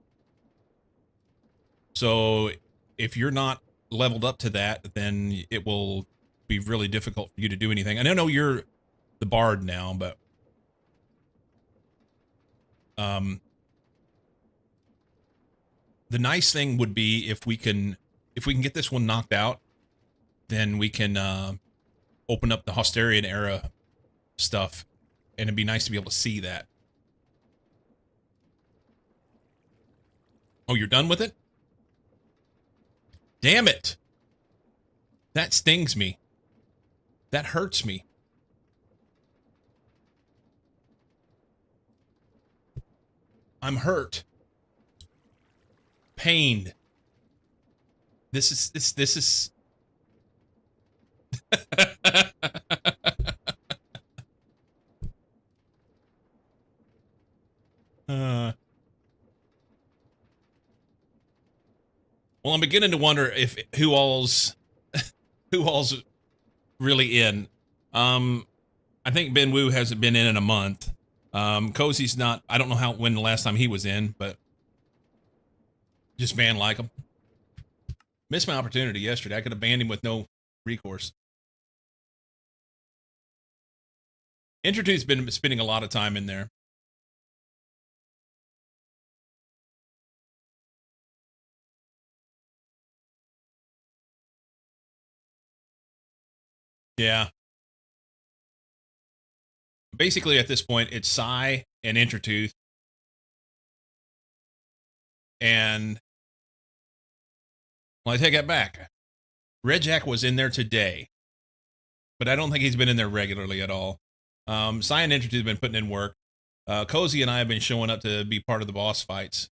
So if you're not leveled up to that, then it will be really difficult for you to do anything. And I know you're the bard now, but the nice thing would be if we can get this one knocked out, then we can open up the Hosterian era stuff, and it'd be nice to be able to see that. Oh, you're done with it? Damn it! That stings me. That hurts me. I'm hurt. Pained. This is well, I'm beginning to wonder if who all's really in. I think Ben Wu hasn't been in a month. Cozy's not. I don't know when the last time he was in, but just ban like him. Missed my opportunity yesterday. I could have banned him with no recourse. Intertooth's been spending a lot of time in there. Yeah. Basically, at this point, it's Psy and Intertooth. And, well, I take that back. Red Jack was in there today, but I don't think he's been in there regularly at all. Psy and Intertooth have been putting in work. Cozy and I have been showing up to be part of the boss fights.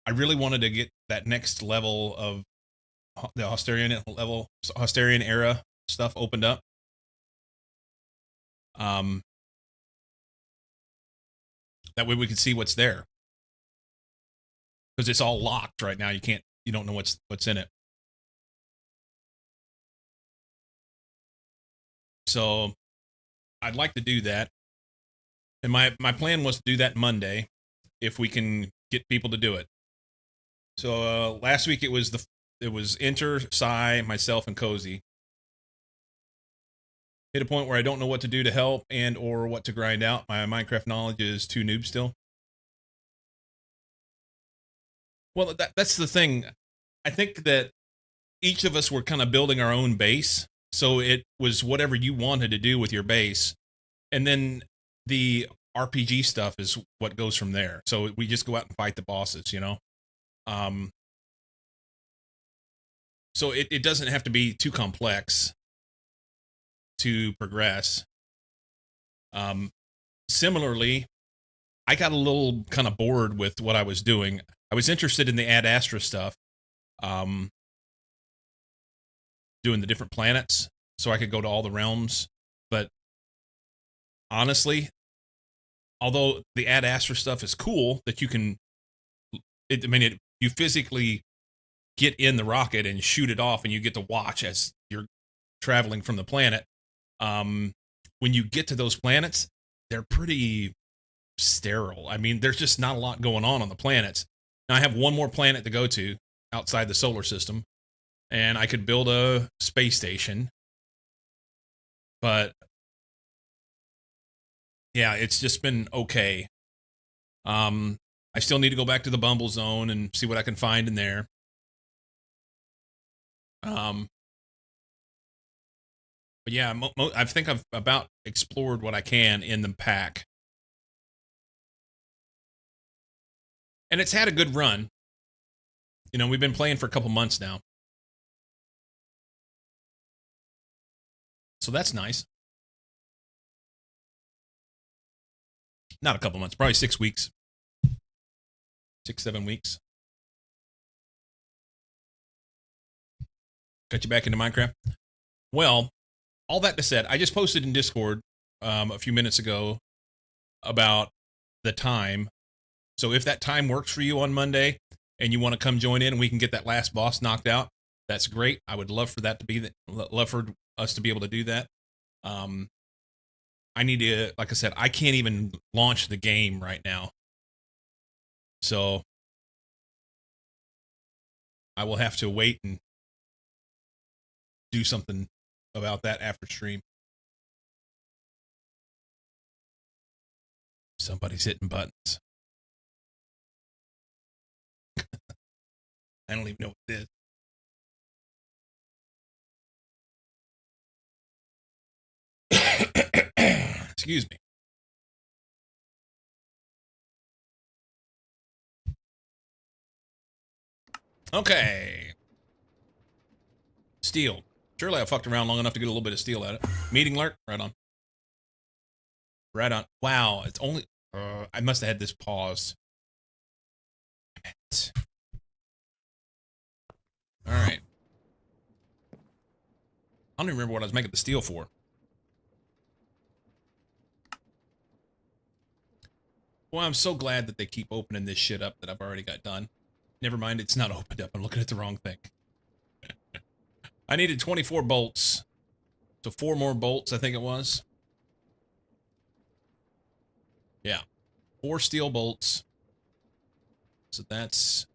I really wanted to get that next level of the Hosterian era stuff opened up. That way we could see what's there, because it's all locked right now. You don't know what's in it. So I'd like to do that, and my plan was to do that Monday if we can get people to do it. So last week it was Enter, Psy, myself, and Cozy. Hit a point where I don't know what to do to help and or what to grind out. My Minecraft knowledge is too noob still. Well, that's the thing. I think that each of us were kind of building our own base. So it was whatever you wanted to do with your base. And then the RPG stuff is what goes from there. So we just go out and fight the bosses, you know? So it doesn't have to be too complex to progress. Similarly, I got a little kind of bored with what I was doing. I was interested in the Ad Astra stuff, doing the different planets so I could go to all the realms. But honestly, although the Ad Astra stuff is cool, that you can, you physically get in the rocket and shoot it off, and you get to watch as you're traveling from the planet. When you get to those planets, they're pretty sterile. I mean, there's just not a lot going on the planets. Now, I have one more planet to go to outside the solar system, and I could build a space station. But yeah, it's just been okay. I still need to go back to the Bumble Zone and see what I can find in there. But yeah, I think I've about explored what I can in the pack. And it's had a good run. You know, we've been playing for a couple months now. So that's nice. Not a couple months, probably 6 weeks. 6, 7 weeks. Got you back into Minecraft? Well, all that to said, I just posted in Discord a few minutes ago about the time. So if that time works for you on Monday and you want to come join in and we can get that last boss knocked out, that's great. I would love for that to be love for us to be able to do that. I need to, like I said, I can't even launch the game right now. So I will have to wait and do something about that after stream. Somebody's hitting buttons. I don't even know what it is. Excuse me. Okay. Steel. Surely I fucked around long enough to get a little bit of steel at it. Meeting alert. Right on. Right on. Wow. It's only... I must have had this paused. Damn it. All right. I don't even remember what I was making the steel for. Well, I'm so glad that they keep opening this shit up that I've already got done. Never mind, it's not opened up. I'm looking at the wrong thing. I needed 24 bolts. So 4 more bolts, I think it was. Yeah. 4 steel bolts. So that's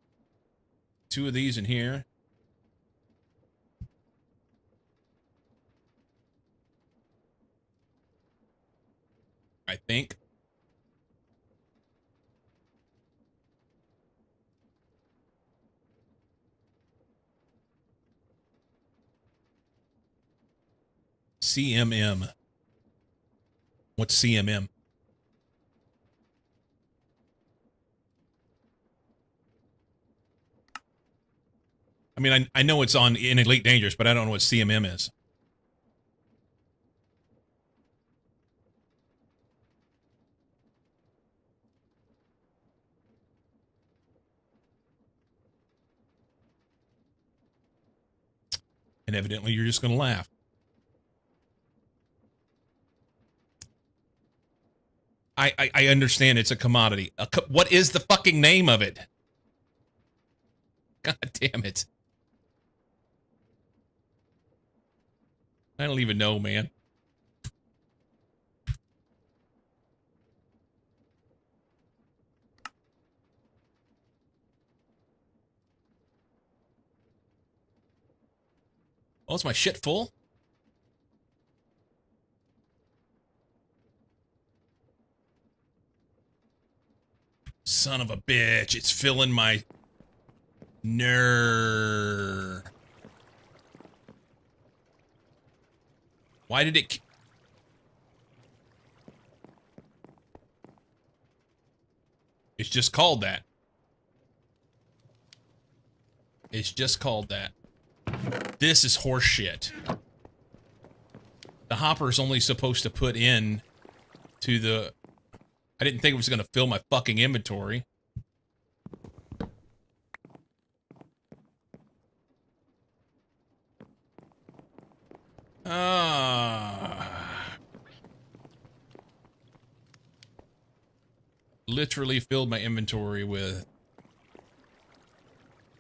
2 of these in here. I think. CMM. What's CMM? I mean, I know it's on in Elite Dangerous, but I don't know what CMM is. And evidently you're just going to laugh. I understand it's a commodity. What is the fucking name of it? God damn it. I don't even know, man. Oh, is my shit full? Son of a bitch. It's filling my... Why did it... It's just called that. It's just called that. This is horseshit. The hopper is only supposed to put in to the... I didn't think it was going to fill my fucking inventory. Literally filled my inventory with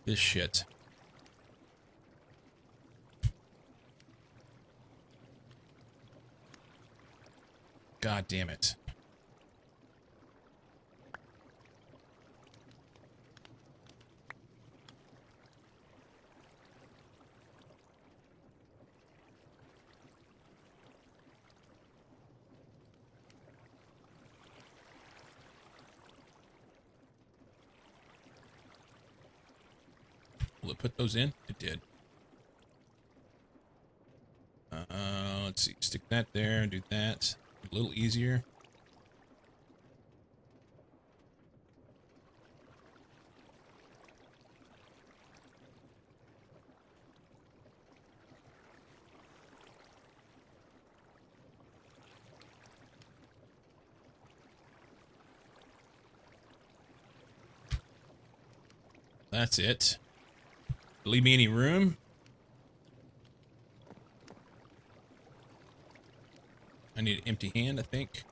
this shit. God damn it. Will it put those in? It did. Let's see. Stick that there. Do that. A little easier. That's it. Leave me any room? I need an empty hand, I think.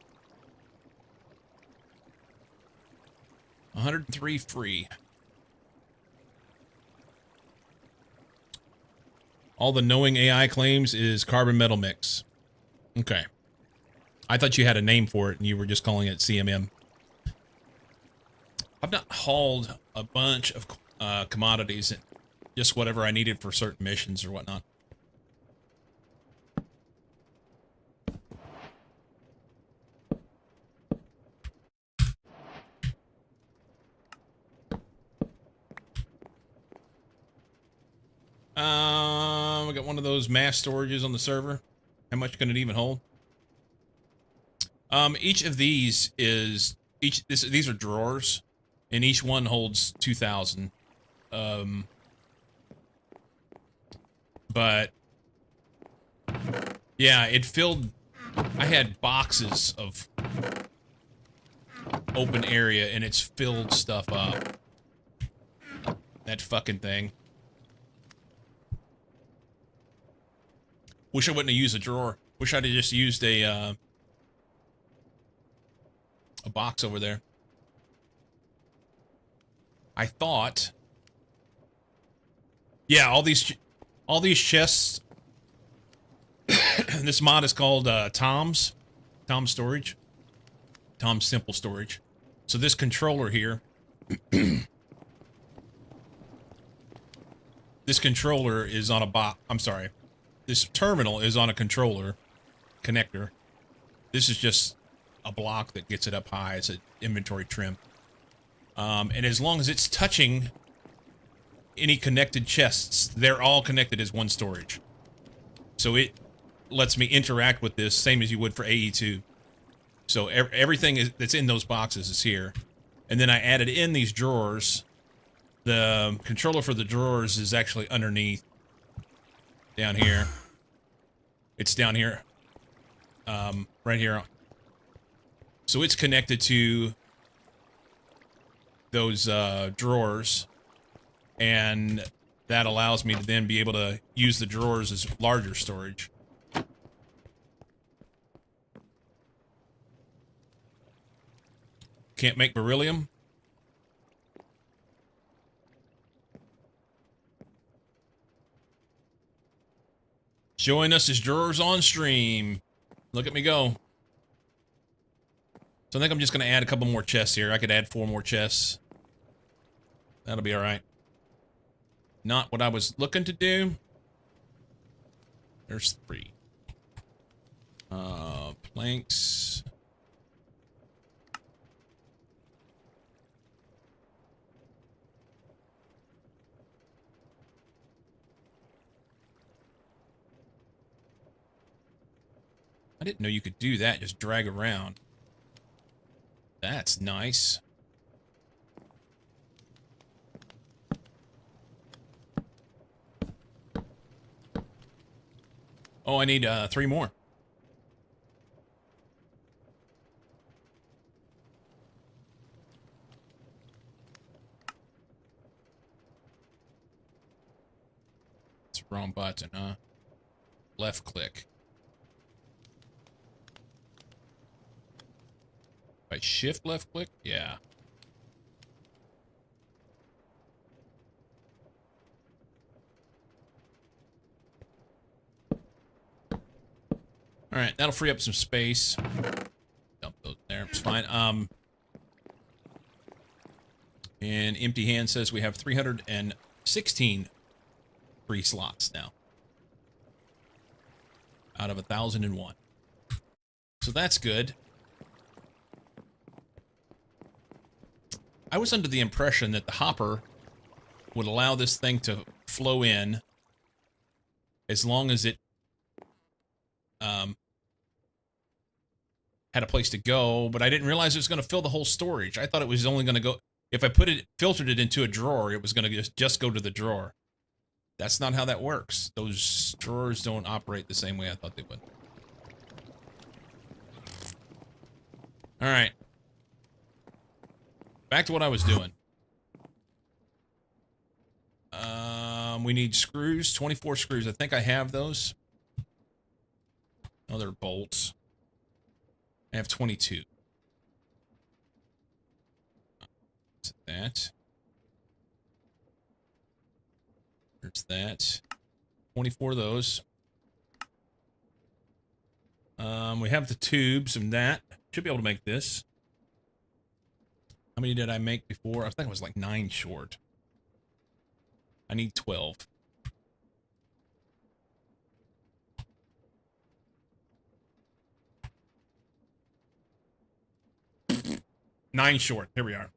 103 free. All the knowing AI claims is carbon metal mix. Okay. I thought you had a name for it and you were just calling it CMM. I've not hauled a bunch of commodities, just whatever I needed for certain missions or whatnot. We got one of those mass storages on the server. How much can it even hold? Each of these is these are drawers, and each one holds 2,000. But yeah, it filled. I had boxes of open area, and it's filled stuff up. That fucking thing. Wish I wouldn't have used a drawer. Wish I'd have just used a box over there. I thought. Yeah, all these chests. This mod is called Tom's Storage. Tom's Simple Storage. So this controller here. This controller is on a box. I'm sorry. This terminal is on a controller connector. This is just a block that gets it up high. It's an inventory trim. And as long as it's touching any connected chests, they're all connected as one storage. So it lets me interact with this same as you would for AE2. So everything that's in those boxes is here. And then I added in these drawers. The controller for the drawers is actually underneath. Down here. It's down here. Right here. So it's connected to those drawers. And that allows me to then be able to use the drawers as larger storage. Can't make beryllium? Join us as drawers on stream. Look at me go. So I think I'm just going to add a couple more chests here. I could add 4 more chests. That'll be all right. Not what I was looking to do. There's 3. Planks. I didn't know you could do that, just drag around. That's nice. Oh, I need 3 more. It's the wrong button, huh? Left click. By shift left click? Yeah. All right, that'll free up some space. Dump those there. It's fine. And empty hand says we have 316 free slots now. Out of 1,001. So that's good. I was under the impression that the hopper would allow this thing to flow in as long as it had a place to go, but I didn't realize it was going to fill the whole storage. I thought it was only going to go, if I filtered it into a drawer, it was going to just go to the drawer. That's not how that works. Those drawers don't operate the same way I thought they would. All right. Back to what I was doing. We need screws, 24 screws. I think I have those. Other bolts. I have 22. That. There's that. 24 of those. We have the tubes and that. Should be able to make this. How many did I make before? I think it was like 9 short. I need 12. Nine short. Here we are.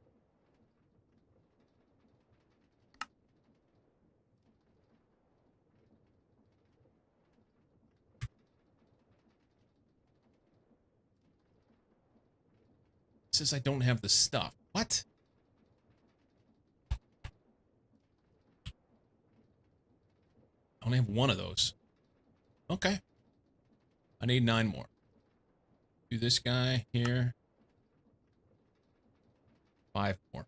It says I don't have the stuff. What? I only have 1 of those. Okay. I need 9 more. Do this guy here. 5 more.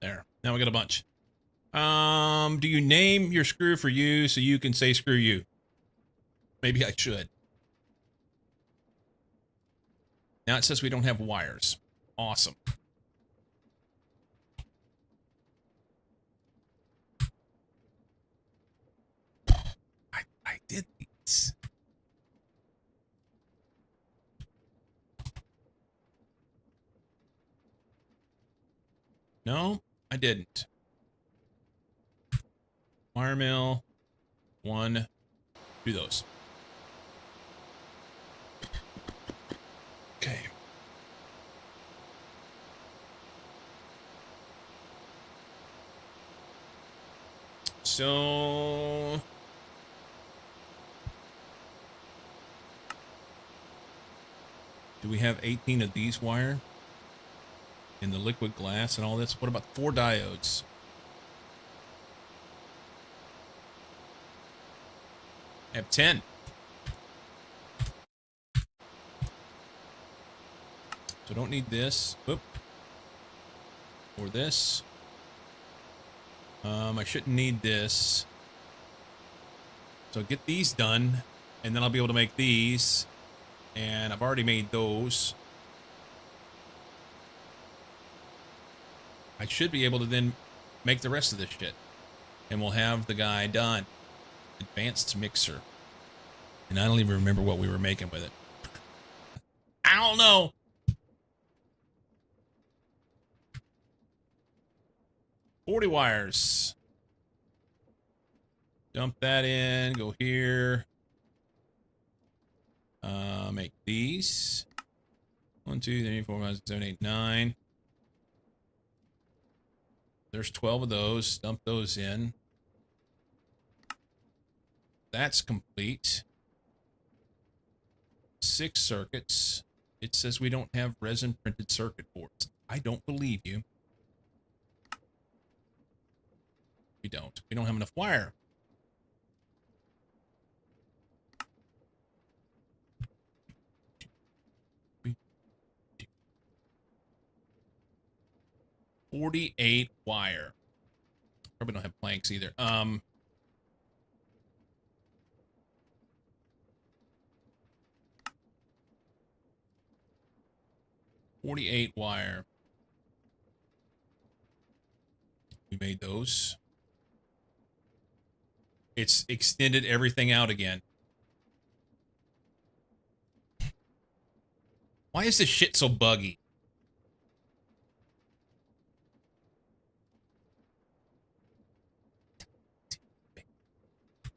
There. Now we got a bunch. Do you name your screw for you so you can say screw you? Maybe I should. Now it says we don't have wires. Awesome. I did these. No, I didn't. Wire mill. 1. Do those. Okay. So do we have 18 of these wire in the liquid glass and all this? What about 4 diodes? I have 10. So don't need this. Oop. Or this. I shouldn't need this. So get these done, and then I'll be able to make these. And I've already made those. I should be able to then make the rest of this shit. And we'll have the guy done. Advanced mixer. And I don't even remember what we were making with it. I don't know. $40 wires. Dump that in. Go here. Make these. 1, 2, 3, 4, 5, 6, 7, 8, 9. There's 12 of those. Dump those in. That's complete. 6 circuits. It says we don't have resin printed circuit boards. I don't believe you. We don't. We don't have enough wire. $48 wire. Probably don't have planks either. 48 wire. We made those. It's extended everything out again. Why is this shit so buggy?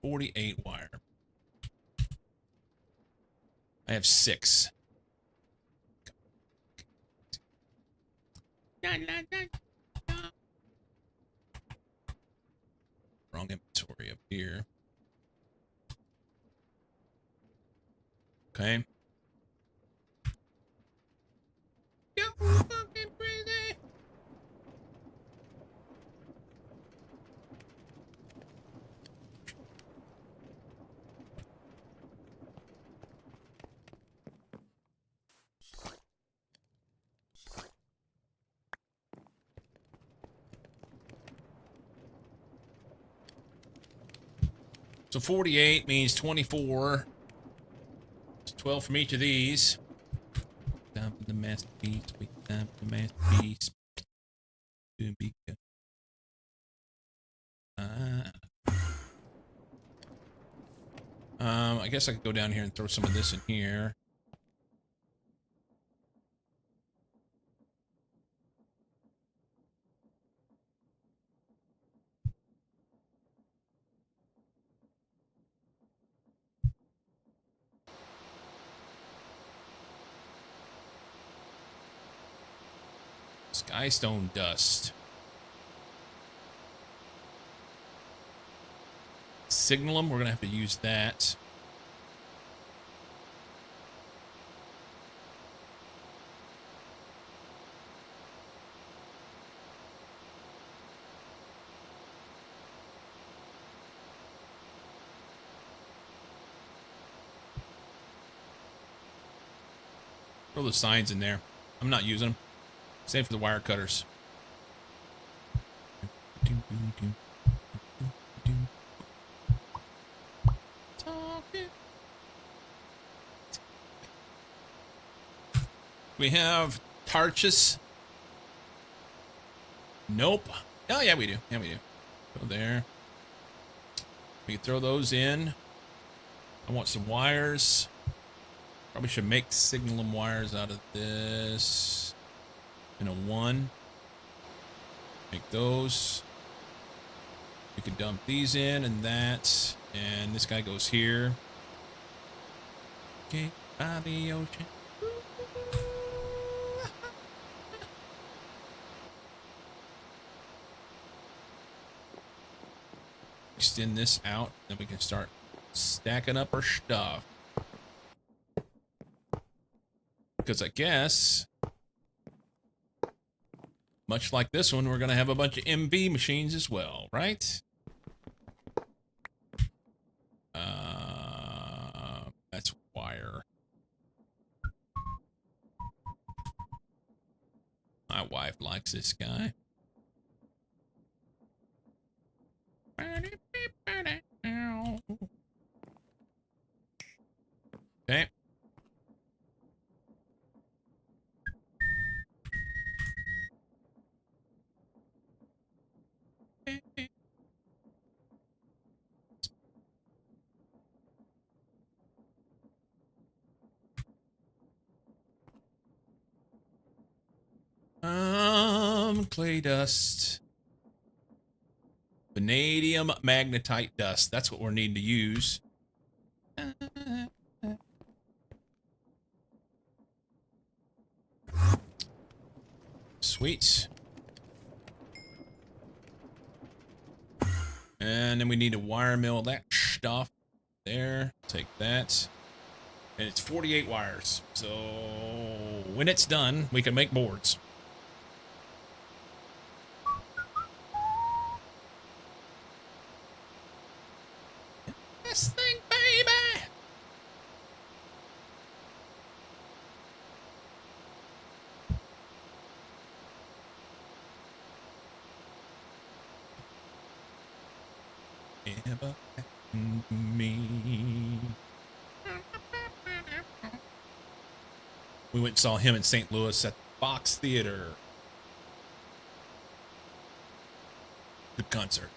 $48 wire. I have 6. Wrong inventory up here. Okay. So 48 means 24. It's 12 from each of these. Time for the masterpiece. Wait, time for the masterpiece. I guess I could go down here and throw some of this in here. Skystone dust. Signalum, we're gonna have to use that. Throw the signs in there. I'm not using them. Same for the wire cutters. We have Tarchus. Nope. Oh, yeah, we do. Yeah, we do. Go there. We can throw those in. I want some wires. Probably should make signalum wires out of this. And a 1. Make those. We can dump these in and that. And this guy goes here. Okay, by the ocean. Extend this out, then we can start stacking up our stuff. Because I guess, much like this one, we're going to have a bunch of MV machines as well, right? That's wire. My wife likes this guy. Okay. Clay dust. Vanadium magnetite dust. That's what we're needing to use. Sweet. And then we need to wire mill that stuff there. Take that. And it's 48 wires. So when it's done, we can make boards. This thing, baby! Ever happened to me. We went and saw him in St. Louis at the Fox Theater. Good concert.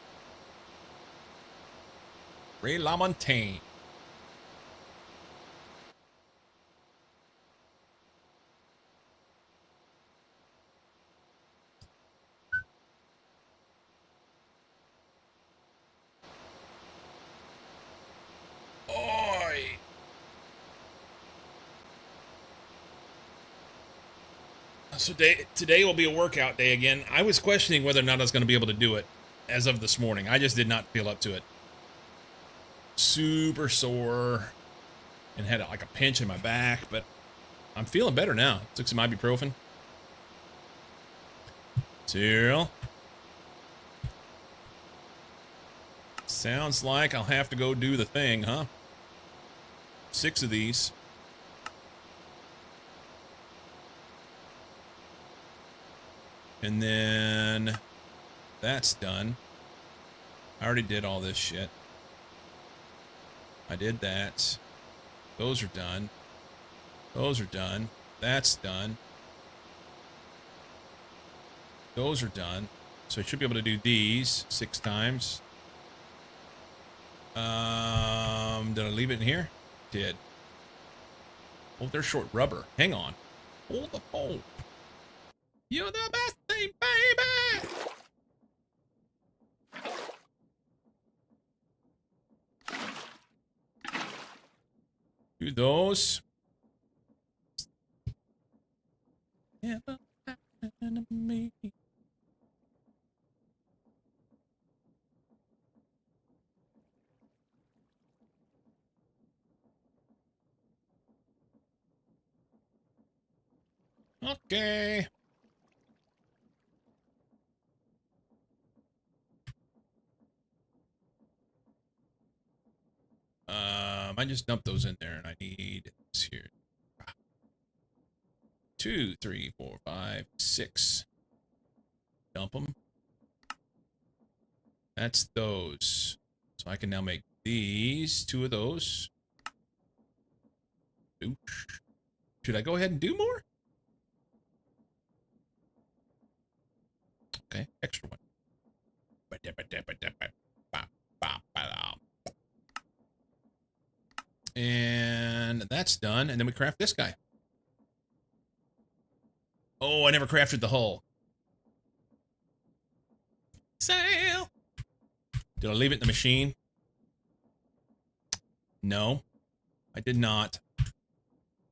Ray LaMontagne. Oi! So today will be a workout day again. I was questioning whether or not I was going to be able to do it as of this morning. I just did not feel up to it. Super sore and had like a pinch in my back, but I'm feeling better now. Took some ibuprofen. Cyril. Sounds like I'll have to go do the thing, huh? 6 of these. And then that's done. I already did all this shit. I did that. Those are done. Those are done. That's done. Those are done. So I should be able to do these 6 times. Did I leave it in here? Did. Oh, they're short rubber. Hang on. Hold the phone. You're the best thing, baby! Do those. Never happened to me. Okay. I just dumped those in there, and I need this here. 2, 3, 4, 5, 6. Dump them. That's those. So I can now make these 2 of those. Should I go ahead and do more? Okay, extra one. And that's done. And then we craft this guy. Oh, I never crafted the hull. Sail. Did I leave it in the machine? No, I did not.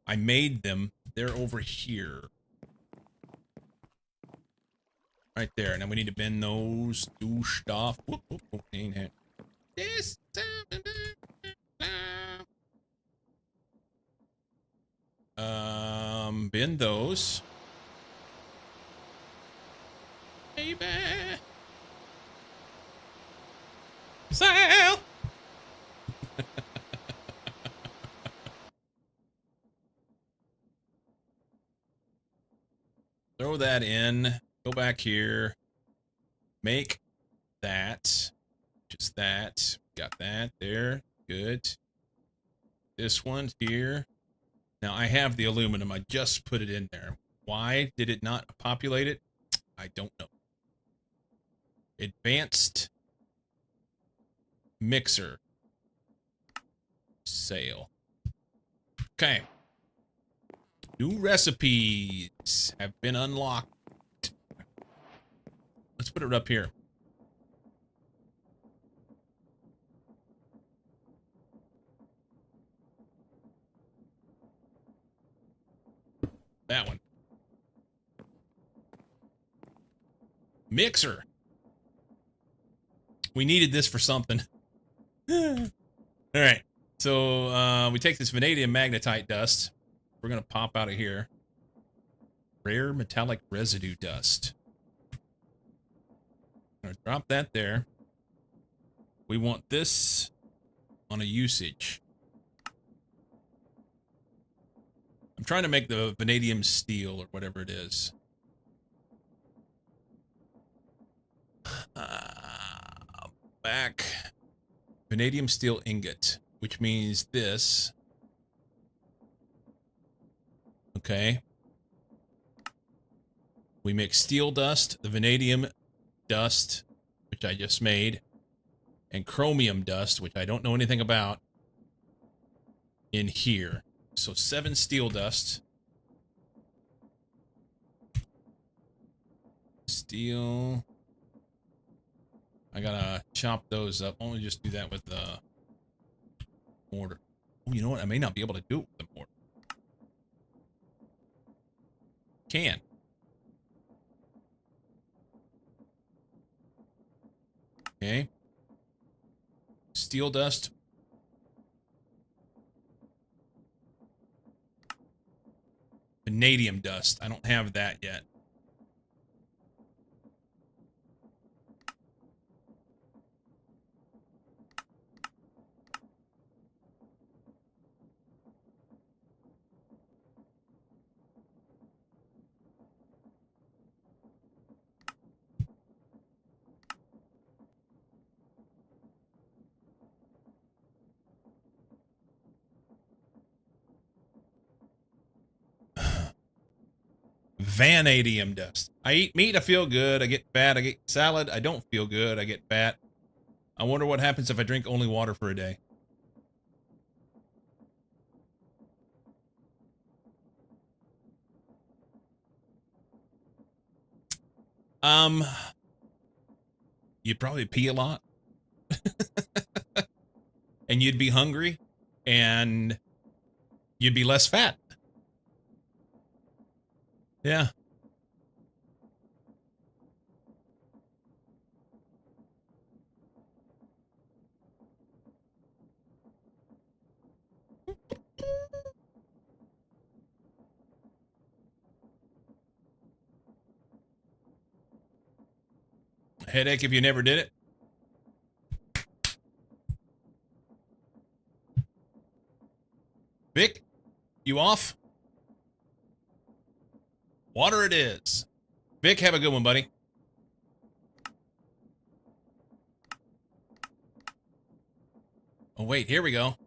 I made them. They're over here. Right there. Now we need to bend those. Do stuff. Whoop, whoop, whoop. This time. Bend those. Baby. Sail. Throw that in. Go back here. Make that. Just that. Got that there. Good. This one here. Now I have the aluminum. I just put it in there. Why did it not populate it? I don't know. Advanced mixer. Sale. Okay. New recipes have been unlocked. Let's put it up here. That one. Mixer. We needed this for something. All right. So we take this vanadium magnetite dust. We're going to pop out of here. Rare metallic residue dust. I'm going to drop that there. We want this on a usage. I'm trying to make the vanadium steel or whatever it is. Back. Vanadium steel ingot, which means this. Okay. We mix steel dust, the vanadium dust, which I just made, and chromium dust, which I don't know anything about, in here. So 7 steel dust. Steel. I gotta chop those up. Only just do that with the mortar. Oh, you know what? I may not be able to do it with the mortar. Can. Okay. Steel dust. Vanadium dust. I don't have that yet. Vanadium dust. I eat meat, I feel good. I get fat. I get salad, I don't feel good. I get fat. I wonder what happens if I drink only water for a day. You'd probably pee a lot. And you'd be hungry. And you'd be less fat. Yeah. Headache if you never did it. Vic, you off? Water it is. Vic, have a good one, buddy. Oh, wait, here we go.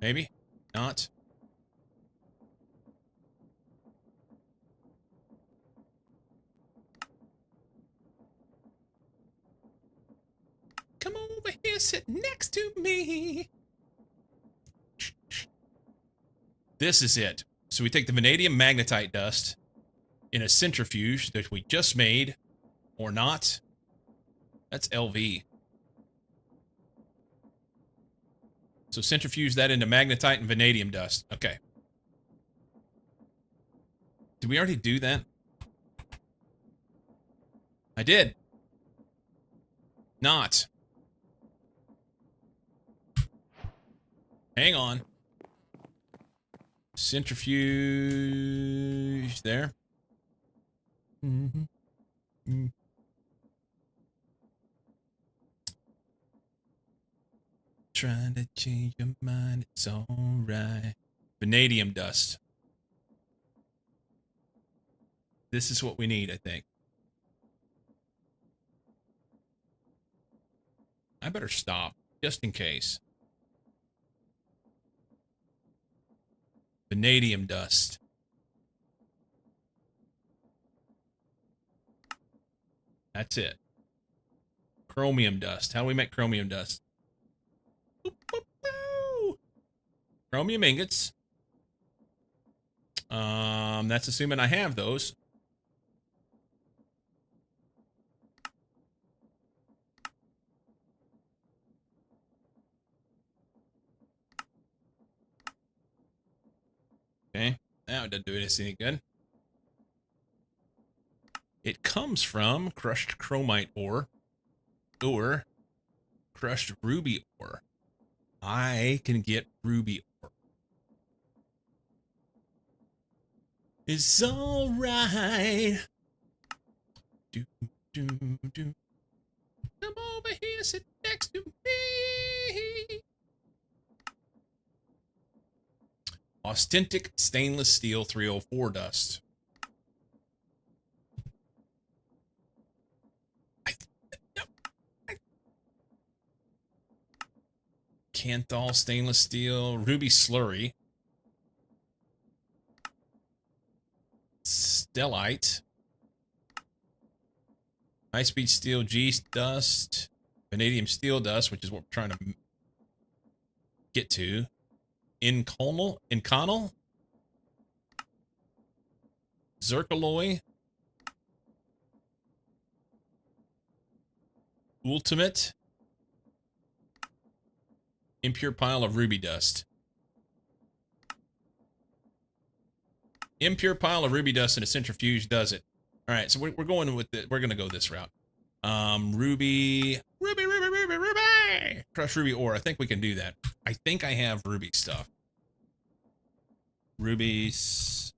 Maybe. Not. Come over here, sit next to me. This is it. So we take the vanadium magnetite dust in a centrifuge that we just made, or not. That's LV. So centrifuge that into magnetite and vanadium dust. Okay. Did we already do that? I did. Not. Hang on. Centrifuge there. Trying to change your mind, it's alright. Vanadium dust. This is what we need, I think. I better stop, just in case. Vanadium dust. That's it. Chromium dust. How do we make chromium dust? Boop, boop, boop. Chromium ingots. That's assuming I have those. Okay. Now it doesn't do us any good. It comes from crushed chromite ore or crushed ruby ore. I can get ruby ore. It's alright. Do, do, do. Come over here, sit next to me. Authentic stainless steel 304 dust. Canthal stainless steel, ruby slurry, stellite, high speed steel G dust, vanadium steel dust, which is what we're trying to get to. Inconel, zircaloy, ultimate, impure pile of ruby dust. Impure pile of ruby dust in a centrifuge does it. All right, so we're going with it. We're going to go this route. Ruby. Crushed ruby ore. I think we can do that. I think I have ruby stuff. Rubies.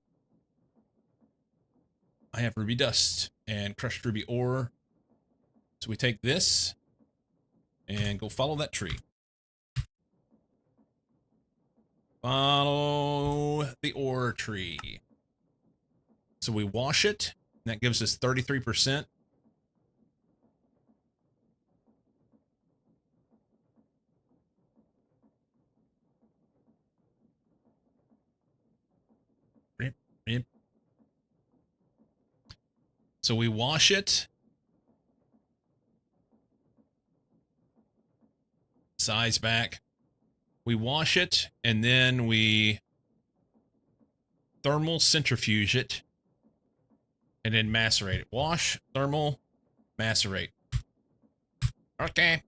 I have ruby dust and crushed ruby ore. So we take this and go follow that tree. Follow the ore tree. So we wash it. And that gives us 33%. Rip, rip. So we wash it. Size back. We wash it, and then we thermal centrifuge it, and then macerate it. Wash, thermal, macerate. Okay.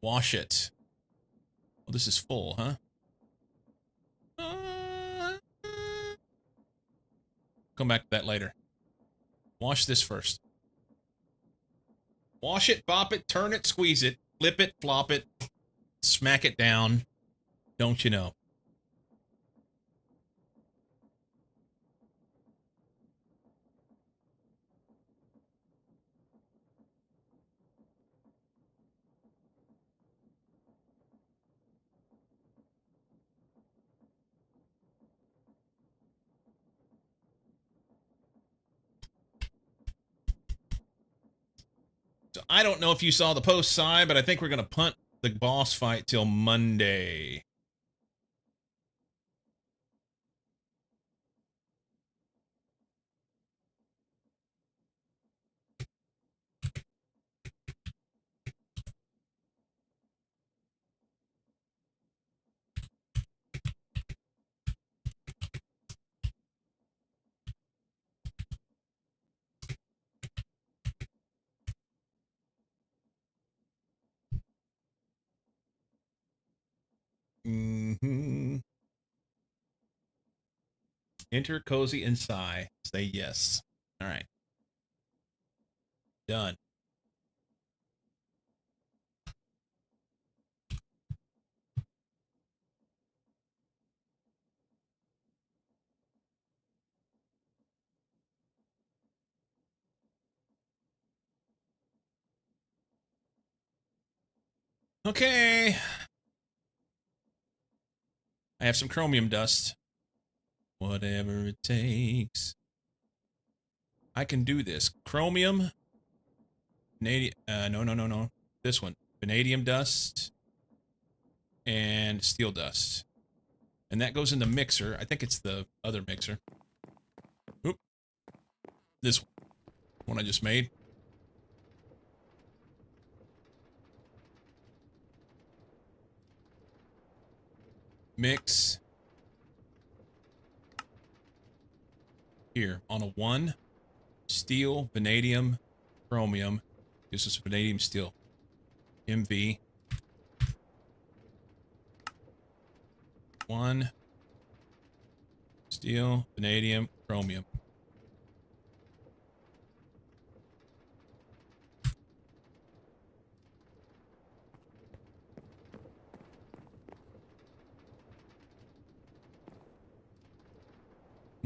Wash it. Oh, this is full, huh? Come back to that later. Wash this first. Wash it, pop it, turn it, squeeze it, flip it, flop it, smack it down. Don't you know? So I don't know if you saw the post, Si, but I think we're going to punt the boss fight till Monday. Mm-hmm. Enter Cozy and Sigh. Say yes. All right. Done. Okay. I have some chromium dust. Whatever it takes. I can do this. Chromium. Vanadium. No. This one. Vanadium dust. And steel dust. And that goes in the mixer. I think it's the other mixer. Oop. This one I just made. Mix. Here, on a 1. Steel, vanadium, chromium. This is vanadium steel. MV. 1. Steel, vanadium, chromium.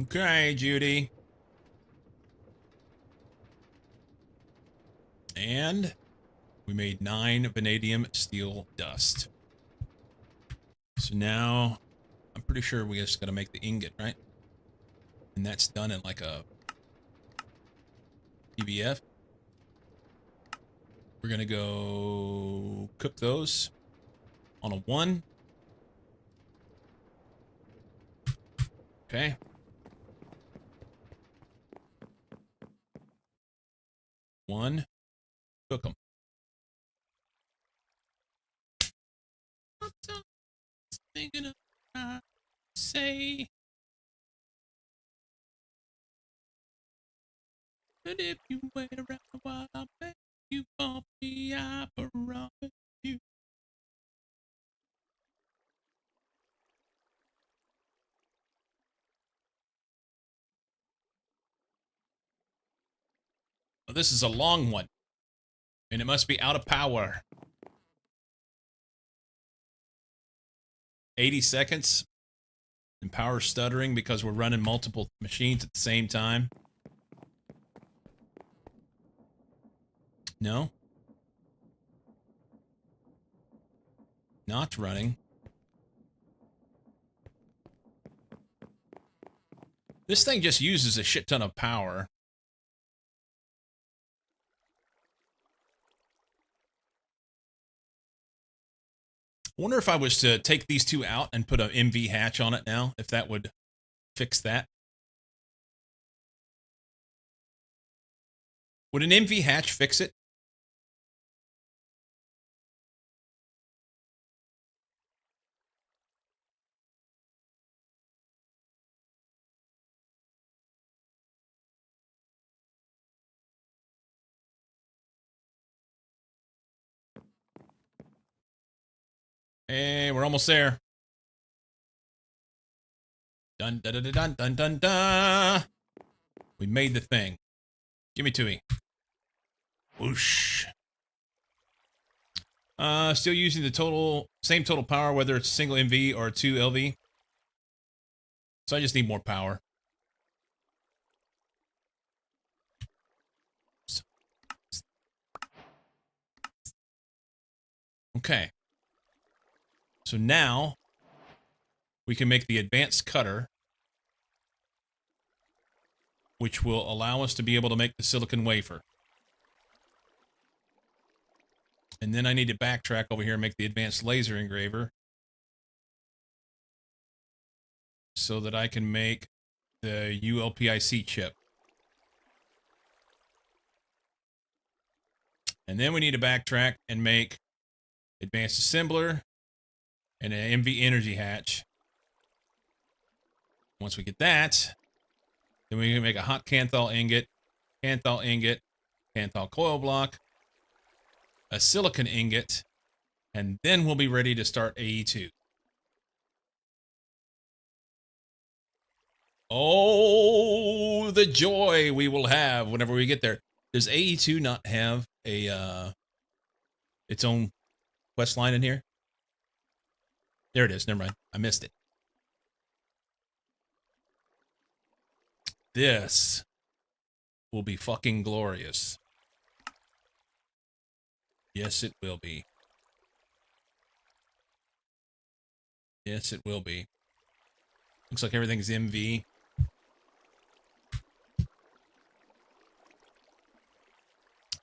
Okay, Judy. And we made 9 vanadium steel dust. So now I'm pretty sure we just got to make the ingot, right? And that's done in like a PBF. We're going to go cook those on a 1. Okay. 1. Cook them. Thinking of say, but if you wait around a while, I'll bet you bump the opera you. Well, this is a long one, and it must be out of power. 80 seconds, and power stuttering because we're running multiple machines at the same time. No. Not running. This thing just uses a shit ton of power. I wonder if I was to take these two out and put an MV hatch on it now, if that would fix that. Would an MV hatch fix it? Hey, we're almost there. Dun dun dun dun dun dun dun. We made the thing. Give me to me. Whoosh. Still using the same total power, whether it's a single MV or 2 LV. So I just need more power. Okay. So now we can make the advanced cutter, which will allow us to be able to make the silicon wafer. And then I need to backtrack over here and make the advanced laser engraver so that I can make the ULPIC chip. And then we need to backtrack and make advanced assembler and an MV energy hatch. Once we get that, then we can make a hot Canthal ingot, Canthal coil block, a silicon ingot, and then we'll be ready to start AE2. Oh, the joy we will have whenever we get there. Does AE2 not have a its own quest line in here? There it is. Never mind. I missed it. This will be fucking glorious. Yes, it will be. Yes, it will be. Looks like everything's MV.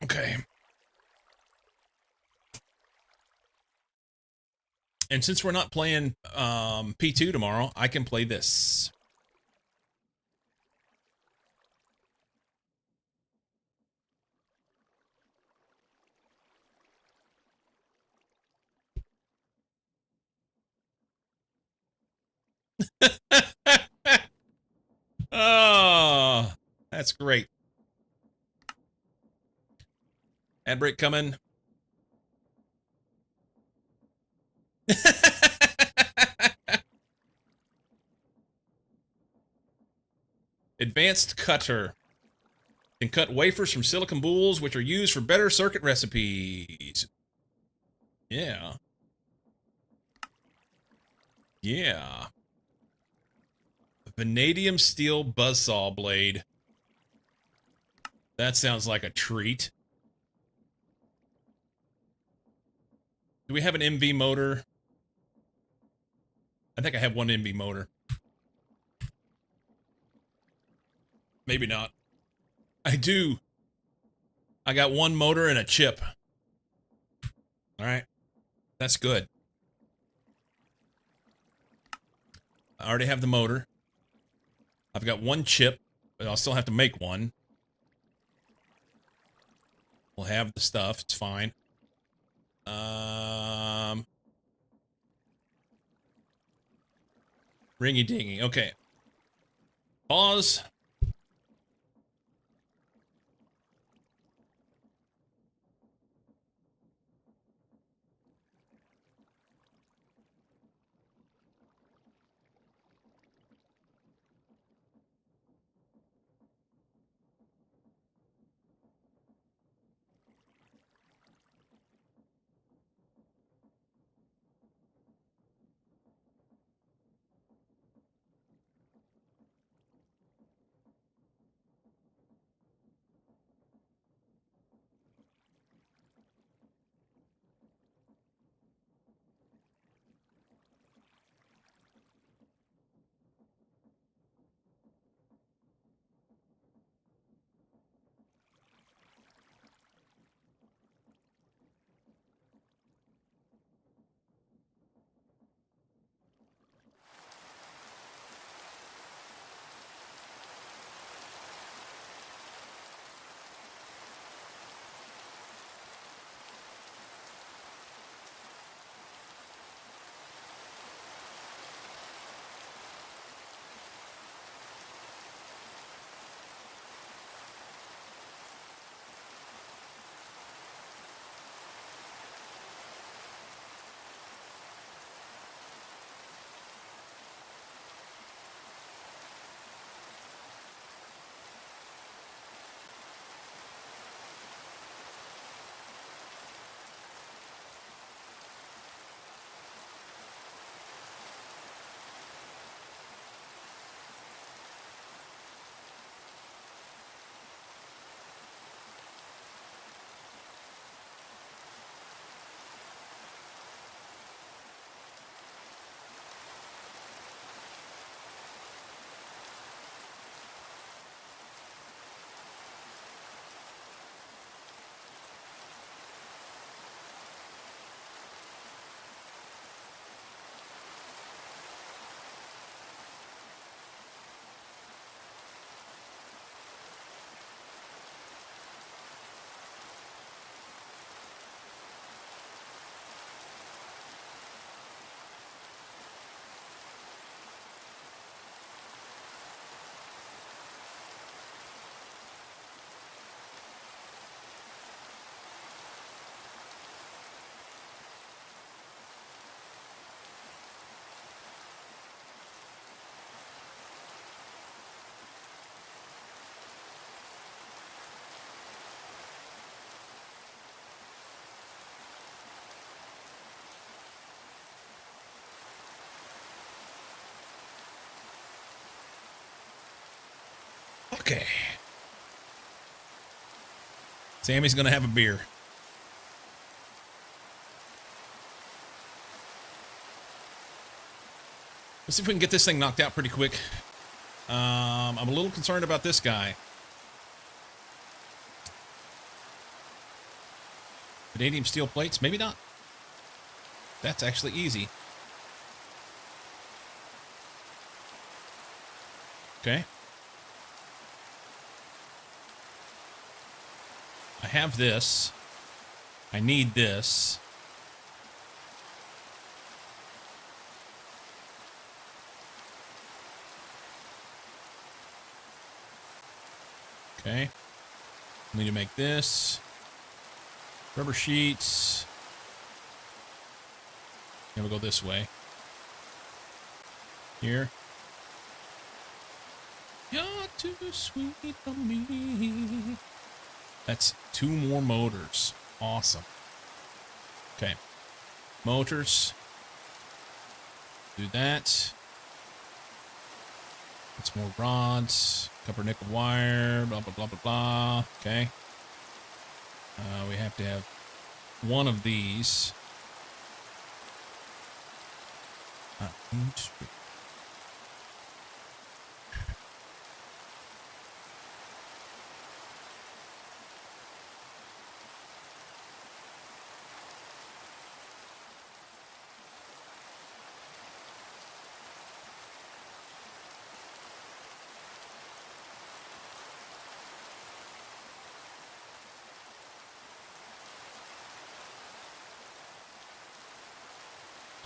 Okay. And since we're not playing P2 tomorrow, I can play this. Oh, that's great. Ad break coming. Advanced cutter. Can cut wafers from silicon boules, which are used for better circuit recipes. Yeah. Yeah. Vanadium steel buzzsaw blade. That sounds like a treat. Do we have an MV motor? I think I have one MV motor. Maybe not. I do. I got one motor and a chip. All right. That's good. I already have the motor. I've got one chip, but I'll still have to make one. We'll have the stuff. It's fine. Ringy dingy. Okay. Pause. Okay. Sammy's going to have a beer. Let's see if we can get this thing knocked out pretty quick. I'm a little concerned about this guy. Vanadium steel plates? Maybe not. That's actually easy. Okay. I have this. I need this. Okay. I need to make this. Rubber sheets. Then we'll go this way. Here. You're too sweet for me. That's 2 more motors. Awesome. Okay. Motors. Do that. It's more rods. Copper nickel wire. Blah, blah, blah, blah, blah. Okay. We have to have one of these.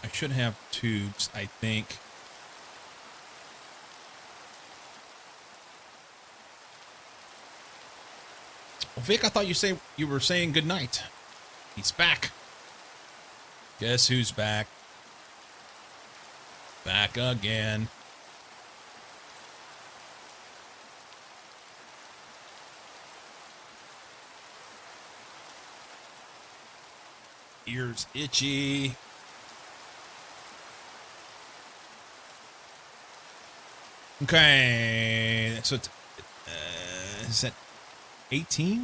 I should have tubes, I think. Well, Vic, I thought you were saying good night. He's back. Guess who's back? Back again. Ears itchy. Okay, so it's, is that 18?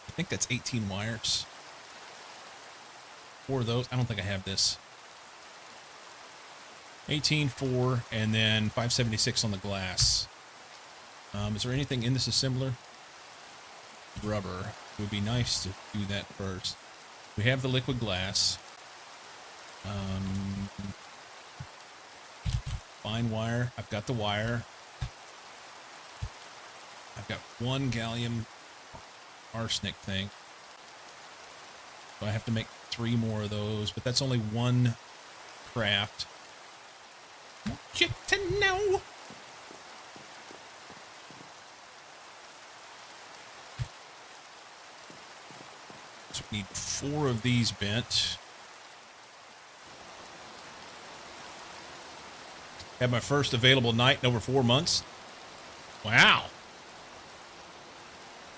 I think that's 18 wires. 4 of those. I don't think I have this. 18, 4, and then 576 on the glass. Is there anything in this assembler? Rubber. It would be nice to do that first. We have the liquid glass. Fine wire. I've got the wire. I've got 1 gallium arsenic thing. So I have to make 3 more of those, but that's only 1 craft. Want you to know. So we need 4 of these bent. Had my first available night in over 4 months. Wow.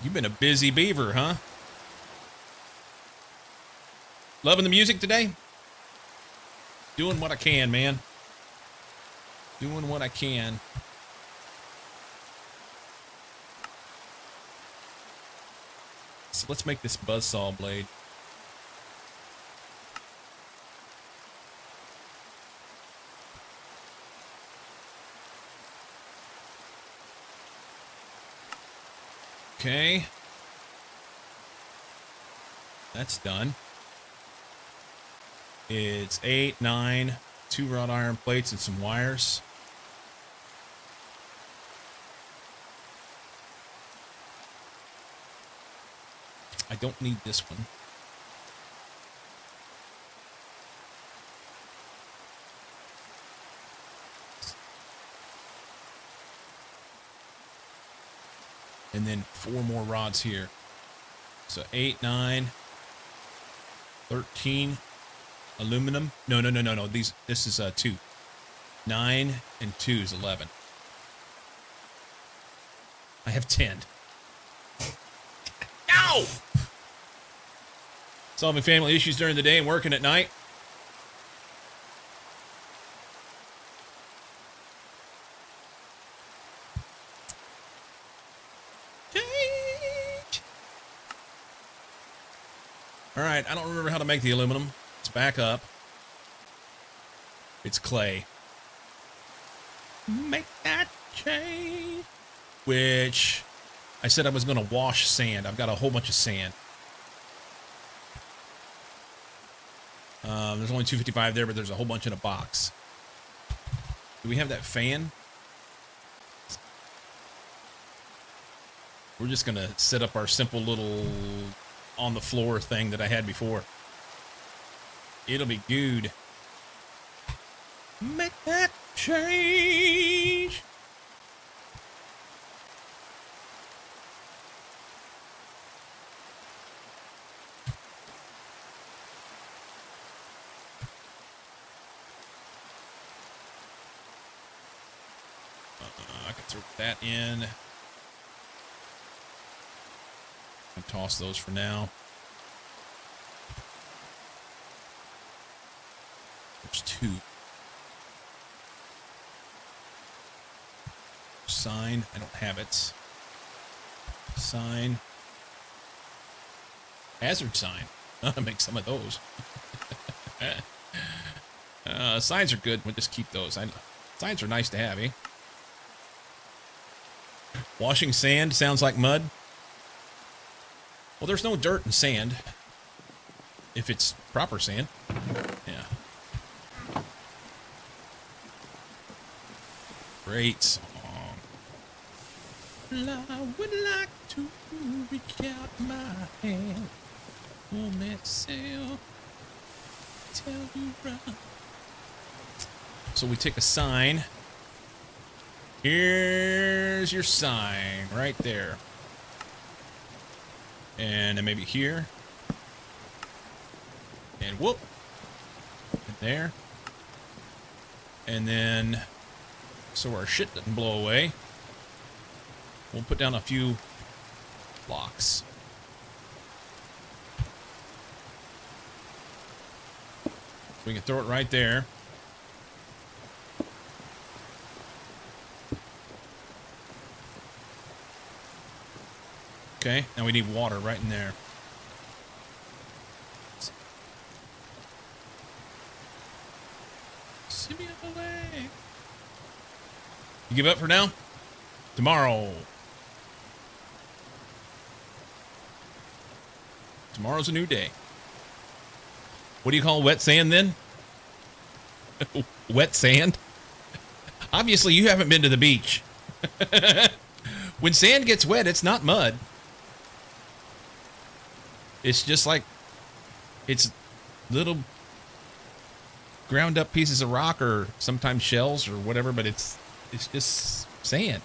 You've been a busy beaver, huh? Loving the music today? Doing what I can, man. Doing what I can. So let's make this buzzsaw blade. Okay. That's done. It's 8, 9, 2 wrought iron plates and some wires. I don't need this one. And then 4 more rods here. So 8, 9, 13 aluminum. No. This is 2. 9 and 2 is 11. I have 10. Ow! Solving family issues during the day and working at night. All right, I don't remember how to make the aluminum. Let's back up. It's clay. Make that change. Which I said I was going to wash sand. I've got a whole bunch of sand. There's only 255 there, but there's a whole bunch in a box. Do we have that fan? We're just going to set up our simple little on the floor thing that I had before. It'll be good. Make that change. I can throw that in. And toss those for now. There's 2. Sign. I don't have it. Sign. Hazard sign. I'll make some of those. Signs are good. We'll just keep those. Signs are nice to have, eh? Washing sand sounds like mud. Well, there's no dirt in sand. If it's proper sand. Yeah. Great song. I would like to reach out my hand. Oh, myself. Tell you right. So we take a sign. Here's your sign right there. And then maybe here. And whoop. And there. And then, so our shit doesn't blow away, we'll put down a few blocks. We can throw it right there. Okay, now we need water right in there. Send me away. You give up for now? Tomorrow. Tomorrow's a new day. What do you call wet sand then? Wet sand? Obviously, you haven't been to the beach. When sand gets wet, it's not mud. It's just like, it's little ground up pieces of rock or sometimes shells or whatever, but it's just sand.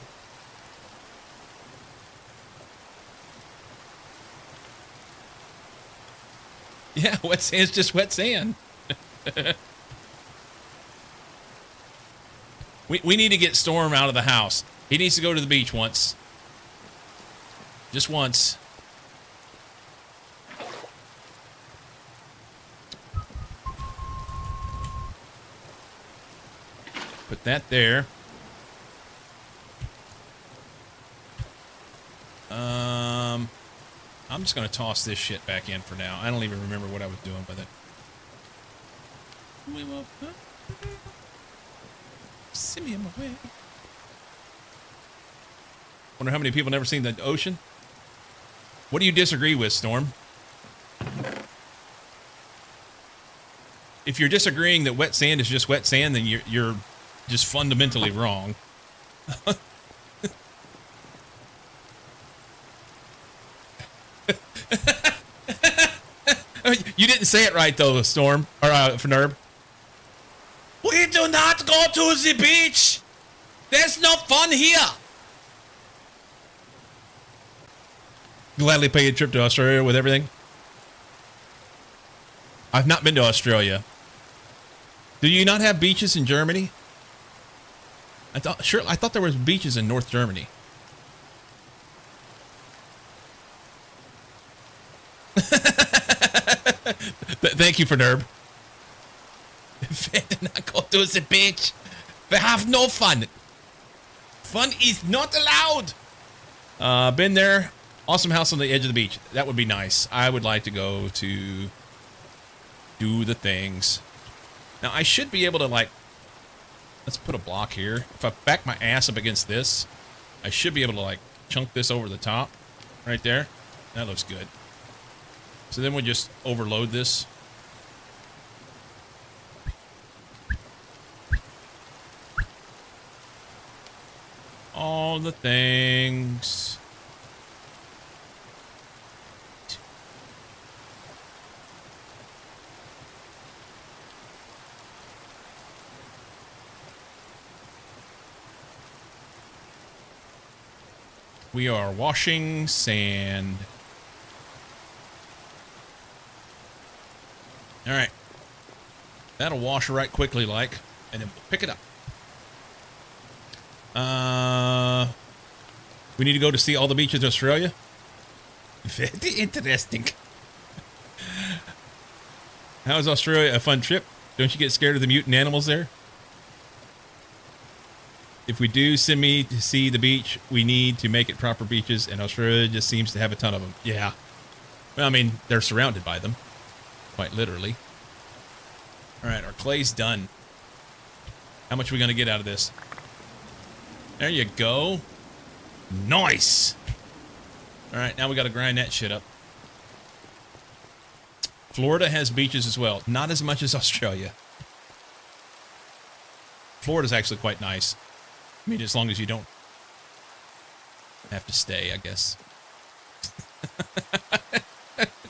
Yeah, wet sand's just wet sand. We need to get Storm out of the house. He needs to go to the beach once. Just once. Put that there. I'm just going to toss this shit back in for now. I don't even remember what I was doing with it. Send me away. Wonder how many people never seen the ocean? What do you disagree with, Storm? If you're disagreeing that wet sand is just wet sand, then you're just fundamentally wrong. You didn't say it right though, Storm or Fnerb. We do not go to the beach. There's no fun here. Gladly pay a trip to Australia with everything. I've not been to Australia. Do you not have beaches in Germany? I thought there was beaches in North Germany. Thank you for Nerb. They did not go to the beach. They have no fun. Fun is not allowed. Been there Awesome house on the edge of the beach. That would be nice. I would like to go to do the things. Now, I should be able to, like, let's put a block here. If I back my ass up against this, I should be able to, like, chunk this over the top. Right there. That looks good. So then we'll just overload this. All the things. We are washing sand. All right. That'll wash right quickly, like, and then we'll pick it up. We need to go to see all the beaches of Australia. Very interesting. How is Australia a fun trip? Don't you get scared of the mutant animals there? If we do send me to see the beach, we need to make it proper beaches, and Australia just seems to have a ton of them. Yeah. Well, I mean, they're surrounded by them. Quite literally. All right, our clay's done. How much are we going to get out of this? There you go. Nice. All right, now we got to grind that shit up. Florida has beaches as well. Not as much as Australia. Florida's actually quite nice. I mean, as long as you don't have to stay, I guess.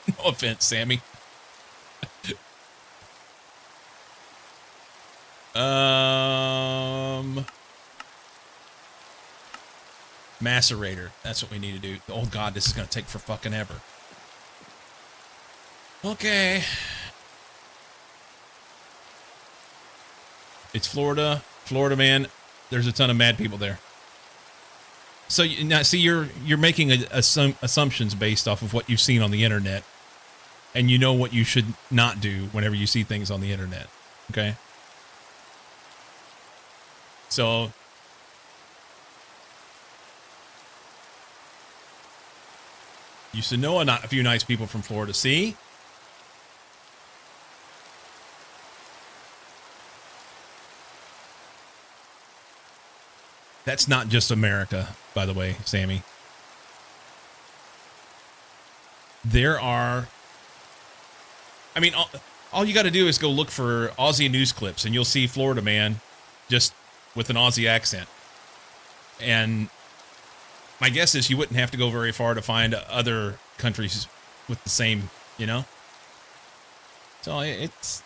No offense, Sammy. Macerator. That's what we need to do. Oh god, this is going to take for fucking ever. Okay. It's Florida. Florida, man. There's a ton of mad people there. So now, see, you're making assumptions based off of what you've seen on the internet, and you know what you should not do whenever you see things on the internet. Okay. So used to know a few nice people from Florida. See? That's not just America, by the way, Sammy. There are... I mean, all you got to do is go look for Aussie news clips, and you'll see Florida man just with an Aussie accent. And my guess is you wouldn't have to go very far to find other countries with the same, you know? So it's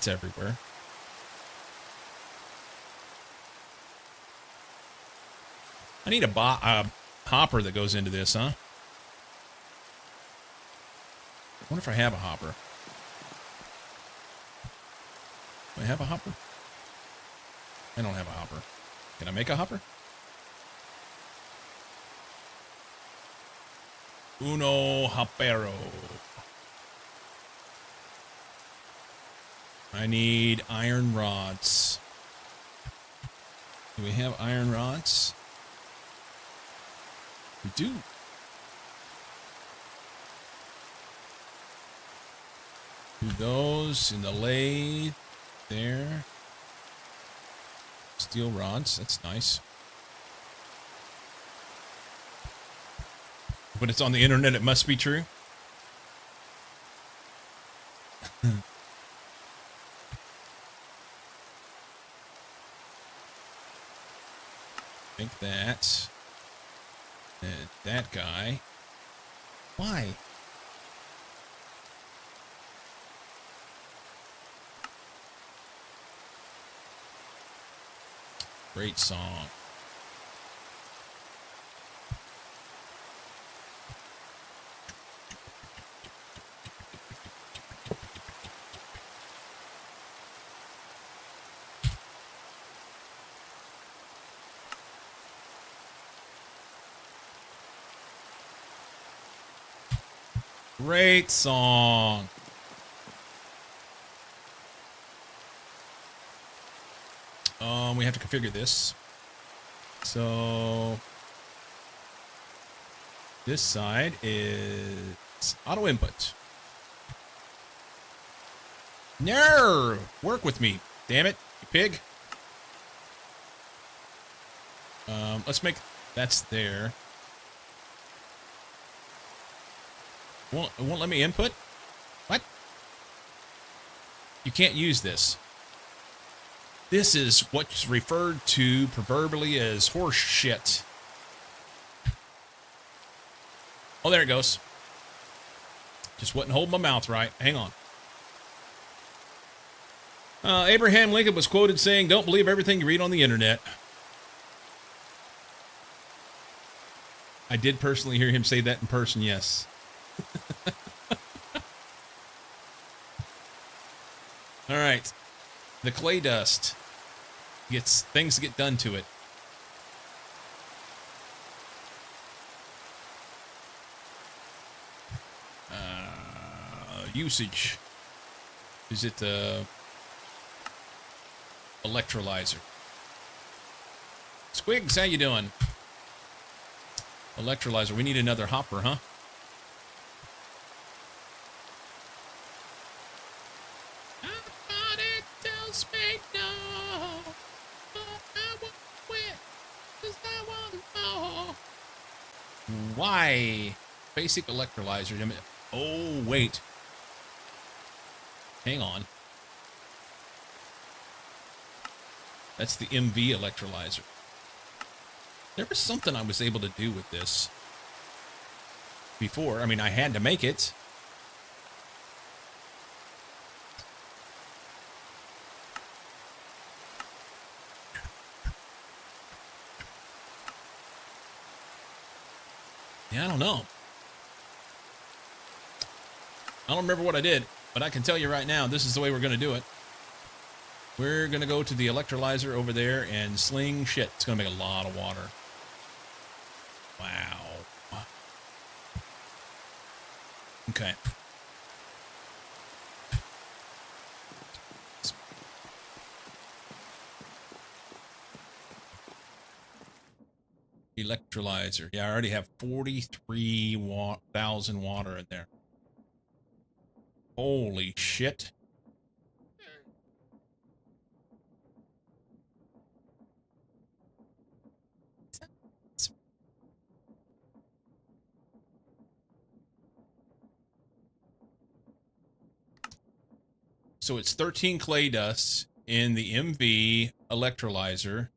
everywhere. I need a hopper that goes into this, huh? I wonder if I have a hopper. Do I have a hopper? I don't have a hopper. Can I make a hopper? Uno hoppero. I need iron rods. Do we have iron rods? We do. Do those in the lathe there. Steel rods, that's nice. When it's on the internet, it must be true. Think that. And that guy. Why? Great song. Great song. We have to configure this. So This side is auto input. No! Work with me. Damn it, you pig. Let's make... That's there. It won't let me input? What? You can't use this. This is what's referred to proverbially as horse shit. Oh, there it goes. Just wouldn't hold my mouth right. Hang on. Abraham Lincoln was quoted saying, "Don't believe everything you read on the internet." I did personally hear him say that in person, yes. All right. The clay dust gets things to get done to it. Usage. Is it the electrolyzer? Squigs, how you doing? Electrolyzer. We need another hopper, huh? Nobody tells me no, but I won't quit, 'cause I want more. Why? Basic electrolyzer. I mean, oh, wait. Hang on. That's the MV electrolyzer. There was something I was able to do with this before. I mean, I had to make it. Yeah, I don't know. I don't remember what I did, but I can tell you right now, this is the way we're going to do it. We're going to go to the electrolyzer over there and sling shit. It's going to make a lot of water. Wow. Okay. Electrolyzer. Yeah, I already have 43,000 water in there. Holy shit. So it's 13 clay dusts in the MV electrolyzer.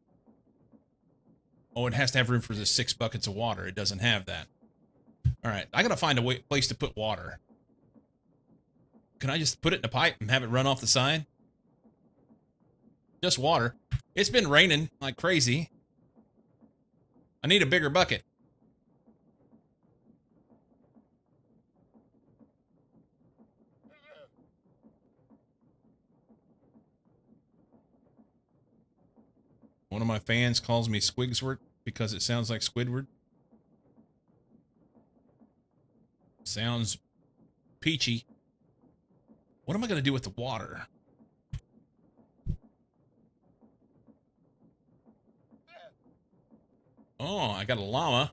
Oh, it has to have room for the 6 buckets of water. It doesn't have that. All right, I gotta find a place to put water. Can I just put it in a pipe and have it run off the side? Just water. It's been raining like crazy. I need a bigger bucket. One of my fans calls me Squigswort because it sounds like Squidward. Sounds peachy. What am I going to do with the water? Oh, I got a llama.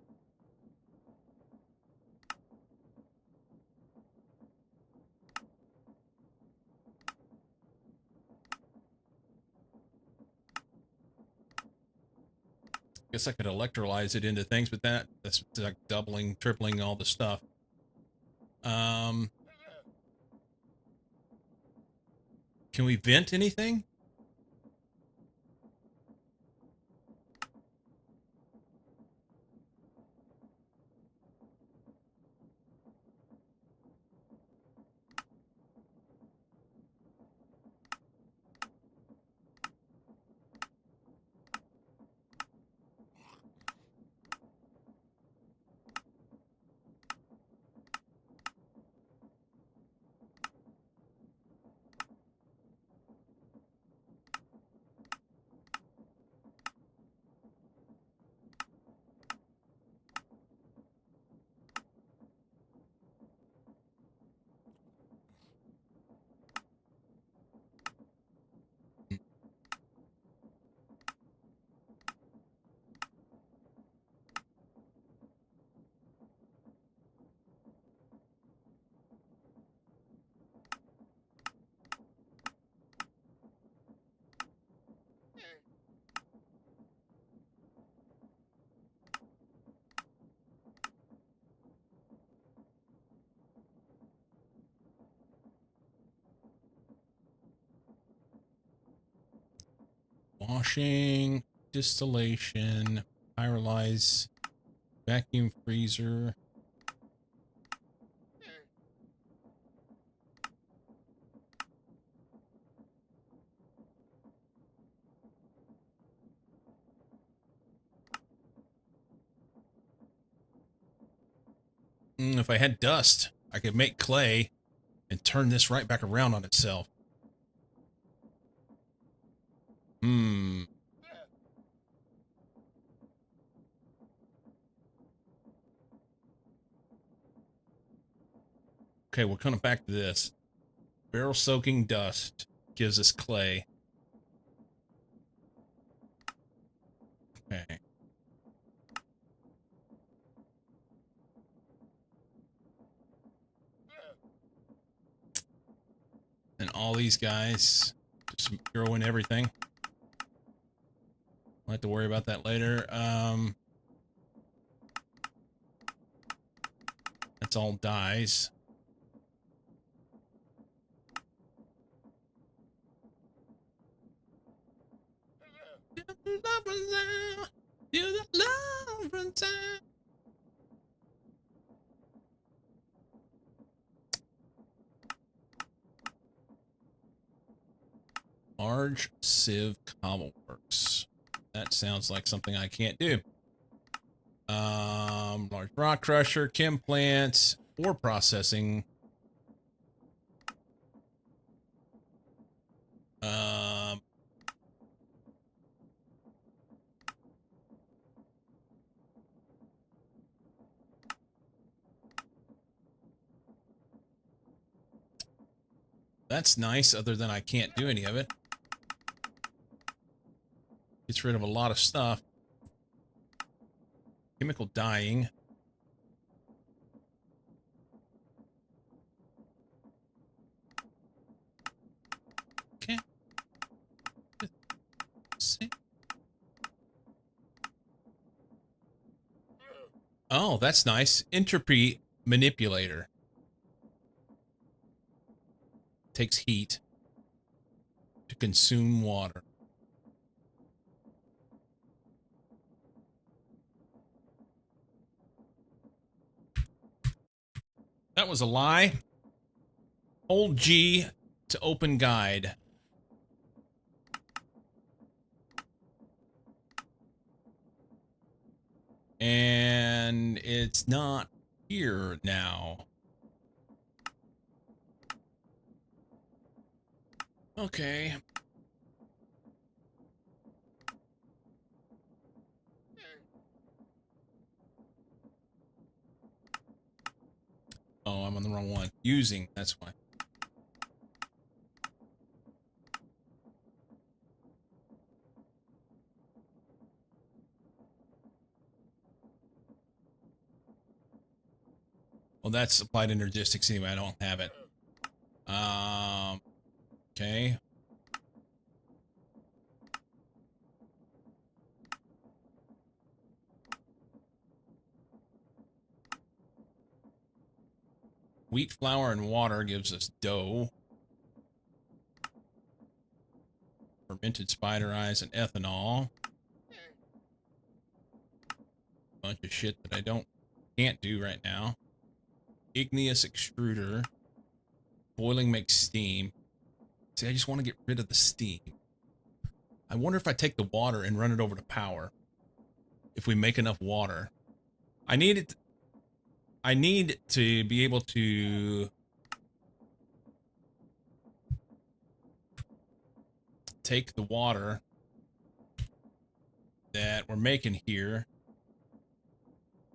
Guess I could electrolyze it into things, but that's like doubling, tripling all the stuff. Can we vent anything? Washing, distillation, pyrolyze, vacuum freezer. If I had dust, I could make clay and turn this right back around on itself. Okay, we're coming back to this. Barrel soaking dust gives us clay. Okay. And all these guys, just throw in everything. I'll have to worry about that later. That's all dyes. Large sieve cobble works. That sounds like something I can't do. Large rock crusher, chem plants, ore processing. That's nice, other than I can't do any of it. Gets rid of a lot of stuff. Chemical dyeing. Okay. See. Oh, that's nice. Entropy manipulator. Takes heat to consume water. That was a lie. Hold G to open guide. And it's not here now. Okay. Oh, I'm on the wrong one. Using, that's why. Well, that's applied energistics anyway. I don't have it. Okay. Wheat flour and water gives us dough. Fermented spider eyes and ethanol. Bunch of shit that I can't do right now. Igneous extruder. Boiling makes steam. See, I just want to get rid of the steam. I wonder if I take the water and run it over to power. If we make enough water. I need to be able to take the water that we're making here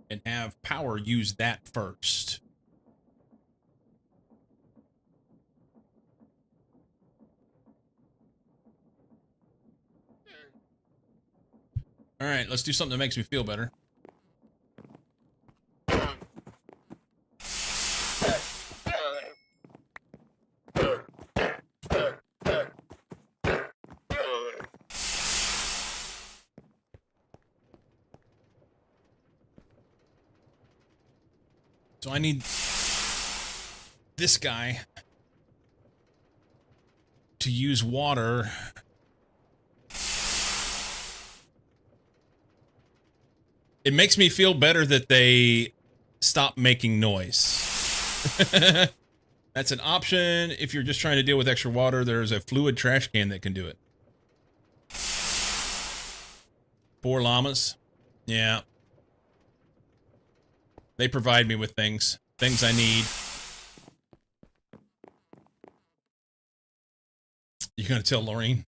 and have power use that first. All right, let's do something that makes me feel better. So I need this guy to use water It makes me feel better that they stop making noise. That's an option. If you're just trying to deal with extra water, there's a fluid trash can that can do it. 4 llamas. Yeah. They provide me with things I need. You gonna tell Lorraine?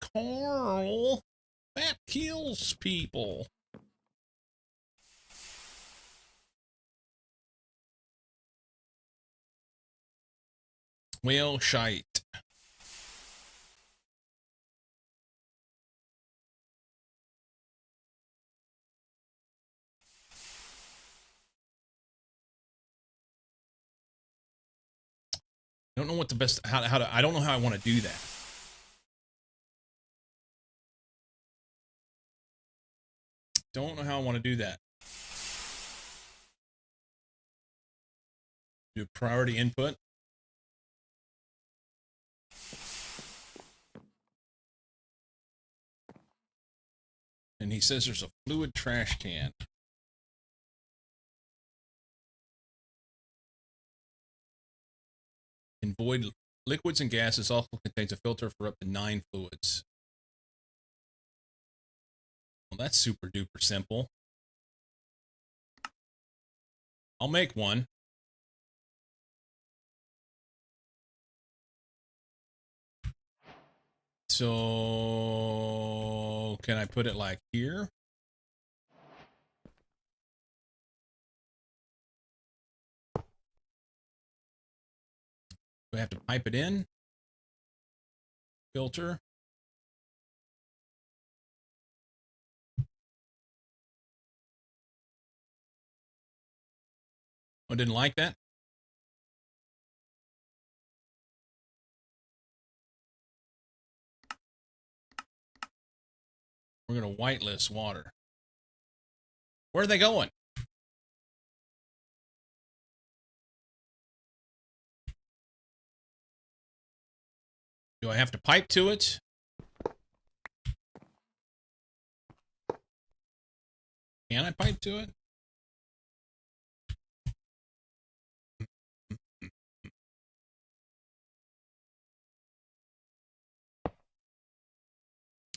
Carl, that kills people. Well, shite. I don't know what the best how to I don't know how I want to do that. Don't know how I want to do that. Do priority input. And he says there's a fluid trash can. In void liquids and gases also contains a filter for up to 9 fluids. Well, that's super duper simple. I'll make one. So can I put it like here? Do I have to pipe it in? Filter. I didn't like that. We're going to whitelist water. Where are they going? Do I have to pipe to it? Can I pipe to it?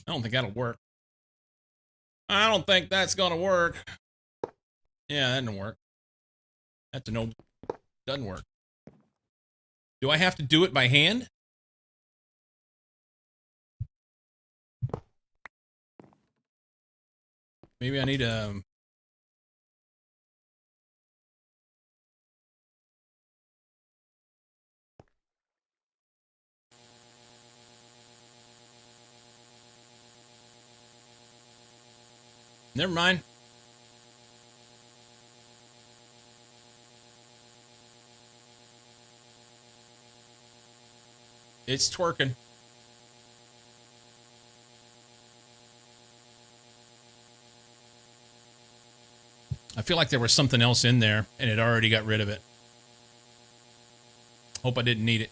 I don't think that'll work. I don't think that's going to work. Yeah, that didn't work. That's a no. Doesn't work. Do I have to do it by hand? Maybe I need a... Never mind. It's twerking. I feel like there was something else in there, and it already got rid of it. Hope I didn't need it.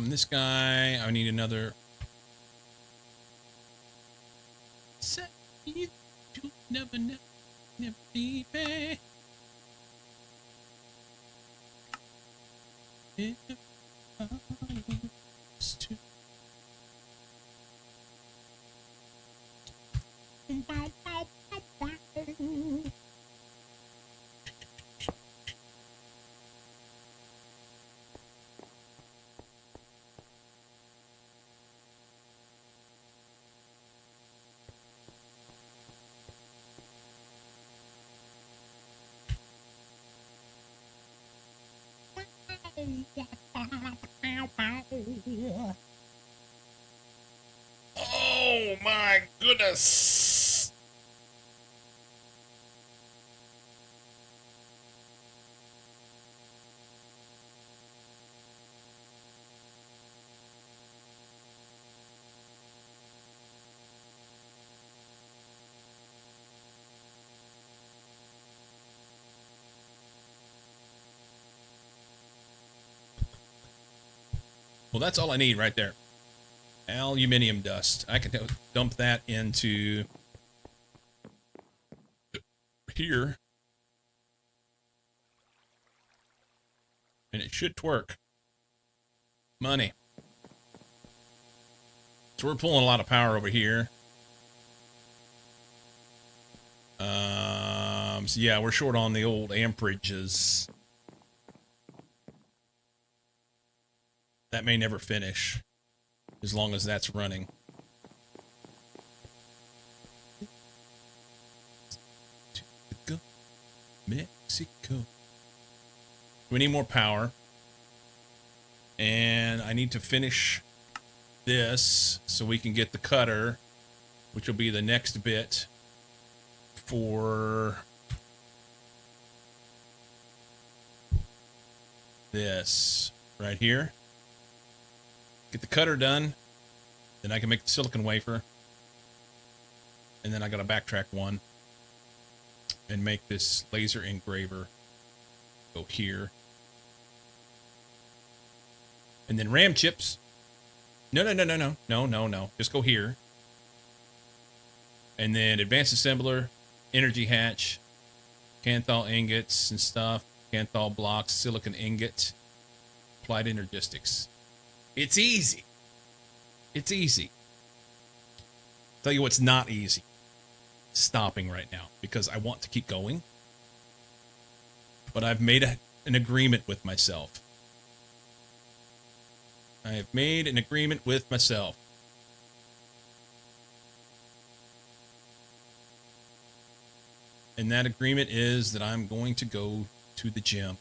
This guy, I need another. Never, never, never leave me. Oh my goodness. Well, that's all I need right there. Aluminium dust. I can dump that into here. And it should twerk. Money. So we're pulling a lot of power over here. So yeah, we're short on the old amperages. That may never finish, as long as that's running. Mexico. We need more power. And I need to finish this so we can get the cutter, which will be the next bit for this right here. Get the cutter done, then I can make the silicon wafer, and then I gotta backtrack one and make this laser engraver go here. And then RAM chips. No. Just go here. And then advanced assembler, energy hatch, Canthal ingots and stuff, Canthal blocks, silicon ingot, applied energistics. It's easy. It's easy. Tell you what's not easy. Stopping right now because I want to keep going. But I've made an agreement with myself. I have made an agreement with myself. And that agreement is that I'm going to go to the gym.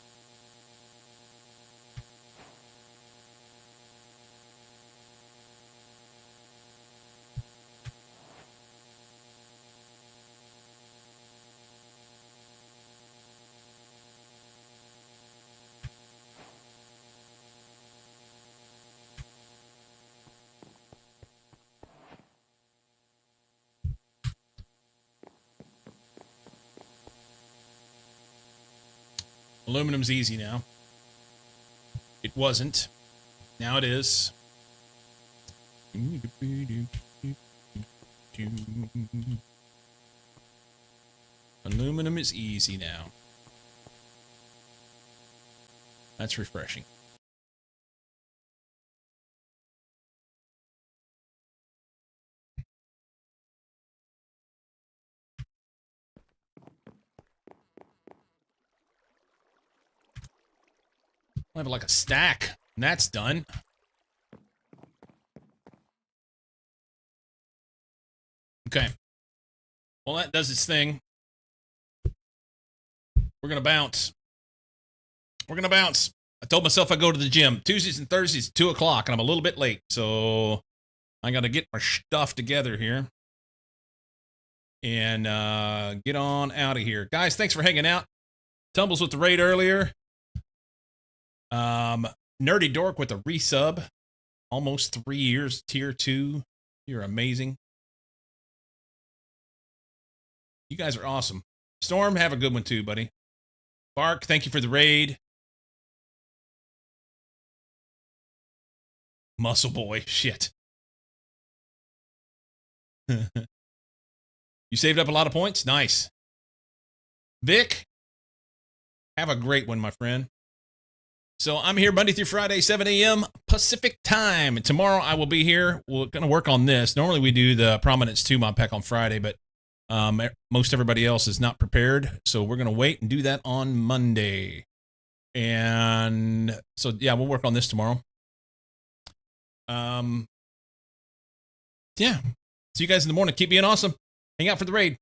Aluminum's easy now. It wasn't. Now it is. Aluminum is easy now. That's refreshing. I have like a stack, and that's done. Okay. Well, that does its thing. We're going to bounce. We're going to bounce. I told myself I'd go to the gym Tuesdays and Thursdays at 2 o'clock, and I'm a little bit late, so I got to get my stuff together here and get on out of here. Guys, thanks for hanging out. Tumbles with the raid earlier. Nerdy Dork with a resub. Almost 3 years, tier 2. You're amazing. You guys are awesome. Storm, have a good one too, buddy. Bark, thank you for the raid. Muscle boy, shit. You saved up a lot of points? Nice. Vic, have a great one, my friend. So I'm here Monday through Friday, 7 a.m. Pacific time. And tomorrow I will be here. We're going to work on this. Normally we do the Prominence 2 mod pack on Friday, but most everybody else is not prepared. So we're going to wait and do that on Monday. And so, yeah, we'll work on this tomorrow. Yeah. See you guys in the morning. Keep being awesome. Hang out for the raid.